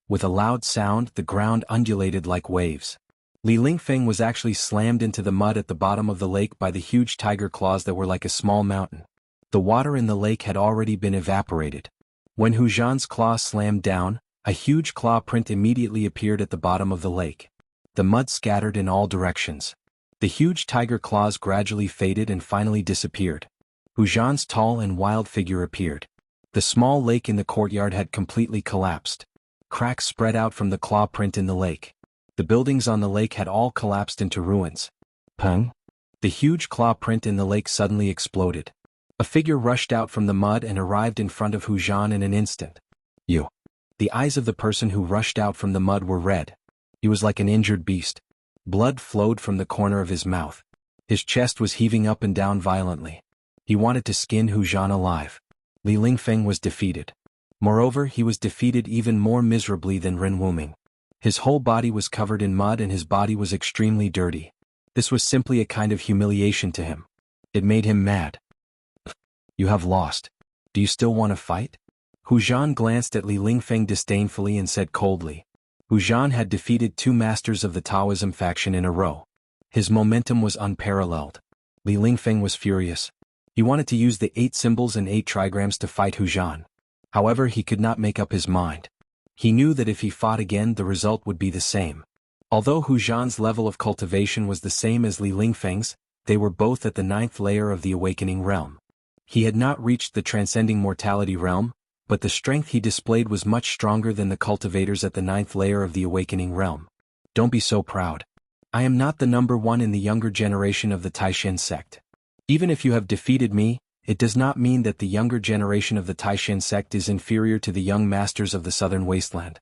With a loud sound, the ground undulated like waves. Li Lingfeng was actually slammed into the mud at the bottom of the lake by the huge tiger claws that were like a small mountain. The water in the lake had already been evaporated. When Hu Zhan's claw slammed down, a huge claw print immediately appeared at the bottom of the lake. The mud scattered in all directions. The huge tiger claws gradually faded and finally disappeared. Hu Zhan's tall and wild figure appeared. The small lake in the courtyard had completely collapsed. Cracks spread out from the claw print in the lake. The buildings on the lake had all collapsed into ruins. Pung! The huge claw print in the lake suddenly exploded. A figure rushed out from the mud and arrived in front of Hu Zhan in an instant. You! The eyes of the person who rushed out from the mud were red. He was like an injured beast. Blood flowed from the corner of his mouth. His chest was heaving up and down violently. He wanted to skin Hu Zhan alive. Li Lingfeng was defeated. Moreover, he was defeated even more miserably than Ren Wuming. His whole body was covered in mud and his body was extremely dirty. This was simply a kind of humiliation to him. It made him mad. You have lost. Do you still want to fight? Hu Zhan glanced at Li Lingfeng disdainfully and said coldly. Hu Zhan had defeated two masters of the Taoism faction in a row. His momentum was unparalleled. Li Lingfeng was furious. He wanted to use the 8 symbols and 8 trigrams to fight Hu Zhan. However, he could not make up his mind. He knew that if he fought again the result would be the same. Although Hu Zhan's level of cultivation was the same as Li Lingfeng's, they were both at the 9th layer of the awakening realm. He had not reached the transcending mortality realm, but the strength he displayed was much stronger than the cultivators at the 9th layer of the awakening realm. Don't be so proud. I am not the number 1 in the younger generation of the Taishan sect. Even if you have defeated me, it does not mean that the younger generation of the Taishan sect is inferior to the young masters of the southern wasteland.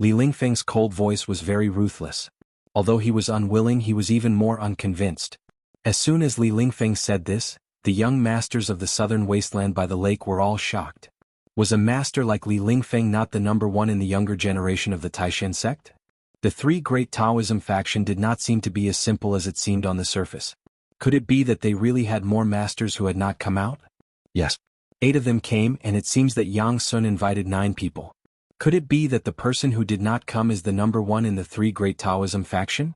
Li Lingfeng's cold voice was very ruthless. Although he was unwilling, he was even more unconvinced. As soon as Li Lingfeng said this, the young masters of the southern wasteland by the lake were all shocked. Was a master like Li Lingfeng not the number 1 in the younger generation of the Taishan sect? The 3 great Taoism faction did not seem to be as simple as it seemed on the surface. Could it be that they really had more masters who had not come out? Yes. 8 of them came, and it seems that Yang Sun invited 9 people. Could it be that the person who did not come is the number 1 in the 3 great Taoism faction?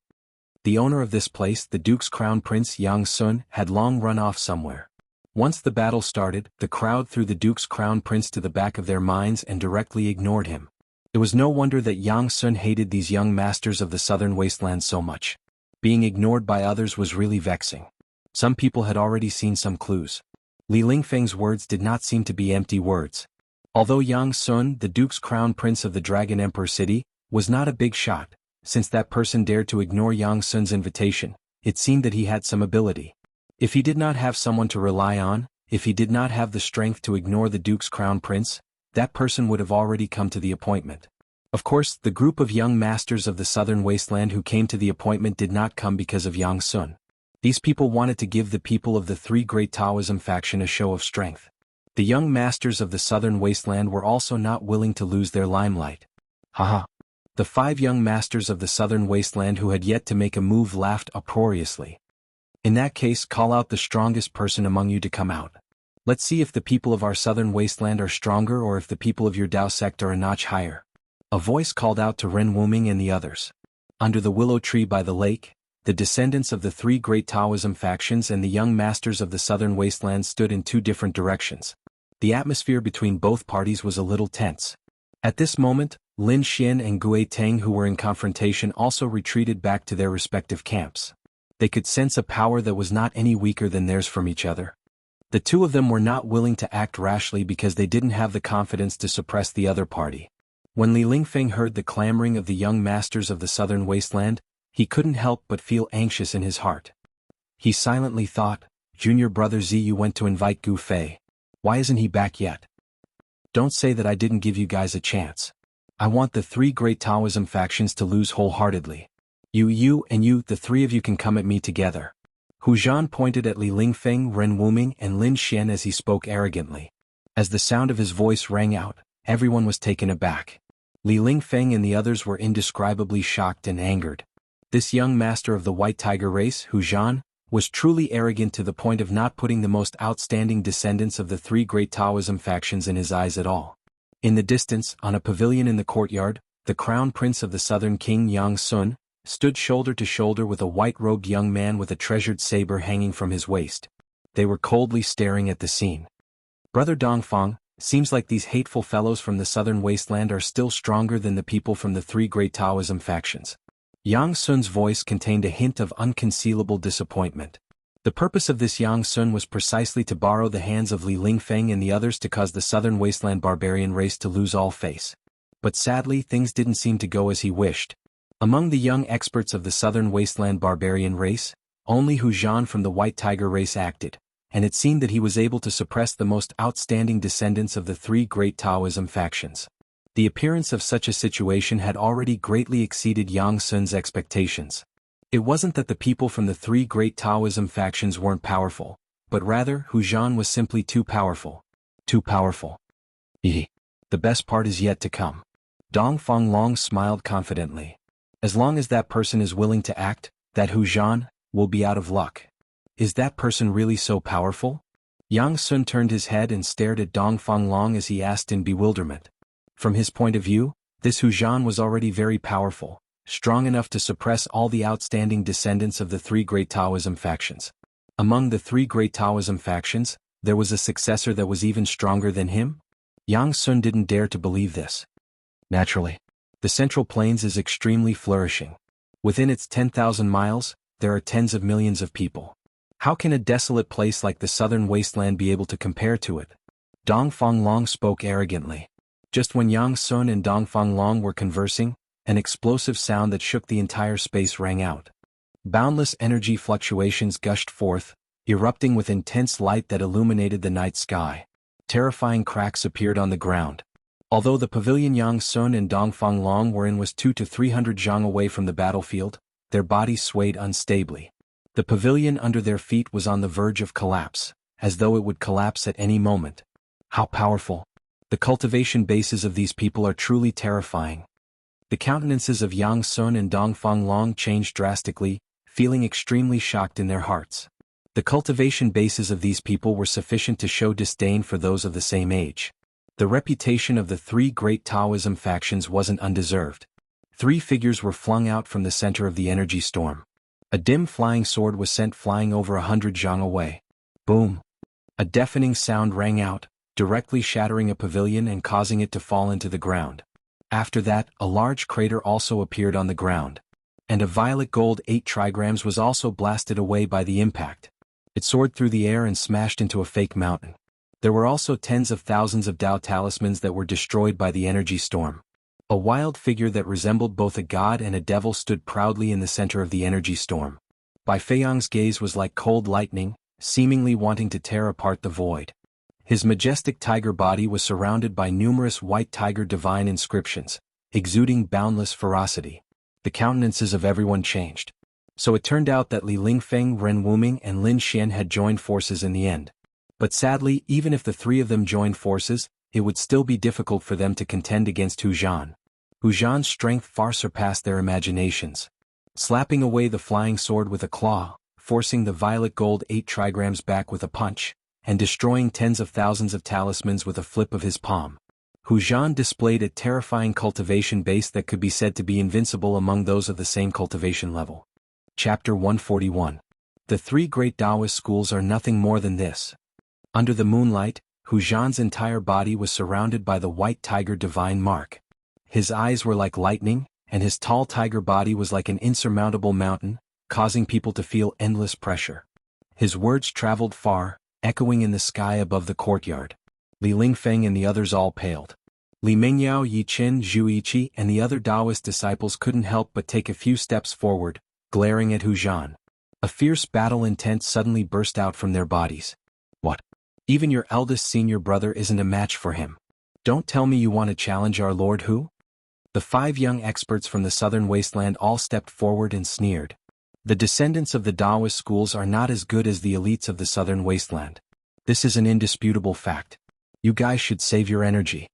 The owner of this place, the Duke's Crown Prince Yang Sun, had long run off somewhere. Once the battle started, the crowd threw the Duke's Crown Prince to the back of their minds and directly ignored him. It was no wonder that Yang Sun hated these young masters of the southern wasteland so much. Being ignored by others was really vexing. Some people had already seen some clues. Li Lingfeng's words did not seem to be empty words. Although Yang Sun, the Duke's crown prince of the Dragon Emperor city, was not a big shot, since that person dared to ignore Yang Sun's invitation, it seemed that he had some ability. If he did not have someone to rely on, if he did not have the strength to ignore the Duke's crown prince, that person would have already come to the appointment. Of course, the group of young masters of the southern wasteland who came to the appointment did not come because of Yang Sun. These people wanted to give the people of the three great Taoism faction a show of strength. The young masters of the southern wasteland were also not willing to lose their limelight. Haha. The 5 young masters of the southern wasteland who had yet to make a move laughed uproariously. In that case, call out the strongest person among you to come out. Let's see if the people of our southern wasteland are stronger or if the people of your Dao sect are a notch higher. A voice called out to Ren Wuming and the others. Under the willow tree by the lake, the descendants of the 3 great Taoism factions and the young masters of the southern wasteland stood in 2 different directions. The atmosphere between both parties was a little tense. At this moment, Lin Xian and Gui Teng, who were in confrontation, also retreated back to their respective camps. They could sense a power that was not any weaker than theirs from each other. The 2 of them were not willing to act rashly because they didn't have the confidence to suppress the other party. When Li Lingfeng heard the clamoring of the young masters of the southern wasteland, he couldn't help but feel anxious in his heart. He silently thought, "Junior brother Ziyu went to invite Gu Fei. Why isn't he back yet? Don't say that I didn't give you guys a chance. I want the 3 great Taoism factions to lose wholeheartedly. You and you, the 3 of you can come at me together." Hu Zhan pointed at Li Lingfeng, Ren Wuming, and Lin Xian as he spoke arrogantly. As the sound of his voice rang out, everyone was taken aback. Li Lingfeng and the others were indescribably shocked and angered. This young master of the White Tiger race, Hu Zhan, was truly arrogant to the point of not putting the most outstanding descendants of the 3 great Taoism factions in his eyes at all. In the distance, on a pavilion in the courtyard, the crown prince of the southern king Yang Sun stood shoulder to shoulder with a white-robed young man with a treasured saber hanging from his waist. They were coldly staring at the scene. "Brother Dongfang, seems like these hateful fellows from the southern wasteland are still stronger than the people from the 3 great Taoism factions." Yang Sun's voice contained a hint of unconcealable disappointment. The purpose of this Yang Sun was precisely to borrow the hands of Li Lingfeng and the others to cause the southern wasteland barbarian race to lose all face. But sadly, things didn't seem to go as he wished. Among the young experts of the southern wasteland barbarian race, only Hu Zhan from the White Tiger race acted, and it seemed that he was able to suppress the most outstanding descendants of the 3 great Taoism factions. The appearance of such a situation had already greatly exceeded Yang Sun's expectations. It wasn't that the people from the 3 great Taoism factions weren't powerful, but rather Hu Zhan was simply too powerful. Too powerful. The best part is yet to come. Dongfang Long smiled confidently. As long as that person is willing to act, that Hu Zhan will be out of luck. Is that person really so powerful? Yang Sun turned his head and stared at Dongfang Long as he asked in bewilderment. From his point of view, this Hu Zhan was already very powerful, strong enough to suppress all the outstanding descendants of the 3 great Taoism factions. Among the 3 great Taoism factions, there was a successor that was even stronger than him? Yang Sun didn't dare to believe this. Naturally, the Central Plains is extremely flourishing. Within its 10,000 miles, there are tens of millions of people. How can a desolate place like the southern wasteland be able to compare to it? Dongfang Long spoke arrogantly. Just when Yang Sun and Dongfang Long were conversing, an explosive sound that shook the entire space rang out. Boundless energy fluctuations gushed forth, erupting with intense light that illuminated the night sky. Terrifying cracks appeared on the ground. Although the pavilion Yang Sun and Dongfang Long were in was 200 to 300 zhang away from the battlefield, their bodies swayed unstably. The pavilion under their feet was on the verge of collapse, as though it would collapse at any moment. How powerful! The cultivation bases of these people are truly terrifying. The countenances of Yang Sun and Dongfang Long changed drastically, feeling extremely shocked in their hearts. The cultivation bases of these people were sufficient to show disdain for those of the same age. The reputation of the 3 great Taoism factions wasn't undeserved. 3 figures were flung out from the center of the energy storm. A dim flying sword was sent flying over 100 zhang away. Boom! A deafening sound rang out, directly shattering a pavilion and causing it to fall into the ground. After that, a large crater also appeared on the ground. And a violet gold 8 trigrams was also blasted away by the impact. It soared through the air and smashed into a fake mountain. There were also tens of thousands of Tao talismans that were destroyed by the energy storm. A wild figure that resembled both a god and a devil stood proudly in the center of the energy storm. Bai Feiyang's gaze was like cold lightning, seemingly wanting to tear apart the void. His majestic tiger body was surrounded by numerous white tiger divine inscriptions, exuding boundless ferocity. The countenances of everyone changed. So it turned out that Li Lingfeng, Ren Wuming, and Lin Xian had joined forces in the end. But sadly, even if the three of them joined forces, it would still be difficult for them to contend against Hu Zhan. Hu Zhan's strength far surpassed their imaginations. Slapping away the flying sword with a claw, forcing the violet gold 8 trigrams back with a punch, and destroying tens of thousands of talismans with a flip of his palm. Hu Zhan displayed a terrifying cultivation base that could be said to be invincible among those of the same cultivation level. Chapter 141. The three great Taoist schools are nothing more than this. Under the moonlight, Hu Zhan's entire body was surrounded by the white tiger divine mark. His eyes were like lightning, and his tall tiger body was like an insurmountable mountain, causing people to feel endless pressure. His words traveled far, echoing in the sky above the courtyard. Li Lingfeng and the others all paled. Li Mingyao, Yi Qin, Zhu Yiqi, and the other Taoist disciples couldn't help but take a few steps forward, glaring at Hu Zhan. A fierce battle intent suddenly burst out from their bodies. What? Even your eldest senior brother isn't a match for him. Don't tell me you want to challenge our Lord Hu? The 5 young experts from the southern wasteland all stepped forward and sneered. The descendants of the Taoist schools are not as good as the elites of the southern wasteland. This is an indisputable fact. You guys should save your energy.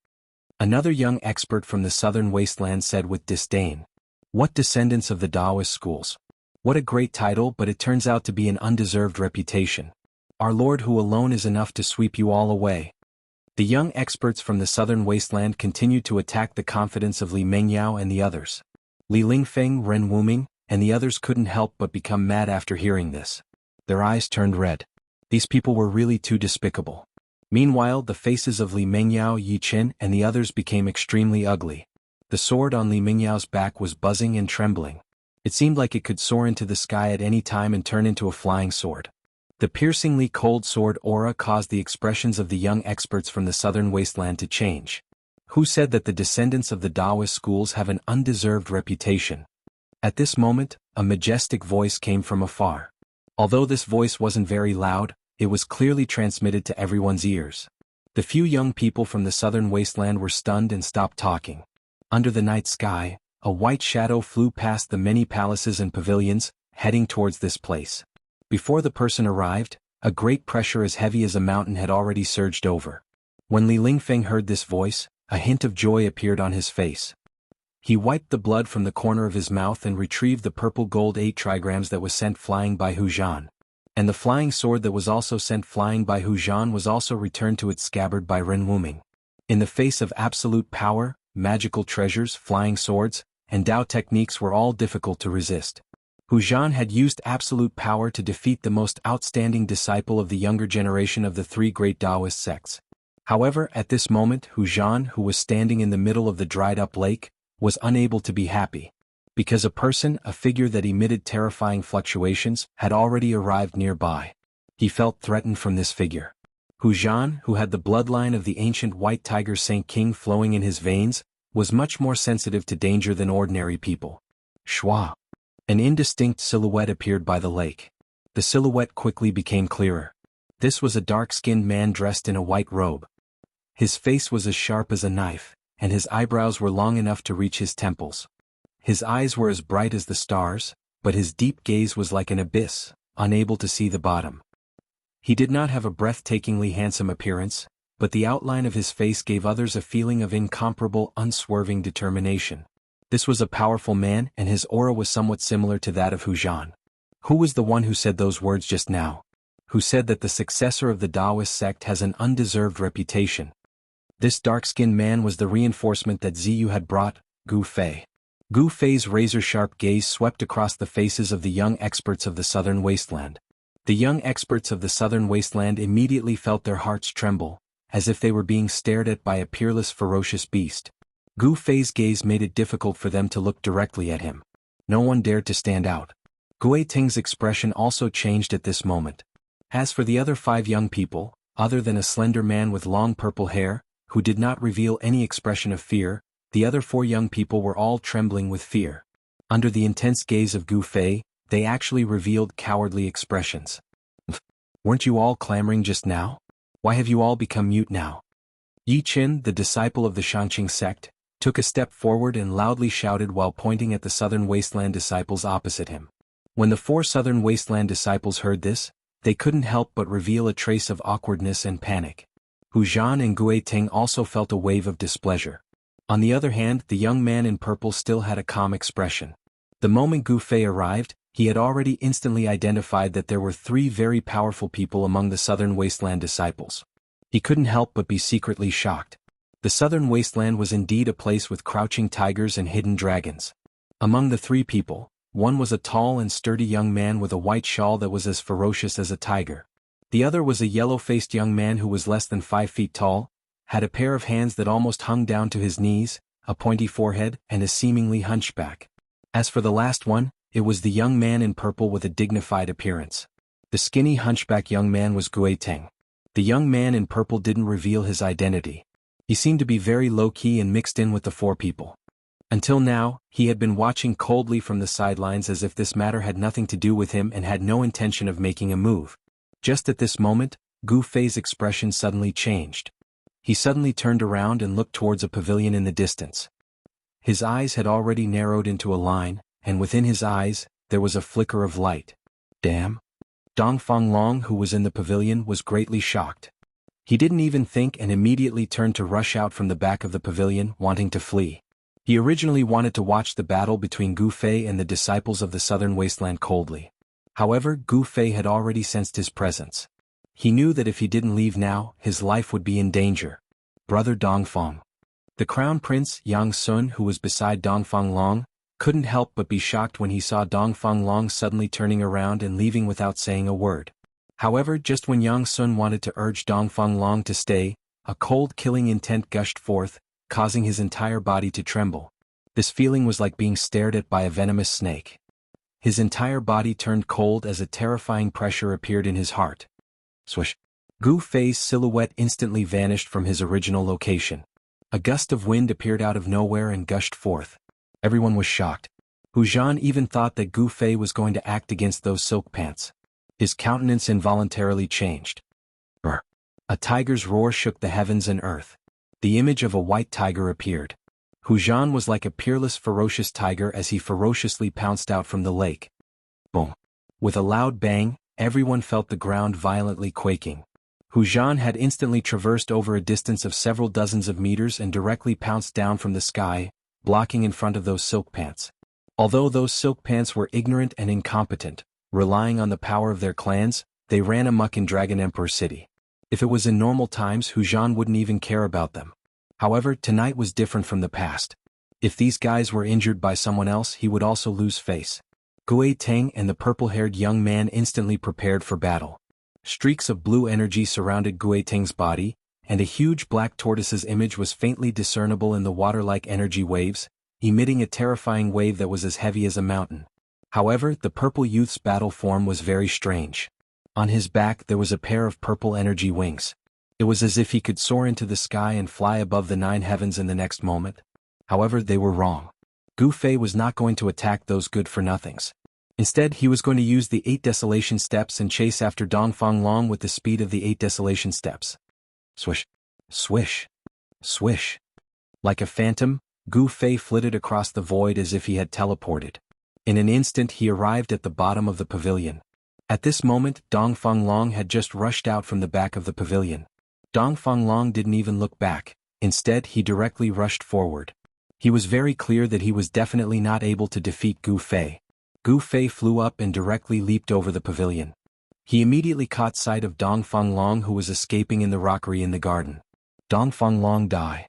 Another young expert from the southern wasteland said with disdain. What descendants of the Taoist schools? What a great title, but it turns out to be an undeserved reputation. Our Lord Hu alone is enough to sweep you all away. The young experts from the southern wasteland continued to attack the confidence of Li Mingyao and the others. Li Lingfeng, Ren Wuming, and the others couldn't help but become mad after hearing this. Their eyes turned red. These people were really too despicable. Meanwhile, the faces of Li Mingyao, Yi Qin, and the others became extremely ugly. The sword on Li Mingyao's back was buzzing and trembling. It seemed like it could soar into the sky at any time and turn into a flying sword. The piercingly cold sword aura caused the expressions of the young experts from the southern wasteland to change. Who said that the descendants of the Taoist schools have an undeserved reputation? At this moment, a majestic voice came from afar. Although this voice wasn't very loud, it was clearly transmitted to everyone's ears. The few young people from the southern wasteland were stunned and stopped talking. Under the night sky, a white shadow flew past the many palaces and pavilions, heading towards this place. Before the person arrived, a great pressure as heavy as a mountain had already surged over. When Li Lingfeng heard this voice, a hint of joy appeared on his face. He wiped the blood from the corner of his mouth and retrieved the purple gold 8 trigrams that was sent flying by Hu Zhan. And the flying sword that was also sent flying by Hu Zhan was also returned to its scabbard by Ren Wuming. In the face of absolute power, magical treasures, flying swords, and Tao techniques were all difficult to resist. Hu Zhan had used absolute power to defeat the most outstanding disciple of the younger generation of the 3 great Taoist sects. However, at this moment Hu Zhan, who was standing in the middle of the dried-up lake, was unable to be happy. Because a figure that emitted terrifying fluctuations, had already arrived nearby. He felt threatened from this figure. Hu Zhan, who had the bloodline of the ancient white tiger Saint King flowing in his veins, was much more sensitive to danger than ordinary people. Shwa. An indistinct silhouette appeared by the lake. The silhouette quickly became clearer. This was a dark-skinned man dressed in a white robe. His face was as sharp as a knife, and his eyebrows were long enough to reach his temples. His eyes were as bright as the stars, but his deep gaze was like an abyss, unable to see the bottom. He did not have a breathtakingly handsome appearance, but the outline of his face gave others a feeling of incomparable, unswerving determination. This was a powerful man, and his aura was somewhat similar to that of Hu Zhan. Who was the one who said those words just now? Who said that the successor of the Taoist sect has an undeserved reputation? This dark-skinned man was the reinforcement that Ziyu had brought, Gu Fei. Gu Fei's razor-sharp gaze swept across the faces of the young experts of the southern wasteland. The young experts of the southern wasteland immediately felt their hearts tremble, as if they were being stared at by a peerless, ferocious beast. Gu Fei's gaze made it difficult for them to look directly at him. No one dared to stand out. Gui Ting's expression also changed at this moment. As for the other 5 young people, other than a slender man with long purple hair, who did not reveal any expression of fear. The other 4 young people were all trembling with fear. Under the intense gaze of Gu Fei, they actually revealed cowardly expressions. Weren't you all clamoring just now? Why have you all become mute now? Yi Qin, the disciple of the Shangqing sect, took a step forward and loudly shouted while pointing at the Southern Wasteland disciples opposite him. When the 4 Southern Wasteland disciples heard this, they couldn't help but reveal a trace of awkwardness and panic. Hu Zhan and Gui Ting also felt a wave of displeasure. On the other hand, the young man in purple still had a calm expression. The moment Gu Fei arrived, he had already instantly identified that there were 3 very powerful people among the Southern Wasteland disciples. He couldn't help but be secretly shocked. The Southern Wasteland was indeed a place with crouching tigers and hidden dragons. Among the 3 people, one was a tall and sturdy young man with a white shawl that was as ferocious as a tiger. The other was a yellow-faced young man who was less than 5 feet tall, had a pair of hands that almost hung down to his knees, a pointy forehead, and a seemingly hunchback. As for the last one, it was the young man in purple with a dignified appearance. The skinny hunchback young man was Gui Ting. The young man in purple didn't reveal his identity. He seemed to be very low-key and mixed in with the 4 people. Until now, he had been watching coldly from the sidelines as if this matter had nothing to do with him and had no intention of making a move. Just at this moment, Gu Fei's expression suddenly changed. He suddenly turned around and looked towards a pavilion in the distance. His eyes had already narrowed into a line, and within his eyes, there was a flicker of light. Damn! Dongfang Long, who was in the pavilion, was greatly shocked. He didn't even think and immediately turned to rush out from the back of the pavilion, wanting to flee. He originally wanted to watch the battle between Gu Fei and the disciples of the Southern Wasteland coldly. However, Gu Fei had already sensed his presence. He knew that if he didn't leave now, his life would be in danger. Brother Dongfang. The Crown Prince, Yang Sun, who was beside Dongfang Long, couldn't help but be shocked when he saw Dongfang Long suddenly turning around and leaving without saying a word. However, just when Yang Sun wanted to urge Dongfang Long to stay, a cold killing intent gushed forth, causing his entire body to tremble. This feeling was like being stared at by a venomous snake. His entire body turned cold as a terrifying pressure appeared in his heart. Swish! Gu Fei's silhouette instantly vanished from his original location. A gust of wind appeared out of nowhere and gushed forth. Everyone was shocked. Hu Zhan even thought that Gu Fei was going to act against those silk pants. His countenance involuntarily changed. Brr! A tiger's roar shook the heavens and earth. The image of a white tiger appeared. Hu Zhan was like a peerless ferocious tiger as he ferociously pounced out from the lake. Boom! With a loud bang, everyone felt the ground violently quaking. Hu Zhan had instantly traversed over a distance of several dozens of meters and directly pounced down from the sky, blocking in front of those silk pants. Although those silk pants were ignorant and incompetent, relying on the power of their clans, they ran amok in Dragon Emperor City. If it was in normal times, Hu Zhan wouldn't even care about them. However, tonight was different from the past. If these guys were injured by someone else, he would also lose face. Gui Ting and the purple-haired young man instantly prepared for battle. Streaks of blue energy surrounded Gui Ting's body, and a huge black tortoise's image was faintly discernible in the water-like energy waves, emitting a terrifying wave that was as heavy as a mountain. However, the purple youth's battle form was very strange. On his back there was a pair of purple energy wings. It was as if he could soar into the sky and fly above the 9 heavens in the next moment. However, they were wrong. Gu Fei was not going to attack those good-for-nothings. Instead, he was going to use the 8 Desolation Steps and chase after Dongfang Long with the speed of the 8 Desolation Steps. Swish! Swish! Swish! Like a phantom, Gu Fei flitted across the void as if he had teleported. In an instant he arrived at the bottom of the pavilion. At this moment, Dongfang Long had just rushed out from the back of the pavilion. Dongfang Long didn't even look back. Instead, he directly rushed forward. He was very clear that he was definitely not able to defeat Gu Fei. Gu Fei flew up and directly leaped over the pavilion. He immediately caught sight of Dongfang Long, who was escaping in the rockery in the garden. Dongfang Long die.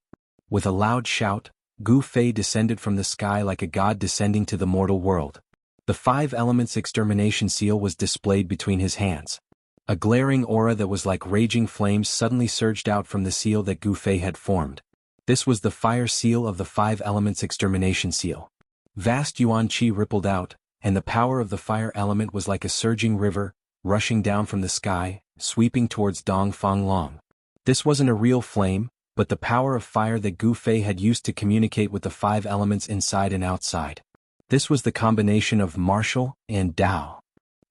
With a loud shout, Gu Fei descended from the sky like a god descending to the mortal world. The 5 elements extermination seal was displayed between his hands. A glaring aura that was like raging flames suddenly surged out from the seal that Gu Fei had formed. This was the fire seal of the 5 elements extermination seal. Vast yuan qi rippled out, and the power of the fire element was like a surging river, rushing down from the sky, sweeping towards Dong Fang Long. This wasn't a real flame, but the power of fire that Gu Fei had used to communicate with the 5 elements inside and outside. This was the combination of martial and Tao.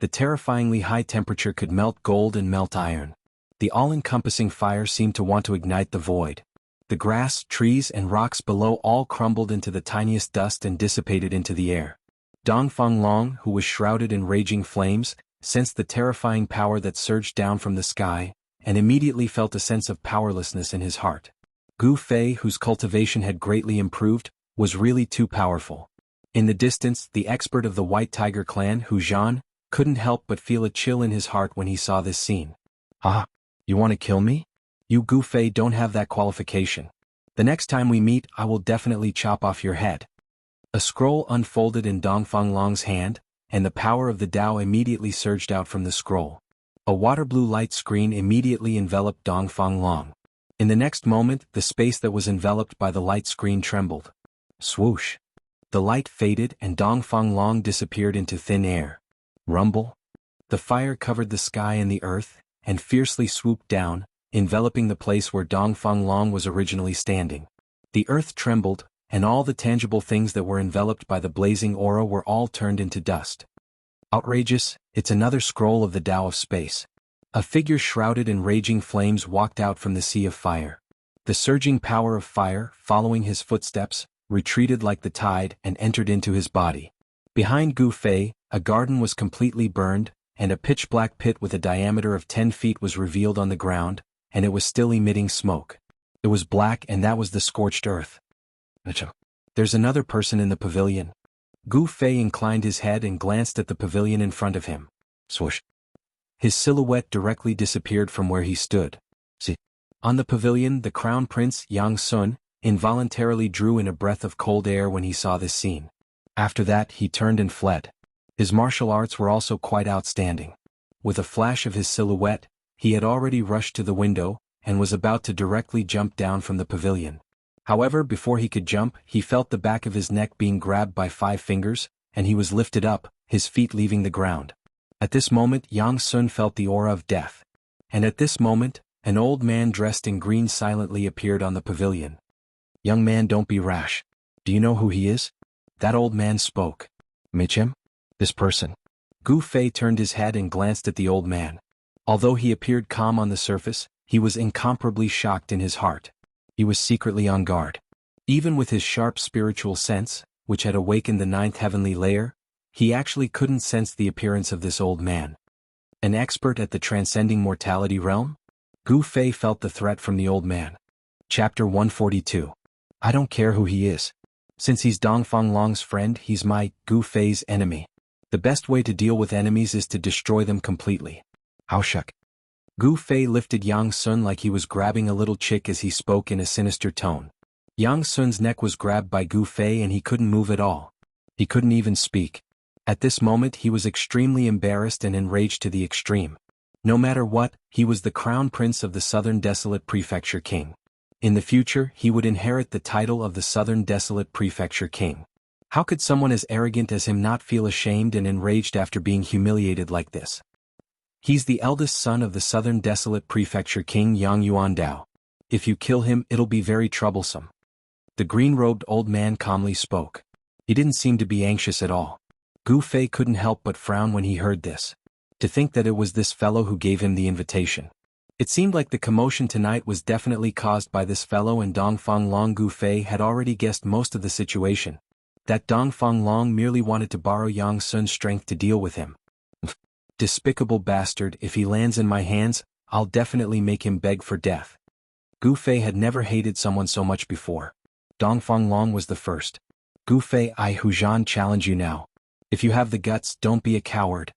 The terrifyingly high temperature could melt gold and melt iron. The all-encompassing fire seemed to want to ignite the void. The grass, trees, and rocks below all crumbled into the tiniest dust and dissipated into the air. Dong Fang Long, who was shrouded in raging flames, sensed the terrifying power that surged down from the sky, and immediately felt a sense of powerlessness in his heart. Gu Fei, whose cultivation had greatly improved, was really too powerful. In the distance, the expert of the White Tiger clan, Hu Zhan, couldn't help but feel a chill in his heart when he saw this scene. Ah, you want to kill me? You Gu Fei don't have that qualification. The next time we meet, I will definitely chop off your head. A scroll unfolded in Dong Fang Long's hand, and the power of the Tao immediately surged out from the scroll. A water blue light screen immediately enveloped Dong Fang Long. In the next moment, the space that was enveloped by the light screen trembled. Swoosh! The light faded and Dong Fang Long disappeared into thin air. Rumble! The fire covered the sky and the earth, and fiercely swooped down, enveloping the place where Dong Fang Long was originally standing. The earth trembled, and all the tangible things that were enveloped by the blazing aura were all turned into dust. Outrageous, it's another scroll of the Tao of space. A figure shrouded in raging flames walked out from the sea of fire. The surging power of fire, following his footsteps, retreated like the tide and entered into his body. Behind Gu Fei, a garden was completely burned, and a pitch-black pit with a diameter of 10 feet was revealed on the ground, and it was still emitting smoke. It was black, and that was the scorched earth. There's another person in the pavilion. Gu Fei inclined his head and glanced at the pavilion in front of him. Swoosh! His silhouette directly disappeared from where he stood. See? On the pavilion, the crown prince, Yang Sun, involuntarily drew in a breath of cold air when he saw this scene. After that, he turned and fled. His martial arts were also quite outstanding. With a flash of his silhouette, he had already rushed to the window, and was about to directly jump down from the pavilion. However, before he could jump, he felt the back of his neck being grabbed by 5 fingers, and he was lifted up, his feet leaving the ground. At this moment, Yang Sun felt the aura of death. And at this moment, an old man dressed in green silently appeared on the pavilion. Young man, don't be rash. Do you know who he is? That old man spoke. Mitchum? This person. Gu Fei turned his head and glanced at the old man. Although he appeared calm on the surface, he was incomparably shocked in his heart. He was secretly on guard. Even with his sharp spiritual sense, which had awakened the 9th heavenly layer, he actually couldn't sense the appearance of this old man. An expert at the transcending mortality realm? Gu Fei felt the threat from the old man. Chapter 142. I don't care who he is. Since he's Dong Fang Long's friend, he's my, Gu Fei's enemy. The best way to deal with enemies is to destroy them completely. How shuck. Gu Fei lifted Yang Sun like he was grabbing a little chick as he spoke in a sinister tone. Yang Sun's neck was grabbed by Gu Fei and he couldn't move at all. He couldn't even speak. At this moment he was extremely embarrassed and enraged to the extreme. No matter what, he was the crown prince of the Southern Desolate Prefecture King. In the future, he would inherit the title of the Southern Desolate Prefecture King. How could someone as arrogant as him not feel ashamed and enraged after being humiliated like this? He's the eldest son of the Southern Desolate Prefecture King Yang Yuandao. If you kill him, it'll be very troublesome. The green-robed old man calmly spoke. He didn't seem to be anxious at all. Gu Fei couldn't help but frown when he heard this. To think that it was this fellow who gave him the invitation. It seemed like the commotion tonight was definitely caused by this fellow, and Dong Fang Long. Gu Fei had already guessed most of the situation. That Dong Fang Long merely wanted to borrow Yang Sun's strength to deal with him. Despicable bastard, if he lands in my hands, I'll definitely make him beg for death. Gu Fei had never hated someone so much before. Dong Fang Long was the first. Gu Fei, I Hu Zhan challenge you now. If you have the guts, don't be a coward.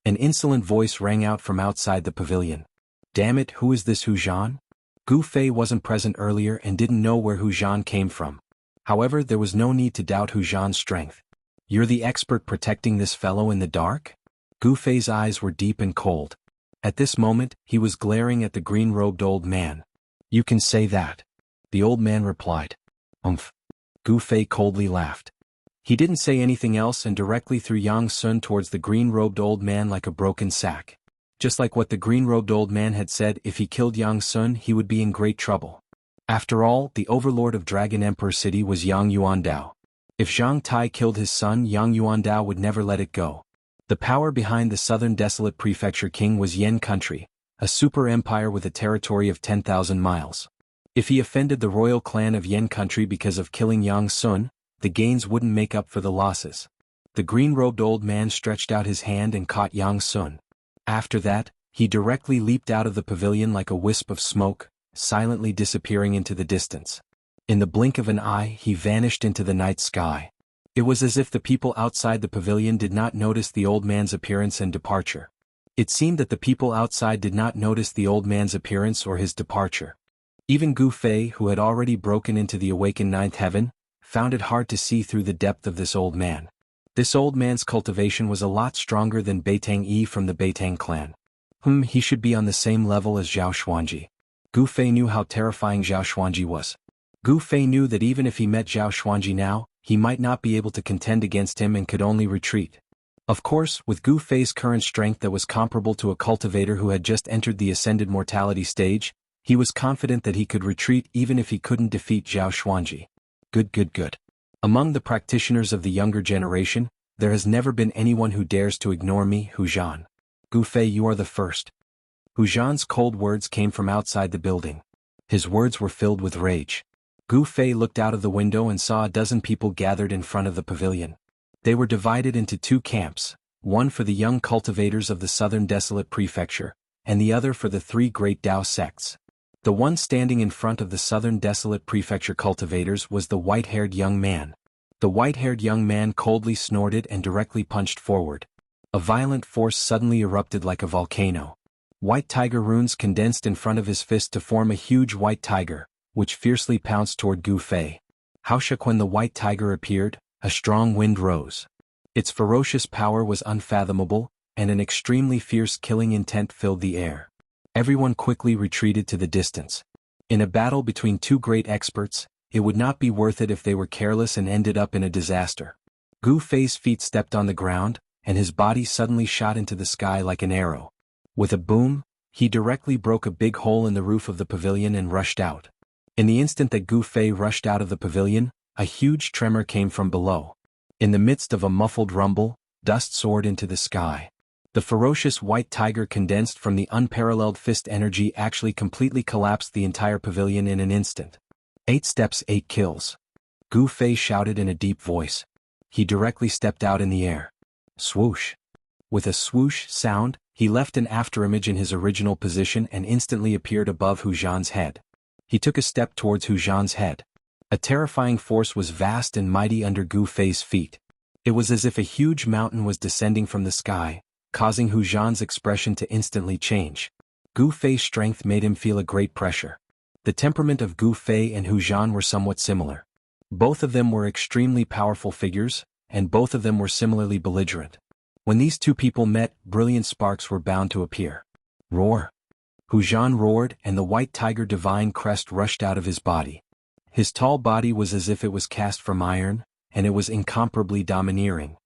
An insolent voice rang out from outside the pavilion. Damn it, who is this Hu Zhan? Gu Fei wasn't present earlier and didn't know where Hu Zhan came from. However, there was no need to doubt Hu Zhan's strength. You're the expert protecting this fellow in the dark? Gu Fei's eyes were deep and cold. At this moment, he was glaring at the green-robed old man. You can say that. The old man replied. Umph. Gu Fei coldly laughed. He didn't say anything else and directly threw Yang Sun towards the green-robed old man like a broken sack. Just like what the green-robed old man had said, if he killed Yang Sun he would be in great trouble. After all, the overlord of Dragon Emperor City was Yang Yuandao. If Zhang Tai killed his son, Yang Yuandao would never let it go. The power behind the Southern Desolate Prefecture King was Yen Country, a super empire with a territory of 10,000 miles. If he offended the royal clan of Yen Country because of killing Yang Sun, the gains wouldn't make up for the losses. The green-robed old man stretched out his hand and caught Yang Sun. After that, he directly leaped out of the pavilion like a wisp of smoke, silently disappearing into the distance. In the blink of an eye he vanished into the night sky. It was as if the people outside the pavilion did not notice the old man's appearance and departure. It seemed that the people outside did not notice the old man's appearance or his departure. Even Gu Fei, who had already broken into the awakened ninth heaven, found it hard to see through the depth of this old man. This old man's cultivation was a lot stronger than Beitang Yi from the Beitang clan. He should be on the same level as Zhao Xuanji. Gu Fei knew how terrifying Zhao Xuanji was. Gu Fei knew that even if he met Zhao Xuanji now, he might not be able to contend against him and could only retreat. Of course, with Gu Fei's current strength that was comparable to a cultivator who had just entered the ascended mortality stage, he was confident that he could retreat even if he couldn't defeat Zhao Xuanji. Good. Among the practitioners of the younger generation, there has never been anyone who dares to ignore me, Hu Zhan. Gu Fei, you are the first. Hu Zhan's cold words came from outside the building. His words were filled with rage. Gu Fei looked out of the window and saw a dozen people gathered in front of the pavilion. They were divided into two camps, one for the young cultivators of the Southern Desolate Prefecture, and the other for the three great Dao sects. The one standing in front of the Southern Desolate Prefecture cultivators was the white-haired young man. The white-haired young man coldly snorted and directly punched forward. A violent force suddenly erupted like a volcano. White tiger runes condensed in front of his fist to form a huge white tiger, which fiercely pounced toward Gu Fei. When the white tiger appeared, a strong wind rose. Its ferocious power was unfathomable, and an extremely fierce killing intent filled the air. Everyone quickly retreated to the distance. In a battle between two great experts, it would not be worth it if they were careless and ended up in a disaster. Gu Fei's feet stepped on the ground, and his body suddenly shot into the sky like an arrow. With a boom, he directly broke a big hole in the roof of the pavilion and rushed out. In the instant that Gu Fei rushed out of the pavilion, a huge tremor came from below. In the midst of a muffled rumble, dust soared into the sky. The ferocious white tiger condensed from the unparalleled fist energy actually completely collapsed the entire pavilion in an instant. 8 steps, 8 kills. Gu Fei shouted in a deep voice. He directly stepped out in the air. Swoosh. With a swoosh sound, he left an afterimage in his original position and instantly appeared above Hu Zhan's head. He took a step towards Hu Zhan's head. A terrifying force was vast and mighty under Gu Fei's feet. It was as if a huge mountain was descending from the sky, causing Hu Zhan's expression to instantly change. Gu Fei's strength made him feel a great pressure. The temperament of Gu Fei and Hu Zhan were somewhat similar. Both of them were extremely powerful figures, and both of them were similarly belligerent. When these two people met, brilliant sparks were bound to appear. Roar! Hu Zhan roared, and the white tiger divine crest rushed out of his body. His tall body was as if it was cast from iron, and it was incomparably domineering.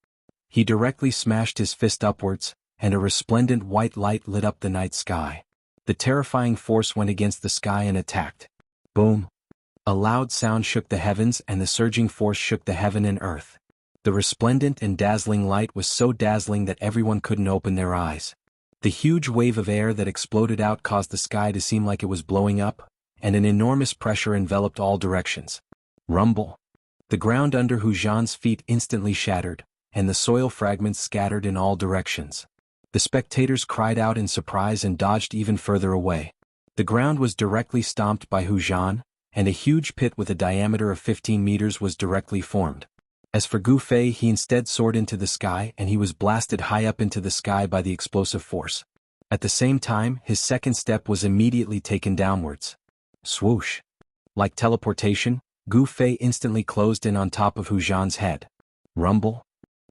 He directly smashed his fist upwards, and a resplendent white light lit up the night sky. The terrifying force went against the sky and attacked. Boom! A loud sound shook the heavens, and the surging force shook the heaven and earth. The resplendent and dazzling light was so dazzling that everyone couldn't open their eyes. The huge wave of air that exploded out caused the sky to seem like it was blowing up, and an enormous pressure enveloped all directions. Rumble! The ground under Hu Zhan's feet instantly shattered, and the soil fragments scattered in all directions. The spectators cried out in surprise and dodged even further away. The ground was directly stomped by Hu Zhan, and a huge pit with a diameter of 15 meters was directly formed. As for Gu Fei, he instead soared into the sky, and he was blasted high up into the sky by the explosive force. At the same time, his second step was immediately taken downwards. Swoosh! Like teleportation, Gu Fei instantly closed in on top of Hu Zhan's head. Rumble!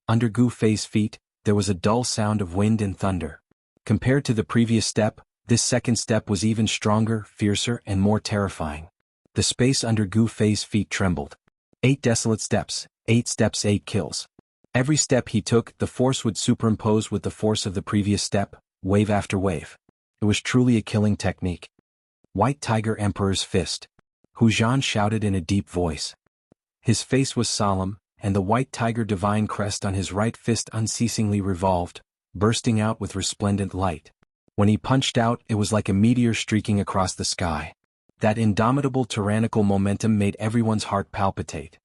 Under Gu Fei's feet, there was a dull sound of wind and thunder. Compared to the previous step, this second step was even stronger, fiercer, and more terrifying. The space under Gu Fei's feet trembled. 8 desolate steps, 8 steps, 8 kills. Every step he took, the force would superimpose with the force of the previous step, wave after wave. It was truly a killing technique. White Tiger Emperor's Fist. Hu Zhan shouted in a deep voice. His face was solemn, and the white tiger divine crest on his right fist unceasingly revolved, bursting out with resplendent light. When he punched out, it was like a meteor streaking across the sky. That indomitable tyrannical momentum made everyone's heart palpitate.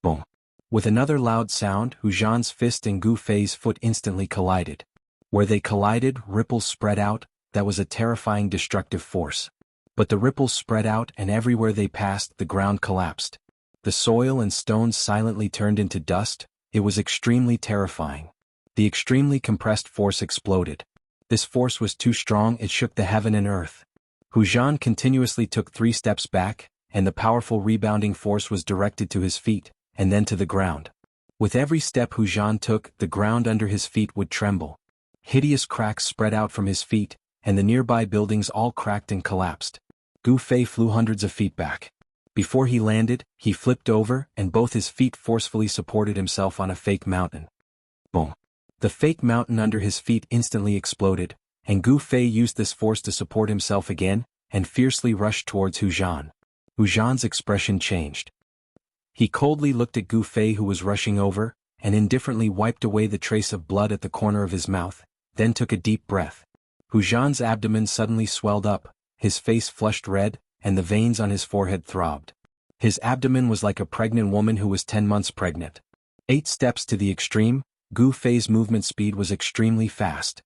Boom. With another loud sound, Hu Zhan's fist and Gu Fei's foot instantly collided. Where they collided, ripples spread out. That was a terrifying destructive force. But the ripples spread out, and everywhere they passed, the ground collapsed. The soil and stones silently turned into dust. It was extremely terrifying. The extremely compressed force exploded. This force was too strong, it shook the heaven and earth. Hu Zhan continuously took 3 steps back, and the powerful rebounding force was directed to his feet, and then to the ground. With every step Hu Zhan took, the ground under his feet would tremble. Hideous cracks spread out from his feet, and the nearby buildings all cracked and collapsed. Gu Fei flew hundreds of feet back. Before he landed, he flipped over, and both his feet forcefully supported himself on a fake mountain. Boom. The fake mountain under his feet instantly exploded, and Gu Fei used this force to support himself again, and fiercely rushed towards Hu Zhan. Hu Zhan's expression changed. He coldly looked at Gu Fei, who was rushing over, and indifferently wiped away the trace of blood at the corner of his mouth, then took a deep breath. Hu Zhan's abdomen suddenly swelled up, his face flushed red, and the veins on his forehead throbbed. His abdomen was like a pregnant woman who was 10 months pregnant. 8 steps to the extreme, Gu Fei's movement speed was extremely fast.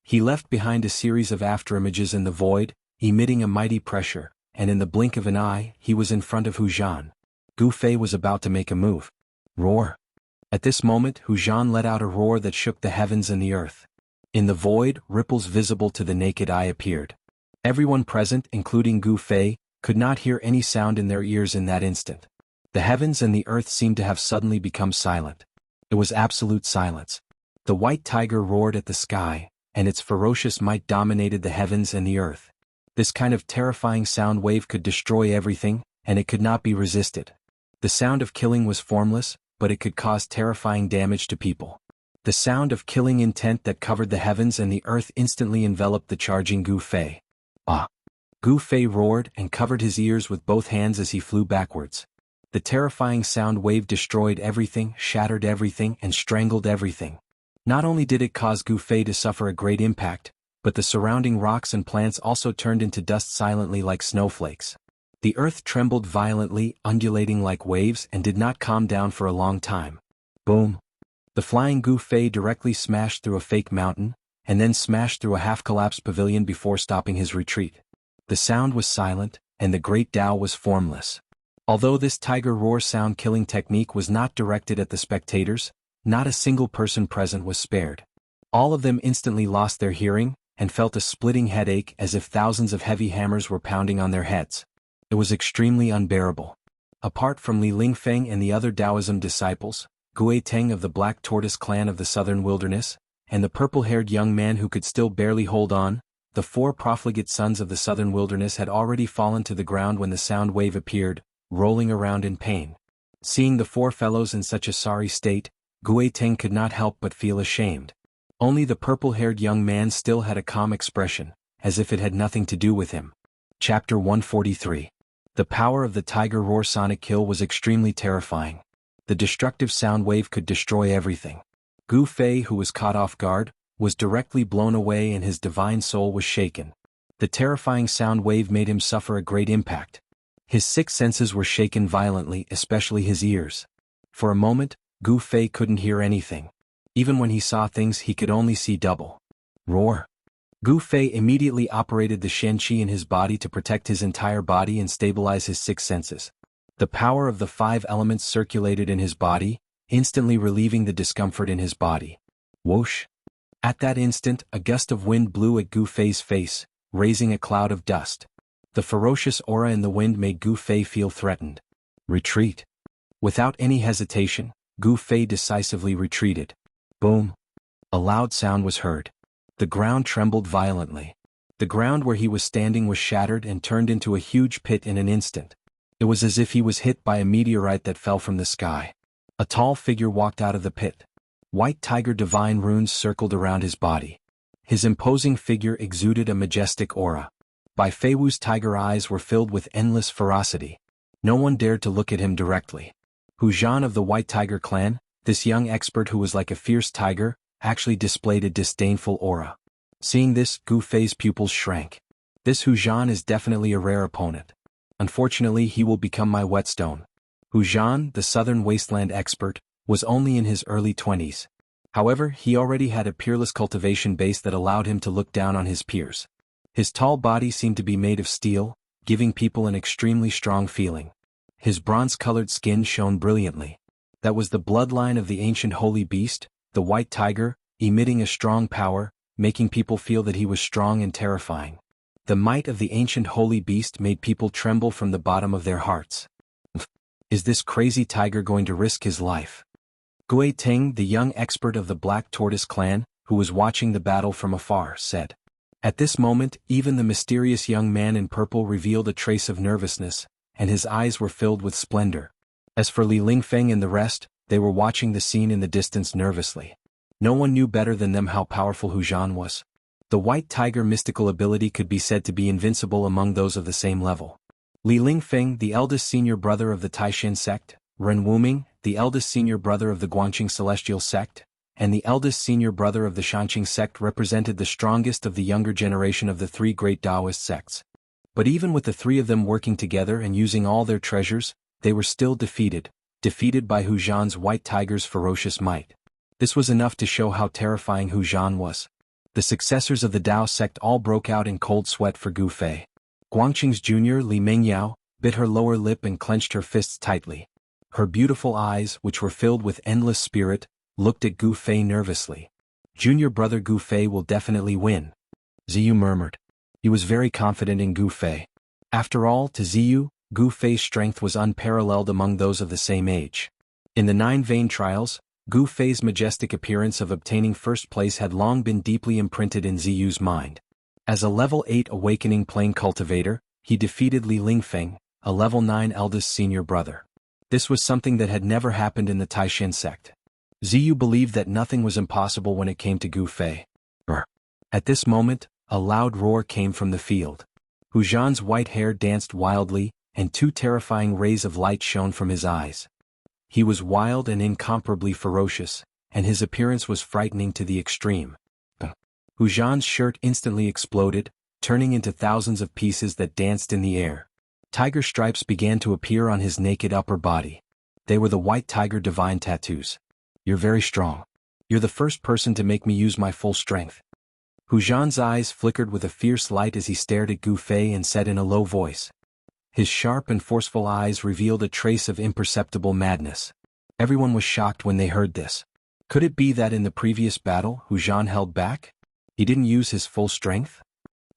He left behind a series of afterimages in the void, emitting a mighty pressure, and in the blink of an eye, he was in front of Hu Zhan. Gu Fei was about to make a move. Roar! At this moment, Hu Zhan let out a roar that shook the heavens and the earth. In the void, ripples visible to the naked eye appeared. Everyone present, including Gu Fei, could not hear any sound in their ears in that instant. The heavens and the earth seemed to have suddenly become silent. It was absolute silence. The white tiger roared at the sky, and its ferocious might dominated the heavens and the earth. This kind of terrifying sound wave could destroy everything, and it could not be resisted. The sound of killing was formless, but it could cause terrifying damage to people. The sound of killing intent that covered the heavens and the earth instantly enveloped the charging Gu Fei. Ah! Gu Fei roared and covered his ears with both hands as he flew backwards. The terrifying sound wave destroyed everything, shattered everything, and strangled everything. Not only did it cause Gu Fei to suffer a great impact, but the surrounding rocks and plants also turned into dust silently like snowflakes. The earth trembled violently, undulating like waves, and did not calm down for a long time. Boom! The flying Gu Fei directly smashed through a fake mountain, and then smashed through a half-collapsed pavilion before stopping his retreat. The sound was silent, and the great Tao was formless. Although this tiger roar sound killing technique was not directed at the spectators, not a single person present was spared. All of them instantly lost their hearing, and felt a splitting headache as if thousands of heavy hammers were pounding on their heads. It was extremely unbearable. Apart from Li Lingfeng and the other Taoism disciples, Gui Teng of the Black Tortoise clan of the Southern Wilderness, and the purple-haired young man who could still barely hold on, the 4 profligate sons of the Southern Wilderness had already fallen to the ground when the sound wave appeared, rolling around in pain. Seeing the 4 fellows in such a sorry state, Gui Teng could not help but feel ashamed. Only the purple-haired young man still had a calm expression, as if it had nothing to do with him. Chapter 143. The power of the tiger roar sonic kill was extremely terrifying. The destructive sound wave could destroy everything. Gu Fei, who was caught off guard, was directly blown away and his divine soul was shaken. The terrifying sound wave made him suffer a great impact. His 6 senses were shaken violently, especially his ears. For a moment, Gu Fei couldn't hear anything. Even when he saw things, he could only see double. Roar! Gu Fei immediately operated the Shen Qi in his body to protect his entire body and stabilize his 6 senses. The power of the 5 elements circulated in his body, instantly relieving the discomfort in his body. Whoosh! At that instant, a gust of wind blew at Gu Fei's face, raising a cloud of dust. The ferocious aura in the wind made Gu Fei feel threatened. Retreat! Without any hesitation, Gu Fei decisively retreated. Boom! A loud sound was heard. The ground trembled violently. The ground where he was standing was shattered and turned into a huge pit in an instant. It was as if he was hit by a meteorite that fell from the sky. A tall figure walked out of the pit. White tiger divine runes circled around his body. His imposing figure exuded a majestic aura. Bai Feiwu's tiger eyes were filled with endless ferocity. No one dared to look at him directly. Hu Zhan of the White Tiger clan, this young expert who was like a fierce tiger, actually displayed a disdainful aura. Seeing this, Gu Fei's pupils shrank. This Hu Zhan is definitely a rare opponent. Unfortunately, he will become my whetstone. Hu Zhan, the southern wasteland expert, was only in his early 20s. However, he already had a peerless cultivation base that allowed him to look down on his peers. His tall body seemed to be made of steel, giving people an extremely strong feeling. His bronze-colored skin shone brilliantly. That was the bloodline of the ancient holy beast, the white tiger, emitting a strong power, making people feel that he was strong and terrifying. The might of the ancient holy beast made people tremble from the bottom of their hearts. Is this crazy tiger going to risk his life? Gui Ting, the young expert of the Black Tortoise clan, who was watching the battle from afar, said. At this moment, even the mysterious young man in purple revealed a trace of nervousness, and his eyes were filled with splendor. As for Li Lingfeng and the rest, they were watching the scene in the distance nervously. No one knew better than them how powerful Hu Zhan was. The White Tiger mystical ability could be said to be invincible among those of the same level. Li Lingfeng, the eldest senior brother of the Taishan sect, Ren Wuming, the eldest senior brother of the Guangqing Celestial sect, and the eldest senior brother of the Shanqing sect represented the strongest of the younger generation of the three great Taoist sects. But even with the three of them working together and using all their treasures, they were still defeated by Hu Zhan's White Tiger's ferocious might. This was enough to show how terrifying Hu Zhan was. The successors of the Dao sect all broke out in cold sweat for Gu Fei. Guangqing's junior Li Mengyao bit her lower lip and clenched her fists tightly. Her beautiful eyes, which were filled with endless spirit, looked at Gu Fei nervously. Junior brother Gu Fei will definitely win. Ziyu murmured. He was very confident in Gu Fei. After all, to Ziyu, Gu Fei's strength was unparalleled among those of the same age. In the 9 vein trials, Gu Fei's majestic appearance of obtaining first place had long been deeply imprinted in Ziyu's mind. As a level 8 awakening plane cultivator, he defeated Li Lingfeng, a level 9 eldest senior brother. This was something that had never happened in the Taishan sect. Ziyu believed that nothing was impossible when it came to Gu Fei. At this moment, a loud roar came from the field. Hu Zhan's white hair danced wildly, and 2 terrifying rays of light shone from his eyes. He was wild and incomparably ferocious, and his appearance was frightening to the extreme. Hu Zhan's shirt instantly exploded, turning into thousands of pieces that danced in the air. Tiger stripes began to appear on his naked upper body. They were the White Tiger divine tattoos. You're very strong. You're the first person to make me use my full strength. Hu Zhan's eyes flickered with a fierce light as he stared at Gu Fei and said in a low voice. His sharp and forceful eyes revealed a trace of imperceptible madness. Everyone was shocked when they heard this. Could it be that in the previous battle, Hu Zhan held back? He didn't use his full strength?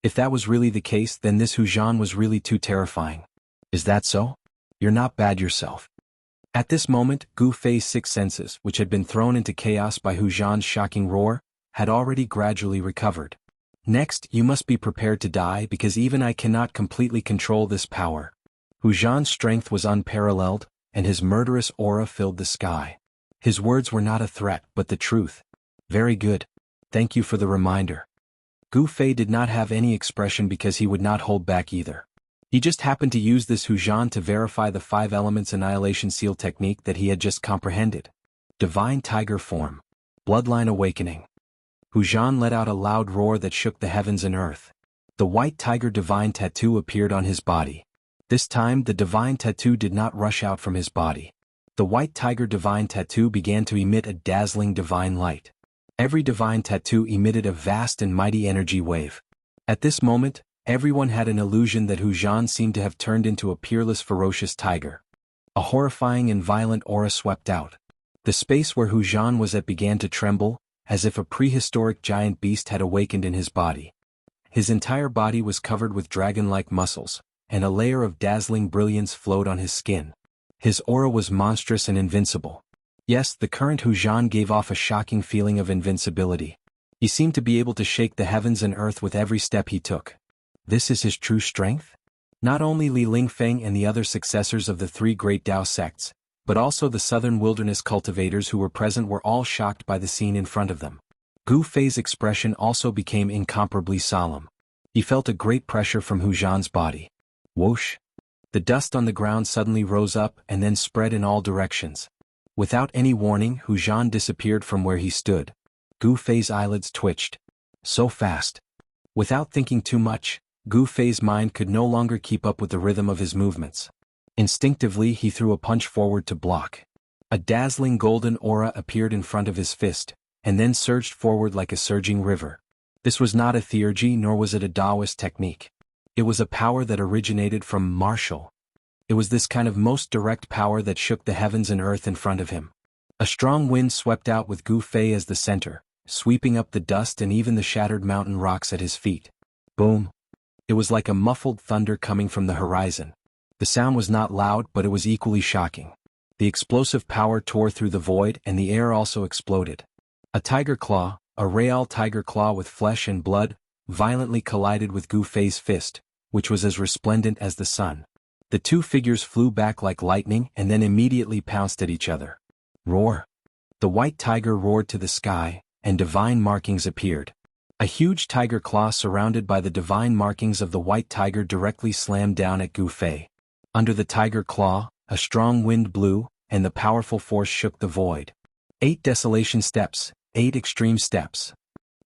If that was really the case, then this Hu Zhan was really too terrifying. Is that so? You're not bad yourself. At this moment, Gu Fei's 6 senses, which had been thrown into chaos by Hu Zhan's shocking roar, had already gradually recovered. Next, you must be prepared to die because even I cannot completely control this power. Hu Zhan's strength was unparalleled, and his murderous aura filled the sky. His words were not a threat but the truth. Very good. Thank you for the reminder. Gu Fei did not have any expression because he would not hold back either. He just happened to use this Hu Zhan to verify the 5 elements annihilation seal technique that he had just comprehended. Divine Tiger Form. Bloodline Awakening. Hu Zhan let out a loud roar that shook the heavens and earth. The White Tiger Divine Tattoo appeared on his body. This time the Divine Tattoo did not rush out from his body. The White Tiger Divine Tattoo began to emit a dazzling divine light. Every Divine Tattoo emitted a vast and mighty energy wave. At this moment, everyone had an illusion that Hu Zhan seemed to have turned into a peerless ferocious tiger. A horrifying and violent aura swept out. The space where Hu Zhan was at began to tremble, as if a prehistoric giant beast had awakened in his body. His entire body was covered with dragon-like muscles, and a layer of dazzling brilliance flowed on his skin. His aura was monstrous and invincible. Yes, the current Hu Zhan gave off a shocking feeling of invincibility. He seemed to be able to shake the heavens and earth with every step he took. This is his true strength? Not only Li Lingfeng and the other successors of the 3 great Dao sects, but also the southern wilderness cultivators who were present were all shocked by the scene in front of them. Gu Fei's expression also became incomparably solemn. He felt a great pressure from Hu Zhan's body. Whoosh! The dust on the ground suddenly rose up and then spread in all directions. Without any warning, Hu Zhan disappeared from where he stood. Gu Fei's eyelids twitched. So fast. Without thinking too much, Gu Fei's mind could no longer keep up with the rhythm of his movements. Instinctively he threw a punch forward to block. A dazzling golden aura appeared in front of his fist, and then surged forward like a surging river. This was not a theurgy nor was it a Taoist technique. It was a power that originated from martial. It was this kind of most direct power that shook the heavens and earth in front of him. A strong wind swept out with Gu Fei as the center, sweeping up the dust and even the shattered mountain rocks at his feet. Boom! It was like a muffled thunder coming from the horizon. The sound was not loud, but it was equally shocking. The explosive power tore through the void and the air also exploded. A tiger claw, a real tiger claw with flesh and blood, violently collided with Gu Fei's fist, which was as resplendent as the sun. The two figures flew back like lightning and then immediately pounced at each other. Roar! The white tiger roared to the sky, and divine markings appeared. A huge tiger claw surrounded by the divine markings of the white tiger directly slammed down at Gu Fei. Under the tiger claw, a strong wind blew, and the powerful force shook the void. 8 desolation steps, 8 extreme steps.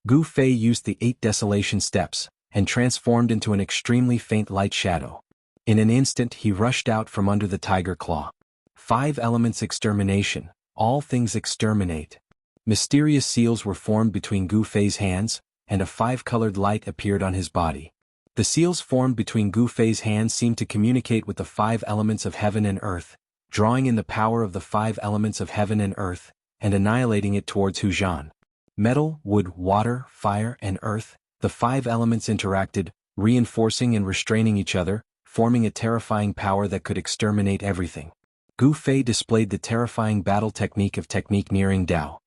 Gu Fei used the 8 desolation steps, and transformed into an extremely faint light shadow. In an instant he rushed out from under the tiger claw. 5 elements extermination, all things exterminate. Mysterious seals were formed between Gu Fei's hands, and a 5-colored light appeared on his body. The seals formed between Gu Fei's hands seemed to communicate with the 5 elements of heaven and earth, drawing in the power of the 5 elements of heaven and earth, and annihilating it towards Hu Zhan. Metal, wood, water, fire, and earth, the 5 elements interacted, reinforcing and restraining each other, forming a terrifying power that could exterminate everything. Gu Fei displayed the terrifying battle technique of technique nearing Tao.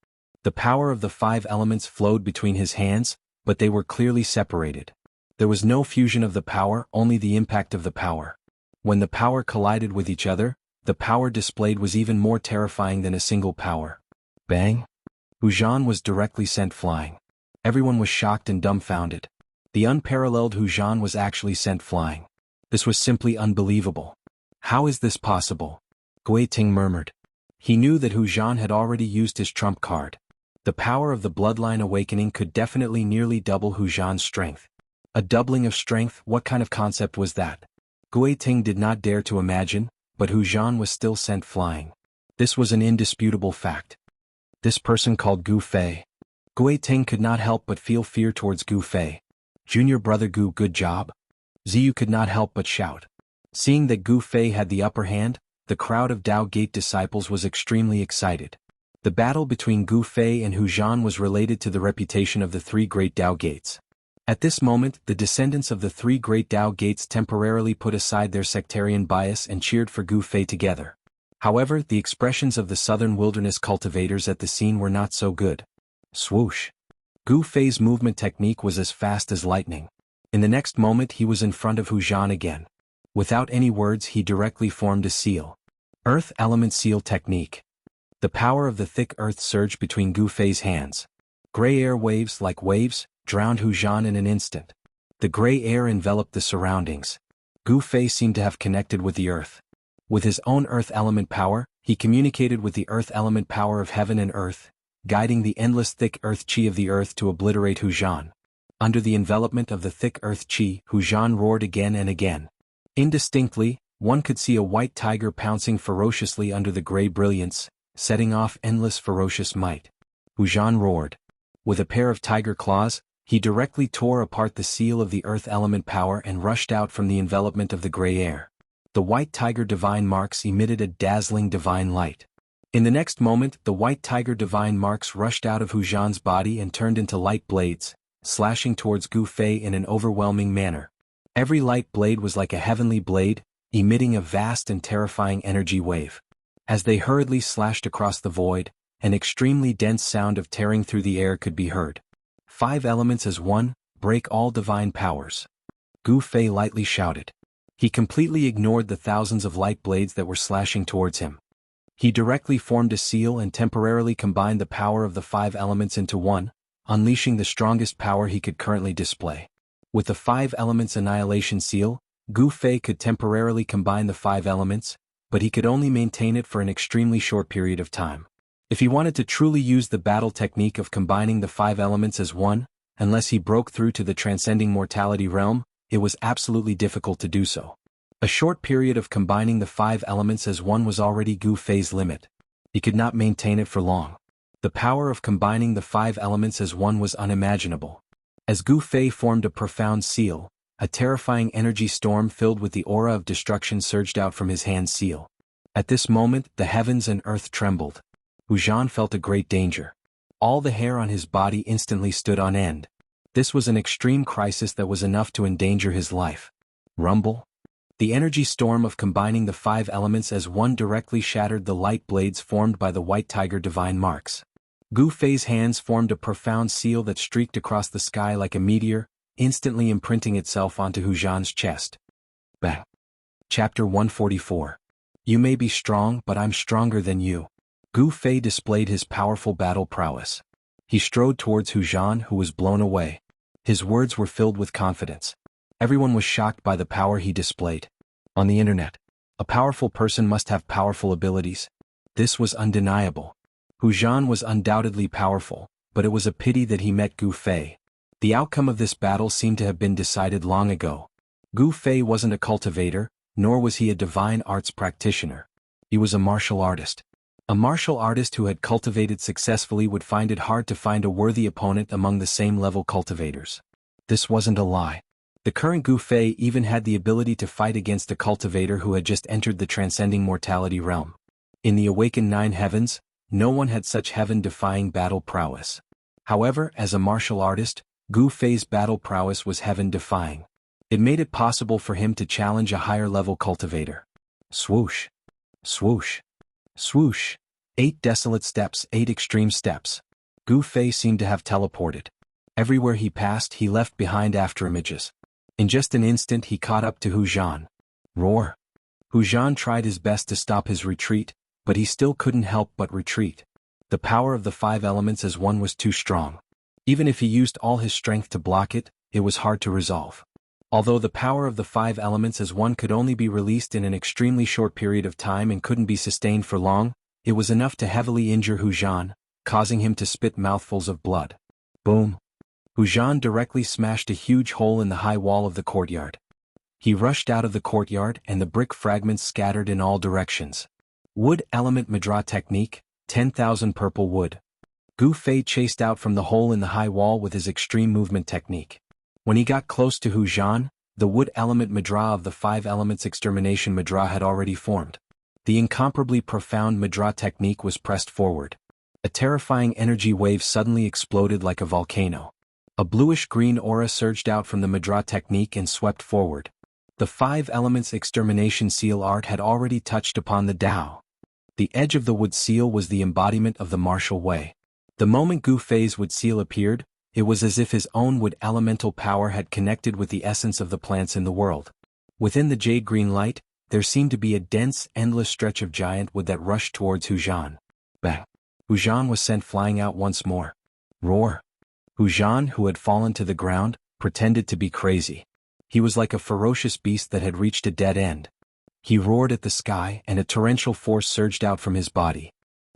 The power of the 5 elements flowed between his hands, but they were clearly separated. There was no fusion of the power, only the impact of the power. When the power collided with each other, the power displayed was even more terrifying than a single power. Bang! Hu Zhan was directly sent flying. Everyone was shocked and dumbfounded. The unparalleled Hu Zhan was actually sent flying. This was simply unbelievable. How is this possible? Gui Ting murmured. He knew that Hu Zhan had already used his trump card. The power of the bloodline awakening could definitely nearly double Hu Zhan's strength. A doubling of strength, what kind of concept was that? Gui Ting did not dare to imagine, but Hu Zhan was still sent flying. This was an indisputable fact. This person called Gu Fei. Gui Ting could not help but feel fear towards Gu Fei. Junior brother Gu, good job. Ziyu could not help but shout. Seeing that Gu Fei had the upper hand, the crowd of Tao Gate disciples was extremely excited. The battle between Gu Fei and Hu Zhan was related to the reputation of the 3 great Tao Gates. At this moment, the descendants of the 3 great Tao Gates temporarily put aside their sectarian bias and cheered for Gu Fei together. However, the expressions of the southern wilderness cultivators at the scene were not so good. Swoosh! Gu Fei's movement technique was as fast as lightning. In the next moment he was in front of Hu Zhan again. Without any words he directly formed a seal. Earth Element Seal Technique. The power of the thick earth surged between Gu Fei's hands. Gray air waves like waves drowned Hu Zhan in an instant. The gray air enveloped the surroundings. Gu Fei seemed to have connected with the earth. With his own earth element power, he communicated with the earth element power of heaven and earth, guiding the endless thick earth chi of the earth to obliterate Hu Zhan. Under the envelopment of the thick earth chi, Hu Zhan roared again and again. Indistinctly, one could see a white tiger pouncing ferociously under the gray brilliance, setting off endless ferocious might. Hu Zhan roared. With a pair of tiger claws, he directly tore apart the seal of the earth element power and rushed out from the envelopment of the gray air. The white tiger divine marks emitted a dazzling divine light. In the next moment, the white tiger divine marks rushed out of Hu Zhan's body and turned into light blades, slashing towards Gu Fei in an overwhelming manner. Every light blade was like a heavenly blade, emitting a vast and terrifying energy wave. As they hurriedly slashed across the void, an extremely dense sound of tearing through the air could be heard. 5 elements as one, break all divine powers. Gu Fei lightly shouted. He completely ignored the thousands of light blades that were slashing towards him. He directly formed a seal and temporarily combined the power of the 5 elements into one, unleashing the strongest power he could currently display. With the 5 elements annihilation seal, Gu Fei could temporarily combine the 5 elements, but he could only maintain it for an extremely short period of time. If he wanted to truly use the battle technique of combining the 5 elements as one, unless he broke through to the transcending mortality realm, it was absolutely difficult to do so. A short period of combining the 5 elements as one was already Gu Fei's limit. He could not maintain it for long. The power of combining the 5 elements as one was unimaginable. As Gu Fei formed a profound seal, a terrifying energy storm filled with the aura of destruction surged out from his hand seal. At this moment, the heavens and earth trembled. Hu Zhan felt a great danger. All the hair on his body instantly stood on end. This was an extreme crisis that was enough to endanger his life. Rumble. The energy storm of combining the 5 elements as one directly shattered the light blades formed by the White Tiger divine marks. Gu Fei's hands formed a profound seal that streaked across the sky like a meteor, instantly imprinting itself onto Hu Zhan's chest. Bang. Chapter 144. You may be strong, but I'm stronger than you. Gu Fei displayed his powerful battle prowess. He strode towards Hu Zhan, who was blown away. His words were filled with confidence. Everyone was shocked by the power he displayed. On the internet, a powerful person must have powerful abilities. This was undeniable. Hu Zhan was undoubtedly powerful, but it was a pity that he met Gu Fei. The outcome of this battle seemed to have been decided long ago. Gu Fei wasn't a cultivator, nor was he a divine arts practitioner. He was a martial artist. A martial artist who had cultivated successfully would find it hard to find a worthy opponent among the same level cultivators. This wasn't a lie. The current Gu Fei even had the ability to fight against a cultivator who had just entered the transcending mortality realm. In the awakened 9 heavens, no one had such heaven-defying battle prowess. However, as a martial artist, Gu Fei's battle prowess was heaven-defying. It made it possible for him to challenge a higher-level cultivator. Swoosh. Swoosh. Swoosh. 8 desolate steps, 8 extreme steps. Gu Fei seemed to have teleported. Everywhere he passed, he left behind afterimages. In just an instant he caught up to Hu Zhan. Roar. Hu Zhan tried his best to stop his retreat, but he still couldn't help but retreat. The power of the 5 elements as one was too strong. Even if he used all his strength to block it, it was hard to resolve. Although the power of the 5 elements as one could only be released in an extremely short period of time and couldn't be sustained for long, it was enough to heavily injure Hu Zhan, causing him to spit mouthfuls of blood. Boom. Hu Zhan directly smashed a huge hole in the high wall of the courtyard. He rushed out of the courtyard and the brick fragments scattered in all directions. Wood element Madra technique, 10,000 purple wood. Gu Fei chased out from the hole in the high wall with his extreme movement technique. When he got close to Hu Zhan, the wood element Madra of the 5 elements extermination Madra had already formed. The incomparably profound Madra technique was pressed forward. A terrifying energy wave suddenly exploded like a volcano. A bluish-green aura surged out from the Madra technique and swept forward. The 5 elements extermination seal art had already touched upon the Tao. The edge of the wood seal was the embodiment of the martial way. The moment Gu Fei's wood seal appeared, it was as if his own wood elemental power had connected with the essence of the plants in the world. Within the jade-green light, there seemed to be a dense, endless stretch of giant wood that rushed towards Hu Zhan. Bang! Hu Zhan was sent flying out once more. Roar! Hu Zhan, who had fallen to the ground, pretended to be crazy. He was like a ferocious beast that had reached a dead end. He roared at the sky and a torrential force surged out from his body.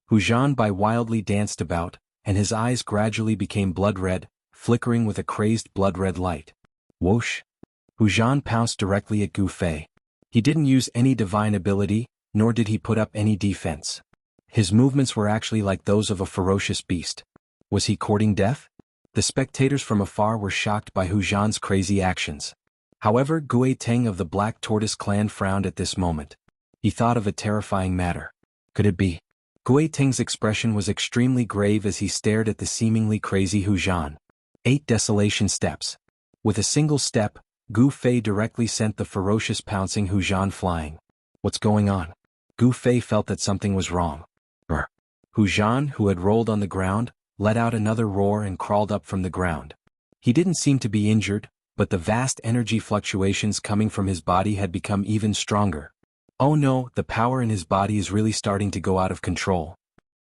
Hu Zhan wildly danced about, and his eyes gradually became blood-red, flickering with a crazed blood-red light. Whoosh! Hu Zhan pounced directly at Gu Fei. He didn't use any divine ability, nor did he put up any defense. His movements were actually like those of a ferocious beast. Was he courting death? The spectators from afar were shocked by Hu Zhan's crazy actions. However, Gue Teng of the Black Tortoise clan frowned at this moment. He thought of a terrifying matter. Could it be? Gue Teng's expression was extremely grave as he stared at the seemingly crazy Hu Zhan. 8 desolation steps. With a single step, Gu Fei directly sent the ferocious pouncing Hu Zhan flying. What's going on? Gu Fei felt that something was wrong. Brr. Hu Zhan, who had rolled on the ground, let out another roar and crawled up from the ground. He didn't seem to be injured, but the vast energy fluctuations coming from his body had become even stronger. Oh no, the power in his body is really starting to go out of control.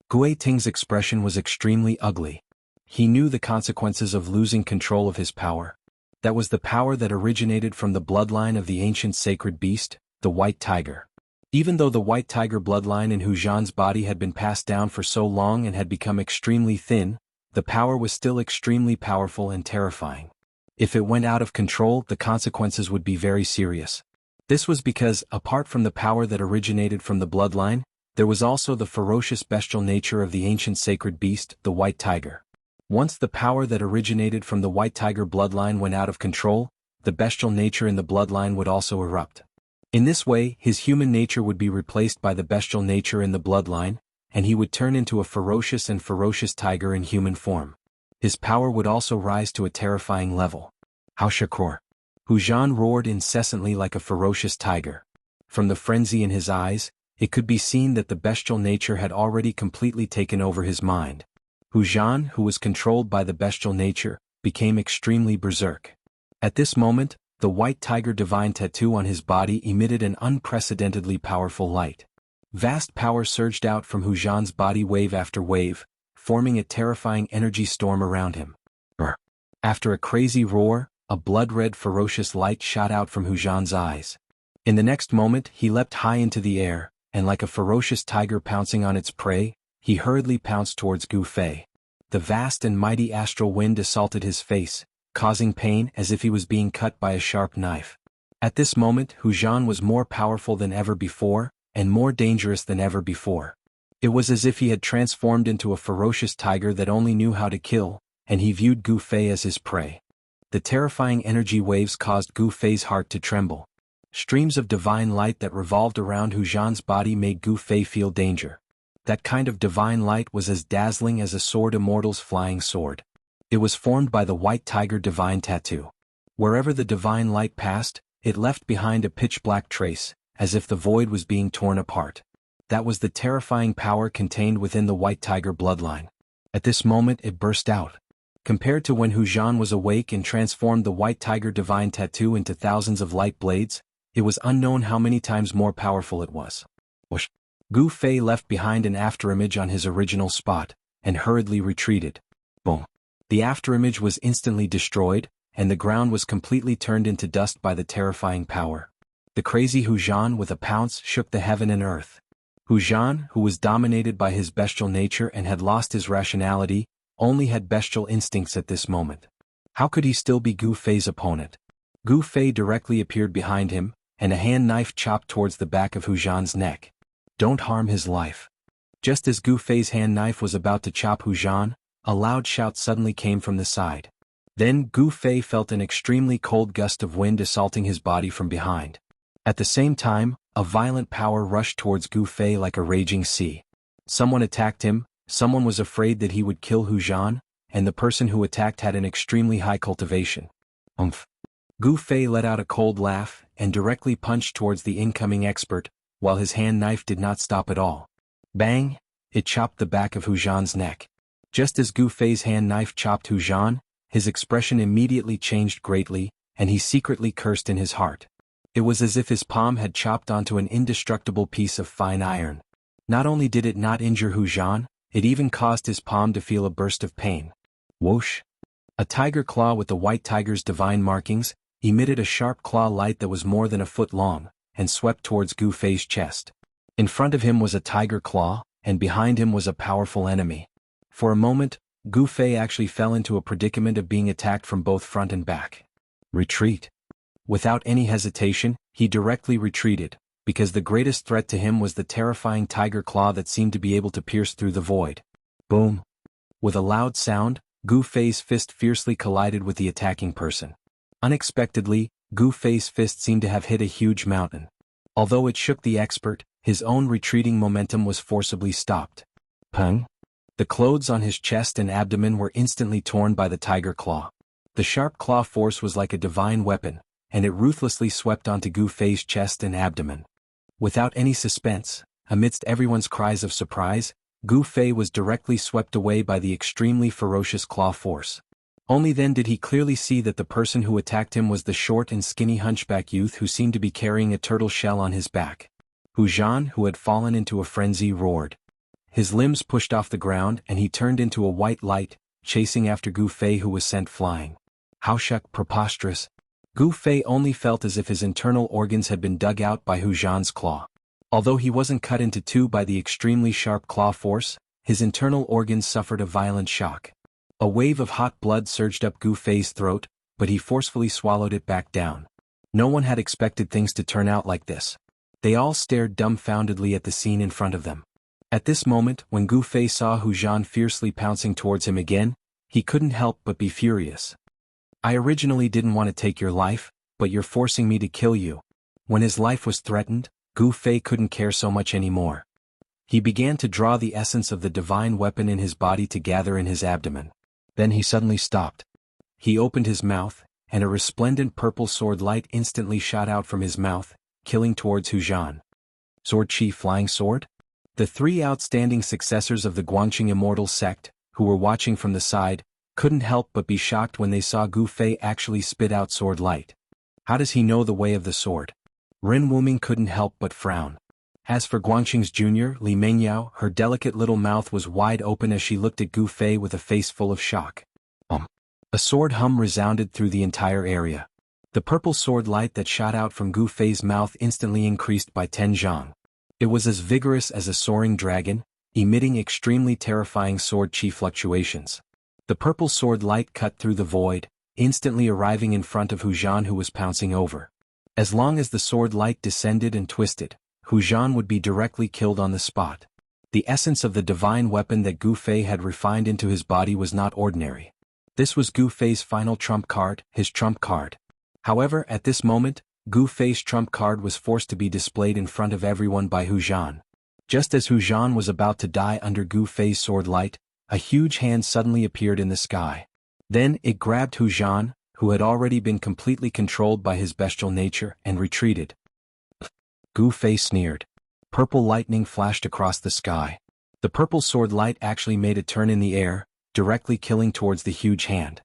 Gue Ting's expression was extremely ugly. He knew the consequences of losing control of his power. That was the power that originated from the bloodline of the ancient sacred beast, the white tiger. Even though the white tiger bloodline in Hu Zhan's body had been passed down for so long and had become extremely thin, the power was still extremely powerful and terrifying. If it went out of control, the consequences would be very serious. This was because, apart from the power that originated from the bloodline, there was also the ferocious bestial nature of the ancient sacred beast, the white tiger. Once the power that originated from the white tiger bloodline went out of control, the bestial nature in the bloodline would also erupt. In this way, his human nature would be replaced by the bestial nature in the bloodline, and he would turn into a ferocious tiger in human form. His power would also rise to a terrifying level. Haushakor. Hu Zhan roared incessantly like a ferocious tiger. From the frenzy in his eyes, it could be seen that the bestial nature had already completely taken over his mind. Hu Zhan, who was controlled by the bestial nature, became extremely berserk. At this moment, the white tiger divine tattoo on his body emitted an unprecedentedly powerful light. Vast power surged out from Hu Zhan's body wave after wave, forming a terrifying energy storm around him. After a crazy roar, a blood-red ferocious light shot out from Hu Zhan's eyes. In the next moment he leapt high into the air, and like a ferocious tiger pouncing on its prey, he hurriedly pounced towards Gu Fei. The vast and mighty astral wind assaulted his face, causing pain as if he was being cut by a sharp knife. At this moment Hu Zhan was more powerful than ever before, and more dangerous than ever before. It was as if he had transformed into a ferocious tiger that only knew how to kill, and he viewed Gu Fei as his prey. The terrifying energy waves caused Gu Fei's heart to tremble. Streams of divine light that revolved around Hu Zhan's body made Gu Fei feel danger. That kind of divine light was as dazzling as a sword Immortal's flying sword. It was formed by the white tiger divine tattoo. Wherever the divine light passed, it left behind a pitch-black trace, as if the void was being torn apart. That was the terrifying power contained within the white tiger bloodline. At this moment it burst out. Compared to when Hu Zhan was awake and transformed the white tiger divine tattoo into thousands of light blades, it was unknown how many times more powerful it was. Whoosh! Gu Fei left behind an afterimage on his original spot, and hurriedly retreated. Boom! The afterimage was instantly destroyed, and the ground was completely turned into dust by the terrifying power. The crazy Hu Zhan with a pounce shook the heaven and earth. Hu Zhan, who was dominated by his bestial nature and had lost his rationality, only had bestial instincts at this moment. How could he still be Gu Fei's opponent? Gu Fei directly appeared behind him, and a hand knife chopped towards the back of Hu Zhan's neck. Don't harm his life. Just as Gu Fei's hand knife was about to chop Hu Zhan, a loud shout suddenly came from the side. Then Gu Fei felt an extremely cold gust of wind assaulting his body from behind. At the same time, a violent power rushed towards Gu Fei like a raging sea. Someone attacked him, someone was afraid that he would kill Hu Zhan, and the person who attacked had an extremely high cultivation. Umph! Gu Fei let out a cold laugh and directly punched towards the incoming expert, while his hand knife did not stop at all. Bang! It chopped the back of Hu Zhan's neck. Just as Gu Fei's hand knife chopped Hu Zhan, his expression immediately changed greatly, and he secretly cursed in his heart. It was as if his palm had chopped onto an indestructible piece of fine iron. Not only did it not injure Hu Zhan, it even caused his palm to feel a burst of pain. Whoosh! A tiger claw with the white tiger's divine markings emitted a sharp claw light that was more than a foot long, and swept towards Gu Fei's chest. In front of him was a tiger claw, and behind him was a powerful enemy. For a moment, Gu Fei actually fell into a predicament of being attacked from both front and back. Retreat. Without any hesitation, he directly retreated, because the greatest threat to him was the terrifying tiger claw that seemed to be able to pierce through the void. Boom! With a loud sound, Gu Fei's fist fiercely collided with the attacking person. Unexpectedly, Gu Fei's fist seemed to have hit a huge mountain. Although it shook the expert, his own retreating momentum was forcibly stopped. Pung! The clothes on his chest and abdomen were instantly torn by the tiger claw. The sharp claw force was like a divine weapon, and it ruthlessly swept onto Gu Fei's chest and abdomen. Without any suspense, amidst everyone's cries of surprise, Gu Fei was directly swept away by the extremely ferocious claw force. Only then did he clearly see that the person who attacked him was the short and skinny hunchback youth who seemed to be carrying a turtle shell on his back. Hu Zhan, who had fallen into a frenzy, roared. His limbs pushed off the ground and he turned into a white light, chasing after Gu Fei, who was sent flying. How preposterous. Gu Fei only felt as if his internal organs had been dug out by Hu Zhan's claw. Although he wasn't cut into two by the extremely sharp claw force, his internal organs suffered a violent shock. A wave of hot blood surged up Gu Fei's throat, but he forcefully swallowed it back down. No one had expected things to turn out like this. They all stared dumbfoundedly at the scene in front of them. At this moment, when Gu Fei saw Hu Zhan fiercely pouncing towards him again, he couldn't help but be furious. I originally didn't want to take your life, but you're forcing me to kill you. When his life was threatened, Gu Fei couldn't care so much anymore. He began to draw the essence of the divine weapon in his body to gather in his abdomen. Then he suddenly stopped. He opened his mouth, and a resplendent purple sword light instantly shot out from his mouth, killing towards Hu Zhan. Sword Chi Flying Sword? The three outstanding successors of the Guangqing Immortal sect, who were watching from the side, couldn't help but be shocked when they saw Gu Fei actually spit out sword light. How does he know the way of the sword? Ren Wuming couldn't help but frown. As for Guangqing's junior, Li Mengyao, her delicate little mouth was wide open as she looked at Gu Fei with a face full of shock. A sword hum resounded through the entire area. The purple sword light that shot out from Gu Fei's mouth instantly increased by 10 zhang. It was as vigorous as a soaring dragon, emitting extremely terrifying sword chi fluctuations. The purple sword light cut through the void, instantly arriving in front of Hu Zhan, who was pouncing over. As long as the sword light descended and twisted, Hu Zhan would be directly killed on the spot. The essence of the divine weapon that Gu Fei had refined into his body was not ordinary. This was Gu Fei's final trump card, his trump card. However, at this moment, Gu Fei's trump card was forced to be displayed in front of everyone by Hu Zhan. Just as Hu Zhan was about to die under Gu Fei's sword light, a huge hand suddenly appeared in the sky. Then it grabbed Hu Zhan, who had already been completely controlled by his bestial nature, and retreated. Gu Fei sneered. Purple lightning flashed across the sky. The purple sword light actually made a turn in the air, directly killing towards the huge hand.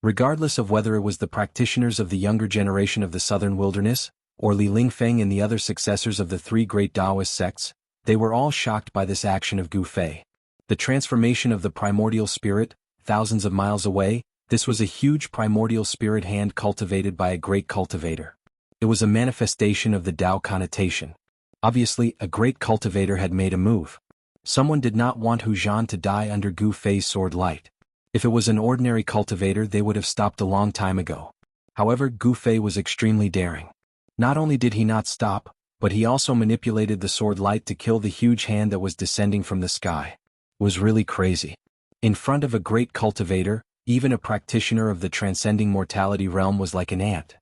Regardless of whether it was the practitioners of the younger generation of the southern wilderness, or Li Lingfeng and the other successors of the three great Taoist sects, they were all shocked by this action of Gu Fei. The transformation of the primordial spirit, thousands of miles away, this was a huge primordial spirit hand cultivated by a great cultivator. It was a manifestation of the Tao connotation. Obviously, a great cultivator had made a move. Someone did not want Hu Zhan to die under Gu Fei's sword light. If it was an ordinary cultivator, they would have stopped a long time ago. However, Gu Fei was extremely daring. Not only did he not stop, but he also manipulated the sword light to kill the huge hand that was descending from the sky. It was really crazy. In front of a great cultivator, even a practitioner of the transcending mortality realm was like an ant.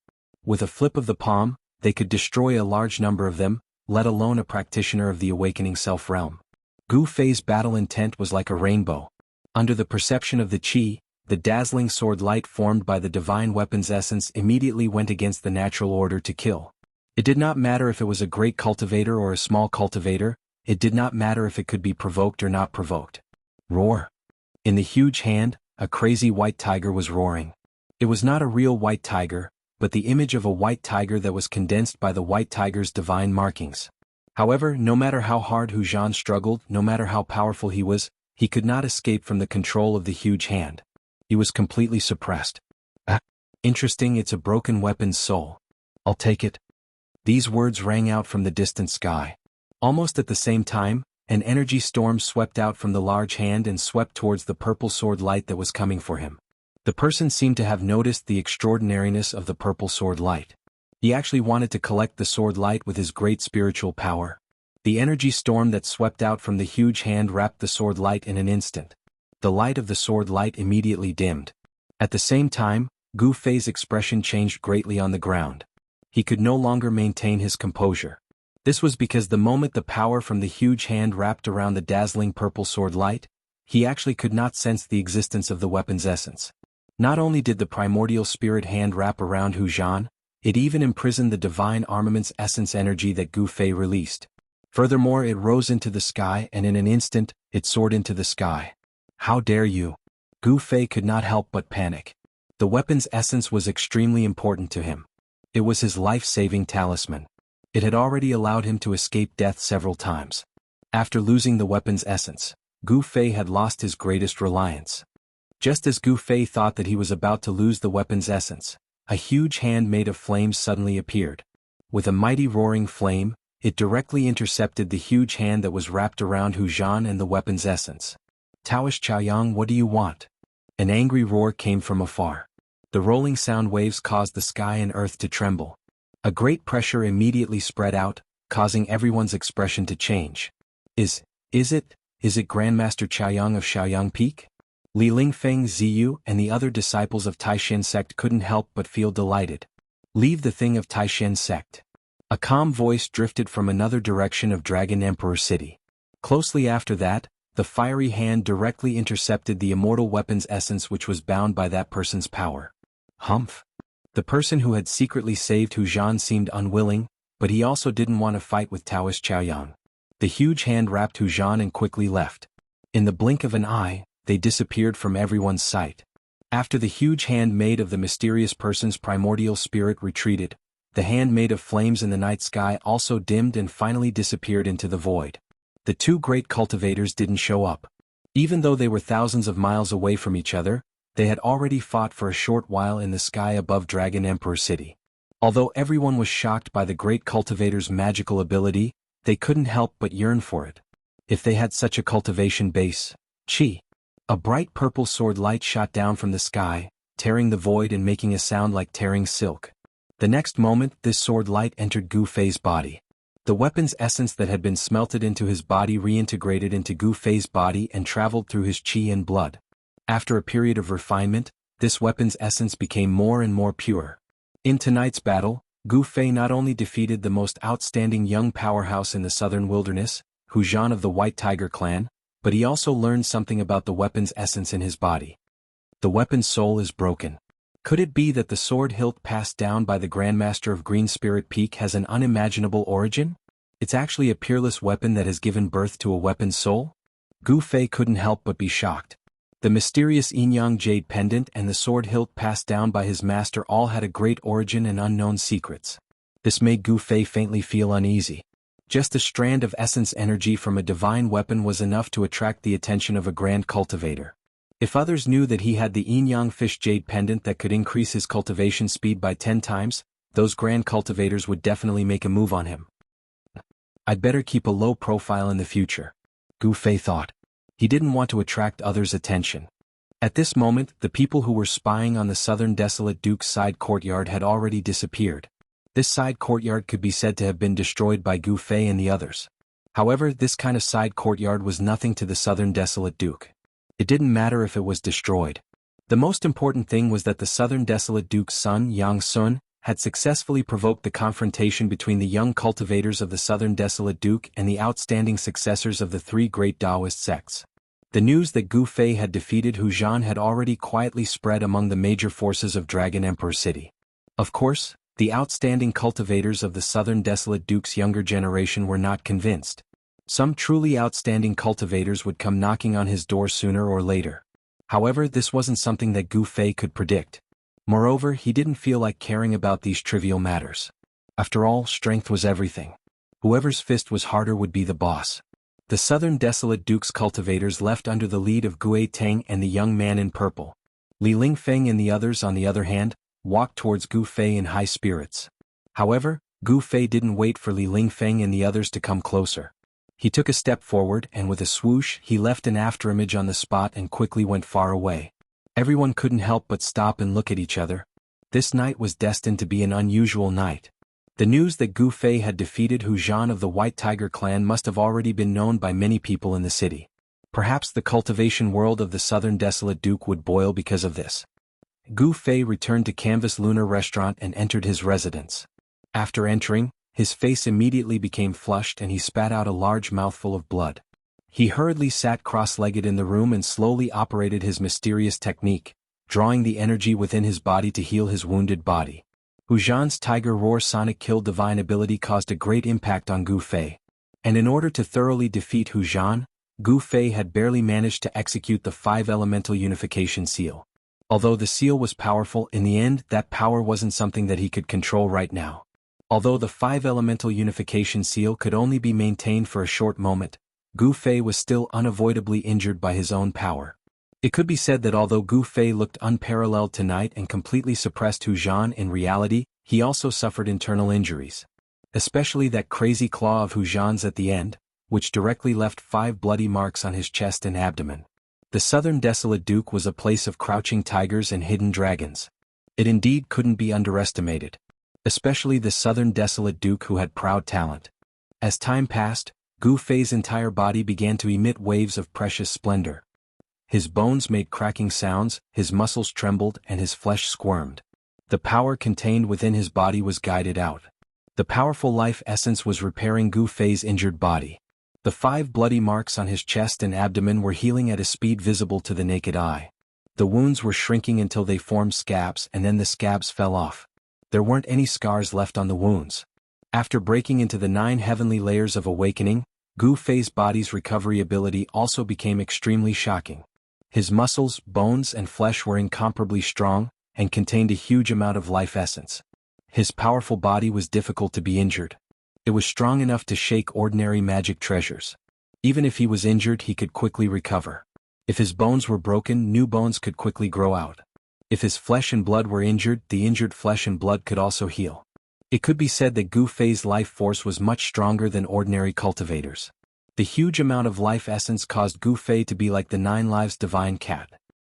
With a flip of the palm, they could destroy a large number of them, let alone a practitioner of the awakening self realm. Gu Fei's battle intent was like a rainbow. Under the perception of the Qi, the dazzling sword light formed by the divine weapon's essence immediately went against the natural order to kill. It did not matter if it was a great cultivator or a small cultivator, it did not matter if it could be provoked or not provoked. Roar. In the huge hand, a crazy white tiger was roaring. It was not a real white tiger, but the image of a white tiger that was condensed by the white tiger's divine markings. However, no matter how hard Hu Zhan struggled, no matter how powerful he was, he could not escape from the control of the huge hand. He was completely suppressed. Interesting, it's a broken weapon's soul. I'll take it. These words rang out from the distant sky. Almost at the same time, an energy storm swept out from the large hand and swept towards the purple sword light that was coming for him. The person seemed to have noticed the extraordinariness of the purple sword light. He actually wanted to collect the sword light with his great spiritual power. The energy storm that swept out from the huge hand wrapped the sword light in an instant. The light of the sword light immediately dimmed. At the same time, Gu Fei's expression changed greatly on the ground. He could no longer maintain his composure. This was because the moment the power from the huge hand wrapped around the dazzling purple sword light, he actually could not sense the existence of the weapon's essence. Not only did the primordial spirit hand wrap around Hu Zhan, it even imprisoned the divine armament's essence energy that Gu Fei released. Furthermore, it rose into the sky and in an instant, it soared into the sky. How dare you? Gu Fei could not help but panic. The weapon's essence was extremely important to him. It was his life-saving talisman. It had already allowed him to escape death several times. After losing the weapon's essence, Gu Fei had lost his greatest reliance. Just as Gu Fei thought that he was about to lose the weapon's essence, a huge hand made of flames suddenly appeared. With a mighty roaring flame, it directly intercepted the huge hand that was wrapped around Hu Zhan and the weapon's essence. Taoish Chaoyang, what do you want? An angry roar came from afar. The rolling sound waves caused the sky and earth to tremble. A great pressure immediately spread out, causing everyone's expression to change. Is it Grandmaster Chaoyang of Shaoyang Peak? Li Lingfeng, Ziyu, and the other disciples of Taishan sect couldn't help but feel delighted. Leave the thing of Taishan sect. A calm voice drifted from another direction of Dragon Emperor City. Closely after that, the fiery hand directly intercepted the immortal weapon's essence, which was bound by that person's power. Humph. The person who had secretly saved Hu Zhan seemed unwilling, but he also didn't want to fight with Taoist Chaoyang. The huge hand wrapped Hu Zhan and quickly left. In the blink of an eye, they disappeared from everyone's sight. After the huge hand made of the mysterious person's primordial spirit retreated, the hand made of flames in the night sky also dimmed and finally disappeared into the void. The two great cultivators didn't show up. Even though they were thousands of miles away from each other, they had already fought for a short while in the sky above Dragon Emperor City. Although everyone was shocked by the great cultivator's magical ability, they couldn't help but yearn for it. If they had such a cultivation base, chi. A bright purple sword light shot down from the sky, tearing the void and making a sound like tearing silk. The next moment, this sword light entered Gu Fei's body. The weapon's essence that had been smelted into his body reintegrated into Gu Fei's body and traveled through his qi and blood. After a period of refinement, this weapon's essence became more and more pure. In tonight's battle, Gu Fei not only defeated the most outstanding young powerhouse in the southern wilderness, Hu Zhan of the White Tiger clan, but he also learned something about the weapon's essence in his body. The weapon's soul is broken. Could it be that the sword hilt passed down by the Grandmaster of Green Spirit Peak has an unimaginable origin? It's actually a peerless weapon that has given birth to a weapon's soul? Gu Fei couldn't help but be shocked. The mysterious Yin-Yang Jade pendant and the sword hilt passed down by his master all had a great origin and unknown secrets. This made Gu Fei faintly feel uneasy. Just a strand of essence energy from a divine weapon was enough to attract the attention of a grand cultivator. If others knew that he had the Yin-Yang Fish Jade pendant that could increase his cultivation speed by 10 times, those grand cultivators would definitely make a move on him. I'd better keep a low profile in the future, Gu Fei thought. He didn't want to attract others' attention. At this moment, the people who were spying on the southern desolate Duke's side courtyard had already disappeared. This side courtyard could be said to have been destroyed by Gu Fei and the others. However, this kind of side courtyard was nothing to the southern desolate Duke. It didn't matter if it was destroyed. The most important thing was that the southern desolate Duke's son, Yang Sun, had successfully provoked the confrontation between the young cultivators of the southern desolate Duke and the outstanding successors of the three great Taoist sects. The news that Gu Fei had defeated Hu Zhan had already quietly spread among the major forces of Dragon Emperor City. Of course, the outstanding cultivators of the southern desolate Duke's younger generation were not convinced. Some truly outstanding cultivators would come knocking on his door sooner or later. However, this wasn't something that Gu Fei could predict. Moreover, he didn't feel like caring about these trivial matters. After all, strength was everything. Whoever's fist was harder would be the boss. The southern desolate Duke's cultivators left under the lead of Gue Tang and the young man in purple. Li Lingfeng and the others, on the other hand, walked towards Gu Fei in high spirits. However, Gu Fei didn't wait for Li Lingfeng and the others to come closer. He took a step forward and with a swoosh he left an afterimage on the spot and quickly went far away. Everyone couldn't help but stop and look at each other. This night was destined to be an unusual night. The news that Gu Fei had defeated Hu Zhan of the White Tiger clan must have already been known by many people in the city. Perhaps the cultivation world of the southern desolate Duke would boil because of this. Gu Fei returned to Canvas Lunar Restaurant and entered his residence. After entering, his face immediately became flushed and he spat out a large mouthful of blood. He hurriedly sat cross-legged in the room and slowly operated his mysterious technique, drawing the energy within his body to heal his wounded body. Hu Zhan's Tiger Roar Sonic Kill divine ability caused a great impact on Gu Fei. And in order to thoroughly defeat Hu Zhan, Gu Fei had barely managed to execute the 5-elemental unification seal. Although the seal was powerful, in the end that power wasn't something that he could control right now. Although the 5-elemental unification seal could only be maintained for a short moment, Gu Fei was still unavoidably injured by his own power. It could be said that although Gu Fei looked unparalleled tonight and completely suppressed Hu Zhan in reality, he also suffered internal injuries. Especially that crazy claw of Hu Zhan's at the end, which directly left 5 bloody marks on his chest and abdomen. The southern desolate duke was a place of crouching tigers and hidden dragons. It indeed couldn't be underestimated. Especially the southern desolate duke who had proud talent. As time passed, Gu Fei's entire body began to emit waves of precious splendor. His bones made cracking sounds, his muscles trembled and his flesh squirmed. The power contained within his body was guided out. The powerful life essence was repairing Gu Fei's injured body. The 5 bloody marks on his chest and abdomen were healing at a speed visible to the naked eye. The wounds were shrinking until they formed scabs and then the scabs fell off. There weren't any scars left on the wounds. After breaking into the 9 heavenly layers of awakening, Gu Fei's body's recovery ability also became extremely shocking. His muscles, bones and flesh were incomparably strong, and contained a huge amount of life essence. His powerful body was difficult to be injured. It was strong enough to shake ordinary magic treasures. Even if he was injured, he could quickly recover. If his bones were broken, new bones could quickly grow out. If his flesh and blood were injured, the injured flesh and blood could also heal. It could be said that Gu Fei's life force was much stronger than ordinary cultivators. The huge amount of life essence caused Gu Fei to be like the 9 lives divine cat.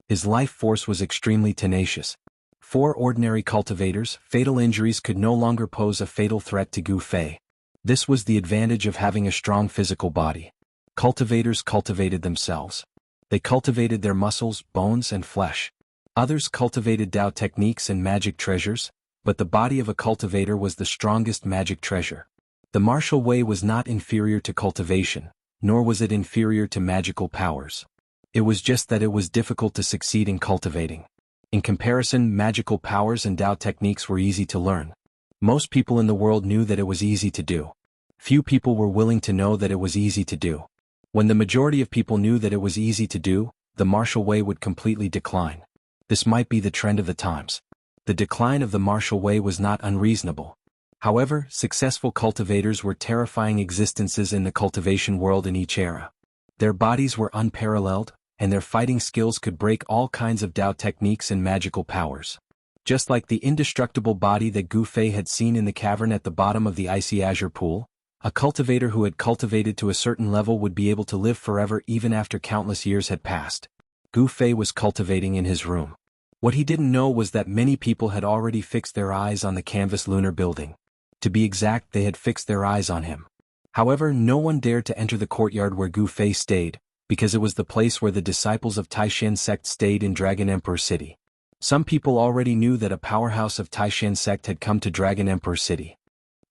His life force was extremely tenacious. For ordinary cultivators, fatal injuries could no longer pose a fatal threat to Gu Fei. This was the advantage of having a strong physical body. Cultivators cultivated themselves. They cultivated their muscles, bones and flesh. Others cultivated Dao techniques and magic treasures, but the body of a cultivator was the strongest magic treasure. The martial way was not inferior to cultivation, nor was it inferior to magical powers. It was just that it was difficult to succeed in cultivating. In comparison, magical powers and Dao techniques were easy to learn. Most people in the world knew that it was easy to do. Few people were willing to know that it was easy to do. When the majority of people knew that it was easy to do, the martial way would completely decline. This might be the trend of the times. The decline of the martial way was not unreasonable. However, successful cultivators were terrifying existences in the cultivation world in each era. Their bodies were unparalleled, and their fighting skills could break all kinds of Dao techniques and magical powers. Just like the indestructible body that Gu Fei had seen in the cavern at the bottom of the icy azure pool, a cultivator who had cultivated to a certain level would be able to live forever even after countless years had passed. Gu Fei was cultivating in his room. What he didn't know was that many people had already fixed their eyes on the canvas lunar building. To be exact, they had fixed their eyes on him. However, no one dared to enter the courtyard where Gu Fei stayed, because it was the place where the disciples of Taishan sect stayed in Dragon Emperor City. Some people already knew that a powerhouse of Taishan sect had come to Dragon Emperor City.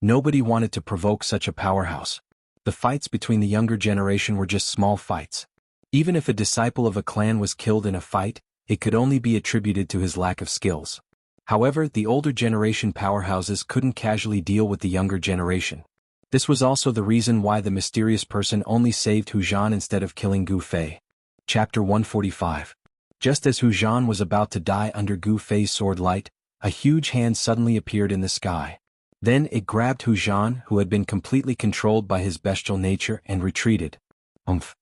Nobody wanted to provoke such a powerhouse. The fights between the younger generation were just small fights. Even if a disciple of a clan was killed in a fight, it could only be attributed to his lack of skills. However, the older generation powerhouses couldn't casually deal with the younger generation. This was also the reason why the mysterious person only saved Hu Zhan instead of killing Gu Fei. Chapter 145. Just as Hu Zhan was about to die under Gu Fei's sword light, a huge hand suddenly appeared in the sky. Then it grabbed Hu Zhan, who had been completely controlled by his bestial nature, and retreated. Umph!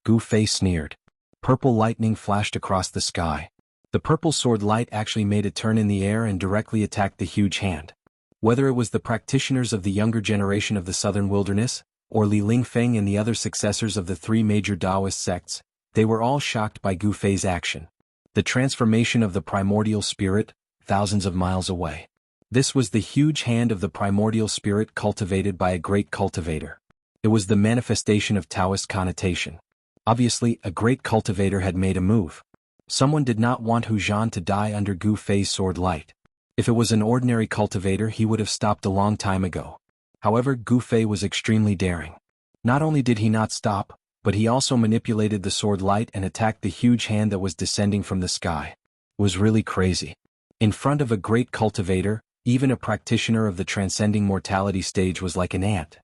Gu Fei sneered. Purple lightning flashed across the sky. The purple sword light actually made a turn in the air and directly attacked the huge hand. Whether it was the practitioners of the younger generation of the southern wilderness, or Li Lingfeng and the other successors of the 3 major Taoist sects, they were all shocked by Gu Fei's action. The transformation of the primordial spirit, thousands of miles away. This was the huge hand of the primordial spirit cultivated by a great cultivator. It was the manifestation of Taoist connotation. Obviously, a great cultivator had made a move. Someone did not want Hu Zhan to die under Gu Fei's sword light. If it was an ordinary cultivator, he would have stopped a long time ago. However, Gu Fei was extremely daring. Not only did he not stop, but he also manipulated the sword light and attacked the huge hand that was descending from the sky. It was really crazy. In front of a great cultivator, even a practitioner of the transcending mortality stage was like an ant.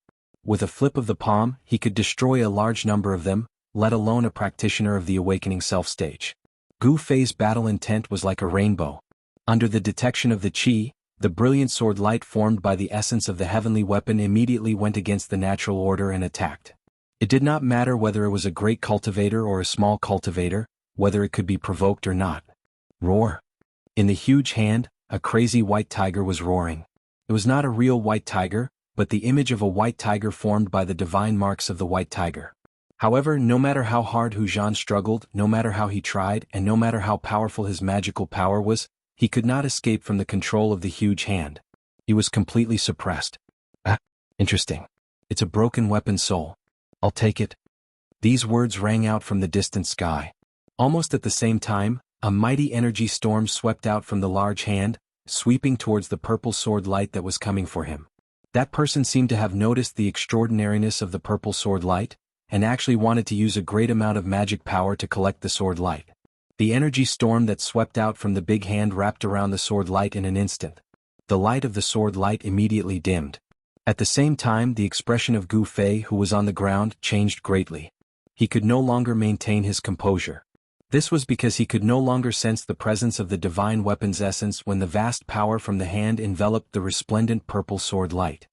With a flip of the palm, he could destroy a large number of them, let alone a practitioner of the awakening self stage. Gu Fei's battle intent was like a rainbow. Under the detection of the qi, the brilliant sword light formed by the essence of the heavenly weapon immediately went against the natural order and attacked. It did not matter whether it was a great cultivator or a small cultivator, whether it could be provoked or not. Roar. In the huge hand, a crazy white tiger was roaring. It was not a real white tiger, but the image of a white tiger formed by the divine marks of the white tiger. However, no matter how hard Hu Zhan struggled, no matter how he tried, and no matter how powerful his magical power was, he could not escape from the control of the huge hand. He was completely suppressed. Interesting. It's a broken weapon soul. I'll take it. These words rang out from the distant sky. Almost at the same time, a mighty energy storm swept out from the large hand, sweeping towards the purple sword light that was coming for him. That person seemed to have noticed the extraordinariness of the purple sword light, and actually wanted to use a great amount of magic power to collect the sword light. The energy storm that swept out from the big hand wrapped around the sword light in an instant. The light of the sword light immediately dimmed. At the same time, the expression of Gu Fei, who was on the ground, changed greatly. He could no longer maintain his composure. This was because he could no longer sense the presence of the divine weapon's essence when the vast power from the hand enveloped the resplendent purple sword light.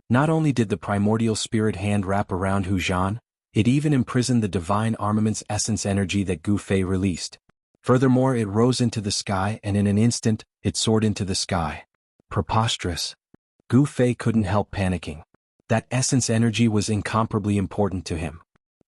Not only did the primordial spirit hand wrap around Hu Zhan, it even imprisoned the divine armament's essence energy that Gu Fei released. Furthermore, it rose into the sky, and in an instant, it soared into the sky. Preposterous. Gu Fei couldn't help panicking. That essence energy was incomparably important to him.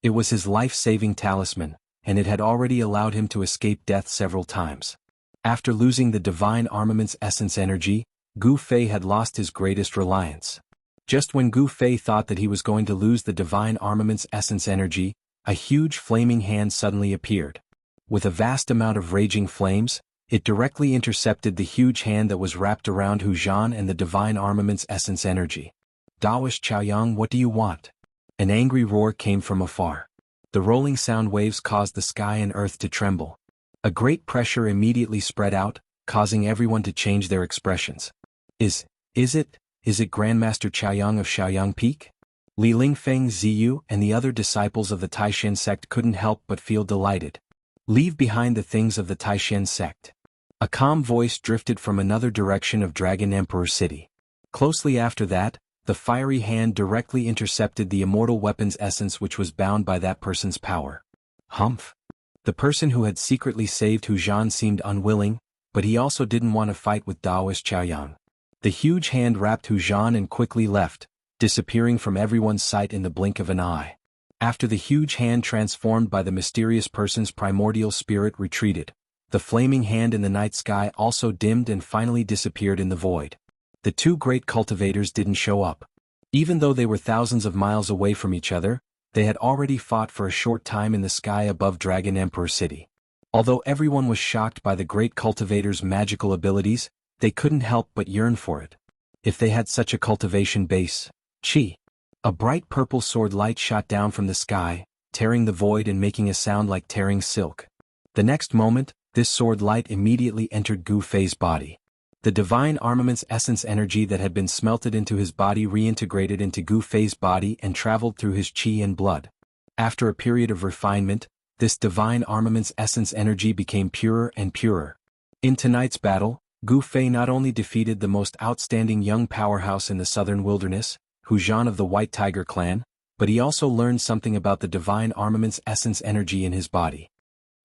It was his life-saving talisman, and it had already allowed him to escape death several times. After losing the divine armament's essence energy, Gu Fei had lost his greatest reliance. Just when Gu Fei thought that he was going to lose the divine armament's essence energy, a huge flaming hand suddenly appeared. With a vast amount of raging flames, it directly intercepted the huge hand that was wrapped around Hu Zhan and the divine armament's essence energy. Daoist Chaoyang, what do you want? An angry roar came from afar. The rolling sound waves caused the sky and earth to tremble. A great pressure immediately spread out, causing everyone to change their expressions. Is it Grandmaster Chaoyang of Xiaoyang Peak? Li Lingfeng, Ziyu, and the other disciples of the Taishan sect couldn't help but feel delighted. Leave behind the things of the Taishan sect. A calm voice drifted from another direction of Dragon Emperor City. Closely after that, the fiery hand directly intercepted the immortal weapon's essence, which was bound by that person's power. Humph. The person who had secretly saved Hu Zhan seemed unwilling, but he also didn't want to fight with Daoist Chaoyang. The huge hand wrapped Hu Zhan and quickly left, disappearing from everyone's sight in the blink of an eye. After the huge hand transformed by the mysterious person's primordial spirit retreated, the flaming hand in the night sky also dimmed and finally disappeared in the void. The two great cultivators didn't show up. Even though they were thousands of miles away from each other, they had already fought for a short time in the sky above Dragon Emperor City. Although everyone was shocked by the great cultivator's magical abilities, they couldn't help but yearn for it. If they had such a cultivation base. Chi. A bright purple sword light shot down from the sky, tearing the void and making a sound like tearing silk. The next moment, this sword light immediately entered Gu Fei's body. The divine armament's essence energy that had been smelted into his body reintegrated into Gu Fei's body and traveled through his qi and blood. After a period of refinement, this divine armament's essence energy became purer and purer. In tonight's battle, Gu Fei not only defeated the most outstanding young powerhouse in the southern wilderness, Hu Zhan of the White Tiger clan, but he also learned something about the divine armament's essence energy in his body.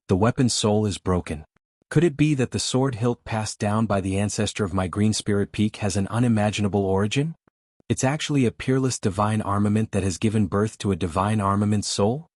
The weapon's soul is broken. Could it be that the sword hilt passed down by the ancestor of my Green Spirit Peak has an unimaginable origin? It's actually a peerless divine armament that has given birth to a divine armament soul?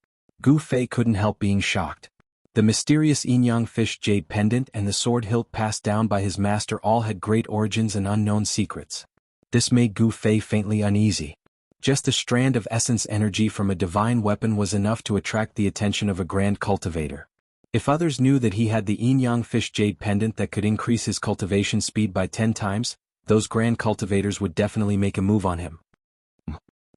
Gu Fei couldn't help being shocked. The mysterious yin-yang fish jade pendant and the sword hilt passed down by his master all had great origins and unknown secrets. This made Gu Fei faintly uneasy. Just a strand of essence energy from a divine weapon was enough to attract the attention of a grand cultivator. If others knew that he had the yin-yang fish jade pendant that could increase his cultivation speed by 10 times, those grand cultivators would definitely make a move on him.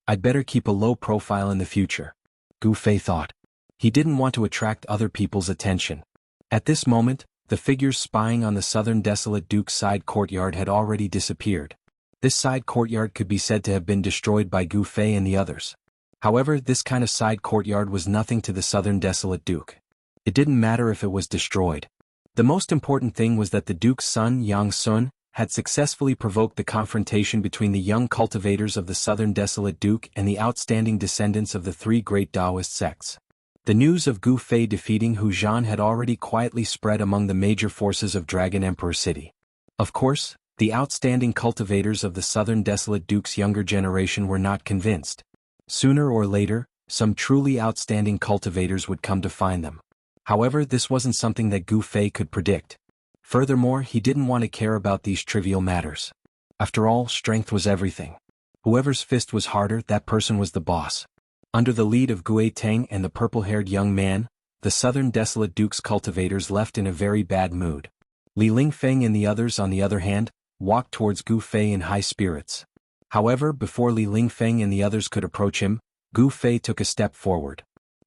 I'd better keep a low profile in the future, Gu Fei thought. He didn't want to attract other people's attention. At this moment, the figures spying on the southern desolate Duke's side courtyard had already disappeared. This side courtyard could be said to have been destroyed by Gu Fei and the others. However, this kind of side courtyard was nothing to the southern desolate Duke. It didn't matter if it was destroyed. The most important thing was that the Duke's son, Yang Sun, had successfully provoked the confrontation between the young cultivators of the southern desolate Duke and the outstanding descendants of the three great Taoist sects. The news of Gu Fei defeating Hu Zhan had already quietly spread among the major forces of Dragon Emperor City. Of course, the outstanding cultivators of the Southern Desolate Duke's younger generation were not convinced. Sooner or later, some truly outstanding cultivators would come to find them. However, this wasn't something that Gu Fei could predict. Furthermore, he didn't want to care about these trivial matters. After all, strength was everything. Whoever's fist was harder, that person was the boss. Under the lead of Gue Teng and the purple-haired young man, the Southern Desolate Duke's cultivators left in a very bad mood. Li Lingfeng and the others, on the other hand, walked towards Gu Fei in high spirits. However, before Li Lingfeng and the others could approach him, Gu Fei took a step forward.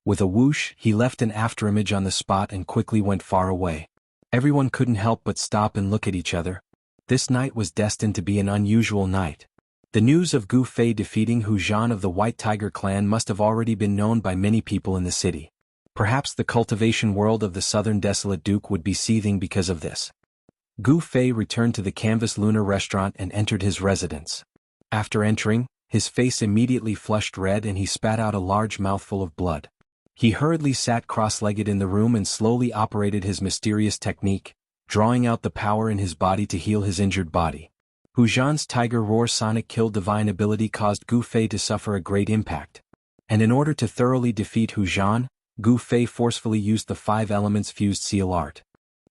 With a whoosh, he left an afterimage on the spot and quickly went far away. Everyone couldn't help but stop and look at each other. This night was destined to be an unusual night. The news of Gu Fei defeating Hu Zhan of the White Tiger clan must have already been known by many people in the city. Perhaps the cultivation world of the Southern Desolate Duke would be seething because of this. Gu Fei returned to the Canvas Lunar restaurant and entered his residence. After entering, his face immediately flushed red and he spat out a large mouthful of blood. He hurriedly sat cross-legged in the room and slowly operated his mysterious technique, drawing out the power in his body to heal his injured body. Hu Zhan's Tiger Roar Sonic Kill divine ability caused Gu Fei to suffer a great impact. And in order to thoroughly defeat Hu Zhan, Gu Fei forcefully used the 5 elements fused seal art.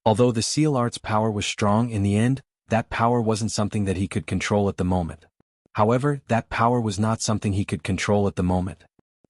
Although the seal art's power was strong in the end, that power wasn't something that he could control at the moment. However, that power was not something he could control at the moment.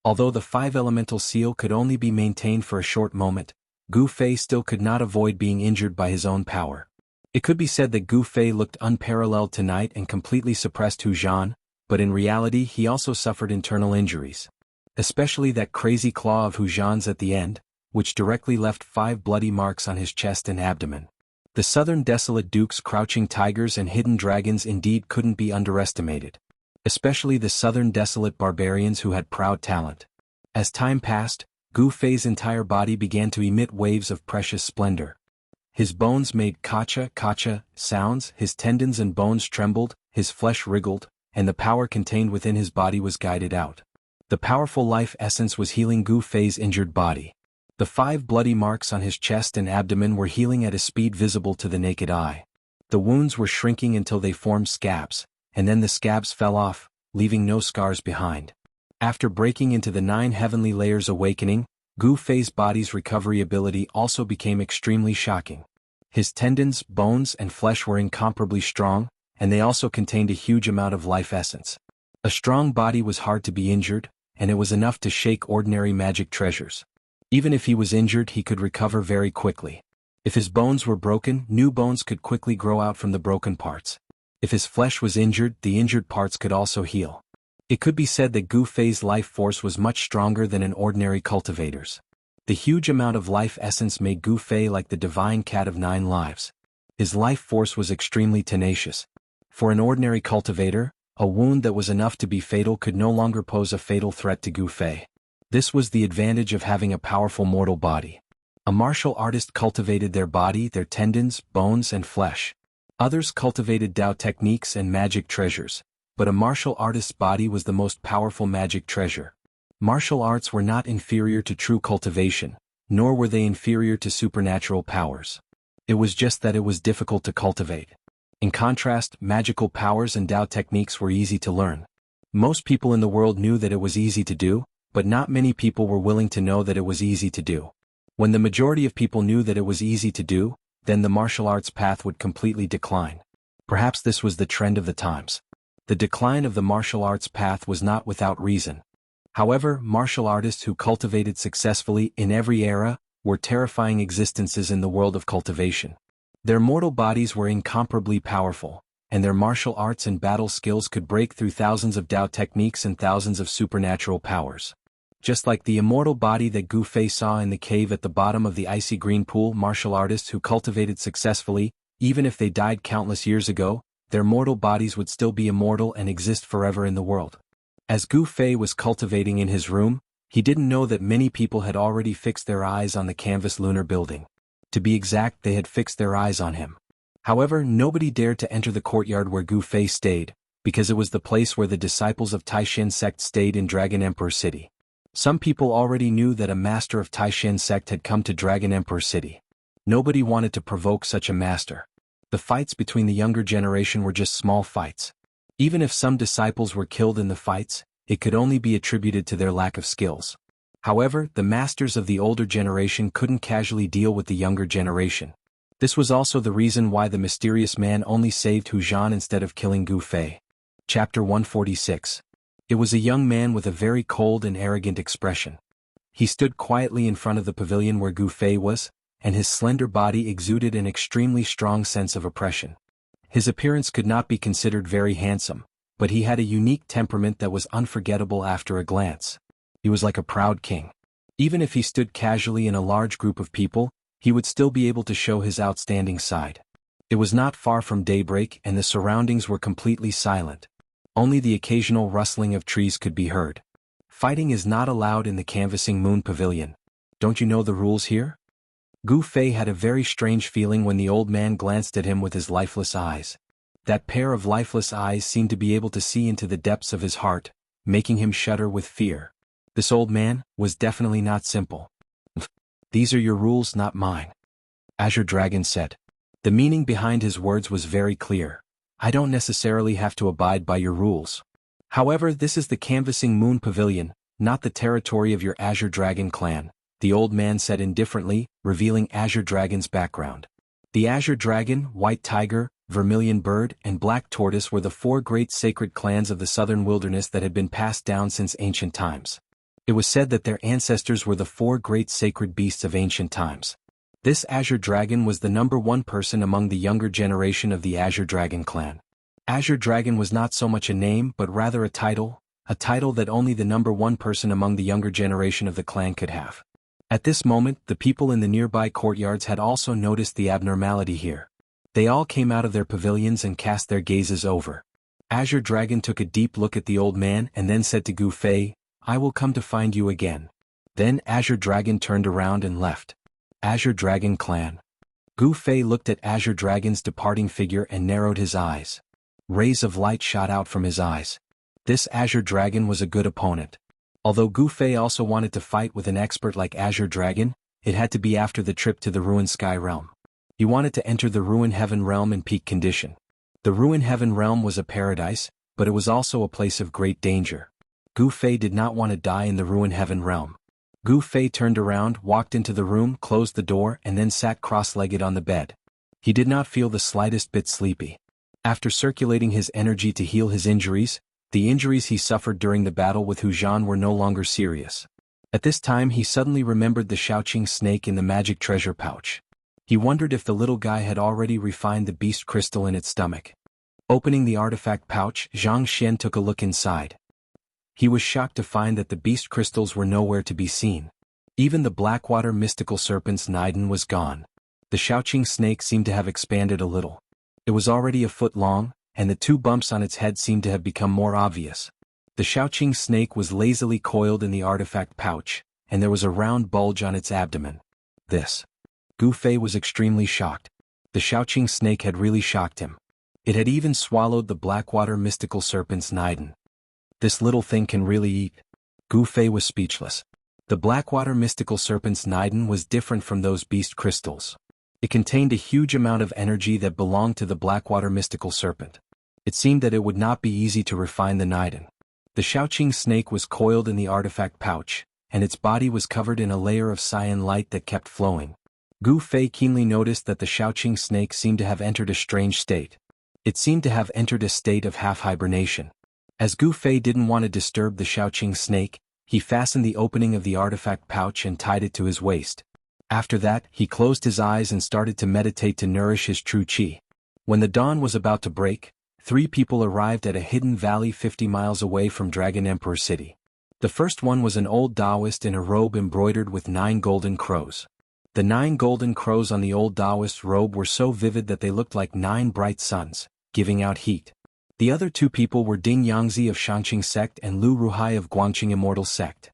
Although the 5 elemental seal could only be maintained for a short moment, Gu Fei still could not avoid being injured by his own power. It could be said that Gu Fei looked unparalleled tonight and completely suppressed Hu Zhan, but in reality he also suffered internal injuries. Especially that crazy claw of Hu Zhan's at the end, which directly left 5 bloody marks on his chest and abdomen. The Southern Desolate Duke's crouching tigers and hidden dragons indeed couldn't be underestimated. Especially the Southern Desolate barbarians who had proud talent. As time passed, Gu Fei's entire body began to emit waves of precious splendor. His bones made kacha sounds, his tendons and bones trembled, his flesh wriggled, and the power contained within his body was guided out. The powerful life essence was healing Gu Fei's injured body. The 5 bloody marks on his chest and abdomen were healing at a speed visible to the naked eye. The wounds were shrinking until they formed scabs, and then the scabs fell off, leaving no scars behind. After breaking into the 9 heavenly layers awakening, Gu Fei's body's recovery ability also became extremely shocking. His tendons, bones, and flesh were incomparably strong, and they also contained a huge amount of life essence. A strong body was hard to be injured, and it was enough to shake ordinary magic treasures. Even if he was injured, he could recover very quickly. If his bones were broken, new bones could quickly grow out from the broken parts. If his flesh was injured, the injured parts could also heal. It could be said that Gu Fei's life force was much stronger than an ordinary cultivator's. The huge amount of life essence made Gu Fei like the divine cat of 9 lives. His life force was extremely tenacious. For an ordinary cultivator, a wound that was enough to be fatal could no longer pose a fatal threat to Gu Fei. This was the advantage of having a powerful mortal body. A martial artist cultivated their body, their tendons, bones, and flesh. Others cultivated Dao techniques and magic treasures. But a martial artist's body was the most powerful magic treasure. Martial arts were not inferior to true cultivation, nor were they inferior to supernatural powers. It was just that it was difficult to cultivate. In contrast, magical powers and Dao techniques were easy to learn. Most people in the world knew that it was easy to do, but not many people were willing to know that it was easy to do. When the majority of people knew that it was easy to do, then the martial arts path would completely decline. Perhaps this was the trend of the times. The decline of the martial arts path was not without reason. However, martial artists who cultivated successfully in every era were terrifying existences in the world of cultivation. Their mortal bodies were incomparably powerful, and their martial arts and battle skills could break through thousands of Dao techniques and thousands of supernatural powers. Just like the immortal body that Gu Fei saw in the cave at the bottom of the icy green pool, martial artists who cultivated successfully, even if they died countless years ago, their mortal bodies would still be immortal and exist forever in the world. As Gu Fei was cultivating in his room, he didn't know that many people had already fixed their eyes on the Canvas Lunar building. To be exact, they had fixed their eyes on him. However, nobody dared to enter the courtyard where Gu Fei stayed, because it was the place where the disciples of Taishan sect stayed in Dragon Emperor City. Some people already knew that a master of Taishan sect had come to Dragon Emperor City. Nobody wanted to provoke such a master. The fights between the younger generation were just small fights. Even if some disciples were killed in the fights, it could only be attributed to their lack of skills. However, the masters of the older generation couldn't casually deal with the younger generation. This was also the reason why the mysterious man only saved Hu Zhan instead of killing Gu Fei. Chapter 146. It was a young man with a very cold and arrogant expression. He stood quietly in front of the pavilion where Gu Fei was, and his slender body exuded an extremely strong sense of oppression. His appearance could not be considered very handsome, but he had a unique temperament that was unforgettable after a glance. He was like a proud king. Even if he stood casually in a large group of people, he would still be able to show his outstanding side. It was not far from daybreak and the surroundings were completely silent. Only the occasional rustling of trees could be heard. Fighting is not allowed in the canvassing moon pavilion. Don't you know the rules here? Gu Fei had a very strange feeling when the old man glanced at him with his lifeless eyes. That pair of lifeless eyes seemed to be able to see into the depths of his heart, making him shudder with fear. This old man was definitely not simple. These are your rules, not mine. Azure Dragon said. The meaning behind his words was very clear. I don't necessarily have to abide by your rules. However, this is the canvassing moon pavilion, not the territory of your Azure Dragon clan, the old man said indifferently, revealing Azure Dragon's background. The Azure Dragon, White Tiger, Vermilion Bird, and Black Tortoise were the four great sacred clans of the southern wilderness that had been passed down since ancient times. It was said that their ancestors were the four great sacred beasts of ancient times. This Azure Dragon was the number one person among the younger generation of the Azure Dragon clan. Azure Dragon was not so much a name but rather a title that only the number one person among the younger generation of the clan could have. At this moment, the people in the nearby courtyards had also noticed the abnormality here. They all came out of their pavilions and cast their gazes over. Azure Dragon took a deep look at the old man and then said to Gu Fei, I will come to find you again. Then Azure Dragon turned around and left. Azure Dragon clan. Gu Fei looked at Azure Dragon's departing figure and narrowed his eyes. Rays of light shot out from his eyes. This Azure Dragon was a good opponent. Although Gu Fei also wanted to fight with an expert like Azure Dragon, it had to be after the trip to the Ruined Sky Realm. He wanted to enter the Ruined Heaven Realm in peak condition. The Ruined Heaven Realm was a paradise, but it was also a place of great danger. Gu Fei did not want to die in the Ruined Heaven Realm. Gu Fei turned around, walked into the room, closed the door, and then sat cross-legged on the bed. He did not feel the slightest bit sleepy. After circulating his energy to heal his injuries, the injuries he suffered during the battle with Hu Zhan were no longer serious. At this time he suddenly remembered the Shaoqing snake in the magic treasure pouch. He wondered if the little guy had already refined the beast crystal in its stomach. Opening the artifact pouch, Zhang Xian took a look inside. He was shocked to find that the beast crystals were nowhere to be seen. Even the Blackwater mystical serpent's Niden was gone. The Shaoqing snake seemed to have expanded a little. It was already a foot long, and the two bumps on its head seemed to have become more obvious. The Shaoqing snake was lazily coiled in the artifact pouch, and there was a round bulge on its abdomen. This. Gu Fei was extremely shocked. The Shaoqing snake had really shocked him. It had even swallowed the Blackwater mystical serpent's Niden. This little thing can really eat. Gu Fei was speechless. The Blackwater mystical serpent's Niden was different from those beast crystals. It contained a huge amount of energy that belonged to the Blackwater mystical serpent. It seemed that it would not be easy to refine the Niden. The Shaoqing snake was coiled in the artifact pouch, and its body was covered in a layer of cyan light that kept flowing. Gu Fei keenly noticed that the Shaoqing snake seemed to have entered a strange state. It seemed to have entered a state of half-hibernation. As Gu Fei didn't want to disturb the Shaoqing snake, he fastened the opening of the artifact pouch and tied it to his waist. After that, he closed his eyes and started to meditate to nourish his true qi. When the dawn was about to break, 3 people arrived at a hidden valley 50 miles away from Dragon Emperor City. The first one was an old Taoist in a robe embroidered with 9 golden crows. The 9 golden crows on the old Taoist robe were so vivid that they looked like 9 bright suns, giving out heat. The other 2 people were Ding Yangzi of Shangqing sect and Lu Ruhai of Guangqing Immortal sect.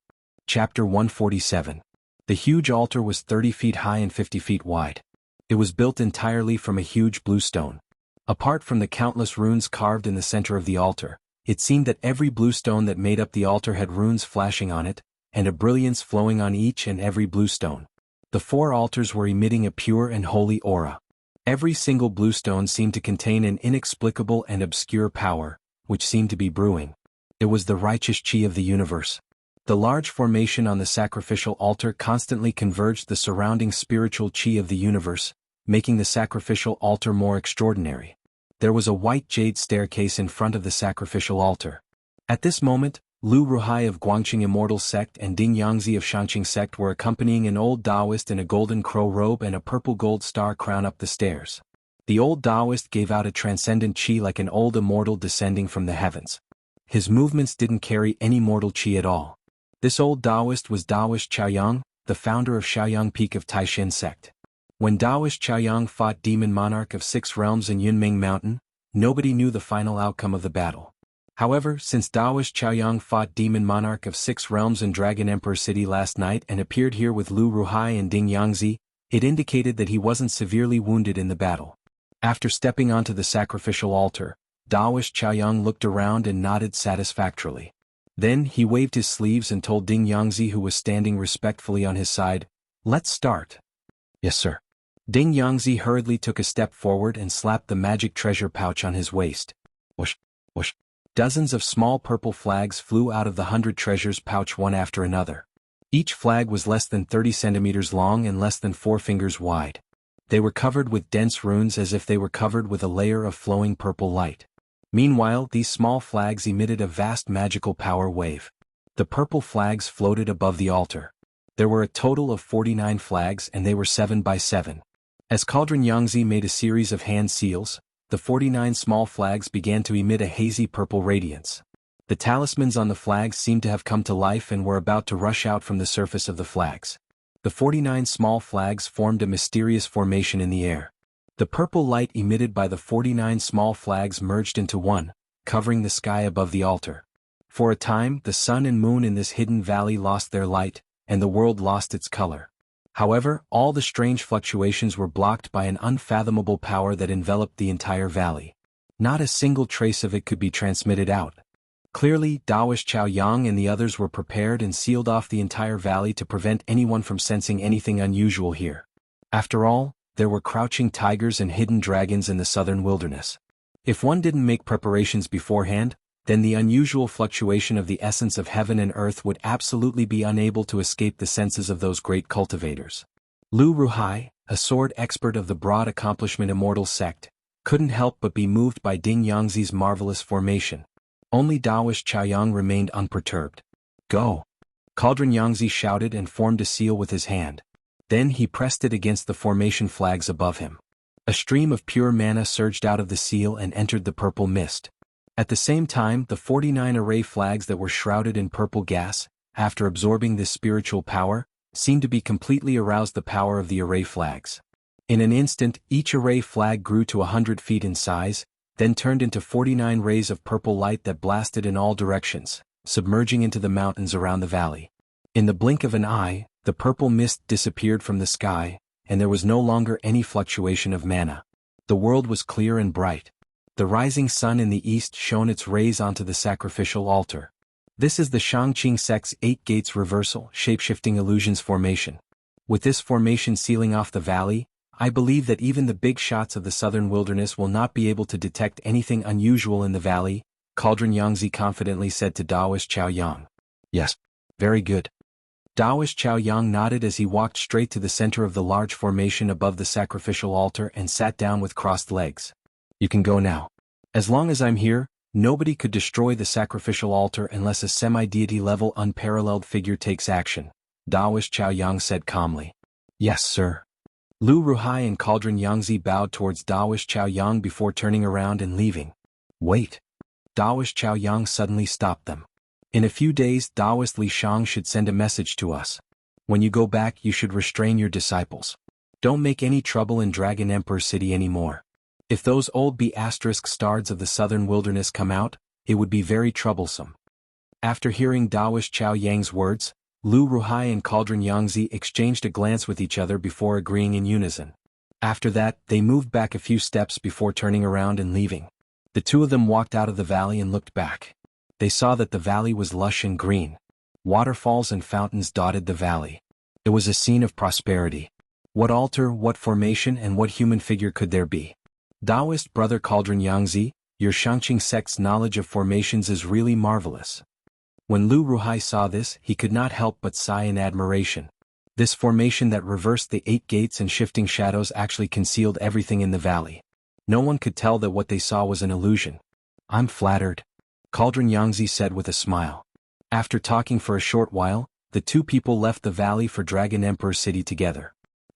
Chapter 147. The huge altar was 30 feet high and 50 feet wide. It was built entirely from a huge blue stone. Apart from the countless runes carved in the center of the altar, it seemed that every blue stone that made up the altar had runes flashing on it, and a brilliance flowing on each and every bluestone. The 4 altars were emitting a pure and holy aura. Every single bluestone seemed to contain an inexplicable and obscure power, which seemed to be brewing. It was the righteous chi of the universe. The large formation on the sacrificial altar constantly converged the surrounding spiritual chi of the universe, making the sacrificial altar more extraordinary. There was a white jade staircase in front of the sacrificial altar. At this moment, Lu Ruhai of Guangqing Immortal sect and Ding Yangzi of Shanqing sect were accompanying an old Taoist in a golden crow robe and a purple gold star crown up the stairs. The old Taoist gave out a transcendent qi like an old immortal descending from the heavens. His movements didn't carry any mortal qi at all. This old Taoist was Taoist Chaoyang, the founder of Shaoyang Peak of Taishan sect. When Taoist Chaoyang fought Demon Monarch of 6 Realms in Yunmeng Mountain, nobody knew the final outcome of the battle. However, since Taoist Chaoyang fought Demon Monarch of 6 Realms in Dragon Emperor City last night and appeared here with Lu Ruhai and Ding Yangzi, it indicated that he wasn't severely wounded in the battle. After stepping onto the sacrificial altar, Taoist Chaoyang looked around and nodded satisfactorily. Then he waved his sleeves and told Ding Yangzi, who was standing respectfully on his side, "Let's start." "Yes, sir." Ding Yangzi hurriedly took a step forward and slapped the magic treasure pouch on his waist. Whoosh, whoosh. Dozens of small purple flags flew out of the 100 treasures pouch one after another. Each flag was less than 30 centimeters long and less than 4 fingers wide. They were covered with dense runes as if they were covered with a layer of flowing purple light. Meanwhile, these small flags emitted a vast magical power wave. The purple flags floated above the altar. There were a total of 49 flags and they were 7 by 7. As Cauldron Yangzi made a series of hand seals, the 49 small flags began to emit a hazy purple radiance. The talismans on the flags seemed to have come to life and were about to rush out from the surface of the flags. The 49 small flags formed a mysterious formation in the air. The purple light emitted by the 49 small flags merged into one, covering the sky above the altar. For a time, the sun and moon in this hidden valley lost their light, and the world lost its color. However, all the strange fluctuations were blocked by an unfathomable power that enveloped the entire valley. Not a single trace of it could be transmitted out. Clearly, Taoist Chaoyang and the others were prepared and sealed off the entire valley to prevent anyone from sensing anything unusual here. After all, there were crouching tigers and hidden dragons in the southern wilderness. If one didn't make preparations beforehand, then the unusual fluctuation of the essence of heaven and earth would absolutely be unable to escape the senses of those great cultivators. Lu Ruhai, a sword expert of the broad accomplishment Immortal sect, couldn't help but be moved by Ding Yangzi's marvelous formation. Only Taoist Chaoyang remained unperturbed. "Go!" Cauldron Yangzi shouted and formed a seal with his hand. Then he pressed it against the formation flags above him. A stream of pure mana surged out of the seal and entered the purple mist. At the same time, the 49 array flags that were shrouded in purple gas, after absorbing this spiritual power, seemed to be completely aroused the power of the array flags. In an instant, each array flag grew to 100 feet in size, then turned into 49 rays of purple light that blasted in all directions, submerging into the mountains around the valley. In the blink of an eye, the purple mist disappeared from the sky, and there was no longer any fluctuation of mana. The world was clear and bright. The rising sun in the east shone its rays onto the sacrificial altar. This is the Shangqing sect's 8 gates reversal, shapeshifting illusions formation. With this formation sealing off the valley, I believe that even the big shots of the southern wilderness will not be able to detect anything unusual in the valley, Cauldron Yangzi confidently said to Taoist Chaoyang. "Yes. Very good." Taoist Chaoyang nodded as he walked straight to the center of the large formation above the sacrificial altar and sat down with crossed legs. "You can go now. As long as I'm here, nobody could destroy the sacrificial altar unless a semi-deity level unparalleled figure takes action," Taoist Chaoyang said calmly. "Yes, sir." Lu Ruhai and Cauldron Yangzi bowed towards Taoist Chaoyang before turning around and leaving. "Wait." Taoist Chaoyang suddenly stopped them. "In a few days, Taoist Li Shang should send a message to us. When you go back, you should restrain your disciples. Don't make any trouble in Dragon Emperor City anymore. If those old B***stards of the southern wilderness come out, it would be very troublesome." After hearing Taoist Chaoyang's words, Lu Ruhai and Cauldron Yangzi exchanged a glance with each other before agreeing in unison. After that, they moved back a few steps before turning around and leaving. The two of them walked out of the valley and looked back. They saw that the valley was lush and green. Waterfalls and fountains dotted the valley. It was a scene of prosperity. What altar, what formation, and what human figure could there be? Taoist brother Cauldron Yangzi, your Shangqing sect's knowledge of formations is really marvelous. When Lu Ruhai saw this, he could not help but sigh in admiration. This formation that reversed the 8 gates and shifting shadows actually concealed everything in the valley. No one could tell that what they saw was an illusion. I'm flattered, Cauldron Yangzi said with a smile. After talking for a short while, the two people left the valley for Dragon Emperor City together.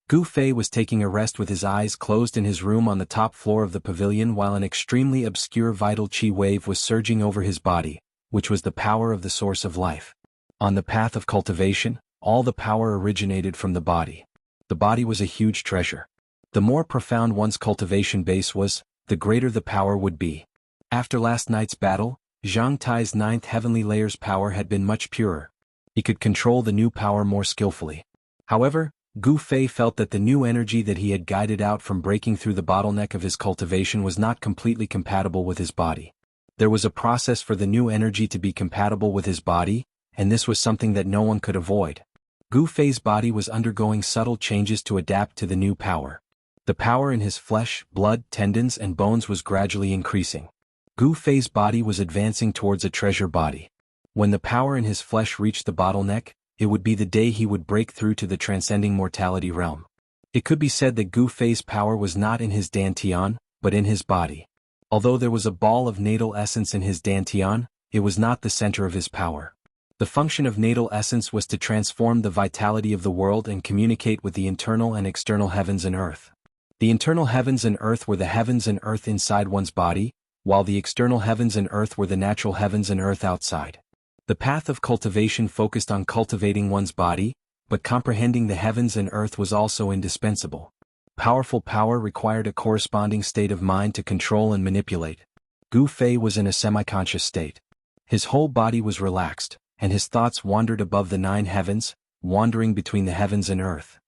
Gu Fei was taking a rest with his eyes closed in his room on the top floor of the pavilion while an extremely obscure vital qi wave was surging over his body, which was the power of the source of life. On the path of cultivation, all the power originated from the body. The body was a huge treasure. The more profound one's cultivation base was, the greater the power would be. After last night's battle, Zhang Tai's 9th heavenly layer's power had been much purer. He could control the new power more skillfully. However, Gu Fei felt that the new energy that he had guided out from breaking through the bottleneck of his cultivation was not completely compatible with his body. There was a process for the new energy to be compatible with his body, and this was something that no one could avoid. Gu Fei's body was undergoing subtle changes to adapt to the new power. The power in his flesh, blood, tendons, and bones was gradually increasing. Gu Fei's body was advancing towards a treasure body. When the power in his flesh reached the bottleneck, it would be the day he would break through to the transcending mortality realm. It could be said that Gu Fei's power was not in his dantian, but in his body. Although there was a ball of natal essence in his dantian, it was not the center of his power. The function of natal essence was to transform the vitality of the world and communicate with the internal and external heavens and earth. The internal heavens and earth were the heavens and earth inside one's body, while the external heavens and earth were the natural heavens and earth outside. The path of cultivation focused on cultivating one's body, but comprehending the heavens and earth was also indispensable. Powerful power required a corresponding state of mind to control and manipulate. Gu Fei was in a semi-conscious state. His whole body was relaxed, and his thoughts wandered above the 9 heavens, wandering between the heavens and earth.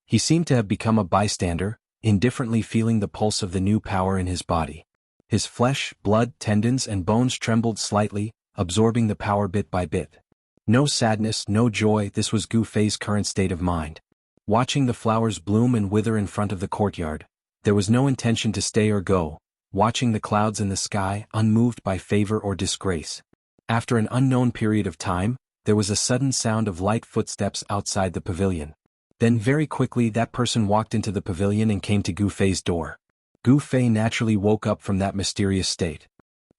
He seemed to have become a bystander, indifferently feeling the pulse of the new power in his body. His flesh, blood, tendons, and bones trembled slightly, absorbing the power bit by bit. No sadness, no joy, this was Gu Fei's current state of mind. Watching the flowers bloom and wither in front of the courtyard, there was no intention to stay or go, watching the clouds in the sky, unmoved by favor or disgrace. After an unknown period of time, there was a sudden sound of light footsteps outside the pavilion. Then very quickly that person walked into the pavilion and came to Gu Fei's door. Gu Fei naturally woke up from that mysterious state.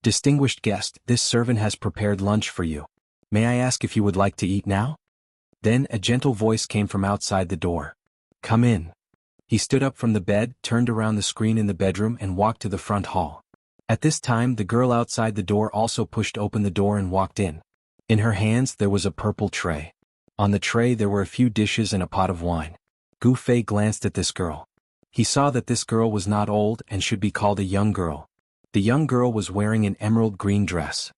Distinguished guest, this servant has prepared lunch for you. May I ask if you would like to eat now? Then a gentle voice came from outside the door. Come in. He stood up from the bed, turned around the screen in the bedroom and walked to the front hall. At this time the girl outside the door also pushed open the door and walked in. In her hands there was a purple tray. On the tray there were a few dishes and a pot of wine. Gu Fei glanced at this girl. He saw that this girl was not old and should be called a young girl. The young girl was wearing an emerald green dress.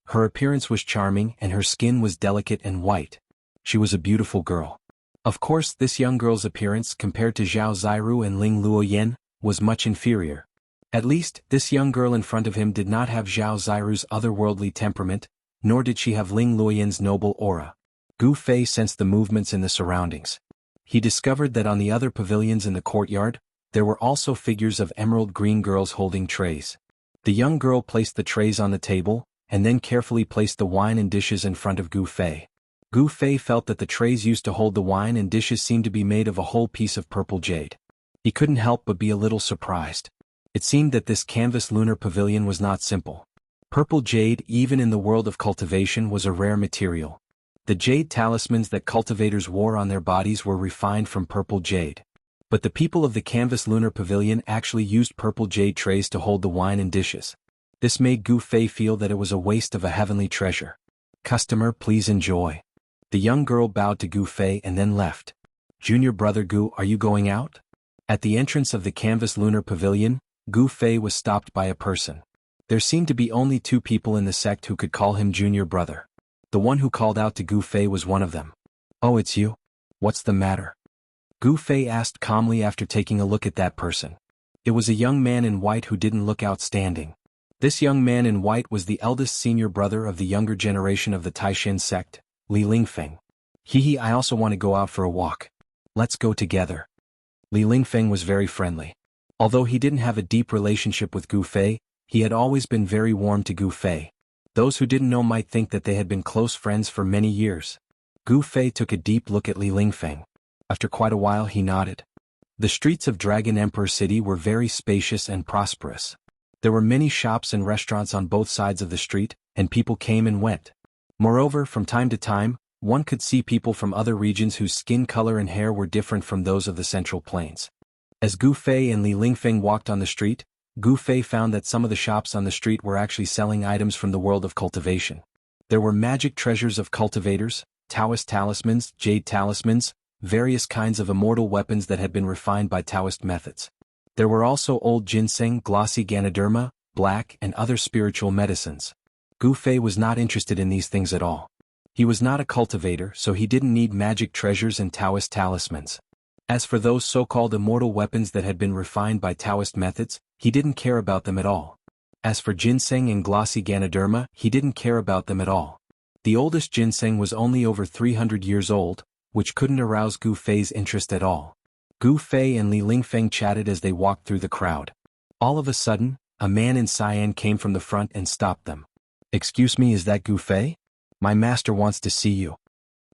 Her appearance was charming and her skin was delicate and white. She was a beautiful girl. Of course, this young girl's appearance compared to Zhao Ziru and Ling Luoyan was much inferior. At least, this young girl in front of him did not have Zhao Ziru's otherworldly temperament, nor did she have Ling Luoyan's noble aura. Gu Fei sensed the movements in the surroundings. He discovered that on the other pavilions in the courtyard, there were also figures of emerald green girls holding trays. The young girl placed the trays on the table, and then carefully placed the wine and dishes in front of Gu Fei. Gu Fei felt that the trays used to hold the wine and dishes seemed to be made of a whole piece of purple jade. He couldn't help but be a little surprised. It seemed that this canvas lunar pavilion was not simple. Purple jade, even in the world of cultivation, was a rare material. The jade talismans that cultivators wore on their bodies were refined from purple jade. But the people of the canvas lunar pavilion actually used purple jade trays to hold the wine and dishes. This made Gu Fei feel that it was a waste of a heavenly treasure. Customer, please enjoy. The young girl bowed to Gu Fei and then left. Junior brother Gu, are you going out? At the entrance of the canvas lunar pavilion, Gu Fei was stopped by a person. There seemed to be only 2 people in the sect who could call him junior brother. The one who called out to Gu Fei was one of them. Oh, it's you? What's the matter? Gu Fei asked calmly after taking a look at that person. It was a young man in white who didn't look outstanding. This young man in white was the eldest senior brother of the younger generation of the Taishin sect, Li Lingfeng. Hee, I also want to go out for a walk. Let's go together. Li Lingfeng was very friendly. Although he didn't have a deep relationship with Gu Fei, he had always been very warm to Gu Fei. Those who didn't know might think that they had been close friends for many years. Gu Fei took a deep look at Li Lingfeng. After quite a while he nodded. The streets of Dragon Emperor City were very spacious and prosperous. There were many shops and restaurants on both sides of the street, and people came and went. Moreover, from time to time, one could see people from other regions whose skin color and hair were different from those of the Central Plains. As Gu Fei and Li Lingfeng walked on the street, Gu Fei found that some of the shops on the street were actually selling items from the world of cultivation. There were magic treasures of cultivators, Taoist talismans, jade talismans, various kinds of immortal weapons that had been refined by Taoist methods. There were also old ginseng, glossy ganoderma, black, and other spiritual medicines. Gu Fei was not interested in these things at all. He was not a cultivator, so he didn't need magic treasures and Taoist talismans. As for those so-called immortal weapons that had been refined by Taoist methods, he didn't care about them at all. As for ginseng and glossy ganoderma, he didn't care about them at all. The oldest ginseng was only over 300 years old, which couldn't arouse Gu Fei's interest at all. Gu Fei and Li Lingfeng chatted as they walked through the crowd. All of a sudden, a man in cyan came from the front and stopped them. "Excuse me, is that Gu Fei? My master wants to see you."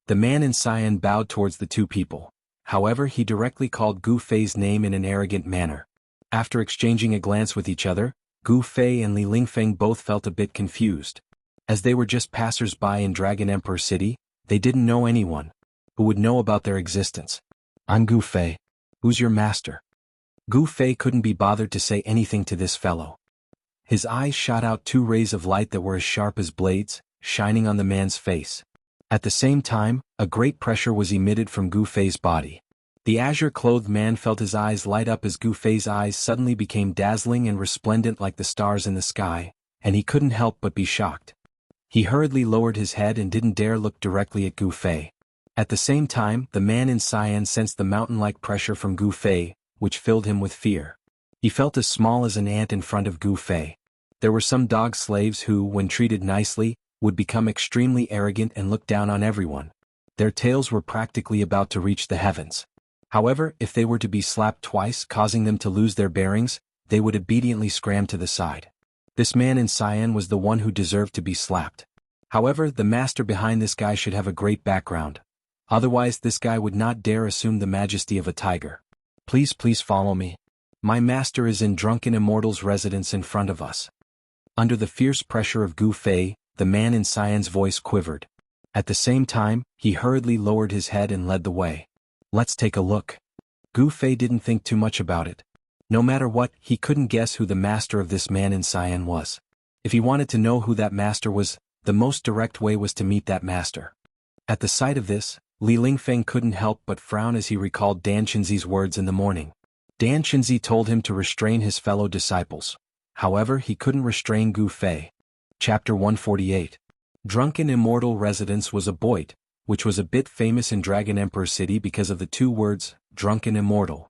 The man in cyan bowed towards the two people. However, he directly called Gu Fei's name in an arrogant manner. After exchanging a glance with each other, Gu Fei and Li Lingfeng both felt a bit confused. As they were just passers-by in Dragon Emperor City, they didn't know anyone who would know about their existence. "I'm Gu Fei. Who's your master?" Gu Fei couldn't be bothered to say anything to this fellow. His eyes shot out two rays of light that were as sharp as blades, shining on the man's face. At the same time, a great pressure was emitted from Gu Fei's body. The azure-clothed man felt his eyes light up as Gu Fei's eyes suddenly became dazzling and resplendent like the stars in the sky, and he couldn't help but be shocked. He hurriedly lowered his head and didn't dare look directly at Gu Fei. At the same time, the man in cyan sensed the mountain-like pressure from Gu Fei, which filled him with fear. He felt as small as an ant in front of Gu Fei. There were some dog slaves who, when treated nicely, would become extremely arrogant and look down on everyone. Their tails were practically about to reach the heavens. However, if they were to be slapped twice, causing them to lose their bearings, they would obediently scram to the side. This man in cyan was the one who deserved to be slapped. However, the master behind this guy should have a great background. Otherwise, this guy would not dare assume the majesty of a tiger. Please follow me. My master is in Drunken Immortal's residence in front of us." Under the fierce pressure of Gu Fei, the man in cyan's voice quivered. At the same time, he hurriedly lowered his head and led the way. "Let's take a look." Gu Fei didn't think too much about it. No matter what, he couldn't guess who the master of this man in cyan was. If he wanted to know who that master was, the most direct way was to meet that master. At the sight of this, Li Lingfeng couldn't help but frown as he recalled Dan Qinzi's words in the morning. Dan Qinzi told him to restrain his fellow disciples. However, he couldn't restrain Gu Fei. Chapter 148. Drunken Immortal Residence was a boit, which was a bit famous in Dragon Emperor City because of the two words, Drunken Immortal.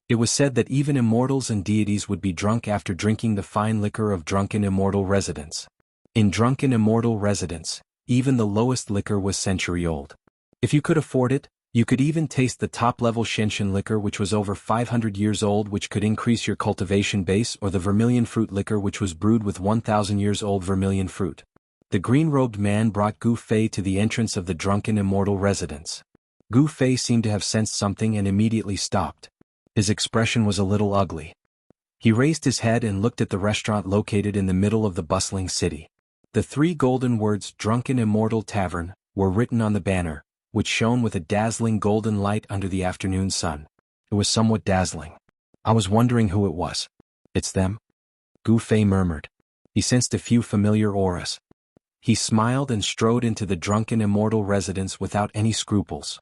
It was said that even immortals and deities would be drunk after drinking the fine liquor of Drunken Immortal Residence. In Drunken Immortal Residence, even the lowest liquor was century-old. If you could afford it, you could even taste the top-level Shenshen liquor which was over 500 years old, which could increase your cultivation base, or the vermilion fruit liquor which was brewed with 1,000 years old vermilion fruit. The green-robed man brought Gu Fei to the entrance of the Drunken Immortal Residence. Gu Fei seemed to have sensed something and immediately stopped. His expression was a little ugly. He raised his head and looked at the restaurant located in the middle of the bustling city. The three golden words Drunken Immortal Tavern were written on the banner, which shone with a dazzling golden light under the afternoon sun. It was somewhat dazzling. I was wondering who it was. "It's them?" Gu Fei murmured. He sensed a few familiar auras. He smiled and strode into the Drunken Immortal Residence without any scruples.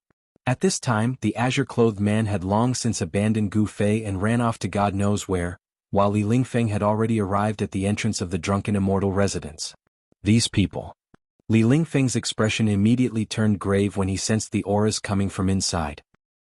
At this time, the azure-clothed man had long since abandoned Gu Fei and ran off to God knows where, while Li Lingfeng had already arrived at the entrance of the Drunken Immortal Residence. These people. Li Lingfeng's expression immediately turned grave when he sensed the auras coming from inside.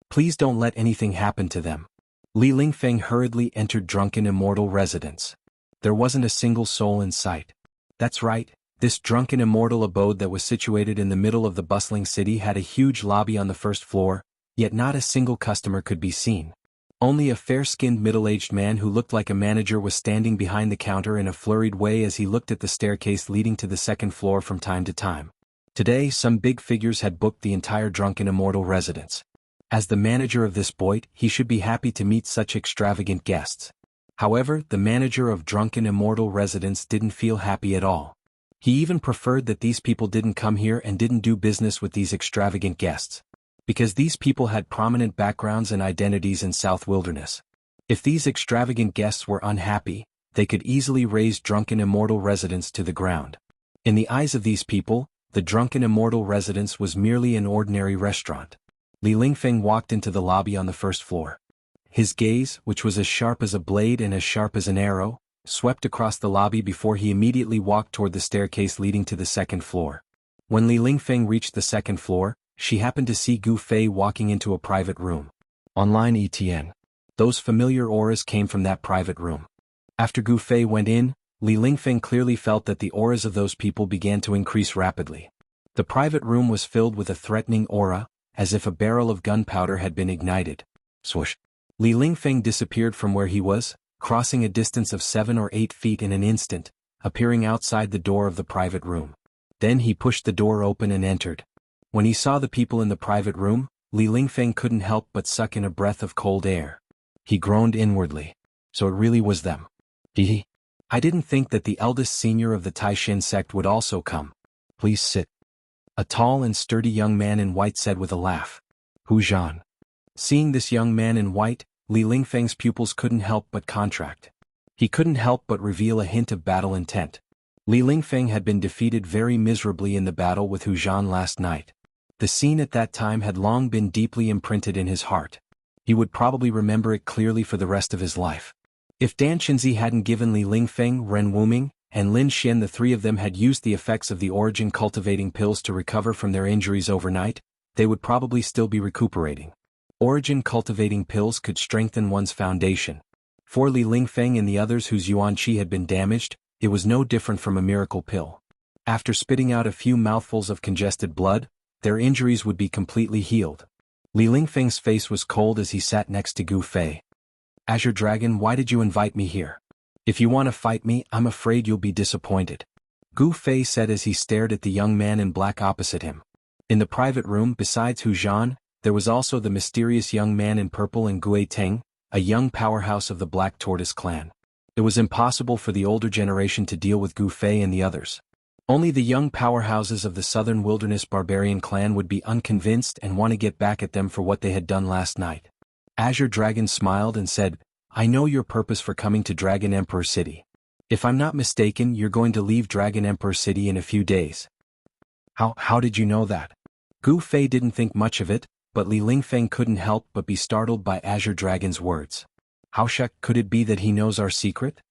"Please don't let anything happen to them." Li Lingfeng hurriedly entered Drunken Immortal Residence. There wasn't a single soul in sight. That's right, This drunken immortal abode that was situated in the middle of the bustling city had a huge lobby on the first floor, yet not a single customer could be seen. Only a fair-skinned middle-aged man who looked like a manager was standing behind the counter in a flurried way as he looked at the staircase leading to the second floor from time to time. Today, some big figures had booked the entire drunken immortal residence. As the manager of this boit, he should be happy to meet such extravagant guests. However, the manager of drunken immortal residence didn't feel happy at all. He even preferred that these people didn't come here and didn't do business with these extravagant guests. Because these people had prominent backgrounds and identities in South Wilderness. If these extravagant guests were unhappy, they could easily raze drunken immortal residence to the ground. In the eyes of these people, the drunken immortal residence was merely an ordinary restaurant. Li Lingfeng walked into the lobby on the first floor. His gaze, which was as sharp as a blade and as sharp as an arrow, swept across the lobby before he immediately walked toward the staircase leading to the second floor. When Li Lingfeng reached the second floor, she happened to see Gu Fei walking into a private room. Online ETN. Those familiar auras came from that private room. After Gu Fei went in, Li Lingfeng clearly felt that the auras of those people began to increase rapidly. The private room was filled with a threatening aura, as if a barrel of gunpowder had been ignited. Swoosh. Li Lingfeng disappeared from where he was, crossing a distance of 7 or 8 feet in an instant, appearing outside the door of the private room. Then he pushed the door open and entered. When he saw the people in the private room, Li Lingfeng couldn't help but suck in a breath of cold air. He groaned inwardly. So it really was them. I didn't think that the eldest senior of the Taishin sect would also come. Please sit. A tall and sturdy young man in white said with a laugh. Hu Zhan. Seeing this young man in white, Li Lingfeng's pupils couldn't help but contract. He couldn't help but reveal a hint of battle intent. Li Lingfeng had been defeated very miserably in the battle with Hu Zhan last night. The scene at that time had long been deeply imprinted in his heart. He would probably remember it clearly for the rest of his life. If Dan Xinzi hadn't given Li Lingfeng, Ren Wuming, and Lin Xian, the three of them had used the effects of the origin cultivating pills to recover from their injuries overnight, they would probably still be recuperating. Origin cultivating pills could strengthen one's foundation. For Li Lingfeng and the others whose yuan qi had been damaged, it was no different from a miracle pill. After spitting out a few mouthfuls of congested blood, their injuries would be completely healed. Li Lingfeng's face was cold as he sat next to Gu Fei. Azure Dragon, why did you invite me here? If you want to fight me, I'm afraid you'll be disappointed. Gu Fei said as he stared at the young man in black opposite him. In the private room, besides Hu Zhan, there was also the mysterious young man in purple and Gui Teng, a young powerhouse of the Black Tortoise clan. It was impossible for the older generation to deal with Gu Fei and the others. Only the young powerhouses of the Southern Wilderness Barbarian clan would be unconvinced and want to get back at them for what they had done last night. Azure Dragon smiled and said, I know your purpose for coming to Dragon Emperor City. If I'm not mistaken, you're going to leave Dragon Emperor City in a few days. How did you know that? Gu Fei didn't think much of it, but Li Lingfeng couldn't help but be startled by Azure Dragon's words. How could it be that he knows our secret?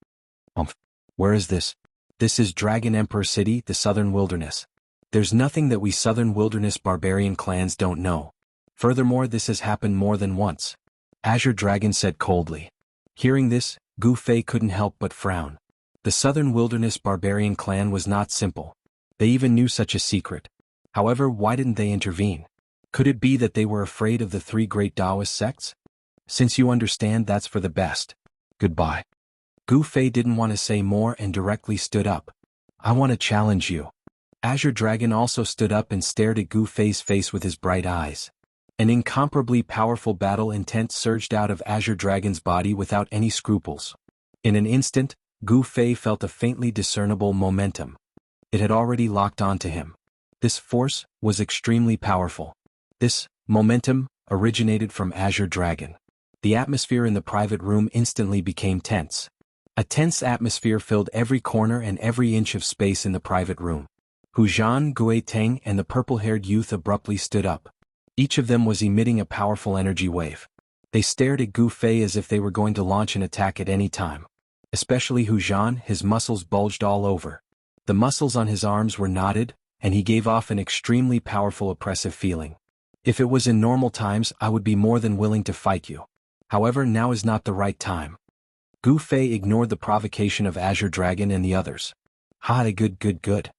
Where is this? This is Dragon Emperor City, the Southern Wilderness. There's nothing that we Southern Wilderness barbarian clans don't know. Furthermore, this has happened more than once. Azure Dragon said coldly. Hearing this, Gu Fei couldn't help but frown. The Southern Wilderness barbarian clan was not simple. They even knew such a secret. However, why didn't they intervene? Could it be that they were afraid of the three great Taoist sects? Since you understand, that's for the best. Goodbye. Gu Fei didn't want to say more and directly stood up. I want to challenge you. Azure Dragon also stood up and stared at Gu Fei's face with his bright eyes. An incomparably powerful battle intent surged out of Azure Dragon's body without any scruples. In an instant, Gu Fei felt a faintly discernible momentum. It had already locked onto him. This force was extremely powerful. This momentum originated from Azure Dragon. The atmosphere in the private room instantly became tense. A tense atmosphere filled every corner and every inch of space in the private room. Hu Zhan, Gui Teng, and the purple-haired youth abruptly stood up. Each of them was emitting a powerful energy wave. They stared at Gu Fei as if they were going to launch an attack at any time. Especially Hu Zhan, his muscles bulged all over. The muscles on his arms were knotted, and he gave off an extremely powerful oppressive feeling. If it was in normal times, I would be more than willing to fight you. However, now is not the right time. Gu Fei ignored the provocation of Azure Dragon and the others. Good.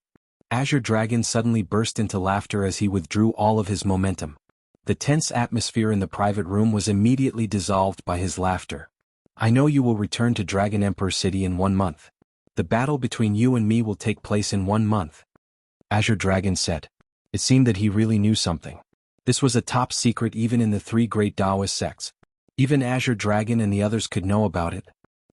Azure Dragon suddenly burst into laughter as he withdrew all of his momentum. The tense atmosphere in the private room was immediately dissolved by his laughter. I know you will return to Dragon Emperor City in 1 month. The battle between you and me will take place in 1 month. Azure Dragon said. It seemed that he really knew something. This was a top secret even in the 3 great Taoist sects. Even Azure Dragon and the others could know about it.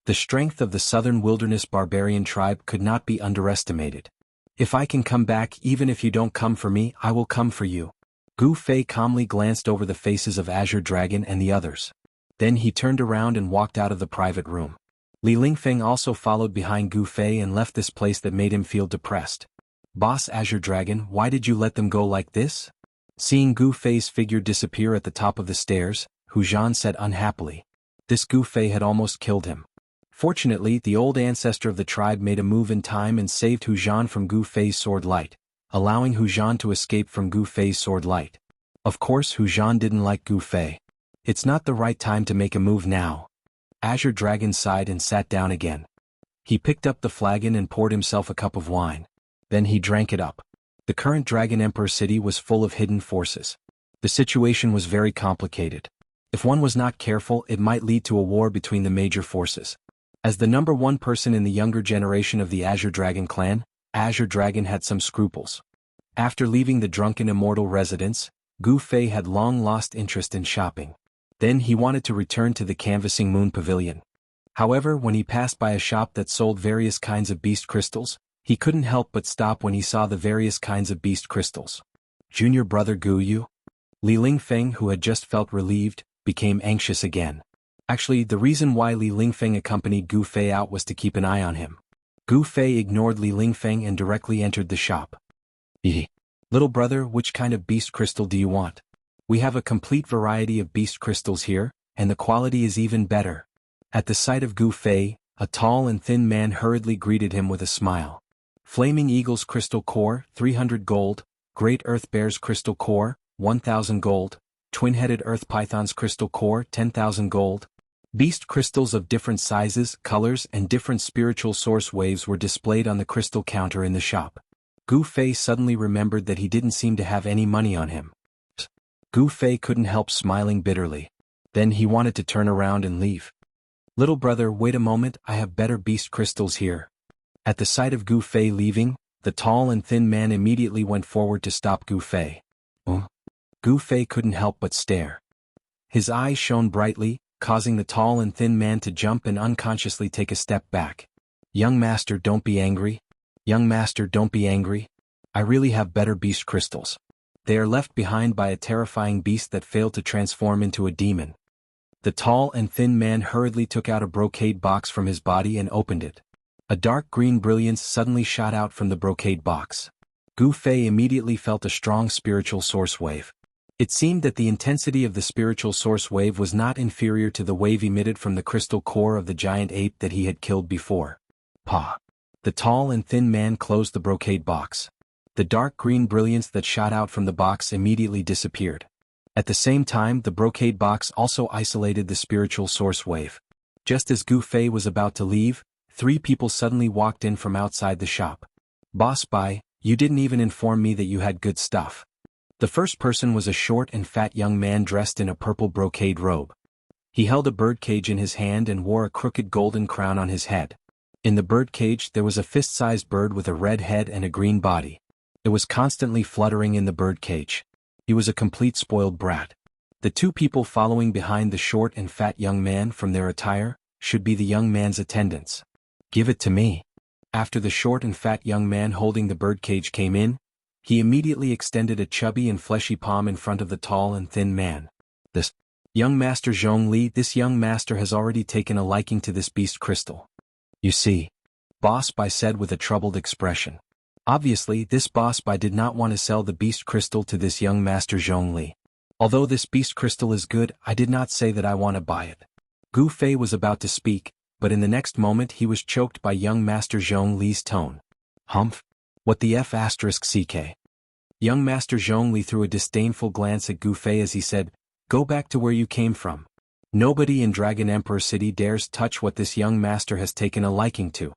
The strength of the Southern Wilderness barbarian tribe could not be underestimated. If I can come back even if you don't come for me, I will come for you. Gu Fei calmly glanced over the faces of Azure Dragon and the others. Then he turned around and walked out of the private room. Li Lingfeng also followed behind Gu Fei and left this place that made him feel depressed. Boss Azure Dragon, why did you let them go like this? Seeing Gu Fei's figure disappear at the top of the stairs, Hu Zhan said unhappily. This Gu Fei had almost killed him. Fortunately, the old ancestor of the tribe made a move in time and saved Hu Zhan from Gu Fei's sword light, allowing Hu Zhan to escape from Gu Fei's sword light. Of course, Hu Zhan didn't like Gu Fei. It's not the right time to make a move now. Azure Dragon sighed and sat down again. He picked up the flagon and poured himself a cup of wine. Then he drank it up. The current Dragon Emperor city was full of hidden forces. The situation was very complicated. If one was not careful, it might lead to a war between the major forces. As the number 1 person in the younger generation of the Azure Dragon clan, Azure Dragon had some scruples. After leaving the drunken Immortal residence, Gu Fei had long lost interest in shopping. Then he wanted to return to the Canvassing Moon Pavilion. However, when he passed by a shop that sold various kinds of beast crystals, he couldn't help but stop when he saw the various kinds of beast crystals. Junior brother Gu Yu? Li Lingfeng, who had just felt relieved, became anxious again. Actually, the reason why Li Lingfeng accompanied Gu Fei out was to keep an eye on him. Gu Fei ignored Li Lingfeng and directly entered the shop. Little brother, which kind of beast crystal do you want? We have a complete variety of beast crystals here, and the quality is even better. At the sight of Gu Fei, a tall and thin man hurriedly greeted him with a smile. Flaming Eagle's crystal core, 300 gold, Great Earth Bear's crystal core, 1,000 gold, Twin-headed Earth Python's crystal core, 10,000 gold. Beast crystals of different sizes, colors, and different spiritual source waves were displayed on the crystal counter in the shop. Gu Fei suddenly remembered that he didn't seem to have any money on him. Gu Fei couldn't help smiling bitterly. Then he wanted to turn around and leave. Little brother, wait a moment, I have better beast crystals here. At the sight of Gu Fei leaving, the tall and thin man immediately went forward to stop Gu Fei. Gu Fei couldn't help but stare. His eyes shone brightly, causing the tall and thin man to jump and unconsciously take a step back. Young master, don't be angry. Young master, don't be angry. I really have better beast crystals. They are left behind by a terrifying beast that failed to transform into a demon. The tall and thin man hurriedly took out a brocade box from his body and opened it. A dark green brilliance suddenly shot out from the brocade box. Gu Fei immediately felt a strong spiritual source wave. It seemed that the intensity of the spiritual source wave was not inferior to the wave emitted from the crystal core of the giant ape that he had killed before. Pa! The tall and thin man closed the brocade box. The dark green brilliance that shot out from the box immediately disappeared. At the same time, the brocade box also isolated the spiritual source wave. Just as Gu Fei was about to leave, 3 people suddenly walked in from outside the shop. Boss Bai, you didn't even inform me that you had good stuff. The first person was a short and fat young man dressed in a purple brocade robe. He held a birdcage in his hand and wore a crooked golden crown on his head. In the birdcage there was a fist-sized bird with a red head and a green body. It was constantly fluttering in the birdcage. He was a complete spoiled brat. The 2 people following behind the short and fat young man from their attire should be the young man's attendants. Give it to me. After the short and fat young man holding the birdcage came in, he immediately extended a chubby and fleshy palm in front of the tall and thin man. This young master Zhongli, this young master has already taken a liking to this beast crystal. You see, Boss Bai said with a troubled expression. Obviously, this Boss Bai did not want to sell the beast crystal to this young master Zhongli. Although this beast crystal is good, I did not say that I want to buy it. Gu Fei was about to speak, but in the next moment he was choked by young master Zhongli's tone. Humph? What the F***? Young master Zhongli threw a disdainful glance at Gu Fei as he said, Go back to where you came from. Nobody in Dragon Emperor City dares touch what this young master has taken a liking to.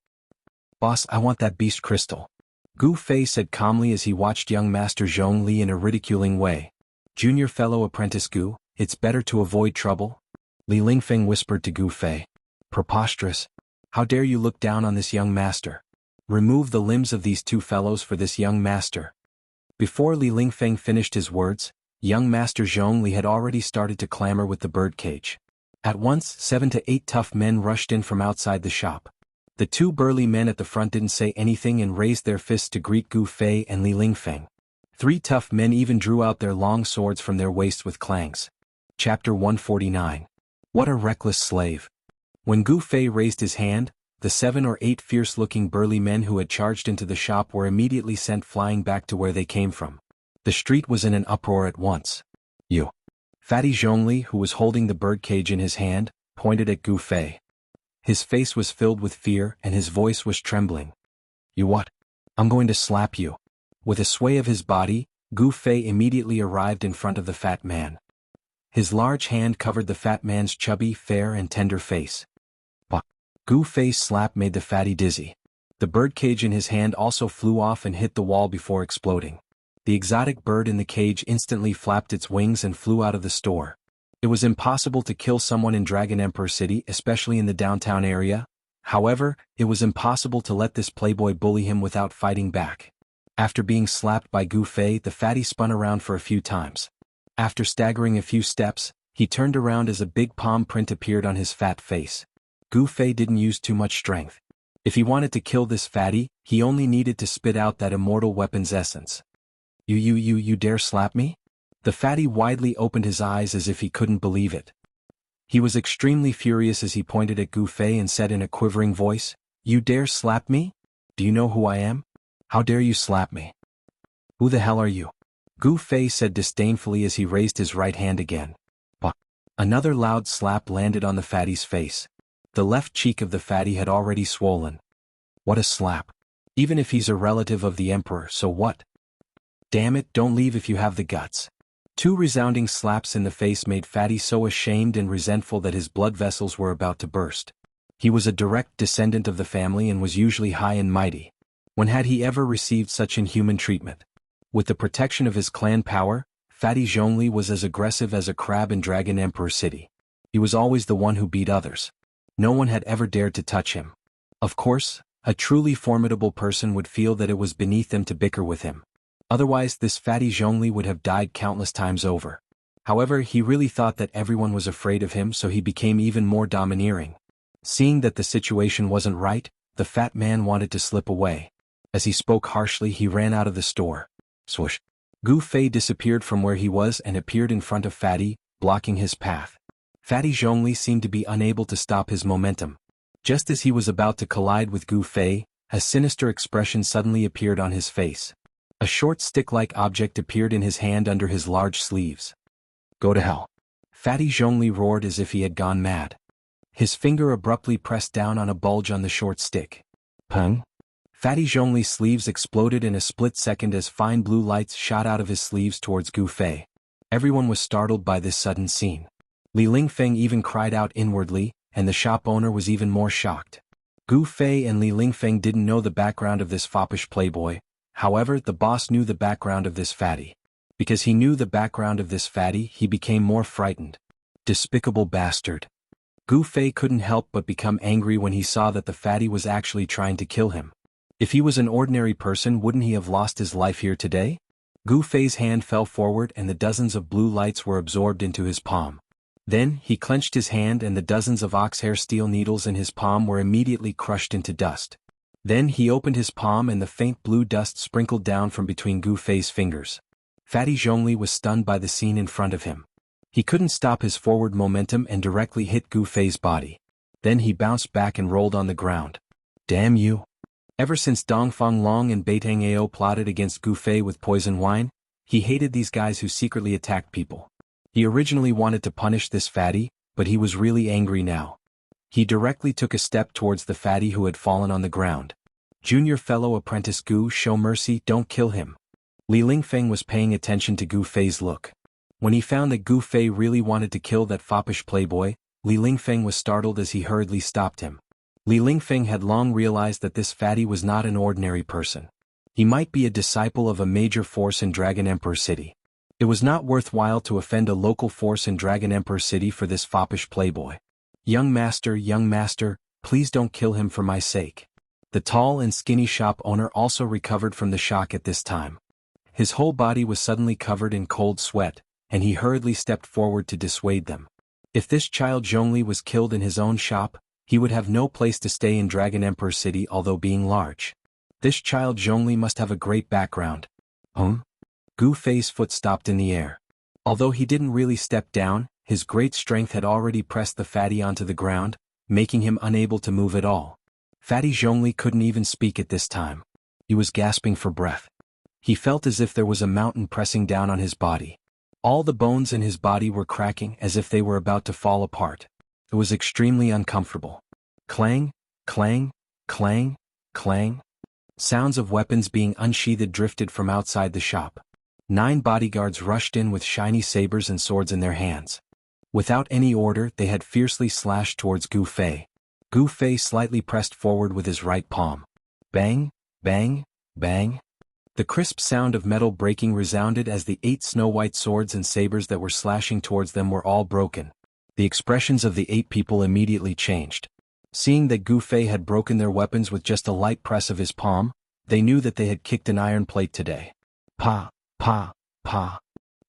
Boss, I want that beast crystal. Gu Fei said calmly as he watched young Master Zhong Li in a ridiculing way. Junior fellow apprentice Gu, it's better to avoid trouble? Li Lingfeng whispered to Gu Fei. Preposterous. How dare you look down on this young master? Remove the limbs of these two fellows for this young master. Before Li Lingfeng finished his words, young Master Zhong Li had already started to clamor with the birdcage. At once, 7 to 8 tough men rushed in from outside the shop. The two burly men at the front didn't say anything and raised their fists to greet Gu Fei and Li Lingfeng. 3 tough men even drew out their long swords from their waists with clangs. Chapter 149. What a reckless slave. When Gu Fei raised his hand, the 7 or 8 fierce-looking burly men who had charged into the shop were immediately sent flying back to where they came from. The street was in an uproar at once. You. Fatty Zhongli, who was holding the birdcage in his hand, pointed at Gu Fei. His face was filled with fear and his voice was trembling. You what? I'm going to slap you. With a sway of his body, Gu Fei immediately arrived in front of the fat man. His large hand covered the fat man's chubby, fair and tender face. Bah! Gu Fei's slap made the fatty dizzy. The birdcage in his hand also flew off and hit the wall before exploding. The exotic bird in the cage instantly flapped its wings and flew out of the store. It was impossible to kill someone in Dragon Emperor City, especially in the downtown area. However, it was impossible to let this playboy bully him without fighting back. After being slapped by Gu Fei, the fatty spun around for a few times. After staggering a few steps, he turned around as a big palm print appeared on his fat face. Gu Fei didn't use too much strength. If he wanted to kill this fatty, he only needed to spit out that immortal weapon's essence. You dare slap me? The fatty widely opened his eyes as if he couldn't believe it. He was extremely furious as he pointed at Gu Fei and said in a quivering voice, You dare slap me? Do you know who I am? How dare you slap me? Who the hell are you? Gu Fei said disdainfully as he raised his right hand again. Bah! Another loud slap landed on the fatty's face. The left cheek of the fatty had already swollen. What a slap. Even if he's a relative of the emperor, so what? Damn it, don't leave if you have the guts. 2 resounding slaps in the face made Fatty so ashamed and resentful that his blood vessels were about to burst. He was a direct descendant of the family and was usually high and mighty. When had he ever received such inhuman treatment? With the protection of his clan power, Fatty Zhongli was as aggressive as a crab in Dragon Emperor City. He was always the one who beat others. No one had ever dared to touch him. Of course, a truly formidable person would feel that it was beneath them to bicker with him. Otherwise this Fatty Zhongli would have died countless times over. However, he really thought that everyone was afraid of him, so he became even more domineering. Seeing that the situation wasn't right, the fat man wanted to slip away. As he spoke harshly, he ran out of the store. Swoosh! Gu Fei disappeared from where he was and appeared in front of Fatty, blocking his path. Fatty Zhongli seemed to be unable to stop his momentum. Just as he was about to collide with Gu Fei, a sinister expression suddenly appeared on his face. A short stick-like object appeared in his hand under his large sleeves. Go to hell. Fatty Zhongli roared as if he had gone mad. His finger abruptly pressed down on a bulge on the short stick. Pung? Fatty Zhongli's sleeves exploded in a split second as fine blue lights shot out of his sleeves towards Gu Fei. Everyone was startled by this sudden scene. Li Lingfeng even cried out inwardly, and the shop owner was even more shocked. Gu Fei and Li Lingfeng didn't know the background of this foppish playboy. However, the boss knew the background of this fatty. Because he knew the background of this fatty, he became more frightened. Despicable bastard. Gu Fei couldn't help but become angry when he saw that the fatty was actually trying to kill him. If he was an ordinary person, wouldn't he have lost his life here today? Gu Fei's hand fell forward and the dozens of blue lights were absorbed into his palm. Then, he clenched his hand and the dozens of oxhair steel needles in his palm were immediately crushed into dust. Then he opened his palm and the faint blue dust sprinkled down from between Gu Fei's fingers. Fatty Zhongli was stunned by the scene in front of him. He couldn't stop his forward momentum and directly hit Gu Fei's body. Then he bounced back and rolled on the ground. Damn you! Ever since Dongfang Long and Beitang Ao plotted against Gu Fei with poison wine, he hated these guys who secretly attacked people. He originally wanted to punish this fatty, but he was really angry now. He directly took a step towards the fatty who had fallen on the ground. Junior fellow apprentice Gu, show mercy, don't kill him. Li Lingfeng was paying attention to Gu Fei's look. When he found that Gu Fei really wanted to kill that foppish playboy, Li Lingfeng was startled as he hurriedly stopped him. Li Lingfeng had long realized that this fatty was not an ordinary person. He might be a disciple of a major force in Dragon Emperor City. It was not worthwhile to offend a local force in Dragon Emperor City for this foppish playboy. Young master, please don't kill him for my sake. The tall and skinny shop owner also recovered from the shock at this time. His whole body was suddenly covered in cold sweat, and he hurriedly stepped forward to dissuade them. If this child Zhongli was killed in his own shop, he would have no place to stay in Dragon Emperor City although being large. This child Zhongli must have a great background. Gu Fei's foot stopped in the air. Although he didn't really step down, his great strength had already pressed the fatty onto the ground, making him unable to move at all. Fatty Zhongli couldn't even speak at this time. He was gasping for breath. He felt as if there was a mountain pressing down on his body. All the bones in his body were cracking as if they were about to fall apart. It was extremely uncomfortable. Clang, clang, clang, clang. Sounds of weapons being unsheathed drifted from outside the shop. 9 bodyguards rushed in with shiny sabers and swords in their hands. Without any order, they had fiercely slashed towards Gu Fei. Gu Fei slightly pressed forward with his right palm. Bang, bang, bang. The crisp sound of metal breaking resounded as the 8 snow-white swords and sabers that were slashing towards them were all broken. The expressions of the 8 people immediately changed. Seeing that Gu Fei had broken their weapons with just a light press of his palm, they knew that they had kicked an iron plate today. Pa, pa, pa.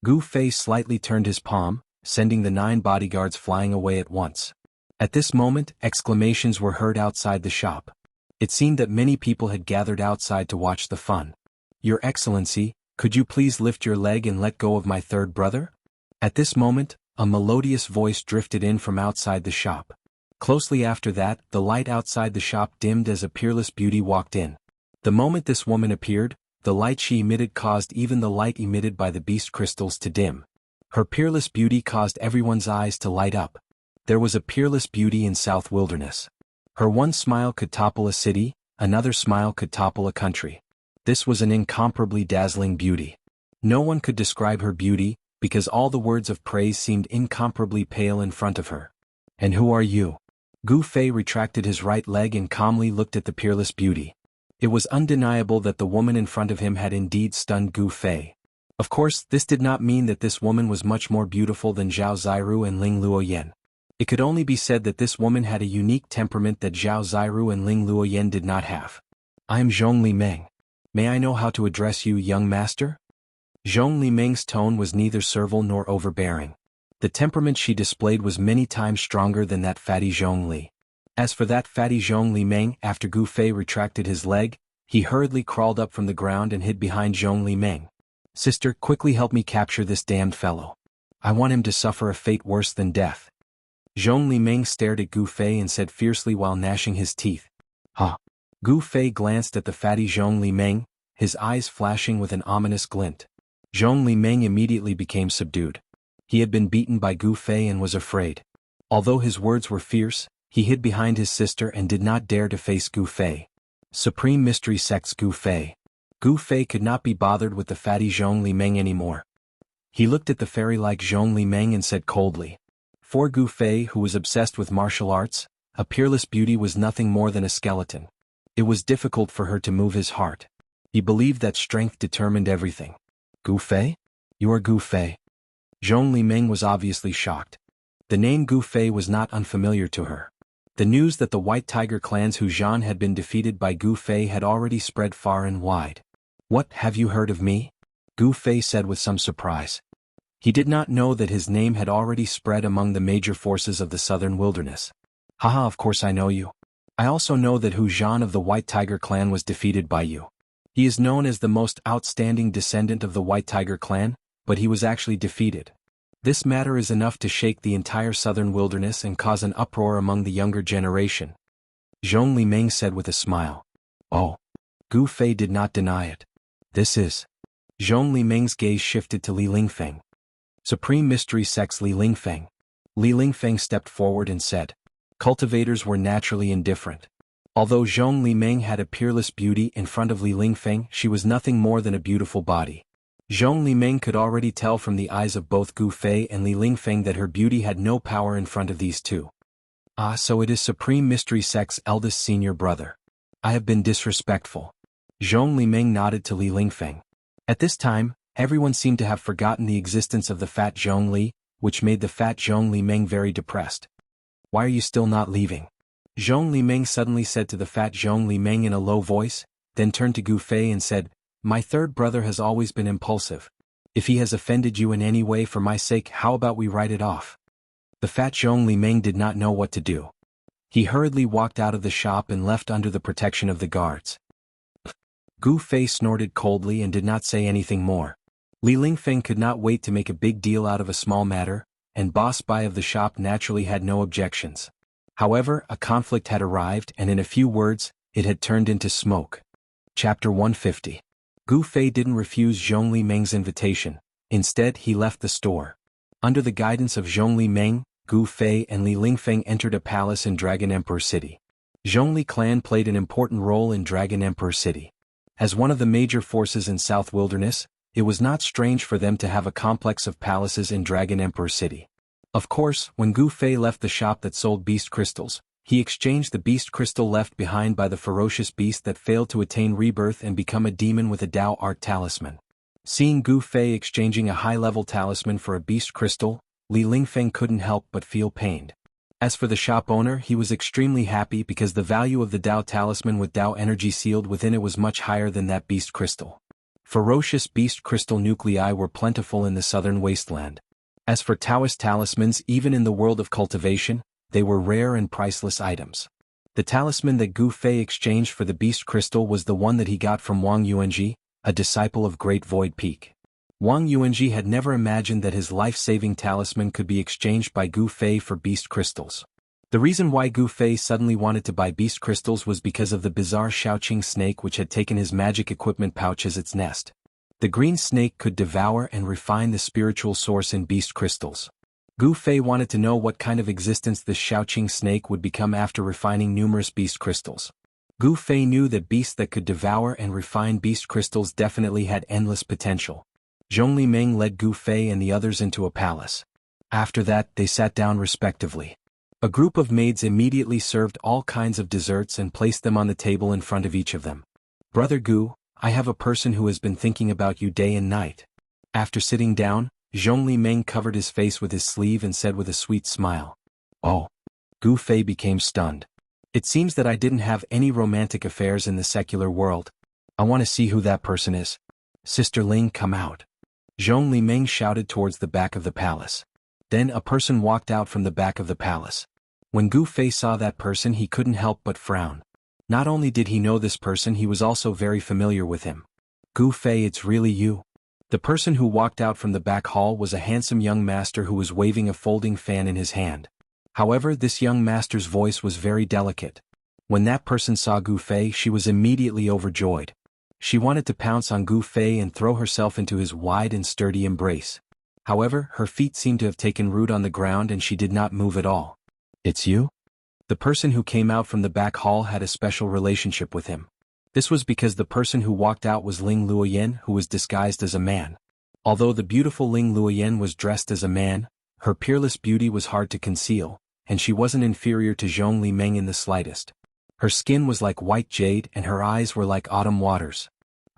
Gu Fei slightly turned his palm, sending the 9 bodyguards flying away at once. At this moment, exclamations were heard outside the shop. It seemed that many people had gathered outside to watch the fun. Your Excellency, could you please lift your leg and let go of my third brother? At this moment, a melodious voice drifted in from outside the shop. Closely after that, the light outside the shop dimmed as a peerless beauty walked in. The moment this woman appeared, the light she emitted caused even the light emitted by the beast crystals to dim. Her peerless beauty caused everyone's eyes to light up. There was a peerless beauty in South Wilderness. Her one smile could topple a city, another smile could topple a country. This was an incomparably dazzling beauty. No one could describe her beauty, because all the words of praise seemed incomparably pale in front of her. And who are you? Gu Fei retracted his right leg and calmly looked at the peerless beauty. It was undeniable that the woman in front of him had indeed stunned Gu Fei. Of course, this did not mean that this woman was much more beautiful than Zhao Ziru and Ling Luoyan. It could only be said that this woman had a unique temperament that Zhao Ziru and Ling Luoyan did not have. I am Zhongli Meng. May I know how to address you, young master? Zhongli Meng's tone was neither servile nor overbearing. The temperament she displayed was many times stronger than that fatty Zhongli. As for that fatty Zhongli Meng, after Gu Fei retracted his leg, he hurriedly crawled up from the ground and hid behind Zhongli Meng. Sister, quickly help me capture this damned fellow. I want him to suffer a fate worse than death. Zhongli Meng stared at Gu Fei and said fiercely while gnashing his teeth. Huh. Gu Fei glanced at the fatty Zhongli Meng, his eyes flashing with an ominous glint. Zhongli Meng immediately became subdued. He had been beaten by Gu Fei and was afraid. Although his words were fierce, he hid behind his sister and did not dare to face Gu Fei. Supreme Mystery Sect's Gu Fei. Gu Fei could not be bothered with the fatty Zhongli Meng anymore. He looked at the fairy-like Zhongli Meng and said coldly. For Gu Fei, who was obsessed with martial arts, a peerless beauty was nothing more than a skeleton. It was difficult for her to move his heart. He believed that strength determined everything. Gu Fei? You are Gu Fei. Zhongli Meng was obviously shocked. The name Gu Fei was not unfamiliar to her. The news that the White Tiger clan's Hu Zhan had been defeated by Gu Fei had already spread far and wide. What, have you heard of me? Gu Fei said with some surprise. He did not know that his name had already spread among the major forces of the southern wilderness. Haha, of course I know you. I also know that Hu Zhan of the White Tiger clan was defeated by you. He is known as the most outstanding descendant of the White Tiger clan, but he was actually defeated. This matter is enough to shake the entire southern wilderness and cause an uproar among the younger generation. Zhongli Meng said with a smile. Oh. Gu Fei did not deny it. This is. Zhongli Meng's gaze shifted to Li Lingfeng. Supreme Mystery Sect's Li Lingfeng. Li Lingfeng stepped forward and said. Cultivators were naturally indifferent. Although Zhongli Meng had a peerless beauty in front of Li Lingfeng, she was nothing more than a beautiful body. Zhongli Meng could already tell from the eyes of both Gu Fei and Li Lingfeng that her beauty had no power in front of these two. Ah, so it is Supreme Mystery Sect's eldest senior brother. I have been disrespectful. Zhong Limeng nodded to Li Lingfeng. At this time, everyone seemed to have forgotten the existence of the fat Zhong Li, which made the fat Zhong Limeng very depressed. Why are you still not leaving? Zhong Limeng suddenly said to the fat Zhong Limeng in a low voice, then turned to Gu Fei and said, My third brother has always been impulsive. If he has offended you in any way for my sake, how about we write it off? The fat Zhong Limeng did not know what to do. He hurriedly walked out of the shop and left under the protection of the guards. Gu Fei snorted coldly and did not say anything more. Li Lingfeng could not wait to make a big deal out of a small matter, and Boss Bai of the shop naturally had no objections. However, a conflict had arrived and in a few words, it had turned into smoke. Chapter 150. Gu Fei didn't refuse Zhong Limeng's invitation. Instead, he left the store. Under the guidance of Zhong Limeng, Gu Fei and Li Lingfeng entered a palace in Dragon Emperor City. Zhongli clan played an important role in Dragon Emperor City. As one of the major forces in South Wilderness, it was not strange for them to have a complex of palaces in Dragon Emperor City. Of course, when Gu Fei left the shop that sold beast crystals, he exchanged the beast crystal left behind by the ferocious beast that failed to attain rebirth and become a demon with a Dao art talisman. Seeing Gu Fei exchanging a high-level talisman for a beast crystal, Li Lingfeng couldn't help but feel pained. As for the shop owner, he was extremely happy because the value of the Dao talisman with Dao energy sealed within it was much higher than that beast crystal. Ferocious beast crystal nuclei were plentiful in the southern wasteland. As for Taoist talismans, even in the world of cultivation, they were rare and priceless items. The talisman that Gu Fei exchanged for the beast crystal was the one that he got from Wang Yuanji, a disciple of Great Void Peak. Wang Yuanji had never imagined that his life-saving talisman could be exchanged by Gu Fei for beast crystals. The reason why Gu Fei suddenly wanted to buy beast crystals was because of the bizarre Shaoqing snake which had taken his magic equipment pouch as its nest. The green snake could devour and refine the spiritual source in beast crystals. Gu Fei wanted to know what kind of existence this Shaoqing snake would become after refining numerous beast crystals. Gu Fei knew that beasts that could devour and refine beast crystals definitely had endless potential. Zhong Limeng led Gu Fei and the others into a palace. After that, they sat down respectively. A group of maids immediately served all kinds of desserts and placed them on the table in front of each of them. Brother Gu, I have a person who has been thinking about you day and night. After sitting down, Zhong Limeng covered his face with his sleeve and said with a sweet smile. Oh. Gu Fei became stunned. It seems that I didn't have any romantic affairs in the secular world. I want to see who that person is. Sister Ling, come out. Zhong Limeng shouted towards the back of the palace. Then a person walked out from the back of the palace. When Gu Fei saw that person, he couldn't help but frown. Not only did he know this person, he was also very familiar with him. Gu Fei, it's really you. The person who walked out from the back hall was a handsome young master who was waving a folding fan in his hand. However, this young master's voice was very delicate. When that person saw Gu Fei, she was immediately overjoyed. She wanted to pounce on Gu Fei and throw herself into his wide and sturdy embrace. However, her feet seemed to have taken root on the ground and she did not move at all. It's you? The person who came out from the back hall had a special relationship with him. This was because the person who walked out was Ling Luoyan, who was disguised as a man. Although the beautiful Ling Luoyan was dressed as a man, her peerless beauty was hard to conceal, and she wasn't inferior to Zhong Limeng in the slightest. Her skin was like white jade and her eyes were like autumn waters.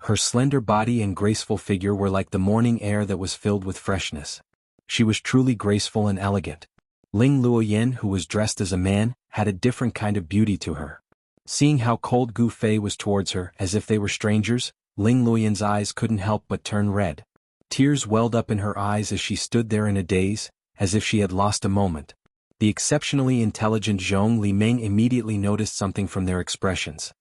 Her slender body and graceful figure were like the morning air that was filled with freshness. She was truly graceful and elegant. Ling Luoyan, who was dressed as a man, had a different kind of beauty to her. Seeing how cold Gu Fei was towards her, as if they were strangers, Ling Luoyan's eyes couldn't help but turn red. Tears welled up in her eyes as she stood there in a daze, as if she had lost a moment. The exceptionally intelligent Zhong Limeng immediately noticed something from their expressions.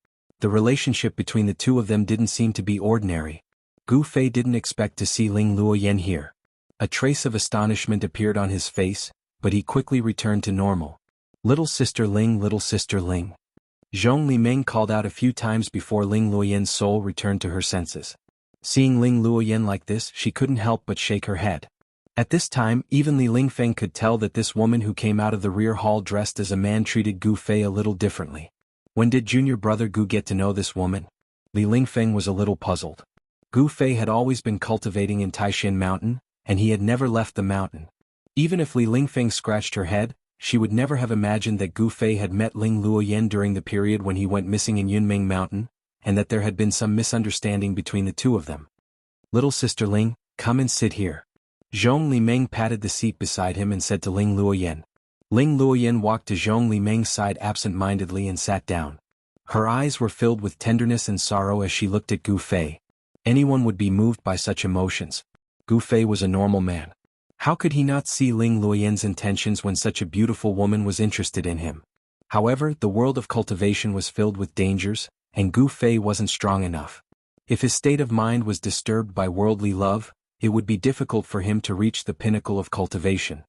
The relationship between the two of them didn't seem to be ordinary. Gu Fei didn't expect to see Ling Luoyan here. A trace of astonishment appeared on his face, but he quickly returned to normal. Little sister Ling, little sister Ling. Zhong Limeng called out a few times before Ling Luoyan's soul returned to her senses. Seeing Ling Luoyan like this, she couldn't help but shake her head. At this time, even Li Lingfeng could tell that this woman who came out of the rear hall dressed as a man treated Gu Fei a little differently. When did junior brother Gu get to know this woman? Li Lingfeng was a little puzzled. Gu Fei had always been cultivating in Taishan Mountain, and he had never left the mountain. Even if Li Lingfeng scratched her head, she would never have imagined that Gu Fei had met Ling Luoyan during the period when he went missing in Yunmeng Mountain. and that there had been some misunderstanding between the two of them. "Little sister Ling, come and sit here." Zhong Limeng patted the seat beside him and said to Ling Luoyan. Ling Luoyan walked to Zhong Limeng's side absent-mindedly and sat down. Her eyes were filled with tenderness and sorrow as she looked at Gu Fei. Anyone would be moved by such emotions. Gu Fei was a normal man. How could he not see Ling Luoyan's intentions when such a beautiful woman was interested in him? However, the world of cultivation was filled with dangers, and Gu Fei wasn't strong enough. If his state of mind was disturbed by worldly love, it would be difficult for him to reach the pinnacle of cultivation.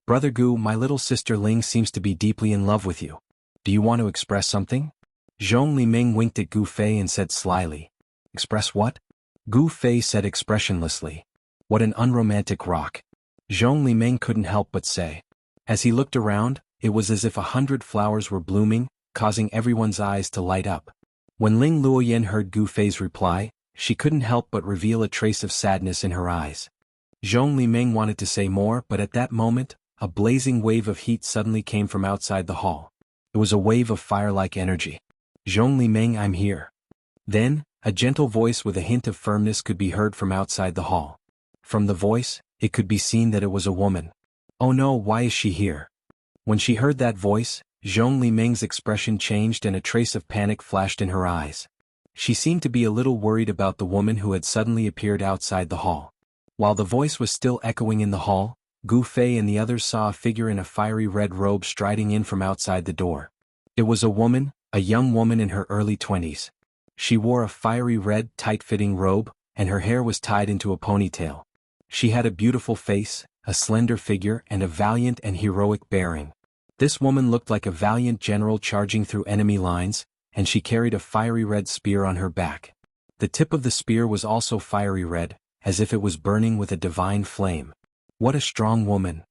"Brother Gu, my little sister Ling seems to be deeply in love with you. Do you want to express something?" Zhong Limeng winked at Gu Fei and said slyly. "Express what?" Gu Fei said expressionlessly. "What an unromantic rock." Zhong Limeng couldn't help but say. As he looked around, it was as if 100 flowers were blooming, causing everyone's eyes to light up. When Ling Luoyan heard Gu Fei's reply, she couldn't help but reveal a trace of sadness in her eyes. Zhong Limeng wanted to say more, but at that moment, a blazing wave of heat suddenly came from outside the hall. It was a wave of fire-like energy. "Zhong Limeng, I'm here." Then, a gentle voice with a hint of firmness could be heard from outside the hall. From the voice, it could be seen that it was a woman. "Oh no, why is she here?" When she heard that voice, Zhong Limeng's expression changed and a trace of panic flashed in her eyes. She seemed to be a little worried about the woman who had suddenly appeared outside the hall. While the voice was still echoing in the hall, Gu Fei and the others saw a figure in a fiery red robe striding in from outside the door. It was a woman, a young woman in her early 20s. She wore a fiery red, tight-fitting robe, and her hair was tied into a ponytail. She had a beautiful face, a slender figure, and a valiant and heroic bearing. This woman looked like a valiant general charging through enemy lines, and she carried a fiery red spear on her back. The tip of the spear was also fiery red, as if it was burning with a divine flame. What a strong woman!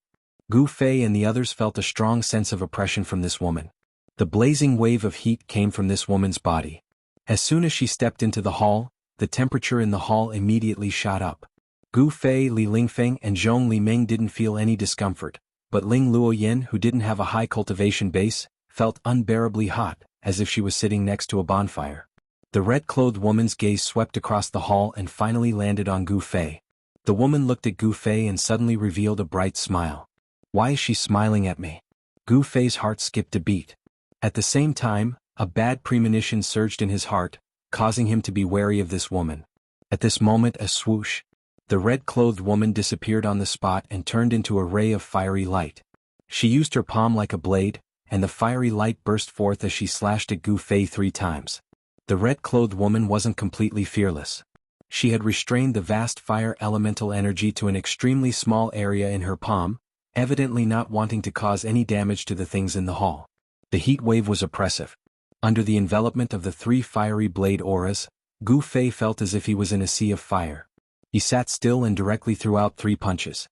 Gu Fei and the others felt a strong sense of oppression from this woman. The blazing wave of heat came from this woman's body. As soon as she stepped into the hall, the temperature in the hall immediately shot up. Gu Fei, Li Lingfeng and Zhong Limeng didn't feel any discomfort, but Ling Luoyan, who didn't have a high cultivation base, felt unbearably hot, as if she was sitting next to a bonfire. The red-clothed woman's gaze swept across the hall and finally landed on Gu Fei. The woman looked at Gu Fei and suddenly revealed a bright smile. "Why is she smiling at me?" Gu Fei's heart skipped a beat. At the same time, a bad premonition surged in his heart, causing him to be wary of this woman. At this moment, a swoosh. The red-clothed woman disappeared on the spot and turned into a ray of fiery light. She used her palm like a blade, and the fiery light burst forth as she slashed at Gu Fei 3 times. The red-clothed woman wasn't completely fearless. She had restrained the vast fire elemental energy to an extremely small area in her palm, evidently not wanting to cause any damage to the things in the hall. The heat wave was oppressive. Under the envelopment of the 3 fiery blade auras, Gu Fei felt as if he was in a sea of fire. He sat still and directly threw out 3 punches.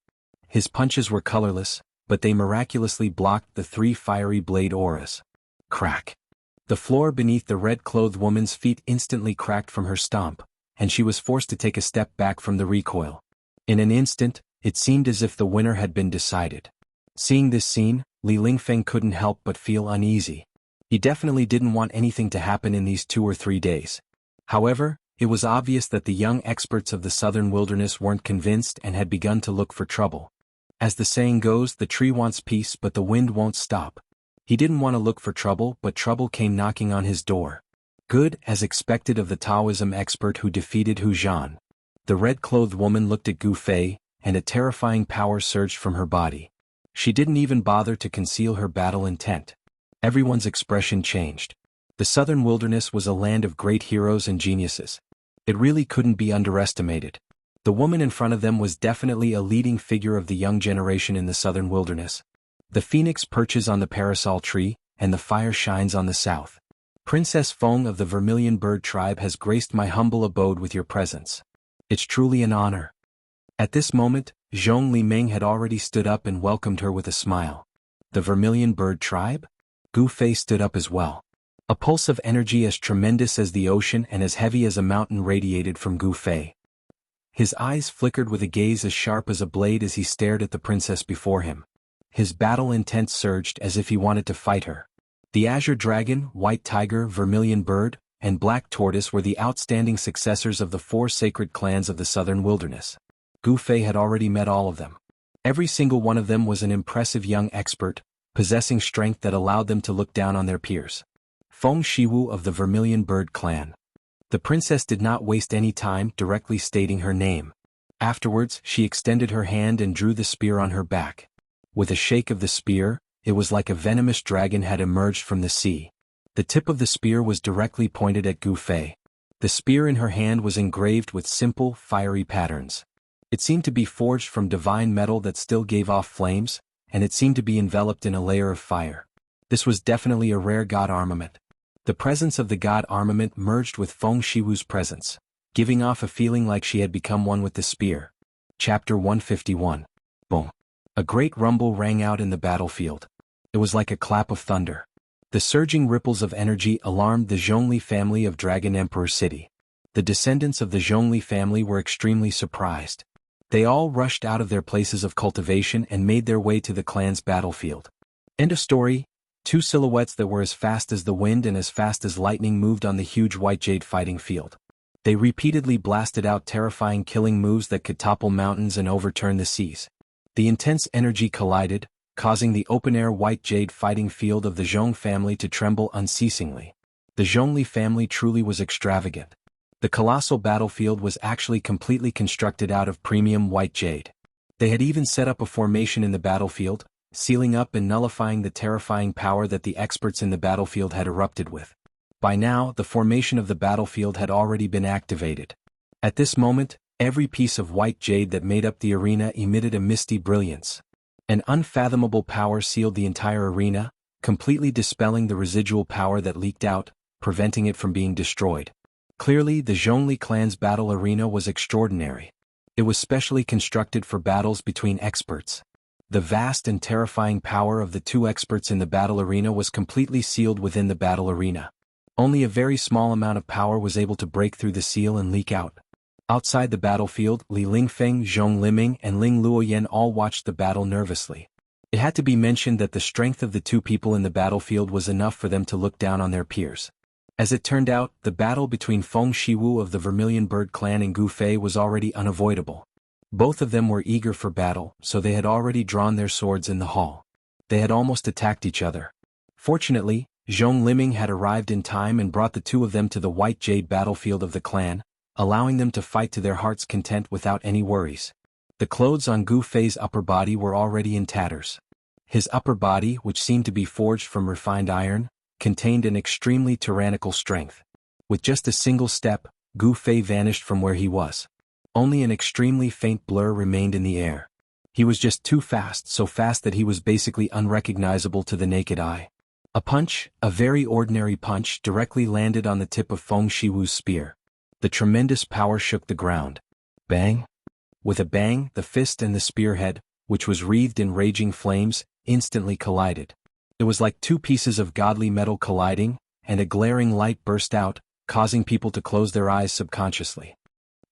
His punches were colorless, but they miraculously blocked the 3 fiery blade auras. Crack! The floor beneath the red-clothed woman's feet instantly cracked from her stomp, and she was forced to take a step back from the recoil. In an instant, it seemed as if the winner had been decided. Seeing this scene, Li Lingfeng couldn't help but feel uneasy. He definitely didn't want anything to happen in these 2 or 3 days. However, it was obvious that the young experts of the southern wilderness weren't convinced and had begun to look for trouble. As the saying goes, the tree wants peace but the wind won't stop. He didn't want to look for trouble, but trouble came knocking on his door. Good, as expected of the Taoism expert who defeated Hu Zhan. The red-clothed woman looked at Gu Fei, and a terrifying power surged from her body. She didn't even bother to conceal her battle intent. Everyone's expression changed. The southern wilderness was a land of great heroes and geniuses. It really couldn't be underestimated. The woman in front of them was definitely a leading figure of the young generation in the southern wilderness. The phoenix perches on the parasol tree, and the fire shines on the south. Princess Feng of the Vermilion Bird tribe has graced my humble abode with your presence. It's truly an honor. At this moment, Zhong Limeng had already stood up and welcomed her with a smile. The Vermilion Bird tribe? Gu Fei stood up as well. A pulse of energy as tremendous as the ocean and as heavy as a mountain radiated from Gu Fei. His eyes flickered with a gaze as sharp as a blade as he stared at the princess before him. His battle intent surged as if he wanted to fight her. The azure dragon, white tiger, vermilion bird, and Black Tortoise were the outstanding successors of the 4 sacred clans of the southern wilderness. Gu Fei had already met all of them. Every single one of them was an impressive young expert, possessing strength that allowed them to look down on their peers. Feng Shiwu of the Vermilion Bird clan. The princess did not waste any time directly stating her name. Afterwards, she extended her hand and drew the spear on her back. With a shake of the spear, it was like a venomous dragon had emerged from the sea. The tip of the spear was directly pointed at Gu Fei. The spear in her hand was engraved with simple, fiery patterns. It seemed to be forged from divine metal that still gave off flames, and it seemed to be enveloped in a layer of fire. This was definitely a rare god armament. The presence of the god armament merged with Feng Shiwu's presence, giving off a feeling like she had become one with the spear. Chapter 151. Boom. A great rumble rang out in the battlefield. It was like a clap of thunder. The surging ripples of energy alarmed the Zhongli family of Dragon Emperor City. The descendants of the Zhongli family were extremely surprised. They all rushed out of their places of cultivation and made their way to the clan's battlefield. End of story. 2 silhouettes that were as fast as the wind and as fast as lightning moved on the huge white jade fighting field. They repeatedly blasted out terrifying killing moves that could topple mountains and overturn the seas. The intense energy collided, causing the open-air white jade fighting field of the Zhong family to tremble unceasingly. The Zhongli family truly was extravagant. The colossal battlefield was actually completely constructed out of premium white jade. They had even set up a formation in the battlefield, sealing up and nullifying the terrifying power that the experts in the battlefield had erupted with. By now, the formation of the battlefield had already been activated. At this moment, every piece of white jade that made up the arena emitted a misty brilliance. An unfathomable power sealed the entire arena, completely dispelling the residual power that leaked out, preventing it from being destroyed. Clearly, the Zhongli clan's battle arena was extraordinary. It was specially constructed for battles between experts. The vast and terrifying power of the 2 experts in the battle arena was completely sealed within the battle arena. Only a very small amount of power was able to break through the seal and leak out. Outside the battlefield, Li Lingfeng, Zhong Liming, and Ling Luoyan all watched the battle nervously. It had to be mentioned that the strength of the 2 people in the battlefield was enough for them to look down on their peers. As it turned out, the battle between Feng Shiwu of the Vermilion Bird clan and Gu Fei was already unavoidable. Both of them were eager for battle, so they had already drawn their swords in the hall. They had almost attacked each other. Fortunately, Zhong Liming had arrived in time and brought the 2 of them to the white jade battlefield of the clan, allowing them to fight to their heart's content without any worries. The clothes on Gu Fei's upper body were already in tatters. His upper body, which seemed to be forged from refined iron, contained an extremely tyrannical strength. With just a single step, Gu Fei vanished from where he was. Only an extremely faint blur remained in the air. He was just too fast, so fast that he was basically unrecognizable to the naked eye. A punch, a very ordinary punch, directly landed on the tip of Feng Shiwu's spear. The tremendous power shook the ground. Bang! With a bang, the fist and the spearhead, which was wreathed in raging flames, instantly collided. It was like 2 pieces of godly metal colliding, and a glaring light burst out, causing people to close their eyes subconsciously.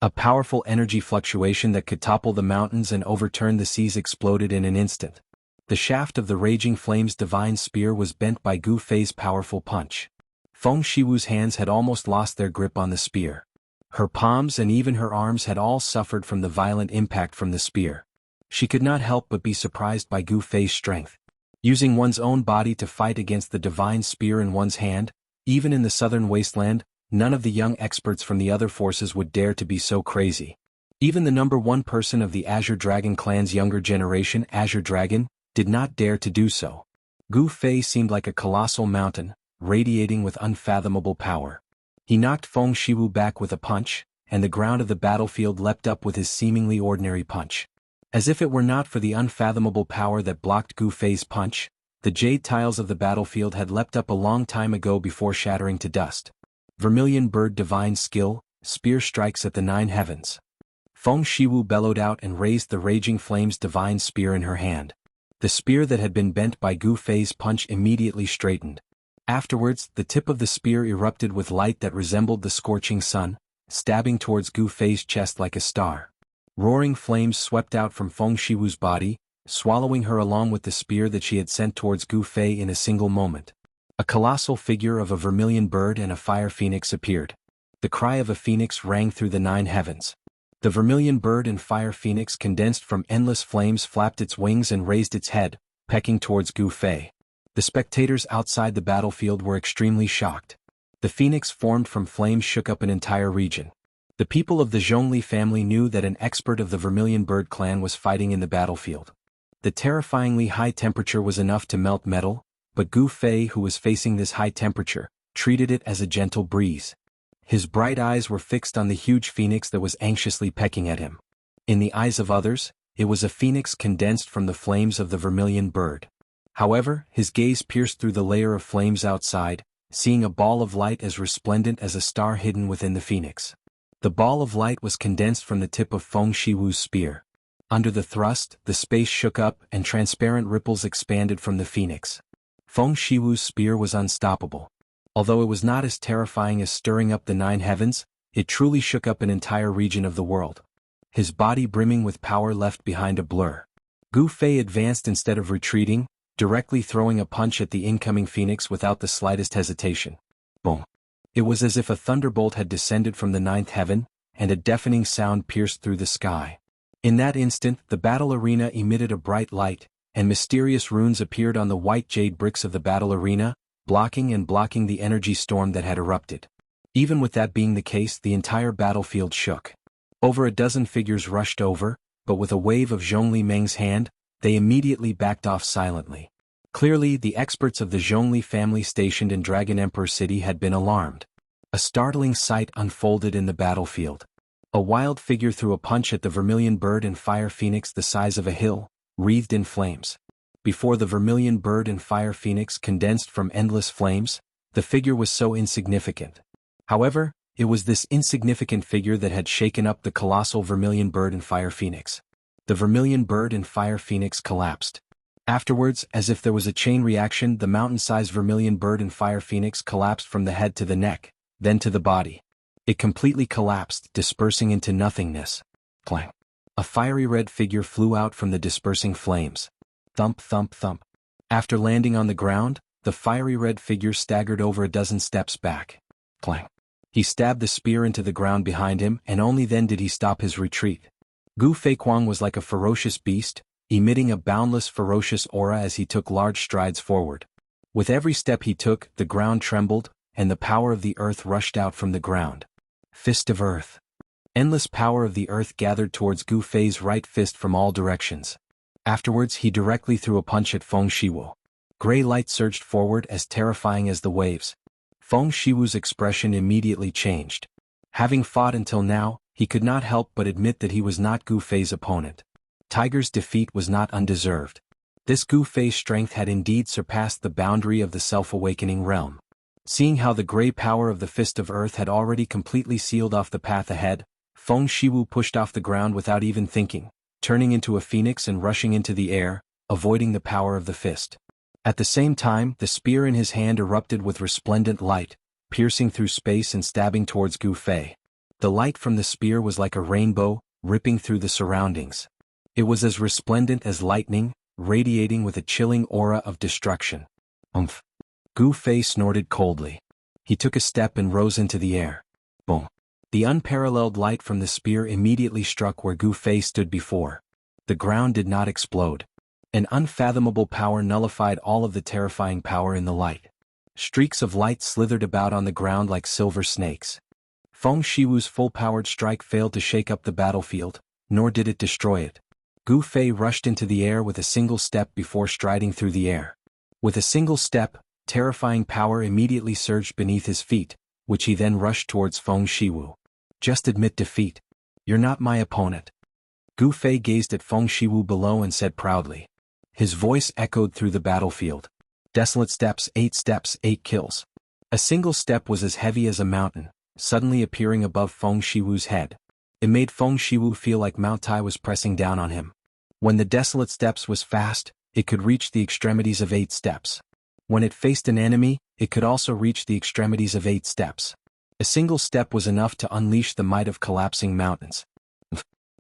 A powerful energy fluctuation that could topple the mountains and overturn the seas exploded in an instant. The shaft of the raging flame's divine spear was bent by Gu Fei's powerful punch. Feng Shiwu's hands had almost lost their grip on the spear. Her palms and even her arms had all suffered from the violent impact from the spear. She could not help but be surprised by Gu Fei's strength. Using one's own body to fight against the divine spear in one's hand, even in the southern wasteland, none of the young experts from the other forces would dare to be so crazy. Even the number 1 person of the Azure Dragon clan's younger generation, Azure Dragon, did not dare to do so. Gu Fei seemed like a colossal mountain, radiating with unfathomable power. He knocked Feng Shiwu back with a punch, and the ground of the battlefield leapt up with his seemingly ordinary punch. As if it were not for the unfathomable power that blocked Gu Fei's punch, the jade tiles of the battlefield had leapt up a long time ago before shattering to dust. Vermilion Bird divine skill, spear strikes at the 9 heavens. Feng Shiwu bellowed out and raised the raging flame's divine spear in her hand. The spear that had been bent by Gu Fei's punch immediately straightened. Afterwards, the tip of the spear erupted with light that resembled the scorching sun, stabbing towards Gu Fei's chest like a star. Roaring flames swept out from Feng Shiwu's body, swallowing her along with the spear that she had sent towards Gu Fei in a single moment. A colossal figure of a vermilion bird and a fire phoenix appeared. The cry of a phoenix rang through the 9 heavens. The vermilion bird and fire phoenix condensed from endless flames flapped its wings and raised its head, pecking towards Gu Fei. The spectators outside the battlefield were extremely shocked. The phoenix formed from flames shook up an entire region. The people of the Zhongli family knew that an expert of the Vermilion Bird clan was fighting in the battlefield. The terrifyingly high temperature was enough to melt metal, but Gu Fei, who was facing this high temperature, treated it as a gentle breeze. His bright eyes were fixed on the huge phoenix that was anxiously pecking at him. In the eyes of others, it was a phoenix condensed from the flames of the Vermilion Bird. However, his gaze pierced through the layer of flames outside, seeing a ball of light as resplendent as a star hidden within the phoenix. The ball of light was condensed from the tip of Feng Shiwu's spear. Under the thrust, the space shook up and transparent ripples expanded from the phoenix. Feng Shiwu's spear was unstoppable. Although it was not as terrifying as stirring up the 9 heavens, it truly shook up an entire region of the world. His body brimming with power left behind a blur. Gu Fei advanced instead of retreating, directly throwing a punch at the incoming phoenix without the slightest hesitation. Boom! It was as if a thunderbolt had descended from the 9th heaven, and a deafening sound pierced through the sky. In that instant, the battle arena emitted a bright light, and mysterious runes appeared on the white jade bricks of the battle arena, blocking the energy storm that had erupted. Even with that being the case, the entire battlefield shook. Over a dozen figures rushed over, but with a wave of Zhongli Meng's hand, they immediately backed off silently. Clearly, the experts of the Zhongli family stationed in Dragon Emperor City had been alarmed. A startling sight unfolded in the battlefield. A wild figure threw a punch at the Vermilion Bird and Fire Phoenix the size of a hill, wreathed in flames. Before the Vermilion Bird and Fire Phoenix condensed from endless flames, the figure was so insignificant. However, it was this insignificant figure that had shaken up the colossal Vermilion Bird and Fire Phoenix. The Vermilion Bird and Fire Phoenix collapsed. Afterwards, as if there was a chain reaction, the mountain-sized Vermilion Bird and Fire Phoenix collapsed from the head to the neck, then to the body. It completely collapsed, dispersing into nothingness. Clang! A fiery red figure flew out from the dispersing flames. Thump, thump, thump. After landing on the ground, the fiery red figure staggered over a dozen steps back. Clang! He stabbed the spear into the ground behind him, and only then did he stop his retreat. Gu Feiquang was like a ferocious beast, emitting a boundless ferocious aura as he took large strides forward. With every step he took, the ground trembled, and the power of the earth rushed out from the ground. Fist of Earth. Endless power of the earth gathered towards Gu Fei's right fist from all directions. Afterwards, he directly threw a punch at Feng Shiwu. Gray light surged forward as terrifying as the waves. Feng Shiwu's expression immediately changed. Having fought until now, he could not help but admit that he was not Gu Fei's opponent. Tiger's defeat was not undeserved. This Gu Fei's strength had indeed surpassed the boundary of the self-awakening realm. Seeing how the gray power of the Fist of Earth had already completely sealed off the path ahead, Feng Shiwu pushed off the ground without even thinking, turning into a phoenix and rushing into the air, avoiding the power of the fist. At the same time, the spear in his hand erupted with resplendent light, piercing through space and stabbing towards Gu Fei. The light from the spear was like a rainbow, ripping through the surroundings. It was as resplendent as lightning, radiating with a chilling aura of destruction. Umph! Gu Fei snorted coldly. He took a step and rose into the air. Boom! The unparalleled light from the spear immediately struck where Gu Fei stood before. The ground did not explode. An unfathomable power nullified all of the terrifying power in the light. Streaks of light slithered about on the ground like silver snakes. Feng Shiwu's full-powered strike failed to shake up the battlefield, nor did it destroy it. Gu Fei rushed into the air with a single step before striding through the air. With a single step, terrifying power immediately surged beneath his feet, which he then rushed towards Feng Shiwu. Just admit defeat. You're not my opponent. Gu Fei gazed at Feng Shiwu below and said proudly. His voice echoed through the battlefield. Desolate steps, 8 kills. A single step was as heavy as a mountain, suddenly appearing above Feng Shiwu's head. It made Feng Shiwu feel like Mount Tai was pressing down on him. When the desolate steps was fast, it could reach the extremities of 8 steps. When it faced an enemy, it could also reach the extremities of 8 steps. A single step was enough to unleash the might of collapsing mountains.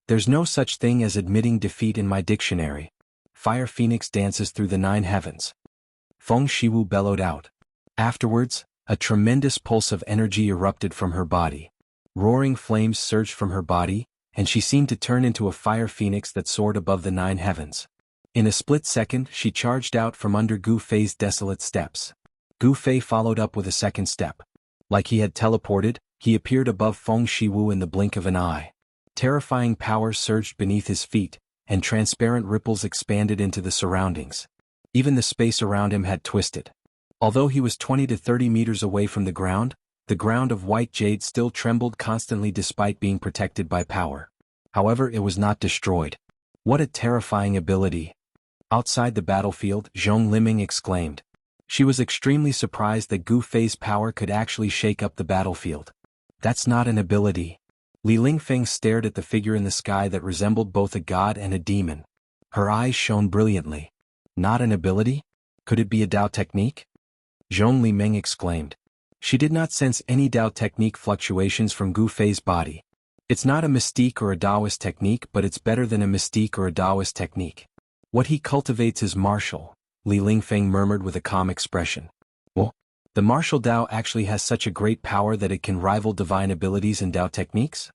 There's no such thing as admitting defeat in my dictionary. Fire Phoenix dances through the 9 heavens. Feng Shiwu bellowed out. Afterwards, a tremendous pulse of energy erupted from her body. Roaring flames surged from her body, and she seemed to turn into a fire phoenix that soared above the 9 heavens. In a split second, she charged out from under Gu Fei's desolate steps. Gu Fei followed up with a second step. Like he had teleported, he appeared above Feng Shiwu in the blink of an eye. Terrifying power surged beneath his feet, and transparent ripples expanded into the surroundings. Even the space around him had twisted. Although he was 20 to 30 meters away from the ground of white jade still trembled constantly despite being protected by power. However, it was not destroyed. What a terrifying ability! Outside the battlefield, Zhong Liming exclaimed. She was extremely surprised that Gu Fei's power could actually shake up the battlefield. That's not an ability. Li Lingfeng stared at the figure in the sky that resembled both a god and a demon. Her eyes shone brilliantly. Not an ability? Could it be a Dao technique? Zhong Liming exclaimed. She did not sense any Dao technique fluctuations from Gu Fei's body. It's not a mystique or a Taoist technique, but it's better than a mystique or a Taoist technique. What he cultivates is martial, Li Lingfeng murmured with a calm expression. Well, the martial Dao actually has such a great power that it can rival divine abilities in Dao techniques?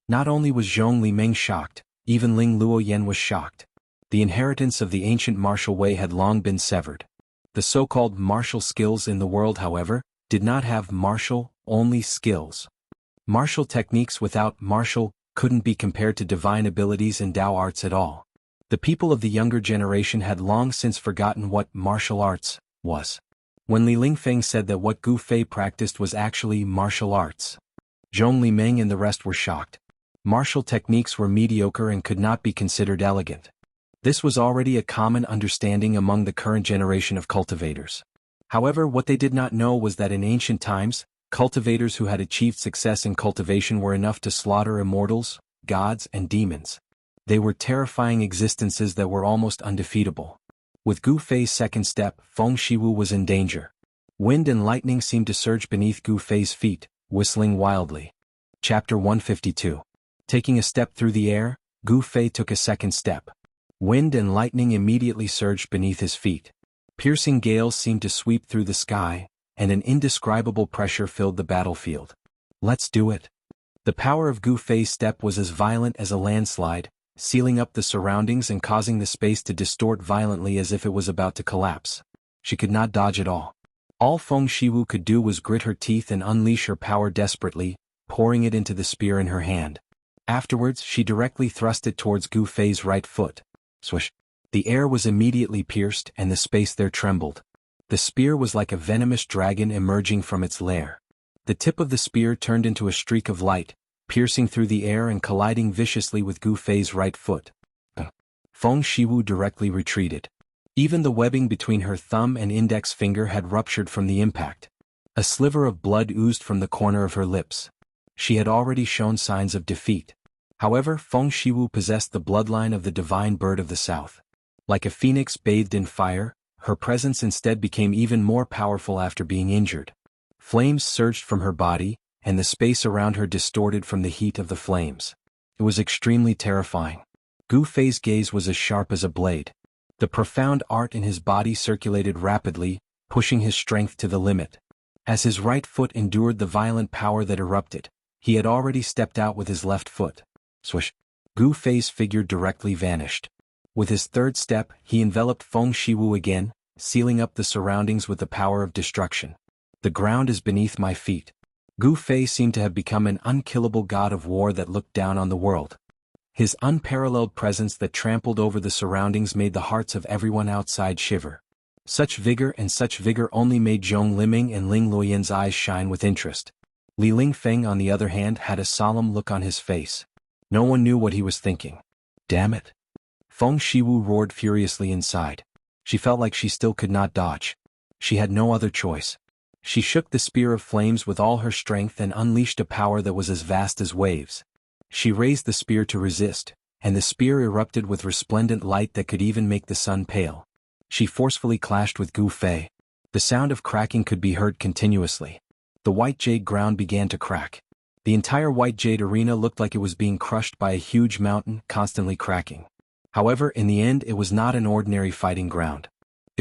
Not only was Zhong Liming shocked, even Ling Luoyan was shocked. The inheritance of the ancient martial way had long been severed. The so-called martial skills in the world, however, did not have martial-only skills. Martial techniques without martial couldn't be compared to divine abilities in Dao arts at all. The people of the younger generation had long since forgotten what martial arts was. When Li Lingfeng said that what Gu Fei practiced was actually martial arts, Zhong Liming and the rest were shocked. Martial techniques were mediocre and could not be considered elegant. This was already a common understanding among the current generation of cultivators. However, what they did not know was that in ancient times, cultivators who had achieved success in cultivation were enough to slaughter immortals, gods, and demons. They were terrifying existences that were almost undefeatable. With Gu Fei's second step, Feng Shiwu was in danger. Wind and lightning seemed to surge beneath Gu Fei's feet, whistling wildly. Chapter 152. Taking a step through the air, Gu Fei took a second step. Wind and lightning immediately surged beneath his feet. Piercing gales seemed to sweep through the sky, and an indescribable pressure filled the battlefield. Let's do it. The power of Gu Fei's step was as violent as a landslide, sealing up the surroundings and causing the space to distort violently as if it was about to collapse. She could not dodge at all. All Feng Shiwu could do was grit her teeth and unleash her power desperately, pouring it into the spear in her hand. Afterwards, she directly thrust it towards Gu Fei's right foot. Swish! The air was immediately pierced and the space there trembled. The spear was like a venomous dragon emerging from its lair. The tip of the spear turned into a streak of light, piercing through the air and colliding viciously with Gu Fei's right foot. Feng Shiwu directly retreated. Even the webbing between her thumb and index finger had ruptured from the impact. A sliver of blood oozed from the corner of her lips. She had already shown signs of defeat. However, Feng Shiwu possessed the bloodline of the divine bird of the south. Like a phoenix bathed in fire, her presence instead became even more powerful after being injured. Flames surged from her body, and the space around her distorted from the heat of the flames. It was extremely terrifying. Gu Fei's gaze was as sharp as a blade. The profound art in his body circulated rapidly, pushing his strength to the limit. As his right foot endured the violent power that erupted, he had already stepped out with his left foot. Swish! Gu Fei's figure directly vanished. With his third step, he enveloped Feng Shiwu again, sealing up the surroundings with the power of destruction. The ground is beneath my feet. Gu Fei seemed to have become an unkillable god of war that looked down on the world. His unparalleled presence that trampled over the surroundings made the hearts of everyone outside shiver. Such vigor only made Zhong Liming and Ling Luoyan's eyes shine with interest. Li Lingfeng, on the other hand, had a solemn look on his face. No one knew what he was thinking. Damn it! Feng Shiwu roared furiously inside. She felt like she still could not dodge. She had no other choice. She shook the spear of flames with all her strength and unleashed a power that was as vast as waves. She raised the spear to resist, and the spear erupted with resplendent light that could even make the sun pale. She forcefully clashed with Gu Fei. The sound of cracking could be heard continuously. The white jade ground began to crack. The entire white jade arena looked like it was being crushed by a huge mountain, constantly cracking. However, in the end, it was not an ordinary fighting ground.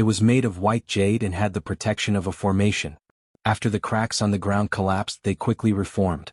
It was made of white jade and had the protection of a formation. After the cracks on the ground collapsed, they quickly reformed.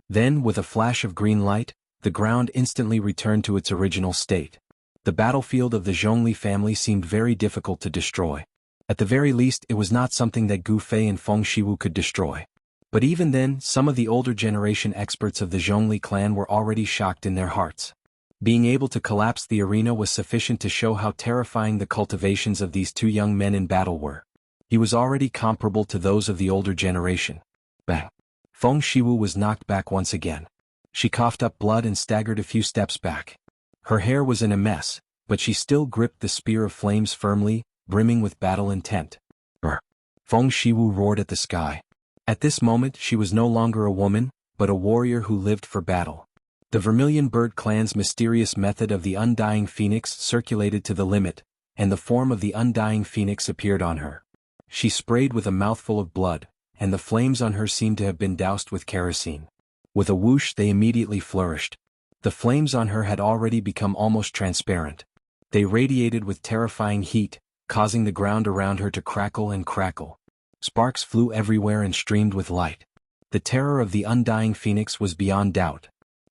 Then, with a flash of green light, the ground instantly returned to its original state. The battlefield of the Zhongli family seemed very difficult to destroy. At the very least, it was not something that Gu Fei and Feng Shiwu could destroy. But even then, some of the older generation experts of the Zhongli clan were already shocked in their hearts. Being able to collapse the arena was sufficient to show how terrifying the cultivations of these two young men in battle were. He was already comparable to those of the older generation. Bang! Feng Shiwu was knocked back once again. She coughed up blood and staggered a few steps back. Her hair was in a mess, but she still gripped the spear of flames firmly, brimming with battle intent. Brr! Feng Shiwu roared at the sky. At this moment she was no longer a woman, but a warrior who lived for battle. The Vermilion Bird clan's mysterious method of the Undying Phoenix circulated to the limit, and the form of the Undying Phoenix appeared on her. She sprayed with a mouthful of blood, and the flames on her seemed to have been doused with kerosene. With a whoosh they immediately flourished. The flames on her had already become almost transparent. They radiated with terrifying heat, causing the ground around her to crackle and crackle. Sparks flew everywhere and streamed with light. The terror of the Undying Phoenix was beyond doubt.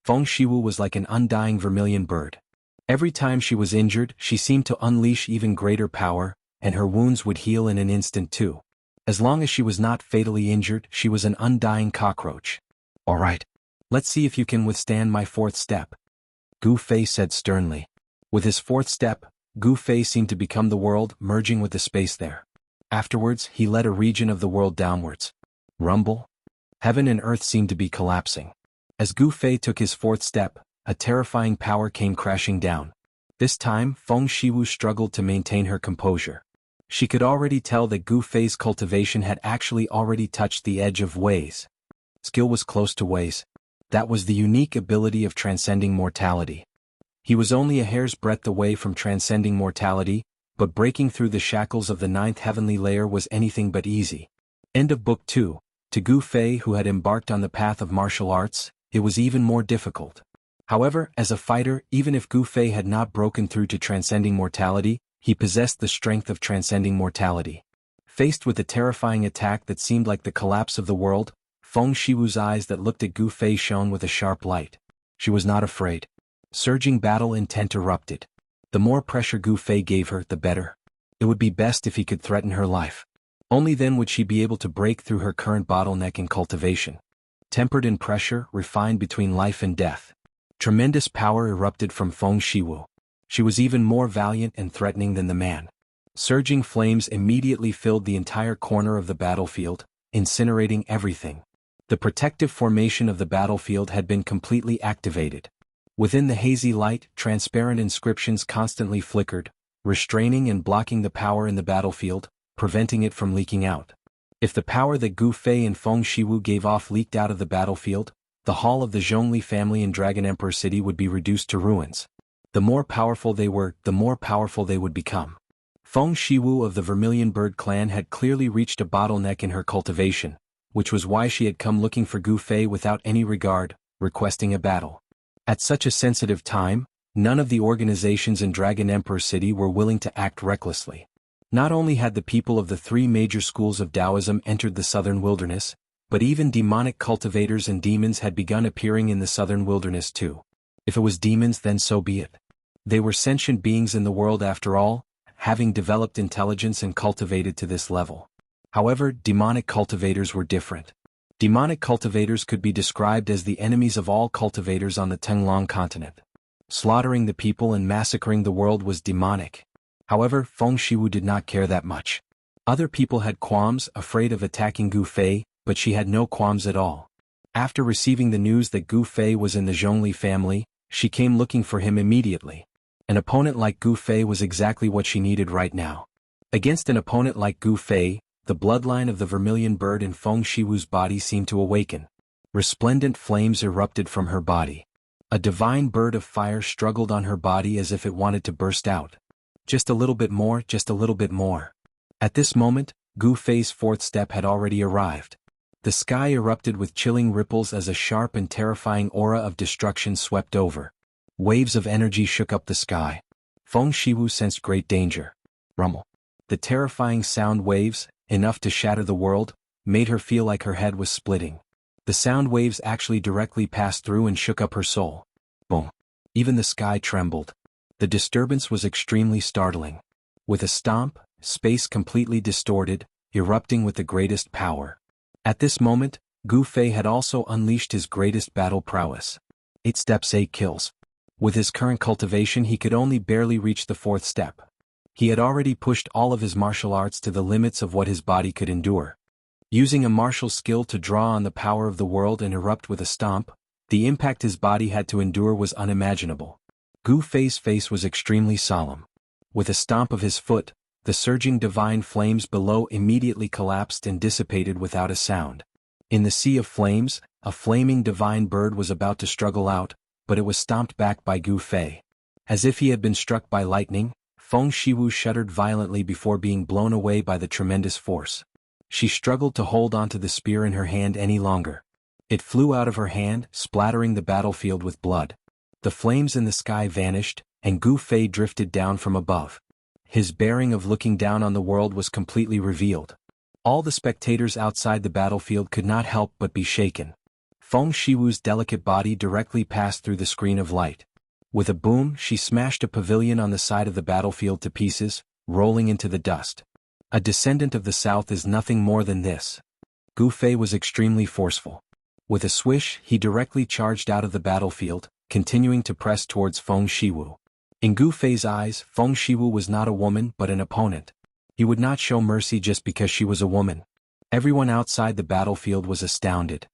Feng Shiwu was like an undying vermilion bird. Every time she was injured, she seemed to unleash even greater power, and her wounds would heal in an instant too. As long as she was not fatally injured, she was an undying cockroach. All right. Let's see if you can withstand my fourth step, Gu Fei said sternly. With his fourth step, Gu Fei seemed to become the world, merging with the space there. Afterwards, he led a region of the world downwards. Rumble? Heaven and earth seemed to be collapsing. As Gu Fei took his fourth step, a terrifying power came crashing down. This time, Feng Shiwu struggled to maintain her composure. She could already tell that Gu Fei's cultivation had actually already touched the edge of Wei's. Skill was close to Wei's. That was the unique ability of transcending mortality. He was only a hair's breadth away from transcending mortality, but breaking through the shackles of the ninth heavenly layer was anything but easy. End of Book 2. To Gu Fei, who had embarked on the path of martial arts, it was even more difficult. However, as a fighter, even if Gu Fei had not broken through to transcending mortality, he possessed the strength of transcending mortality. Faced with a terrifying attack that seemed like the collapse of the world, Feng Shiwu's eyes that looked at Gu Fei shone with a sharp light. She was not afraid. Surging battle intent erupted. The more pressure Gu Fei gave her, the better. It would be best if he could threaten her life. Only then would she be able to break through her current bottleneck in cultivation. Tempered in pressure, refined between life and death. Tremendous power erupted from Feng Shiwu. She was even more valiant and threatening than the man. Surging flames immediately filled the entire corner of the battlefield, incinerating everything. The protective formation of the battlefield had been completely activated. Within the hazy light, transparent inscriptions constantly flickered, restraining and blocking the power in the battlefield, preventing it from leaking out. If the power that Gu Fei and Feng Shiwu gave off leaked out of the battlefield, the hall of the Zhongli family in Dragon Emperor City would be reduced to ruins. The more powerful they were, the more powerful they would become. Feng Shiwu of the Vermilion Bird clan had clearly reached a bottleneck in her cultivation, which was why she had come looking for Gu Fei without any regard, requesting a battle. At such a sensitive time, none of the organizations in Dragon Emperor City were willing to act recklessly. Not only had the people of the three major schools of Taoism entered the southern wilderness, but even demonic cultivators and demons had begun appearing in the southern wilderness too. If it was demons, then so be it. They were sentient beings in the world after all, having developed intelligence and cultivated to this level. However, demonic cultivators were different. Demonic cultivators could be described as the enemies of all cultivators on the Tenglong continent. Slaughtering the people and massacring the world was demonic. However, Feng Shiwu did not care that much. Other people had qualms, afraid of attacking Gu Fei, but she had no qualms at all. After receiving the news that Gu Fei was in the Zhongli family, she came looking for him immediately. An opponent like Gu Fei was exactly what she needed right now. Against an opponent like Gu Fei, the bloodline of the Vermilion Bird in Feng Shiwu's body seemed to awaken. Resplendent flames erupted from her body. A divine bird of fire struggled on her body as if it wanted to burst out. Just a little bit more, just a little bit more. At this moment, Gu Fei's fourth step had already arrived. The sky erupted with chilling ripples as a sharp and terrifying aura of destruction swept over. Waves of energy shook up the sky. Feng Shiwu sensed great danger. Rumble. The terrifying sound waves, enough to shatter the world, made her feel like her head was splitting. The sound waves actually directly passed through and shook up her soul. Boom. Even the sky trembled. The disturbance was extremely startling. With a stomp, space completely distorted, erupting with the greatest power. At this moment, Gu Fei had also unleashed his greatest battle prowess. 8 steps 8 kills. With his current cultivation he could only barely reach the 4th step. He had already pushed all of his martial arts to the limits of what his body could endure. Using a martial skill to draw on the power of the world and erupt with a stomp, the impact his body had to endure was unimaginable. Gu Fei's face was extremely solemn. With a stomp of his foot, the surging divine flames below immediately collapsed and dissipated without a sound. In the sea of flames, a flaming divine bird was about to struggle out, but it was stomped back by Gu Fei. As if he had been struck by lightning, Feng Shiwu shuddered violently before being blown away by the tremendous force. She struggled to hold onto the spear in her hand any longer. It flew out of her hand, splattering the battlefield with blood. The flames in the sky vanished, and Gu Fei drifted down from above. His bearing of looking down on the world was completely revealed. All the spectators outside the battlefield could not help but be shaken. Feng Shiwu's delicate body directly passed through the screen of light. With a boom, she smashed a pavilion on the side of the battlefield to pieces, rolling into the dust. A descendant of the south is nothing more than this. Gu Fei was extremely forceful. With a swish, he directly charged out of the battlefield, continuing to press towards Feng Shiwu. In Gu Fei's eyes, Feng Shiwu was not a woman but an opponent. He would not show mercy just because she was a woman. Everyone outside the battlefield was astounded.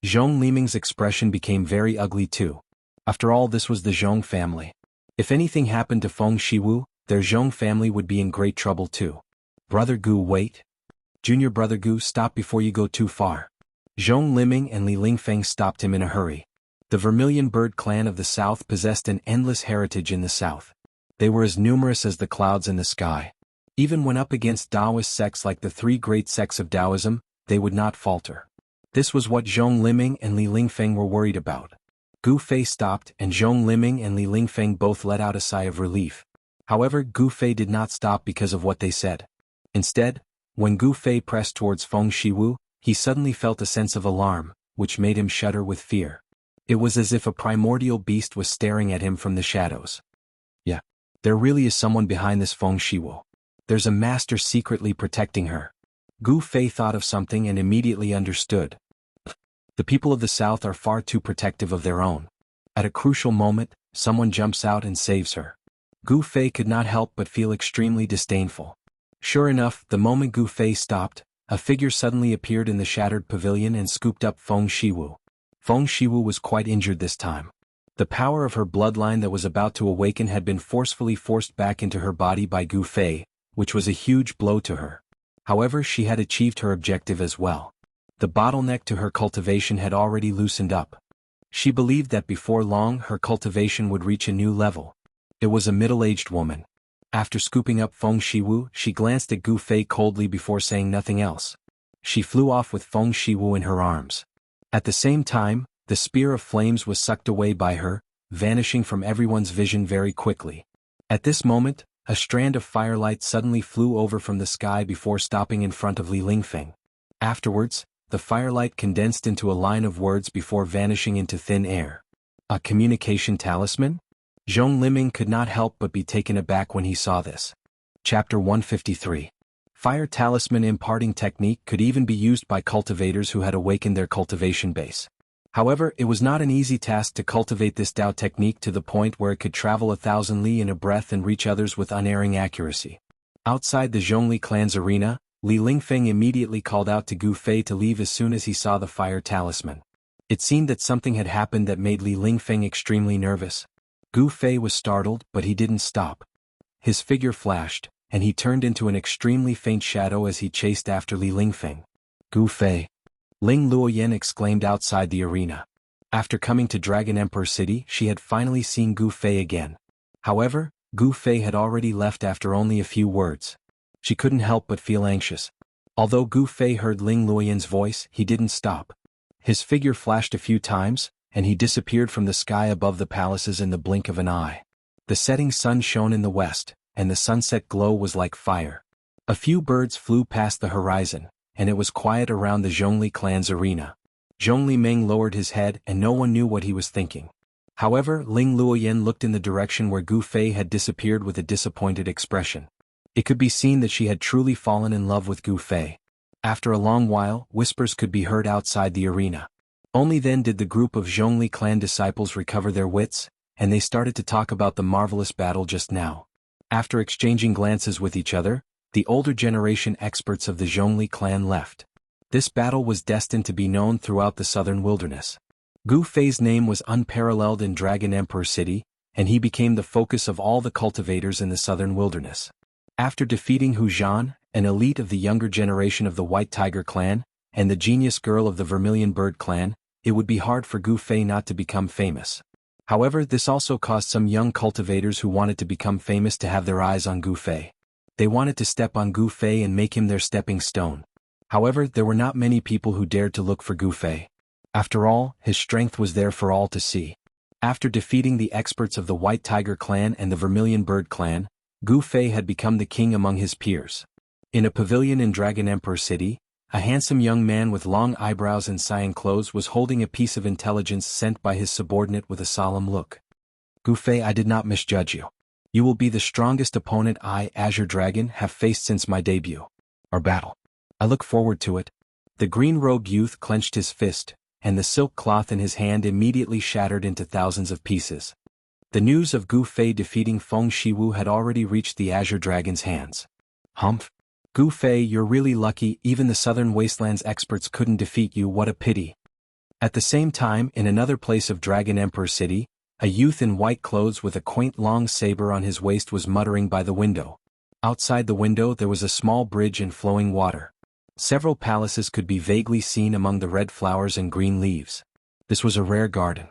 Zhong Liming's expression became very ugly too. After all, this was the Zhong family. If anything happened to Feng Shiwu, their Zhong family would be in great trouble too. Brother Gu, wait. Junior brother Gu, stop before you go too far. Zhong Liming and Li Lingfeng stopped him in a hurry. The Vermilion Bird clan of the south possessed an endless heritage in the south. They were as numerous as the clouds in the sky. Even when up against Taoist sects like the 3 great sects of Taoism, they would not falter. This was what Zhong Liming and Li Lingfeng were worried about. Gu Fei stopped and Zhong Liming and Li Lingfeng both let out a sigh of relief. However, Gu Fei did not stop because of what they said. Instead, when Gu Fei pressed towards Feng Shiwu, he suddenly felt a sense of alarm, which made him shudder with fear. It was as if a primordial beast was staring at him from the shadows. Yeah, there really is someone behind this Feng Shiwu. There's a master secretly protecting her. Gu Fei thought of something and immediately understood. The people of the south are far too protective of their own. At a crucial moment, someone jumps out and saves her. Gu Fei could not help but feel extremely disdainful. Sure enough, the moment Gu Fei stopped, a figure suddenly appeared in the shattered pavilion and scooped up Feng Shiwu. Feng Shiwu was quite injured this time. The power of her bloodline that was about to awaken had been forcefully forced back into her body by Gu Fei, which was a huge blow to her. However, she had achieved her objective as well. The bottleneck to her cultivation had already loosened up. She believed that before long her cultivation would reach a new level. It was a middle-aged woman. After scooping up Feng Shiwu, she glanced at Gu Fei coldly before saying nothing else. She flew off with Feng Shiwu in her arms. At the same time, the spear of flames was sucked away by her, vanishing from everyone's vision very quickly. At this moment, a strand of firelight suddenly flew over from the sky before stopping in front of Li Lingfeng. Afterwards, the firelight condensed into a line of words before vanishing into thin air. A communication talisman? Zhong Liming could not help but be taken aback when he saw this. Chapter 153. Fire Talisman Imparting Technique could even be used by cultivators who had awakened their cultivation base. However, it was not an easy task to cultivate this Dao technique to the point where it could travel 1,000 li in a breath and reach others with unerring accuracy. Outside the Zhongli clan's arena, Li Lingfeng immediately called out to Gu Fei to leave as soon as he saw the fire talisman. It seemed that something had happened that made Li Lingfeng extremely nervous. Gu Fei was startled, but he didn't stop. His figure flashed, and he turned into an extremely faint shadow as he chased after Li Lingfeng. Gu Fei! Ling Luoyan exclaimed outside the arena. After coming to Dragon Emperor City, she had finally seen Gu Fei again. However, Gu Fei had already left after only a few words. She couldn't help but feel anxious. Although Gu Fei heard Ling Luoyan's voice, he didn't stop. His figure flashed a few times, and he disappeared from the sky above the palaces in the blink of an eye. The setting sun shone in the west, and the sunset glow was like fire. A few birds flew past the horizon, and it was quiet around the Zhongli clan's arena. Zhongli Meng lowered his head and no one knew what he was thinking. However, Ling Luoyan looked in the direction where Gu Fei had disappeared with a disappointed expression. It could be seen that she had truly fallen in love with Gu Fei. After a long while, whispers could be heard outside the arena. Only then did the group of Zhongli clan disciples recover their wits, and they started to talk about the marvelous battle just now. After exchanging glances with each other, the older generation experts of the Zhongli clan left. This battle was destined to be known throughout the southern wilderness. Gu Fei's name was unparalleled in Dragon Emperor City, and he became the focus of all the cultivators in the southern wilderness. After defeating Hu Zhan, an elite of the younger generation of the White Tiger clan, and the genius girl of the Vermilion Bird clan, it would be hard for Gu Fei not to become famous. However, this also caused some young cultivators who wanted to become famous to have their eyes on Gu Fei. They wanted to step on Gu Fei and make him their stepping stone. However, there were not many people who dared to look for Gu Fei. After all, his strength was there for all to see. After defeating the experts of the White Tiger clan and the Vermilion Bird clan, Gu Fei had become the king among his peers. In a pavilion in Dragon Emperor City, a handsome young man with long eyebrows and cyan clothes was holding a piece of intelligence sent by his subordinate with a solemn look. Gu Fei, I did not misjudge you. You will be the strongest opponent I, Azure Dragon, have faced since my debut. Our battle. I look forward to it. The green-robed youth clenched his fist, and the silk cloth in his hand immediately shattered into thousands of pieces. The news of Gu Fei defeating Feng Shiwu had already reached the Azure Dragon's hands. Humph. Gu Fei, you're really lucky, even the Southern Wastelands experts couldn't defeat you, what a pity. At the same time, in another place of Dragon Emperor City, a youth in white clothes with a quaint long saber on his waist was muttering by the window. Outside the window there was a small bridge and flowing water. Several palaces could be vaguely seen among the red flowers and green leaves. This was a rare garden.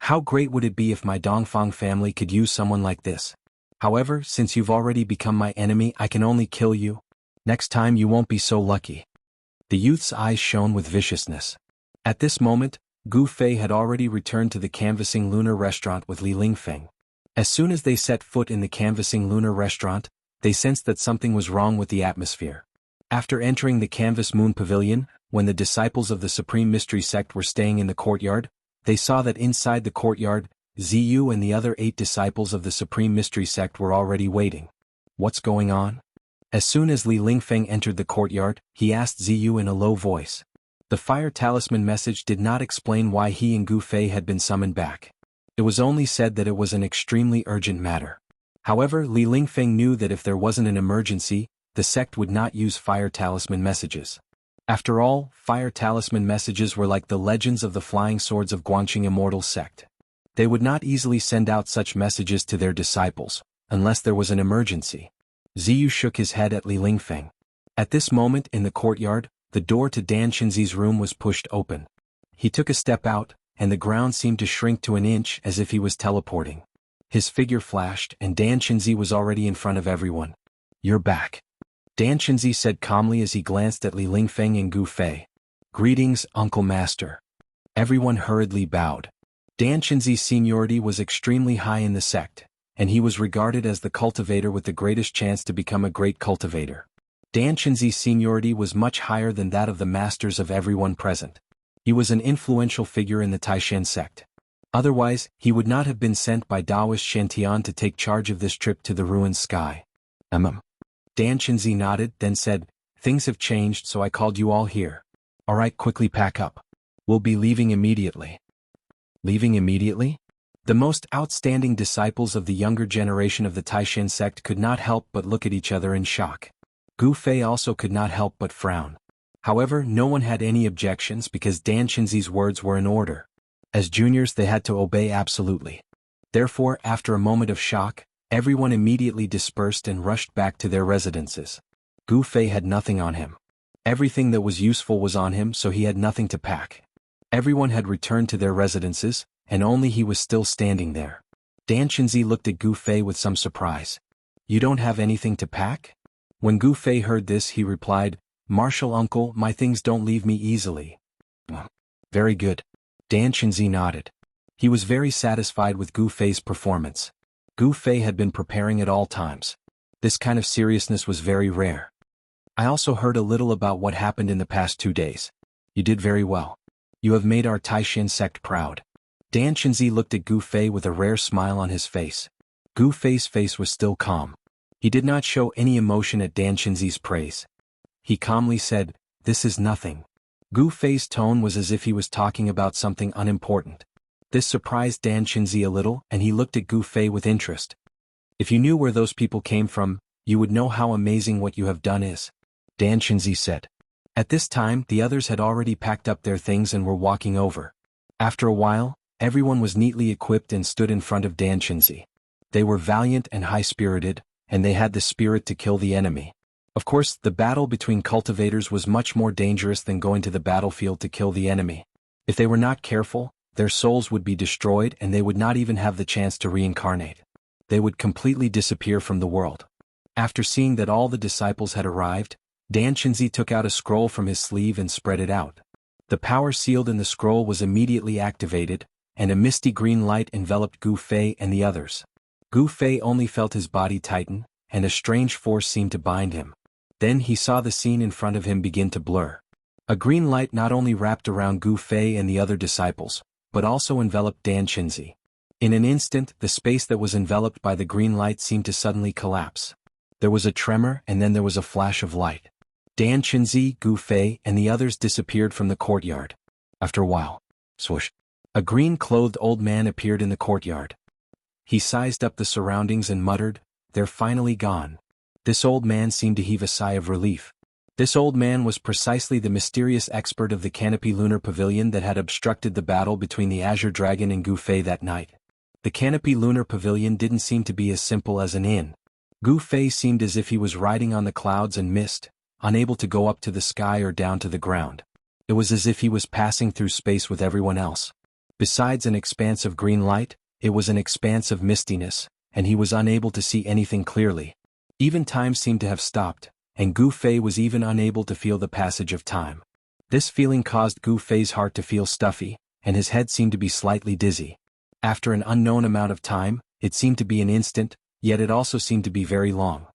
How great would it be if my Dongfang family could use someone like this? However, since you've already become my enemy, I can only kill you. Next time you won't be so lucky. The youth's eyes shone with viciousness. At this moment, Gu Fei had already returned to the Canvassing Lunar Restaurant with Li Lingfeng. As soon as they set foot in the Canvassing Lunar Restaurant, they sensed that something was wrong with the atmosphere. After entering the Canvas Moon Pavilion, when the disciples of the Supreme Mystery Sect were staying in the courtyard, they saw that inside the courtyard, Ziyu and the other 8 disciples of the Supreme Mystery Sect were already waiting. What's going on? As soon as Li Lingfeng entered the courtyard, he asked Ziyu in a low voice. The Fire Talisman message did not explain why he and Gu Fei had been summoned back. It was only said that it was an extremely urgent matter. However, Li Lingfeng knew that if there wasn't an emergency, the sect would not use Fire Talisman messages. After all, Fire Talisman messages were like the legends of the Flying Swords of Guangqing Immortal sect. They would not easily send out such messages to their disciples, unless there was an emergency. Ziyu shook his head at Li Lingfeng. At this moment in the courtyard, the door to Dan Qinzi's room was pushed open. He took a step out, and the ground seemed to shrink to an inch as if he was teleporting. His figure flashed, and Dan Qinzi was already in front of everyone. You're back. Dan Qinzi said calmly as he glanced at Li Lingfeng and Gu Fei. Greetings, Uncle Master. Everyone hurriedly bowed. Dan Qinzi's seniority was extremely high in the sect, and he was regarded as the cultivator with the greatest chance to become a great cultivator. Dan Qinzi's seniority was much higher than that of the masters of everyone present. He was an influential figure in the Taishan sect. Otherwise, he would not have been sent by Taoist Shantian to take charge of this trip to the ruined sky. Dan Qinzi nodded, then said, Things have changed, so I called you all here. Alright, quickly pack up. We'll be leaving immediately. Leaving immediately? The most outstanding disciples of the younger generation of the Taishan sect could not help but look at each other in shock. Gu Fei also could not help but frown. However, no one had any objections because Dan Qinzi's words were in order. As juniors they had to obey absolutely. Therefore, after a moment of shock, everyone immediately dispersed and rushed back to their residences. Gu Fei had nothing on him. Everything that was useful was on him, so he had nothing to pack. Everyone had returned to their residences, and only he was still standing there. Dan Qinzi looked at Gu Fei with some surprise. You don't have anything to pack? When Gu Fei heard this he replied, Martial uncle, my things don't leave me easily. Very good. Dan Qinzi nodded. He was very satisfied with Gu Fei's performance. Gu Fei had been preparing at all times. This kind of seriousness was very rare. I also heard a little about what happened in the past 2 days. You did very well. You have made our Taishin sect proud. Dan Qinzi looked at Gu Fei with a rare smile on his face. Gu Fei's face was still calm. He did not show any emotion at Dan Qinzi's praise. He calmly said, "This is nothing." Gu Fei's tone was as if he was talking about something unimportant. This surprised Dan Qinzi a little, and he looked at Gu Fei with interest. "If you knew where those people came from, you would know how amazing what you have done is," Dan Qinzi said. At this time, the others had already packed up their things and were walking over. After a while, everyone was neatly equipped and stood in front of Dan Qinzi. They were valiant and high-spirited, and they had the spirit to kill the enemy. Of course, the battle between cultivators was much more dangerous than going to the battlefield to kill the enemy. If they were not careful, their souls would be destroyed and they would not even have the chance to reincarnate. They would completely disappear from the world. After seeing that all the disciples had arrived, Dan Qinzi took out a scroll from his sleeve and spread it out. The power sealed in the scroll was immediately activated, and a misty green light enveloped Gu Fei and the others. Gu Fei only felt his body tighten, and a strange force seemed to bind him. Then he saw the scene in front of him begin to blur. A green light not only wrapped around Gu Fei and the other disciples, but also enveloped Dan Qinzi. In an instant, the space that was enveloped by the green light seemed to suddenly collapse. There was a tremor and then there was a flash of light. Dan Qinzi, Gu Fei, and the others disappeared from the courtyard. After a while, swoosh, a green-clothed old man appeared in the courtyard. He sized up the surroundings and muttered, "They're finally gone." This old man seemed to heave a sigh of relief. This old man was precisely the mysterious expert of the Canopy Lunar Pavilion that had obstructed the battle between the Azure Dragon and Gu Fei that night. The Canopy Lunar Pavilion didn't seem to be as simple as an inn. Gu Fei seemed as if he was riding on the clouds and mist, unable to go up to the sky or down to the ground. It was as if he was passing through space with everyone else. Besides an expanse of green light, it was an expanse of mistiness, and he was unable to see anything clearly. Even time seemed to have stopped, and Gu Fei was even unable to feel the passage of time. This feeling caused Gu Fei's heart to feel stuffy, and his head seemed to be slightly dizzy. After an unknown amount of time, it seemed to be an instant, yet it also seemed to be very long.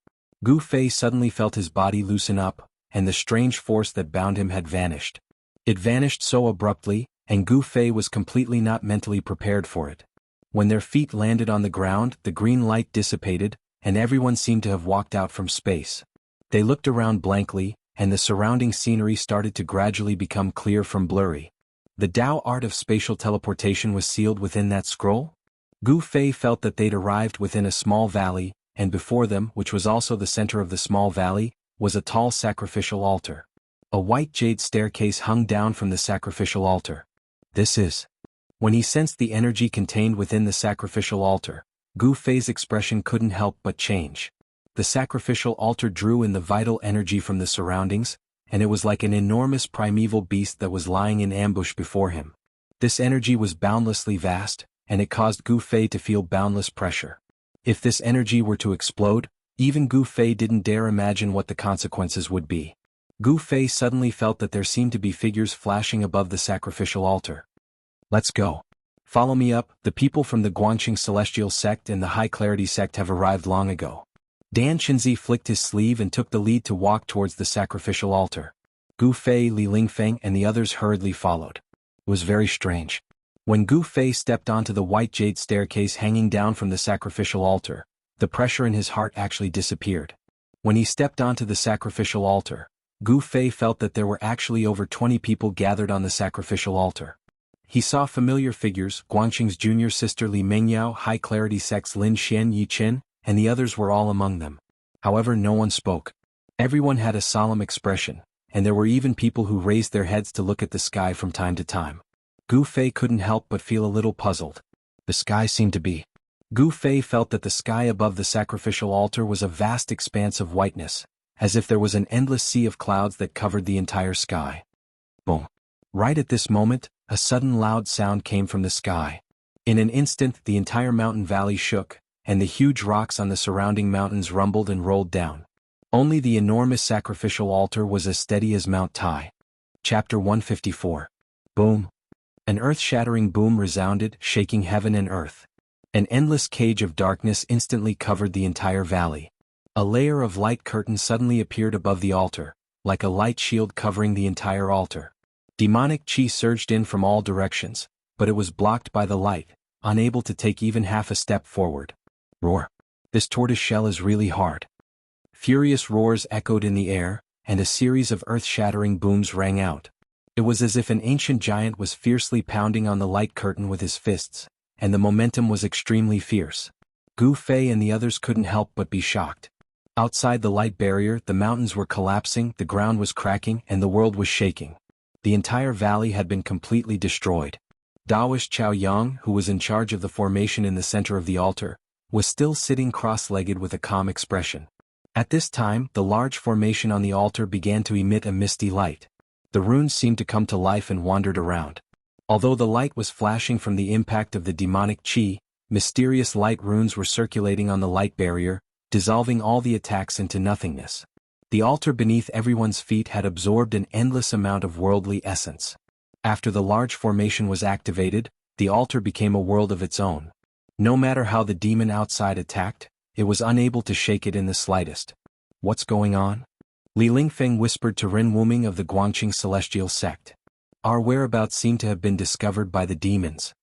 Gu Fei suddenly felt his body loosen up, and the strange force that bound him had vanished. It vanished so abruptly, and Gu Fei was completely not mentally prepared for it. When their feet landed on the ground, the green light dissipated, and everyone seemed to have walked out from space. They looked around blankly, and the surrounding scenery started to gradually become clear from blurry. The Tao art of spatial teleportation was sealed within that scroll? Gu Fei felt that they'd arrived within a small valley, and before them, which was also the center of the small valley, was a tall sacrificial altar. A white jade staircase hung down from the sacrificial altar. This is. When he sensed the energy contained within the sacrificial altar, Gu Fei's expression couldn't help but change. The sacrificial altar drew in the vital energy from the surroundings, and it was like an enormous primeval beast that was lying in ambush before him. This energy was boundlessly vast, and it caused Gu Fei to feel boundless pressure. If this energy were to explode, even Gu Fei didn't dare imagine what the consequences would be. Gu Fei suddenly felt that there seemed to be figures flashing above the sacrificial altar. "Let's go. Follow me up, the people from the Guangqing Celestial Sect and the High Clarity Sect have arrived long ago." Dan Qinzi flicked his sleeve and took the lead to walk towards the sacrificial altar. Gu Fei, Li Lingfeng and the others hurriedly followed. It was very strange. When Gu Fei stepped onto the white jade staircase hanging down from the sacrificial altar, the pressure in his heart actually disappeared. When he stepped onto the sacrificial altar, Gu Fei felt that there were actually over 20 people gathered on the sacrificial altar. He saw familiar figures, Guangqing's junior sister Li Mengyao, High Clarity Sect's Lin Xian Yichen, and the others were all among them. However, no one spoke. Everyone had a solemn expression, and there were even people who raised their heads to look at the sky from time to time. Gu Fei couldn't help but feel a little puzzled. The sky seemed to be. Gu Fei felt that the sky above the sacrificial altar was a vast expanse of whiteness, as if there was an endless sea of clouds that covered the entire sky. Boom. Right at this moment, a sudden loud sound came from the sky. In an instant, the entire mountain valley shook, and the huge rocks on the surrounding mountains rumbled and rolled down. Only the enormous sacrificial altar was as steady as Mount Tai. Chapter 154. Boom. An earth-shattering boom resounded, shaking heaven and earth. An endless cage of darkness instantly covered the entire valley. A layer of light curtain suddenly appeared above the altar, like a light shield covering the entire altar. Demonic chi surged in from all directions, but it was blocked by the light, unable to take even half a step forward. Roar. This tortoise shell is really hard. Furious roars echoed in the air, and a series of earth-shattering booms rang out. It was as if an ancient giant was fiercely pounding on the light curtain with his fists, and the momentum was extremely fierce. Gu Fei and the others couldn't help but be shocked. Outside the light barrier, the mountains were collapsing, the ground was cracking, and the world was shaking. The entire valley had been completely destroyed. Daoist Chao Yang, who was in charge of the formation in the center of the altar, was still sitting cross-legged with a calm expression. At this time, the large formation on the altar began to emit a misty light. The runes seemed to come to life and wandered around. Although the light was flashing from the impact of the demonic chi, mysterious light runes were circulating on the light barrier, dissolving all the attacks into nothingness. The altar beneath everyone's feet had absorbed an endless amount of worldly essence. After the large formation was activated, the altar became a world of its own. No matter how the demon outside attacked, it was unable to shake it in the slightest. What's going on? Li Lingfeng whispered to Ren Wuming of the Guangqing Celestial Sect. Our whereabouts seem to have been discovered by the demons.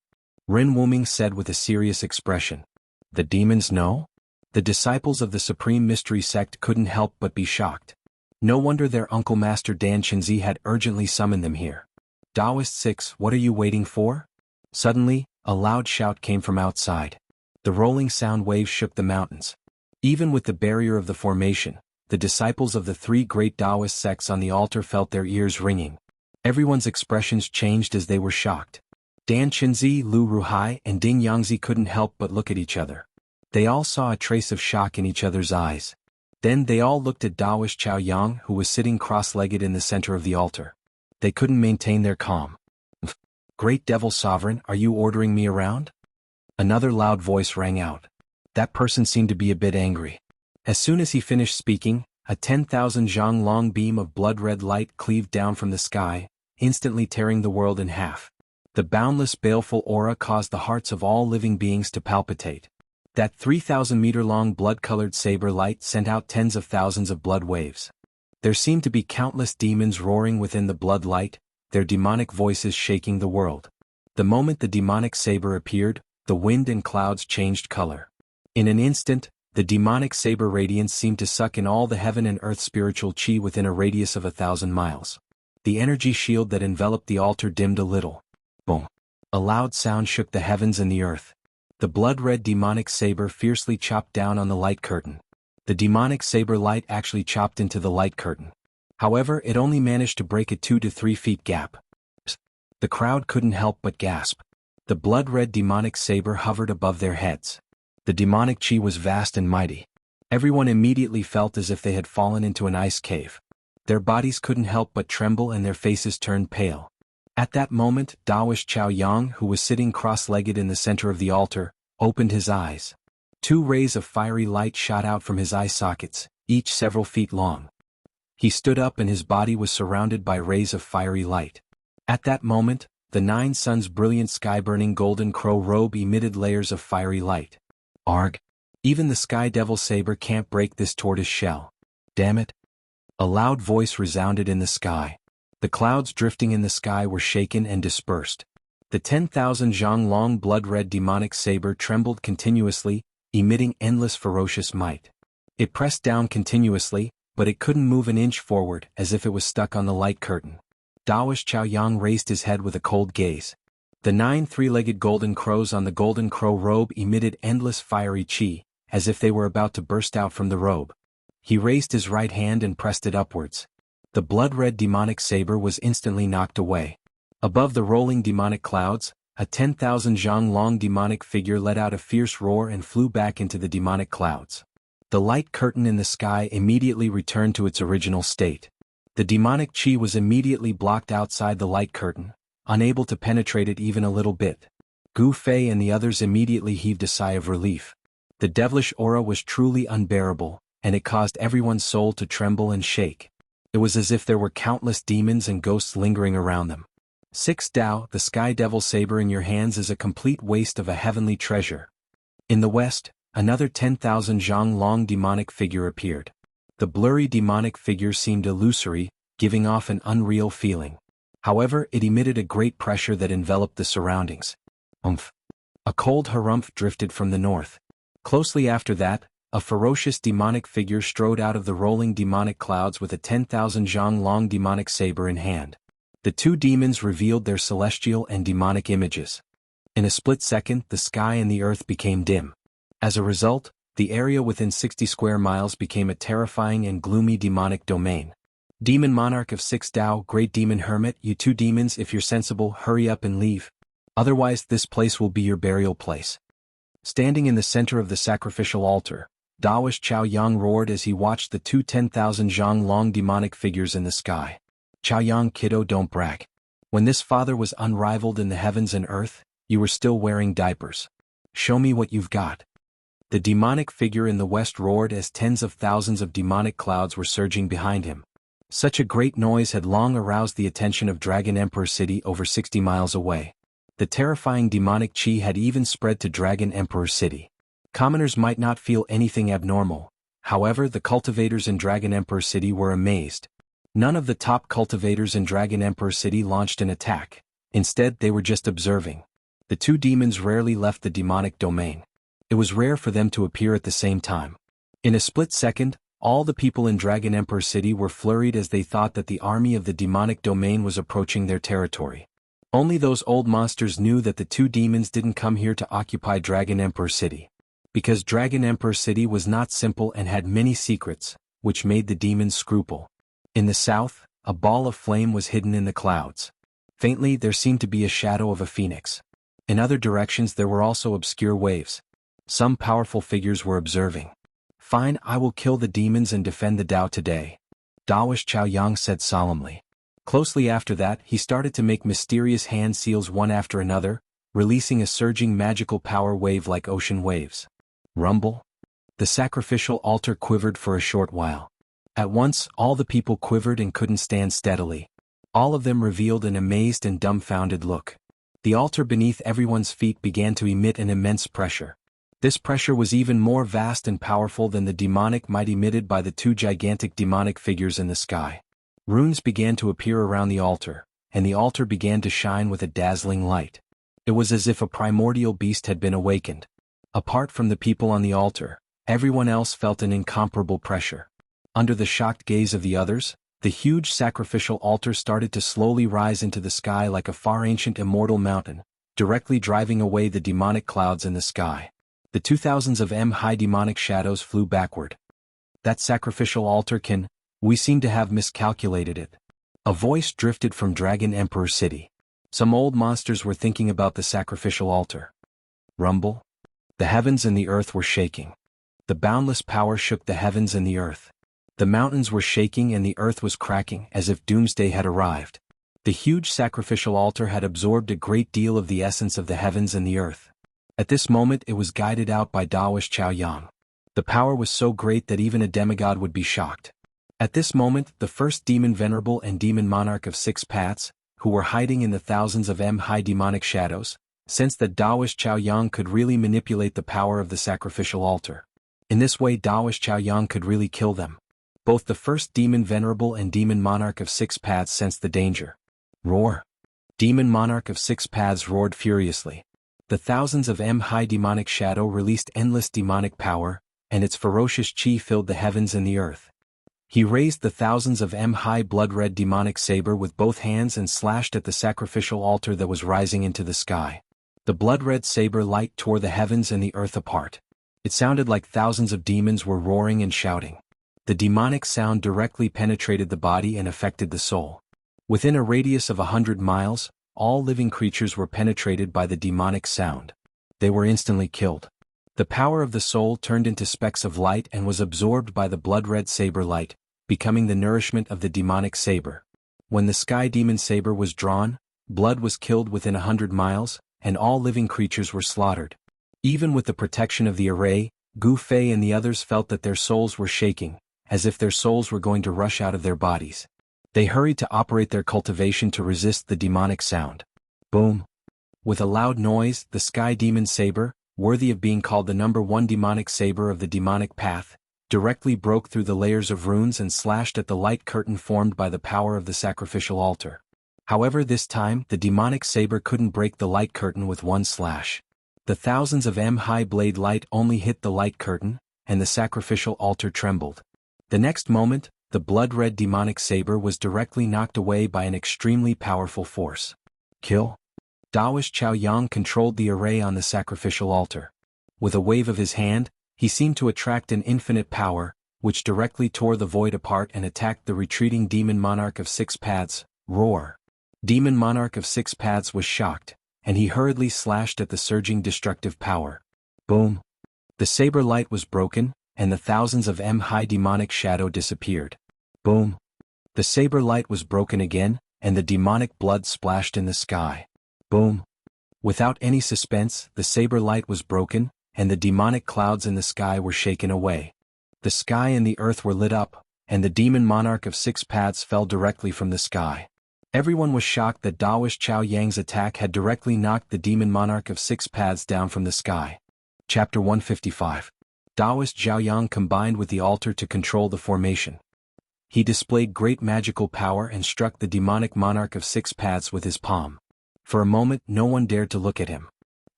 Ren Wuming said with a serious expression. The demons know? The disciples of the Supreme Mystery Sect couldn't help but be shocked. No wonder their Uncle Master Dan Chenzi had urgently summoned them here. Daoist 6, what are you waiting for? Suddenly, a loud shout came from outside. The rolling sound waves shook the mountains. Even with the barrier of the formation, the disciples of the three great Taoist sects on the altar felt their ears ringing. Everyone's expressions changed as they were shocked. Dan Chenzi, Lu Ruhai, and Ding Yangzi couldn't help but look at each other. They all saw a trace of shock in each other's eyes. Then they all looked at Daoist Chao Yang, who was sitting cross-legged in the center of the altar. They couldn't maintain their calm. Great Devil Sovereign, are you ordering me around? Another loud voice rang out. That person seemed to be a bit angry. As soon as he finished speaking, a 10,000 zhang long beam of blood-red light cleaved down from the sky, instantly tearing the world in half. The boundless baleful aura caused the hearts of all living beings to palpitate. That 3,000-meter-long blood-colored saber light sent out tens of thousands of blood waves. There seemed to be countless demons roaring within the blood light, their demonic voices shaking the world. The moment the demonic saber appeared, the wind and clouds changed color. In an instant, the demonic saber radiance seemed to suck in all the heaven and earth spiritual chi within a radius of 1,000 miles. The energy shield that enveloped the altar dimmed a little. Boom! A loud sound shook the heavens and the earth. The blood-red demonic saber fiercely chopped down on the light curtain. The demonic saber light actually chopped into the light curtain. However, it only managed to break a 2 to 3 feet gap. The crowd couldn't help but gasp. The blood-red demonic saber hovered above their heads. The demonic chi was vast and mighty. Everyone immediately felt as if they had fallen into an ice cave. Their bodies couldn't help but tremble and their faces turned pale. At that moment, Daoist Chao Yang, who was sitting cross-legged in the center of the altar, opened his eyes. 2 rays of fiery light shot out from his eye sockets, each several feet long. He stood up and his body was surrounded by rays of fiery light. At that moment, the 9 suns' brilliant sky-burning golden crow robe emitted layers of fiery light. Arg! Even the Sky Devil Saber can't break this tortoise shell. Damn it! A loud voice resounded in the sky. The clouds drifting in the sky were shaken and dispersed. The 10,000 zhang long blood-red demonic saber trembled continuously, emitting endless ferocious might. It pressed down continuously, but it couldn't move an inch forward, as if it was stuck on the light curtain. Daoist Chao Yang raised his head with a cold gaze. The 9 three-legged golden crows on the golden crow robe emitted endless fiery chi, as if they were about to burst out from the robe. He raised his right hand and pressed it upwards. The blood-red demonic saber was instantly knocked away. Above the rolling demonic clouds, a 10,000 zhang long demonic figure let out a fierce roar and flew back into the demonic clouds. The light curtain in the sky immediately returned to its original state. The demonic chi was immediately blocked outside the light curtain, unable to penetrate it even a little bit. Gu Fei and the others immediately heaved a sigh of relief. The devilish aura was truly unbearable, and it caused everyone's soul to tremble and shake. It was as if there were countless demons and ghosts lingering around them. 6 Dao, the Sky Devil Saber in your hands is a complete waste of a heavenly treasure. In the west, another 10,000 zhang long demonic figure appeared. The blurry demonic figure seemed illusory, giving off an unreal feeling. However, it emitted a great pressure that enveloped the surroundings. Umph! A cold harumph drifted from the north. Closely after that, a ferocious demonic figure strode out of the rolling demonic clouds with a 10,000 zhang long demonic saber in hand. The two demons revealed their celestial and demonic images. In a split second, the sky and the earth became dim. As a result, the area within 60 square miles became a terrifying and gloomy demonic domain. Demon Monarch of 6 Dao, Great Demon Hermit, you two demons, if you're sensible, hurry up and leave. Otherwise this place will be your burial place. Standing in the center of the sacrificial altar, Daoist Chao Yang roared as he watched the two 10,000 zhang long demonic figures in the sky. Chao Yang, kiddo, don't brag. When this father was unrivaled in the heavens and earth, you were still wearing diapers. Show me what you've got. The demonic figure in the west roared as tens of thousands of demonic clouds were surging behind him. Such a great noise had long aroused the attention of Dragon Emperor City over 60 miles away. The terrifying demonic chi had even spread to Dragon Emperor City. Commoners might not feel anything abnormal. However, the cultivators in Dragon Emperor City were amazed. None of the top cultivators in Dragon Emperor City launched an attack. Instead, they were just observing. The two demons rarely left the demonic domain. It was rare for them to appear at the same time. In a split second, all the people in Dragon Emperor City were flurried as they thought that the army of the demonic domain was approaching their territory. Only those old monsters knew that the two demons didn't come here to occupy Dragon Emperor City. Because Dragon Emperor City was not simple and had many secrets, which made the demons scruple. In the south, a ball of flame was hidden in the clouds. Faintly, there seemed to be a shadow of a phoenix. In other directions there were also obscure waves. Some powerful figures were observing. Fine, I will kill the demons and defend the Tao today. Daoist Chao Yang said solemnly. Closely after that, he started to make mysterious hand seals one after another, releasing a surging magical power wave like ocean waves. Rumble. The sacrificial altar quivered for a short while. At once, all the people quivered and couldn't stand steadily. All of them revealed an amazed and dumbfounded look. The altar beneath everyone's feet began to emit an immense pressure. This pressure was even more vast and powerful than the demonic might emitted by the two gigantic demonic figures in the sky. Runes began to appear around the altar, and the altar began to shine with a dazzling light. It was as if a primordial beast had been awakened. Apart from the people on the altar, everyone else felt an incomparable pressure. Under the shocked gaze of the others, the huge sacrificial altar started to slowly rise into the sky like a far ancient immortal mountain, directly driving away the demonic clouds in the sky. The 2,000s of high demonic shadows flew backward. That sacrificial altar we seem to have miscalculated it. A voice drifted from Dragon Emperor City. Some old monsters were thinking about the sacrificial altar. Rumble. The heavens and the earth were shaking. The boundless power shook the heavens and the earth. The mountains were shaking and the earth was cracking as if doomsday had arrived. The huge sacrificial altar had absorbed a great deal of the essence of the heavens and the earth. At this moment it was guided out by Daoist Chao Yang. The power was so great that even a demigod would be shocked. At this moment, the first demon venerable and demon monarch of 6 paths, who were hiding in the thousands of high demonic shadows, sensed that Daoist Chao Yang could really manipulate the power of the sacrificial altar. In this way Daoist Chao Yang could really kill them. Both the first demon venerable and demon monarch of 6 paths sensed the danger. Roar! Demon monarch of 6 paths roared furiously. The thousands of high demonic shadow released endless demonic power, and its ferocious chi filled the heavens and the earth. He raised the thousands of high blood-red demonic saber with both hands and slashed at the sacrificial altar that was rising into the sky. The blood-red saber light tore the heavens and the earth apart. It sounded like thousands of demons were roaring and shouting. The demonic sound directly penetrated the body and affected the soul. Within a radius of 100 miles, all living creatures were penetrated by the demonic sound. They were instantly killed. The power of the soul turned into specks of light and was absorbed by the blood-red saber light, becoming the nourishment of the demonic saber. When the sky demon saber was drawn, blood was killed within 100 miles, and all living creatures were slaughtered. Even with the protection of the array, Gu Fei and the others felt that their souls were shaking, as if their souls were going to rush out of their bodies. They hurried to operate their cultivation to resist the demonic sound. Boom! With a loud noise, the sky demon saber, worthy of being called the #1 demonic saber of the demonic path, directly broke through the layers of runes and slashed at the light curtain formed by the power of the sacrificial altar. However, this time, the demonic saber couldn't break the light curtain with one slash. The thousands of high blade light only hit the light curtain, and the sacrificial altar trembled. The next moment, the blood-red demonic saber was directly knocked away by an extremely powerful force. Kill. Daoist Chao Yang controlled the array on the sacrificial altar. With a wave of his hand, he seemed to attract an infinite power, which directly tore the void apart and attacked the retreating demon monarch of 6 paths. Roar. Demon monarch of 6 paths was shocked, and he hurriedly slashed at the surging destructive power. Boom. The saber light was broken, and the thousands of high demonic shadow disappeared. Boom. The saber light was broken again, and the demonic blood splashed in the sky. Boom. Without any suspense, the saber light was broken, and the demonic clouds in the sky were shaken away. The sky and the earth were lit up, and the demon monarch of 6 paths fell directly from the sky. Everyone was shocked that Daoist Chao Yang's attack had directly knocked the demon monarch of 6 paths down from the sky. Chapter 155. Daoist Zhao Yang combined with the altar to control the formation. He displayed great magical power and struck the demonic monarch of 6 paths with his palm. For a moment no one dared to look at him.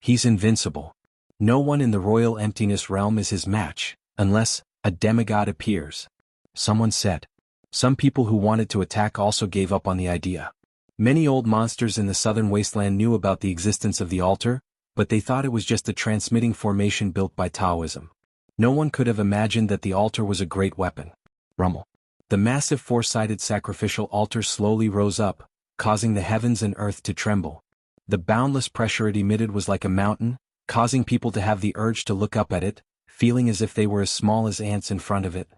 He's invincible. No one in the royal emptiness realm is his match, unless a demigod appears. Someone said. Some people who wanted to attack also gave up on the idea. Many old monsters in the southern wasteland knew about the existence of the altar, but they thought it was just a transmitting formation built by Taoism. No one could have imagined that the altar was a great weapon. Rumble. The massive 4-sided sacrificial altar slowly rose up, causing the heavens and earth to tremble. The boundless pressure it emitted was like a mountain, causing people to have the urge to look up at it, feeling as if they were as small as ants in front of it.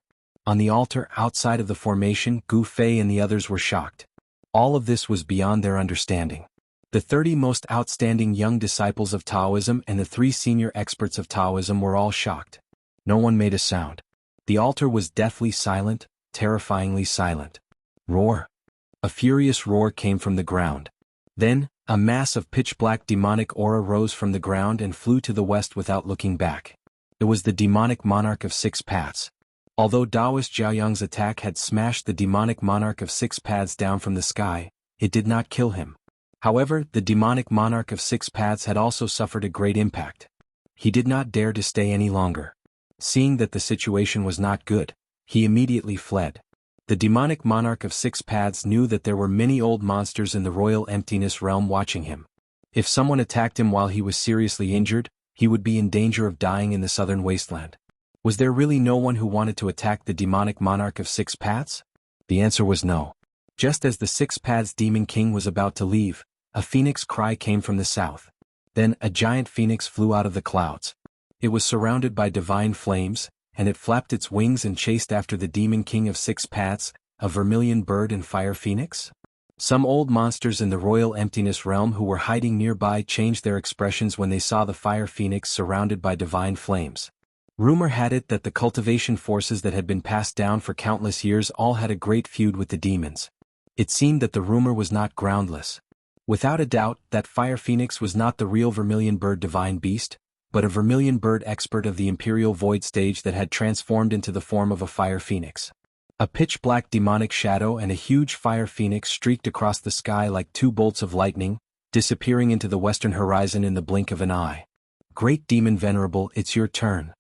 On the altar outside of the formation, Gu Fei and the others were shocked. All of this was beyond their understanding. The 30 most outstanding young disciples of Taoism and the 3 senior experts of Taoism were all shocked. No one made a sound. The altar was deathly silent, terrifyingly silent. Roar. A furious roar came from the ground. Then, a mass of pitch-black demonic aura rose from the ground and flew to the west without looking back. It was the demonic monarch of 6 paths. Although Daoist Zhao Yang's attack had smashed the demonic monarch of 6 paths down from the sky, it did not kill him. However, the demonic monarch of 6 paths had also suffered a great impact. He did not dare to stay any longer. Seeing that the situation was not good, he immediately fled. The demonic monarch of 6 paths knew that there were many old monsters in the royal emptiness realm watching him. If someone attacked him while he was seriously injured, he would be in danger of dying in the southern wasteland. Was there really no one who wanted to attack the demonic monarch of 6 paths? The answer was no. Just as the 6 paths demon king was about to leave, a phoenix cry came from the south. Then a giant phoenix flew out of the clouds. It was surrounded by divine flames, and it flapped its wings and chased after the demon king of 6 paths, a vermilion bird and fire phoenix. Some old monsters in the royal emptiness realm who were hiding nearby changed their expressions when they saw the fire phoenix surrounded by divine flames. Rumor had it that the cultivation forces that had been passed down for countless years all had a great feud with the demons. It seemed that the rumor was not groundless. Without a doubt, that fire phoenix was not the real vermilion bird divine beast, but a vermilion bird expert of the imperial void stage that had transformed into the form of a fire phoenix. A pitch-black demonic shadow and a huge fire phoenix streaked across the sky like 2 bolts of lightning, disappearing into the western horizon in the blink of an eye. Great Demon Venerable, it's your turn.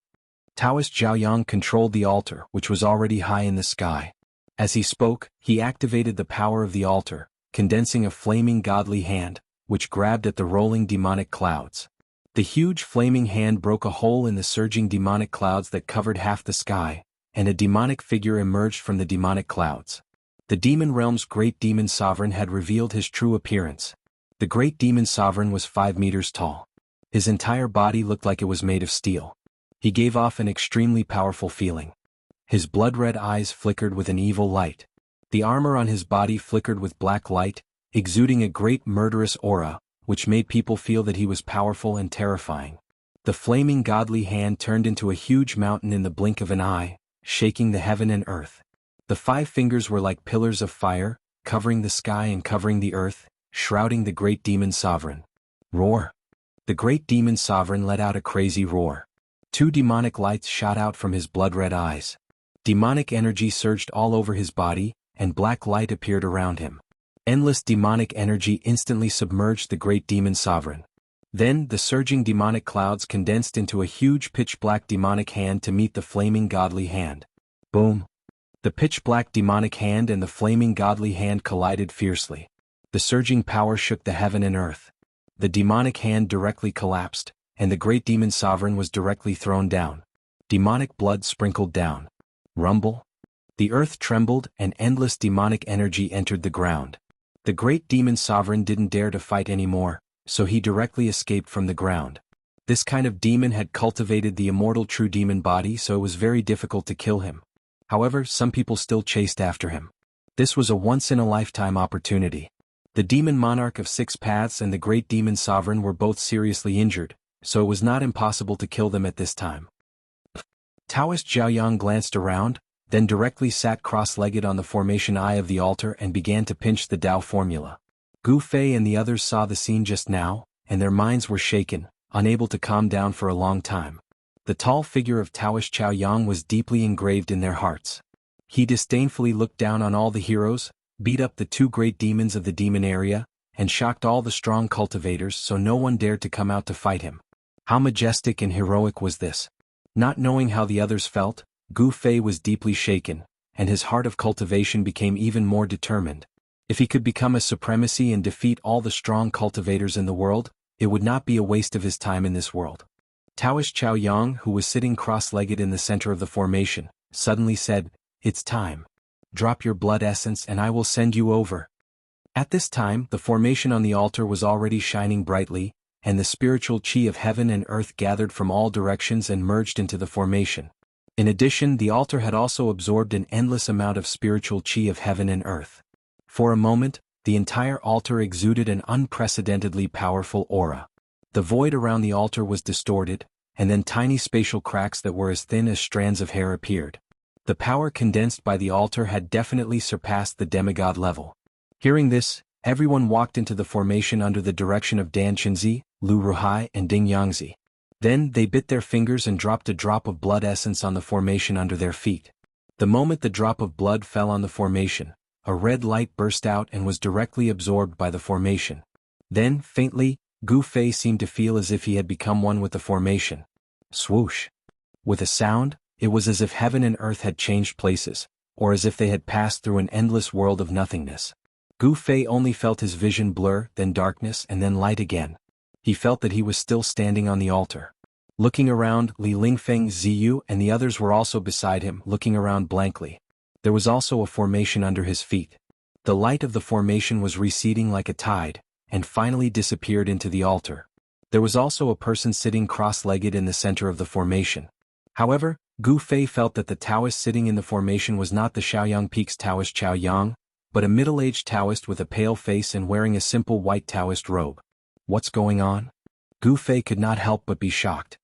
Taoist Zhao Yang controlled the altar, which was already high in the sky. As he spoke, he activated the power of the altar, condensing a flaming godly hand, which grabbed at the rolling demonic clouds. The huge flaming hand broke a hole in the surging demonic clouds that covered half the sky, and a demonic figure emerged from the demonic clouds. The demon realm's great demon sovereign had revealed his true appearance. The great demon sovereign was 5 meters tall. His entire body looked like it was made of steel. He gave off an extremely powerful feeling. His blood-red eyes flickered with an evil light. The armor on his body flickered with black light, exuding a great murderous aura, which made people feel that he was powerful and terrifying. The flaming godly hand turned into a huge mountain in the blink of an eye, shaking the heaven and earth. The 5 fingers were like pillars of fire, covering the sky and covering the earth, shrouding the great demon sovereign. Roar. The great demon sovereign let out a crazy roar. Two demonic lights shot out from his blood-red eyes. Demonic energy surged all over his body, and black light appeared around him. Endless demonic energy instantly submerged the great demon sovereign. Then, the surging demonic clouds condensed into a huge pitch-black demonic hand to meet the flaming godly hand. Boom! The pitch-black demonic hand and the flaming godly hand collided fiercely. The surging power shook the heaven and earth. The demonic hand directly collapsed, and the great demon sovereign was directly thrown down. Demonic blood sprinkled down. Rumble! The earth trembled and endless demonic energy entered the ground. The great demon sovereign didn't dare to fight anymore, so he directly escaped from the ground. This kind of demon had cultivated the immortal true demon body, so it was very difficult to kill him. However, some people still chased after him. This was a once-in-a-lifetime opportunity. The demon monarch of 6 paths and the great demon sovereign were both seriously injured, so it was not impossible to kill them at this time. Taoist Zhaoyang glanced around, then directly sat cross-legged on the formation eye of the altar and began to pinch the Tao formula. Gu Fei and the others saw the scene just now, and their minds were shaken, unable to calm down for a long time. The tall figure of Taoist Zhaoyang was deeply engraved in their hearts. He disdainfully looked down on all the heroes, beat up the 2 great demons of the demon area, and shocked all the strong cultivators so no one dared to come out to fight him. How majestic and heroic was this? Not knowing how the others felt, Gu Fei was deeply shaken, and his heart of cultivation became even more determined. If he could become a supremacy and defeat all the strong cultivators in the world, it would not be a waste of his time in this world. Taoist Zhaoyang, who was sitting cross-legged in the center of the formation, suddenly said, "It's time. Drop your blood essence and I will send you over." At this time, the formation on the altar was already shining brightly, and the spiritual chi of heaven and earth gathered from all directions and merged into the formation. In addition, the altar had also absorbed an endless amount of spiritual chi of heaven and earth. For a moment, the entire altar exuded an unprecedentedly powerful aura. The void around the altar was distorted, and then tiny spatial cracks that were as thin as strands of hair appeared. The power condensed by the altar had definitely surpassed the demigod level. Hearing this, everyone walked into the formation under the direction of Dan Qinzi, Lu Ruhai, and Ding Yangzi. Then they bit their fingers and dropped a drop of blood essence on the formation under their feet. The moment the drop of blood fell on the formation, a red light burst out and was directly absorbed by the formation. Then, faintly, Gu Fei seemed to feel as if he had become one with the formation. Swoosh! With a sound, it was as if heaven and earth had changed places, or as if they had passed through an endless world of nothingness. Gu Fei only felt his vision blur, then darkness, and then light again. He felt that he was still standing on the altar. Looking around, Li Lingfeng, Ziyu, and the others were also beside him, looking around blankly. There was also a formation under his feet. The light of the formation was receding like a tide, and finally disappeared into the altar. There was also a person sitting cross-legged in the center of the formation. However, Gu Fei felt that the Taoist sitting in the formation was not the Shaoyang Peak's Taoist Chaoyang, but a middle-aged Taoist with a pale face and wearing a simple white Taoist robe. What's going on? Gu Fei could not help but be shocked.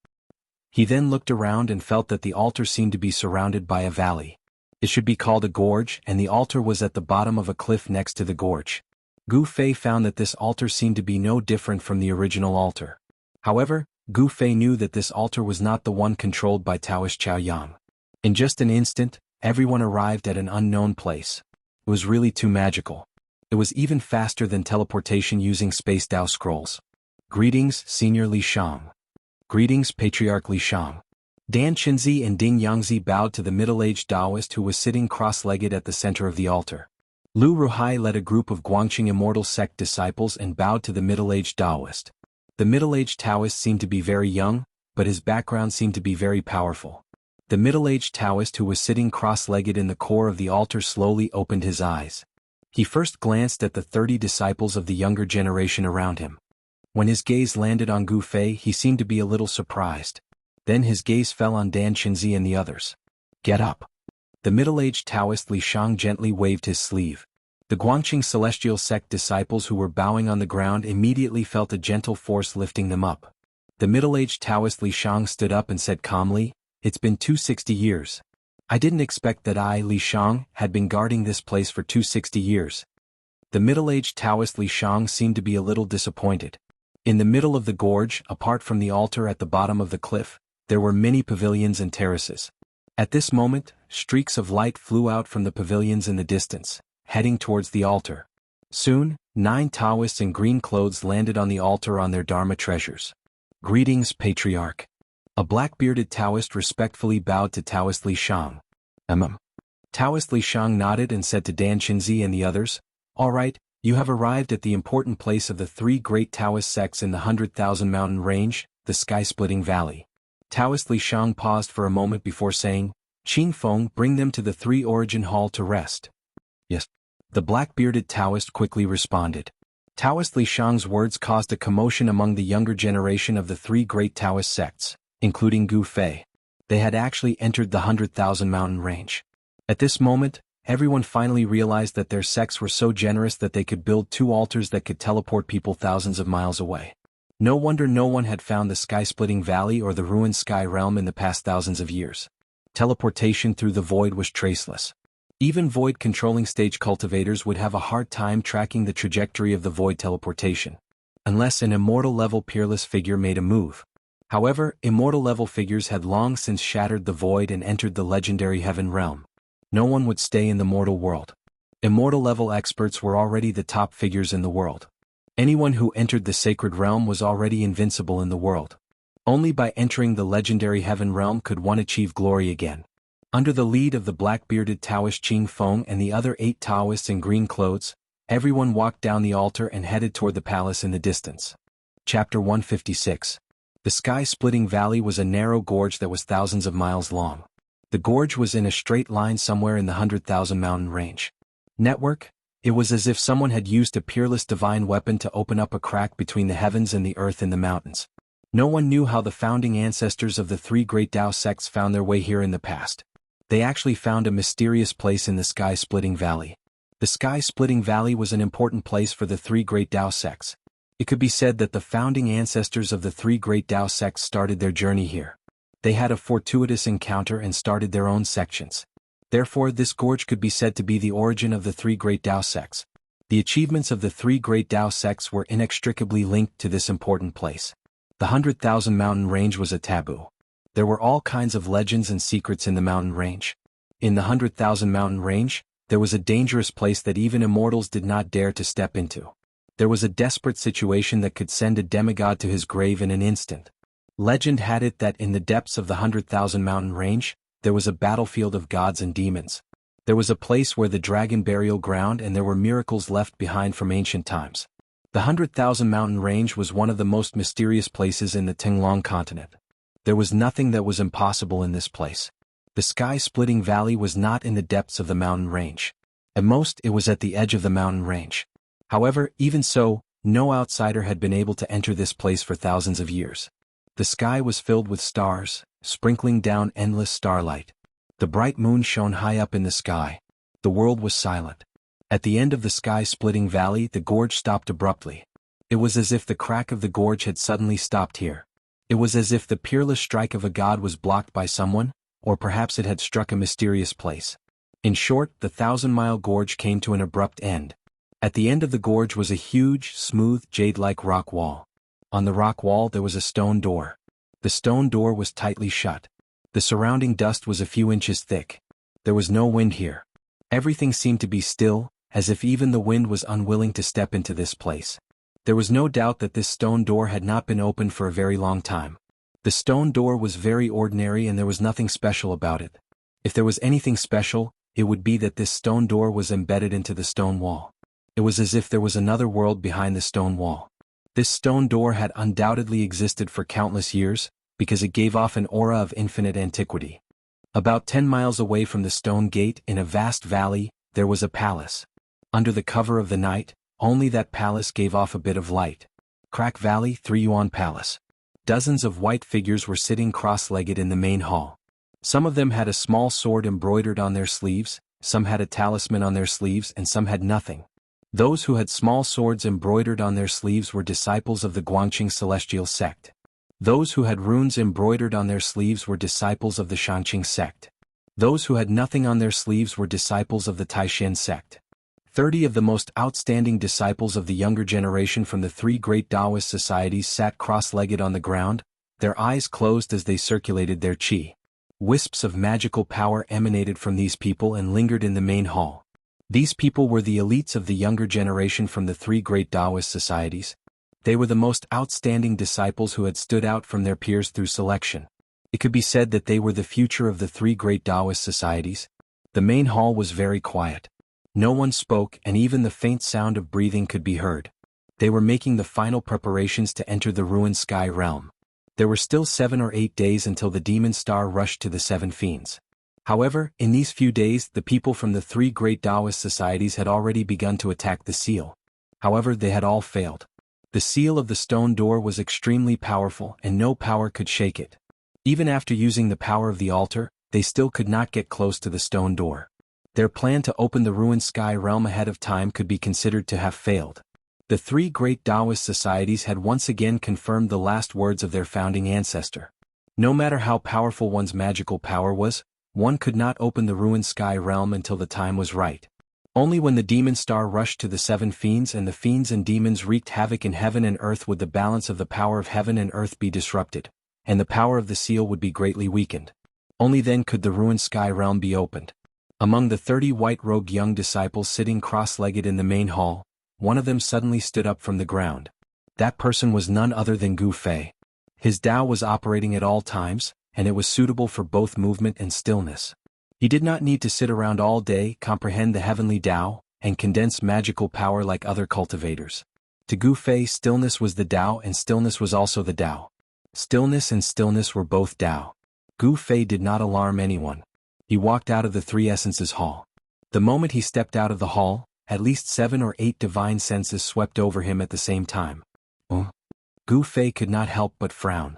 He then looked around and felt that the altar seemed to be surrounded by a valley. It should be called a gorge, and the altar was at the bottom of a cliff next to the gorge. Gu Fei found that this altar seemed to be no different from the original altar. However, Gu Fei knew that this altar was not the one controlled by Taoist Chaoyang. In just an instant, everyone arrived at an unknown place. It was really too magical. It was even faster than teleportation using Space Dao scrolls. Greetings, Senior Li Shang. Greetings, Patriarch Li Shang. Dan Qinzi and Ding Yangzi bowed to the middle-aged Taoist who was sitting cross-legged at the center of the altar. Lu Ruhai led a group of Guangqing Immortal sect disciples and bowed to the middle-aged Taoist. The middle-aged Taoist seemed to be very young, but his background seemed to be very powerful. The middle-aged Taoist who was sitting cross-legged in the core of the altar slowly opened his eyes. He first glanced at the 30 disciples of the younger generation around him. When his gaze landed on Gu Fei, he seemed to be a little surprised. Then his gaze fell on Dan Qinzi and the others. Get up. The middle-aged Taoist Li Shang gently waved his sleeve. The Guangqing Celestial Sect disciples who were bowing on the ground immediately felt a gentle force lifting them up. The middle-aged Taoist Li Shang stood up and said calmly, "It's been 260 years. I didn't expect that I, Li Shang, had been guarding this place for 260 years. The middle-aged Taoist Li Shang seemed to be a little disappointed. In the middle of the gorge, apart from the altar at the bottom of the cliff, there were many pavilions and terraces. At this moment, streaks of light flew out from the pavilions in the distance, heading towards the altar. Soon, 9 Taoists in green clothes landed on the altar on their Dharma treasures. "Greetings, Patriarch." A black-bearded Taoist respectfully bowed to Taoist Li Shang. Taoist Li Shang nodded and said to Dan Qinzi and the others, "All right, you have arrived at the important place of the 3 great Taoist sects in the 100,000 mountain range, the sky-splitting valley." Taoist Li Shang paused for a moment before saying, "Qing Feng, bring them to the 3 Origin Hall to rest." "Yes." The black-bearded Taoist quickly responded. Taoist Li Shang's words caused a commotion among the younger generation of the 3 great Taoist sects, including Gu Fei. They had actually entered the 100,000 mountain range. At this moment, everyone finally realized that their sects were so generous that they could build 2 altars that could teleport people thousands of miles away. No wonder no one had found the sky-splitting valley or the ruined sky realm in the past thousands of years. Teleportation through the void was traceless. Even void-controlling stage cultivators would have a hard time tracking the trajectory of the void teleportation, unless an immortal-level peerless figure made a move. However, immortal-level figures had long since shattered the void and entered the legendary heaven realm. No one would stay in the mortal world. Immortal-level experts were already the top figures in the world. Anyone who entered the sacred realm was already invincible in the world. Only by entering the legendary heaven realm could one achieve glory again. Under the lead of the black-bearded Taoist Qing Feng and the other 8 Taoists in green clothes, everyone walked down the altar and headed toward the palace in the distance. Chapter 156. The sky-splitting valley was a narrow gorge that was thousands of miles long. The gorge was in a straight line somewhere in the 100,000 mountain range. Network? It was as if someone had used a peerless divine weapon to open up a crack between the heavens and the earth in the mountains. No one knew how the founding ancestors of the 3 great Tao sects found their way here in the past. They actually found a mysterious place in the sky-splitting valley. The sky-splitting valley was an important place for the 3 great Tao sects. It could be said that the founding ancestors of the 3 great Tao sects started their journey here. They had a fortuitous encounter and started their own sections. Therefore, this gorge could be said to be the origin of the 3 great Tao sects. The achievements of the 3 great Tao sects were inextricably linked to this important place. The 100,000 mountain range was a taboo. There were all kinds of legends and secrets in the mountain range. In the 100,000 mountain range, there was a dangerous place that even immortals did not dare to step into. There was a desperate situation that could send a demigod to his grave in an instant. Legend had it that in the depths of the 100,000 mountain range, there was a battlefield of gods and demons. There was a place where the dragon burial ground and there were miracles left behind from ancient times. The 100,000 mountain range was one of the most mysterious places in the Tinglong continent. There was nothing that was impossible in this place. The sky-splitting valley was not in the depths of the mountain range. At most, it was at the edge of the mountain range. However, even so, no outsider had been able to enter this place for thousands of years. The sky was filled with stars, sprinkling down endless starlight. The bright moon shone high up in the sky. The world was silent. At the end of the sky-splitting valley, the gorge stopped abruptly. It was as if the crack of the gorge had suddenly stopped here. It was as if the peerless strike of a god was blocked by someone, or perhaps it had struck a mysterious place. In short, the 1,000-mile gorge came to an abrupt end. At the end of the gorge was a huge, smooth, jade-like rock wall. On the rock wall there was a stone door. The stone door was tightly shut. The surrounding dust was a few inches thick. There was no wind here. Everything seemed to be still, as if even the wind was unwilling to step into this place. There was no doubt that this stone door had not been opened for a very long time. The stone door was very ordinary and there was nothing special about it. If there was anything special, it would be that this stone door was embedded into the stone wall. It was as if there was another world behind the stone wall. This stone door had undoubtedly existed for countless years, because it gave off an aura of infinite antiquity. About 10 miles away from the stone gate in a vast valley, there was a palace. Under the cover of the night, only that palace gave off a bit of light. Crack Valley 3 Yuan Palace. Dozens of white figures were sitting cross-legged in the main hall. Some of them had a small sword embroidered on their sleeves, some had a talisman on their sleeves and some had nothing. Those who had small swords embroidered on their sleeves were disciples of the Guangqing Celestial Sect. Those who had runes embroidered on their sleeves were disciples of the Shanqing Sect. Those who had nothing on their sleeves were disciples of the Taishan Sect. 30 of the most outstanding disciples of the younger generation from the three great Taoist societies sat cross-legged on the ground, their eyes closed as they circulated their qi. Wisps of magical power emanated from these people and lingered in the main hall. These people were the elites of the younger generation from the three great Taoist societies. They were the most outstanding disciples who had stood out from their peers through selection. It could be said that they were the future of the three great Taoist societies. The main hall was very quiet. No one spoke, and even the faint sound of breathing could be heard. They were making the final preparations to enter the ruined sky realm. There were still 7 or 8 days until the demon star rushed to the 7 fiends. However, in these few days, the people from the three great Taoist societies had already begun to attack the seal. However, they had all failed. The seal of the stone door was extremely powerful, and no power could shake it. Even after using the power of the altar, they still could not get close to the stone door. Their plan to open the ruined sky realm ahead of time could be considered to have failed. The three great Taoist societies had once again confirmed the last words of their founding ancestor. No matter how powerful one's magical power was, one could not open the ruined sky realm until the time was right. Only when the demon star rushed to the 7 fiends and the fiends and demons wreaked havoc in heaven and earth would the balance of the power of heaven and earth be disrupted, and the power of the seal would be greatly weakened. Only then could the ruined sky realm be opened. Among the 30 white-robed young disciples sitting cross-legged in the main hall, one of them suddenly stood up from the ground. That person was none other than Gu Fei. His Tao was operating at all times, and it was suitable for both movement and stillness. He did not need to sit around all day, comprehend the heavenly Tao, and condense magical power like other cultivators. To Gu Fei, stillness was the Tao and stillness was also the Tao. Stillness and stillness were both Tao. Gu Fei did not alarm anyone. He walked out of the Three Essences Hall. The moment he stepped out of the hall, at least 7 or 8 divine senses swept over him at the same time. Gu Fei could not help but frown.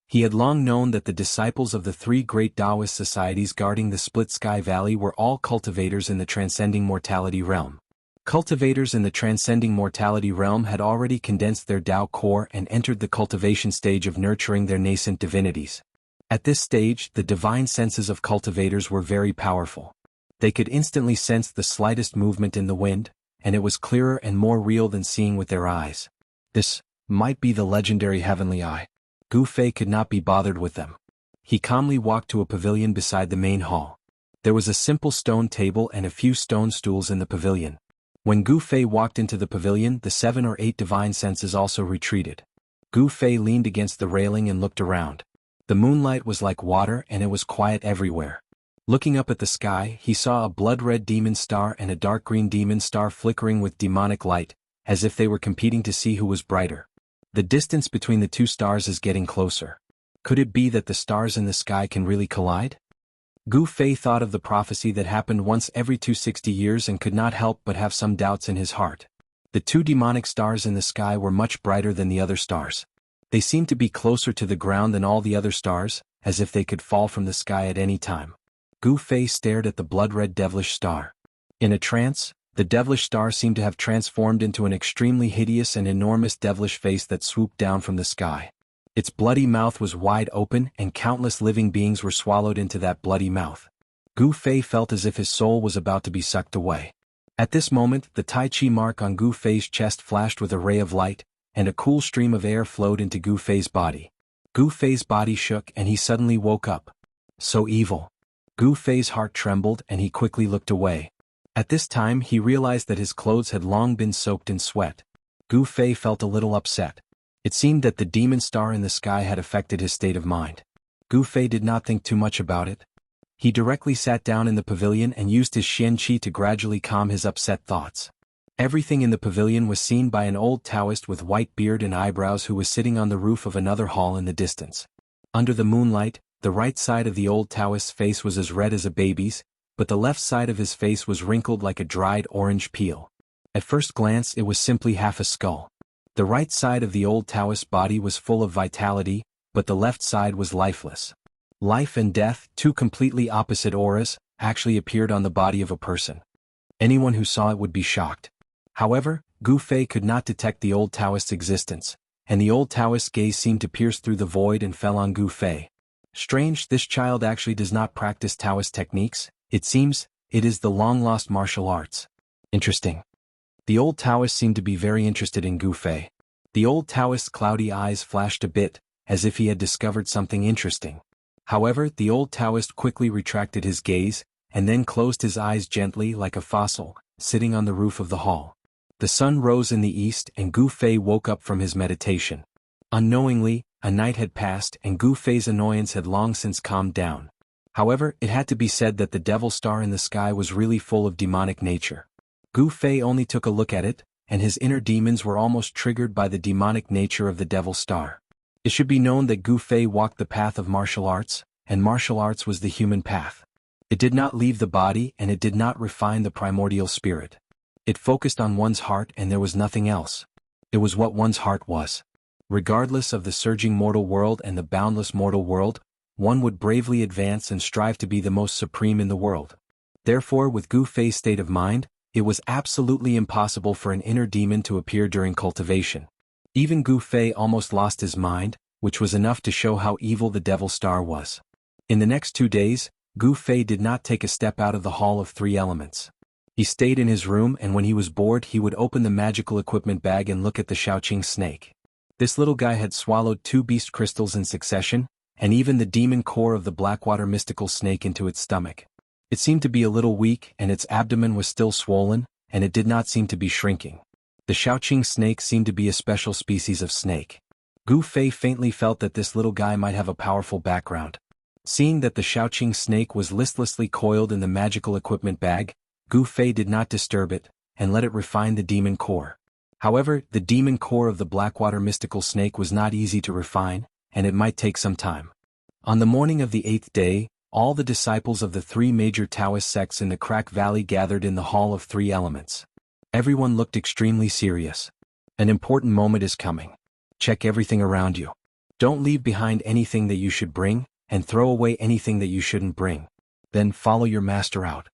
He had long known that the disciples of the three great Taoist societies guarding the Split Sky Valley were all cultivators in the transcending mortality realm. Cultivators in the transcending mortality realm had already condensed their Tao core and entered the cultivation stage of nurturing their nascent divinities. At this stage, the divine senses of cultivators were very powerful. They could instantly sense the slightest movement in the wind, and it was clearer and more real than seeing with their eyes. This might be the legendary heavenly eye. Gu Fei could not be bothered with them. He calmly walked to a pavilion beside the main hall. There was a simple stone table and a few stone stools in the pavilion. When Gu Fei walked into the pavilion, the 7 or 8 divine senses also retreated. Gu Fei leaned against the railing and looked around. The moonlight was like water and it was quiet everywhere. Looking up at the sky, he saw a blood-red demon star and a dark green demon star flickering with demonic light, as if they were competing to see who was brighter. The distance between the two stars is getting closer. Could it be that the stars in the sky can really collide? Gu Fei thought of the prophecy that happened once every 260 years and could not help but have some doubts in his heart. The 2 demonic stars in the sky were much brighter than the other stars. They seemed to be closer to the ground than all the other stars, as if they could fall from the sky at any time. Gu Fei stared at the blood-red devilish star. In a trance, the devilish star seemed to have transformed into an extremely hideous and enormous devilish face that swooped down from the sky. Its bloody mouth was wide open and countless living beings were swallowed into that bloody mouth. Gu Fei felt as if his soul was about to be sucked away. At this moment, the Tai Chi mark on Gu Fei's chest flashed with a ray of light, and a cool stream of air flowed into Gu Fei's body. Gu Fei's body shook and he suddenly woke up. So evil. Gu Fei's heart trembled and he quickly looked away. At this time he realized that his clothes had long been soaked in sweat. Gu Fei felt a little upset. It seemed that the demon star in the sky had affected his state of mind. Gu Fei did not think too much about it. He directly sat down in the pavilion and used his Xian Qi to gradually calm his upset thoughts. Everything in the pavilion was seen by an old Taoist with white beard and eyebrows who was sitting on the roof of another hall in the distance. Under the moonlight, the right side of the old Taoist's face was as red as a baby's, but the left side of his face was wrinkled like a dried orange peel. At first glance it was simply half a skull. The right side of the old Taoist's body was full of vitality, but the left side was lifeless. Life and death, 2 completely opposite auras, actually appeared on the body of a person. Anyone who saw it would be shocked. However, Gu Fei could not detect the old Taoist's existence, and the old Taoist's gaze seemed to pierce through the void and fell on Gu Fei. Strange, this child actually does not practice Taoist techniques. It seems, it is the long-lost martial arts. Interesting. The old Taoist seemed to be very interested in Gu Fei. The old Taoist's cloudy eyes flashed a bit, as if he had discovered something interesting. However, the old Taoist quickly retracted his gaze, and then closed his eyes gently like a fossil, sitting on the roof of the hall. The sun rose in the east and Gu Fei woke up from his meditation. Unknowingly, a night had passed and Gu Fei's annoyance had long since calmed down. However, it had to be said that the devil star in the sky was really full of demonic nature. Gu Fei only took a look at it, and his inner demons were almost triggered by the demonic nature of the devil star. It should be known that Gu Fei walked the path of martial arts, and martial arts was the human path. It did not leave the body and it did not refine the primordial spirit. It focused on one's heart and there was nothing else. It was what one's heart was. Regardless of the surging mortal world and the boundless mortal world, one would bravely advance and strive to be the most supreme in the world. Therefore, with Gu Fei's state of mind, it was absolutely impossible for an inner demon to appear during cultivation. Even Gu Fei almost lost his mind, which was enough to show how evil the devil star was. In the next 2 days, Gu Fei did not take a step out of the Hall of Three Elements. He stayed in his room and when he was bored he would open the magical equipment bag and look at the Shaoqing snake. This little guy had swallowed 2 beast crystals in succession, and even the demon core of the Blackwater mystical snake into its stomach. It seemed to be a little weak and its abdomen was still swollen, and it did not seem to be shrinking. The Shaoqing snake seemed to be a special species of snake. Gu Fei faintly felt that this little guy might have a powerful background. Seeing that the Shaoqing snake was listlessly coiled in the magical equipment bag, Gu Fei did not disturb it, and let it refine the demon core. However, the demon core of the Blackwater mystical snake was not easy to refine, and it might take some time. On the morning of the 8th day, all the disciples of the 3 major Taoist sects in the Crack Valley gathered in the Hall of Three Elements. Everyone looked extremely serious. An important moment is coming. Check everything around you. Don't leave behind anything that you should bring, and throw away anything that you shouldn't bring. Then follow your master out.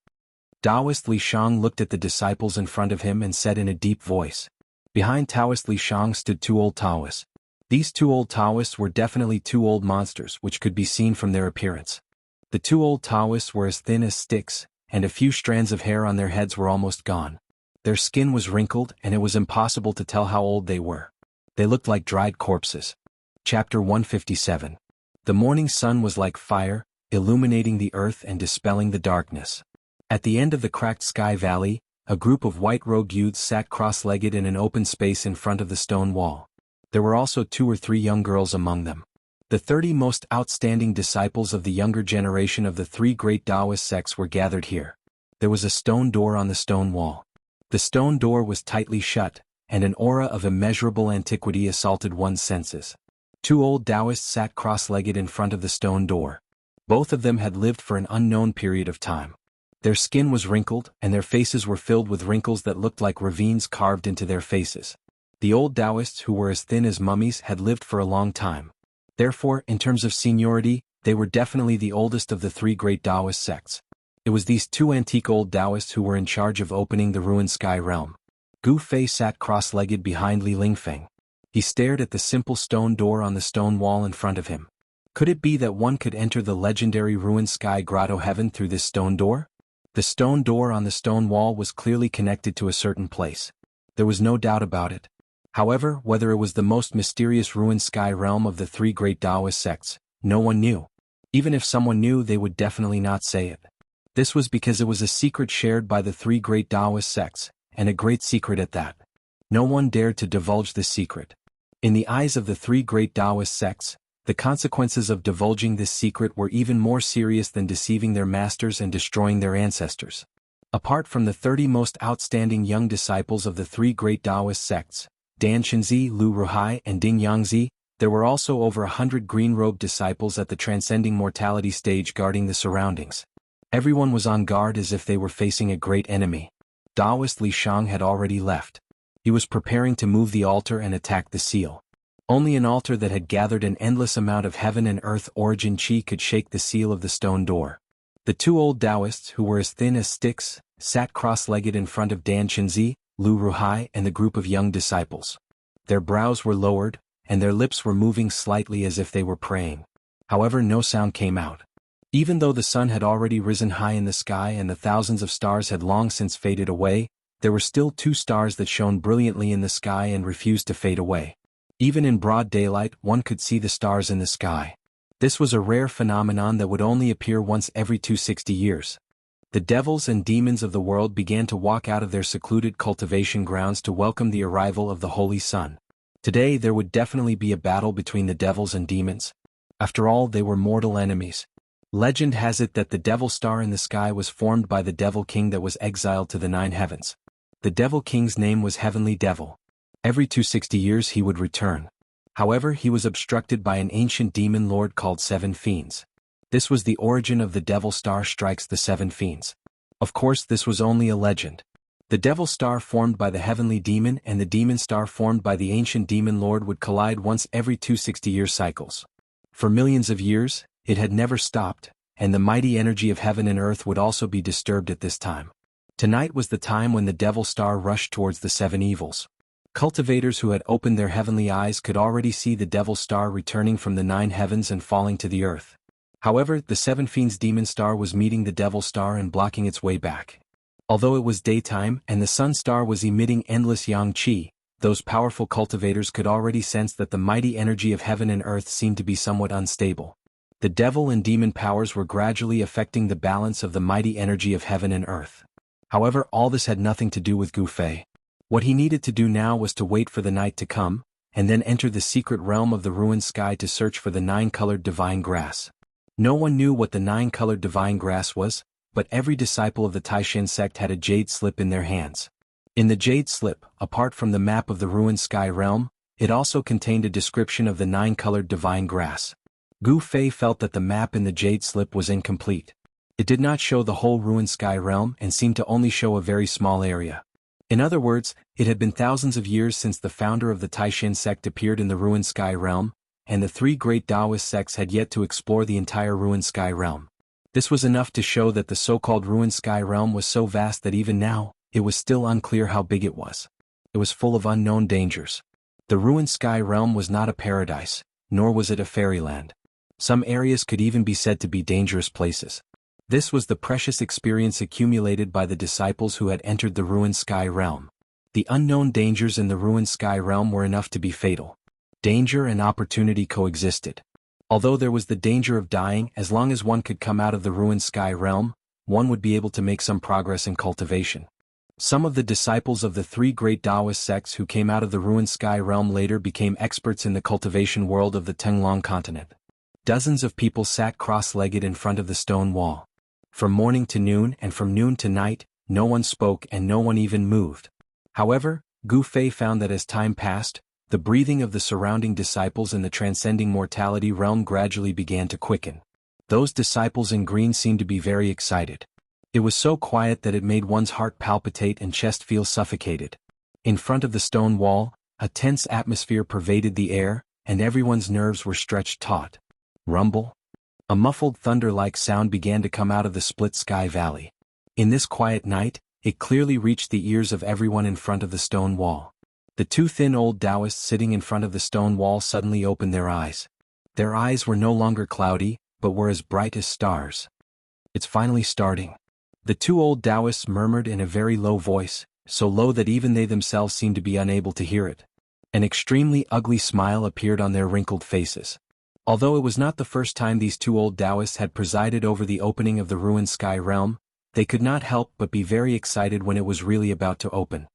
Taoist Li Shang looked at the disciples in front of him and said in a deep voice. Behind Taoist Li Shang stood 2 old Taoists. These 2 old Taoists were definitely 2 old monsters which could be seen from their appearance. The 2 old Taoists were as thin as sticks, and a few strands of hair on their heads were almost gone. Their skin was wrinkled and it was impossible to tell how old they were. They looked like dried corpses. Chapter 157. The morning sun was like fire, illuminating the earth and dispelling the darkness. At the end of the cracked sky valley, a group of white-robed youths sat cross-legged in an open space in front of the stone wall. There were also 2 or 3 young girls among them. The 30 most outstanding disciples of the younger generation of the 3 great Taoist sects were gathered here. There was a stone door on the stone wall. The stone door was tightly shut, and an aura of immeasurable antiquity assaulted one's senses. 2 old Taoists sat cross-legged in front of the stone door. Both of them had lived for an unknown period of time. Their skin was wrinkled, and their faces were filled with wrinkles that looked like ravines carved into their faces. The old Taoists who were as thin as mummies had lived for a long time. Therefore, in terms of seniority, they were definitely the oldest of the 3 great Taoist sects. It was these 2 antique old Taoists who were in charge of opening the ruined sky realm. Gu Fei sat cross-legged behind Li Lingfeng. He stared at the simple stone door on the stone wall in front of him. Could it be that one could enter the legendary ruined sky grotto heaven through this stone door? The stone door on the stone wall was clearly connected to a certain place. There was no doubt about it. However, whether it was the most mysterious ruined sky realm of the 3 great Taoist sects, no one knew. Even if someone knew, they would definitely not say it. This was because it was a secret shared by the 3 great Taoist sects, and a great secret at that. No one dared to divulge this secret. In the eyes of the 3 great Taoist sects, the consequences of divulging this secret were even more serious than deceiving their masters and destroying their ancestors. Apart from the 30 most outstanding young disciples of the 3 great Taoist sects, Dan Shenzi, Lu Ruhai, and Ding Yangzi, there were also over 100 green-robed disciples at the transcending mortality stage guarding the surroundings. Everyone was on guard as if they were facing a great enemy. Taoist Li Shang had already left. He was preparing to move the altar and attack the seal. Only an altar that had gathered an endless amount of heaven and earth origin chi could shake the seal of the stone door. The 2 old Taoists who were as thin as sticks, sat cross-legged in front of Dan Shenzi, Lu Ruhai, and the group of young disciples. Their brows were lowered, and their lips were moving slightly as if they were praying. However, no sound came out. Even though the sun had already risen high in the sky and the thousands of stars had long since faded away, there were still two stars that shone brilliantly in the sky and refused to fade away. Even in broad daylight, one could see the stars in the sky. This was a rare phenomenon that would only appear once every 260 years. The devils and demons of the world began to walk out of their secluded cultivation grounds to welcome the arrival of the Holy Sun. Today there would definitely be a battle between the devils and demons. After all, they were mortal enemies. Legend has it that the devil star in the sky was formed by the devil king that was exiled to the 9 heavens. The devil king's name was Heavenly Devil. Every 260 years he would return. However, he was obstructed by an ancient demon lord called 7 Fiends. This was the origin of the devil star strikes the 7 Fiends. Of course, this was only a legend. The devil star formed by the heavenly demon and the demon star formed by the ancient demon lord would collide once every 260-year cycles. For millions of years, it had never stopped, and the mighty energy of heaven and earth would also be disturbed at this time. Tonight was the time when the devil star rushed towards the 7 evils. Cultivators who had opened their heavenly eyes could already see the devil star returning from the 9 heavens and falling to the earth. However, the 7 Fiends demon star was meeting the devil star and blocking its way back. Although it was daytime and the sun star was emitting endless yang qi, those powerful cultivators could already sense that the mighty energy of heaven and earth seemed to be somewhat unstable. The devil and demon powers were gradually affecting the balance of the mighty energy of heaven and earth. However, all this had nothing to do with Gu Fei. What he needed to do now was to wait for the night to come, and then enter the secret realm of the ruined sky to search for the 9-colored divine grass. No one knew what the 9-colored divine grass was, but every disciple of the Taishan sect had a jade slip in their hands. In the jade slip, apart from the map of the ruined sky realm, it also contained a description of the 9-colored divine grass. Gu Fei felt that the map in the jade slip was incomplete. It did not show the whole ruined sky realm and seemed to only show a very small area. In other words, it had been thousands of years since the founder of the Taishan sect appeared in the ruined sky realm, and the 3 great Taoist sects had yet to explore the entire ruined sky realm. This was enough to show that the so-called ruined sky realm was so vast that even now, it was still unclear how big it was. It was full of unknown dangers. The ruined sky realm was not a paradise, nor was it a fairyland. Some areas could even be said to be dangerous places. This was the precious experience accumulated by the disciples who had entered the ruined sky realm. The unknown dangers in the ruined sky realm were enough to be fatal. Danger and opportunity coexisted. Although there was the danger of dying, as long as one could come out of the ruined sky realm, one would be able to make some progress in cultivation. Some of the disciples of the 3 great Taoist sects who came out of the ruined sky realm later became experts in the cultivation world of the Tenglong continent. Dozens of people sat cross-legged in front of the stone wall. From morning to noon and from noon to night, no one spoke and no one even moved. However, Gu Fei found that as time passed, the breathing of the surrounding disciples in the transcending mortality realm gradually began to quicken. Those disciples in green seemed to be very excited. It was so quiet that it made one's heart palpitate and chest feel suffocated. In front of the stone wall, a tense atmosphere pervaded the air, and everyone's nerves were stretched taut. Rumble. A muffled thunder-like sound began to come out of the split sky valley. In this quiet night, it clearly reached the ears of everyone in front of the stone wall. The 2 thin old Taoists sitting in front of the stone wall suddenly opened their eyes. Their eyes were no longer cloudy, but were as bright as stars. It's finally starting. The 2 old Taoists murmured in a very low voice, so low that even they themselves seemed to be unable to hear it. An extremely ugly smile appeared on their wrinkled faces. Although it was not the first time these 2 old Taoists had presided over the opening of the ruined sky realm, they could not help but be very excited when it was really about to open.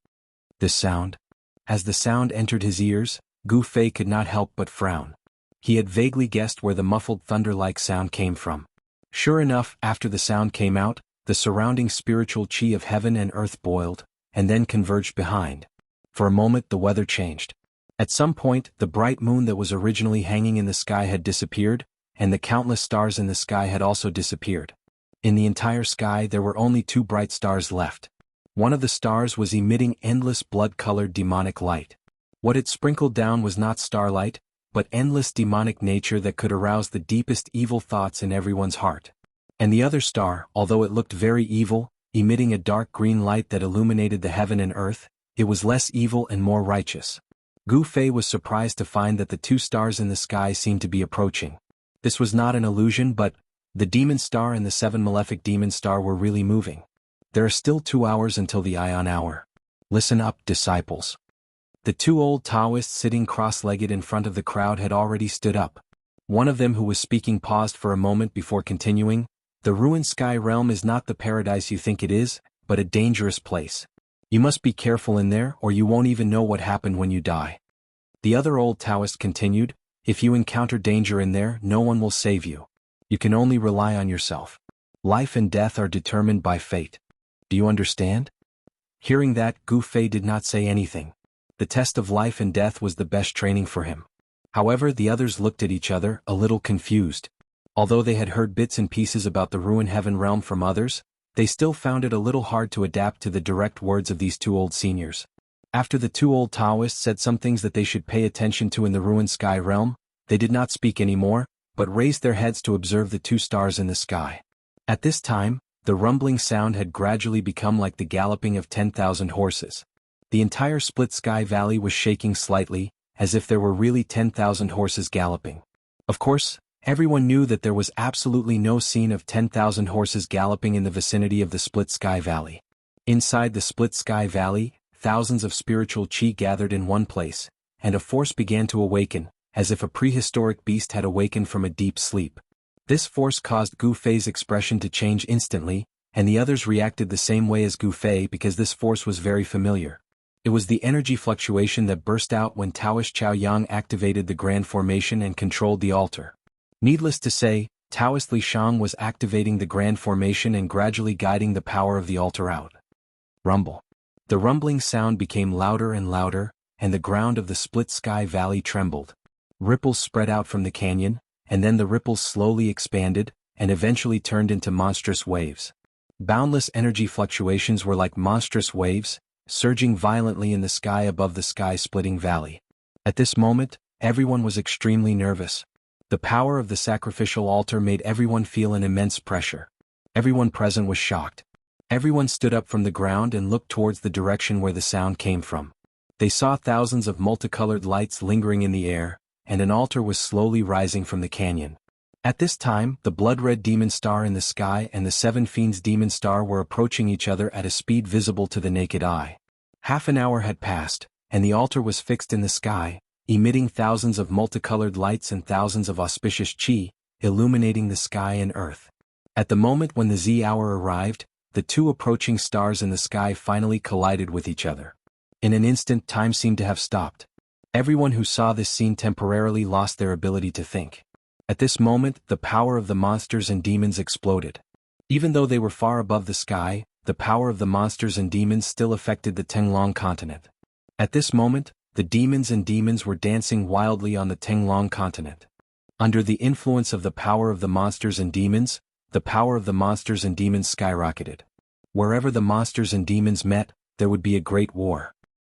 This sound. As the sound entered his ears, Gu Fei could not help but frown. He had vaguely guessed where the muffled thunder-like sound came from. Sure enough, after the sound came out, the surrounding spiritual qi of heaven and earth boiled, and then converged behind. For a moment the weather changed. At some point, the bright moon that was originally hanging in the sky had disappeared, and the countless stars in the sky had also disappeared. In the entire sky there were only 2 bright stars left. One of the stars was emitting endless blood-colored demonic light. What it sprinkled down was not starlight, but endless demonic nature that could arouse the deepest evil thoughts in everyone's heart. And the other star, although it looked very evil, emitting a dark green light that illuminated the heaven and earth, it was less evil and more righteous. Gu Fei was surprised to find that the 2 stars in the sky seemed to be approaching. This was not an illusion, but the demon star and the 7 malefic demon star were really moving. There are still 2 hours until the Ion hour. Listen up, disciples. The two old Taoists sitting cross-legged in front of the crowd had already stood up. One of them who was speaking paused for a moment before continuing. The ruined sky realm is not the paradise you think it is, but a dangerous place. You must be careful in there or you won't even know what happened when you die. The other old Taoist continued, if you encounter danger in there, no one will save you. You can only rely on yourself. Life and death are determined by fate. Do you understand? Hearing that, Gu Fei did not say anything. The test of life and death was the best training for him. However, the others looked at each other, a little confused. Although they had heard bits and pieces about the ruined heaven realm from others, they still found it a little hard to adapt to the direct words of these two old seniors. After the two old Taoists said some things that they should pay attention to in the ruined sky realm, they did not speak anymore, but raised their heads to observe the two stars in the sky. At this time, the rumbling sound had gradually become like the galloping of 10,000 horses. The entire split sky valley was shaking slightly, as if there were really 10,000 horses galloping. Of course, everyone knew that there was absolutely no scene of 10,000 horses galloping in the vicinity of the split sky valley. Inside the split sky valley, thousands of spiritual qi gathered in one place, and a force began to awaken, as if a prehistoric beast had awakened from a deep sleep. This force caused Gu Fei's expression to change instantly, and the others reacted the same way as Gu Fei because this force was very familiar. It was the energy fluctuation that burst out when Taoist Chao Yang activated the Grand Formation and controlled the altar. Needless to say, Taoist Li Shang was activating the Grand Formation and gradually guiding the power of the altar out. Rumble. The rumbling sound became louder and louder, and the ground of the split sky valley trembled. Ripples spread out from the canyon, and then the ripples slowly expanded, and eventually turned into monstrous waves. Boundless energy fluctuations were like monstrous waves, surging violently in the sky above the sky-splitting valley. At this moment, everyone was extremely nervous. The power of the sacrificial altar made everyone feel an immense pressure. Everyone present was shocked. Everyone stood up from the ground and looked towards the direction where the sound came from. They saw thousands of multicolored lights lingering in the air, and an altar was slowly rising from the canyon. At this time, the blood-red demon star in the sky and the seven fiends demon star were approaching each other at a speed visible to the naked eye. Half an hour had passed, and the altar was fixed in the sky, emitting thousands of multicolored lights and thousands of auspicious qi, illuminating the sky and earth. At the moment when the Z-hour arrived, the two approaching stars in the sky finally collided with each other. In an instant, time seemed to have stopped. Everyone who saw this scene temporarily lost their ability to think. At this moment, the power of the monsters and demons exploded. Even though they were far above the sky, the power of the monsters and demons still affected the Tenglong continent. At this moment, the demons were dancing wildly on the Tenglong continent. Under the influence of the power of the monsters and demons, the power of the monsters and demons skyrocketed. Wherever the monsters and demons met, there would be a great war.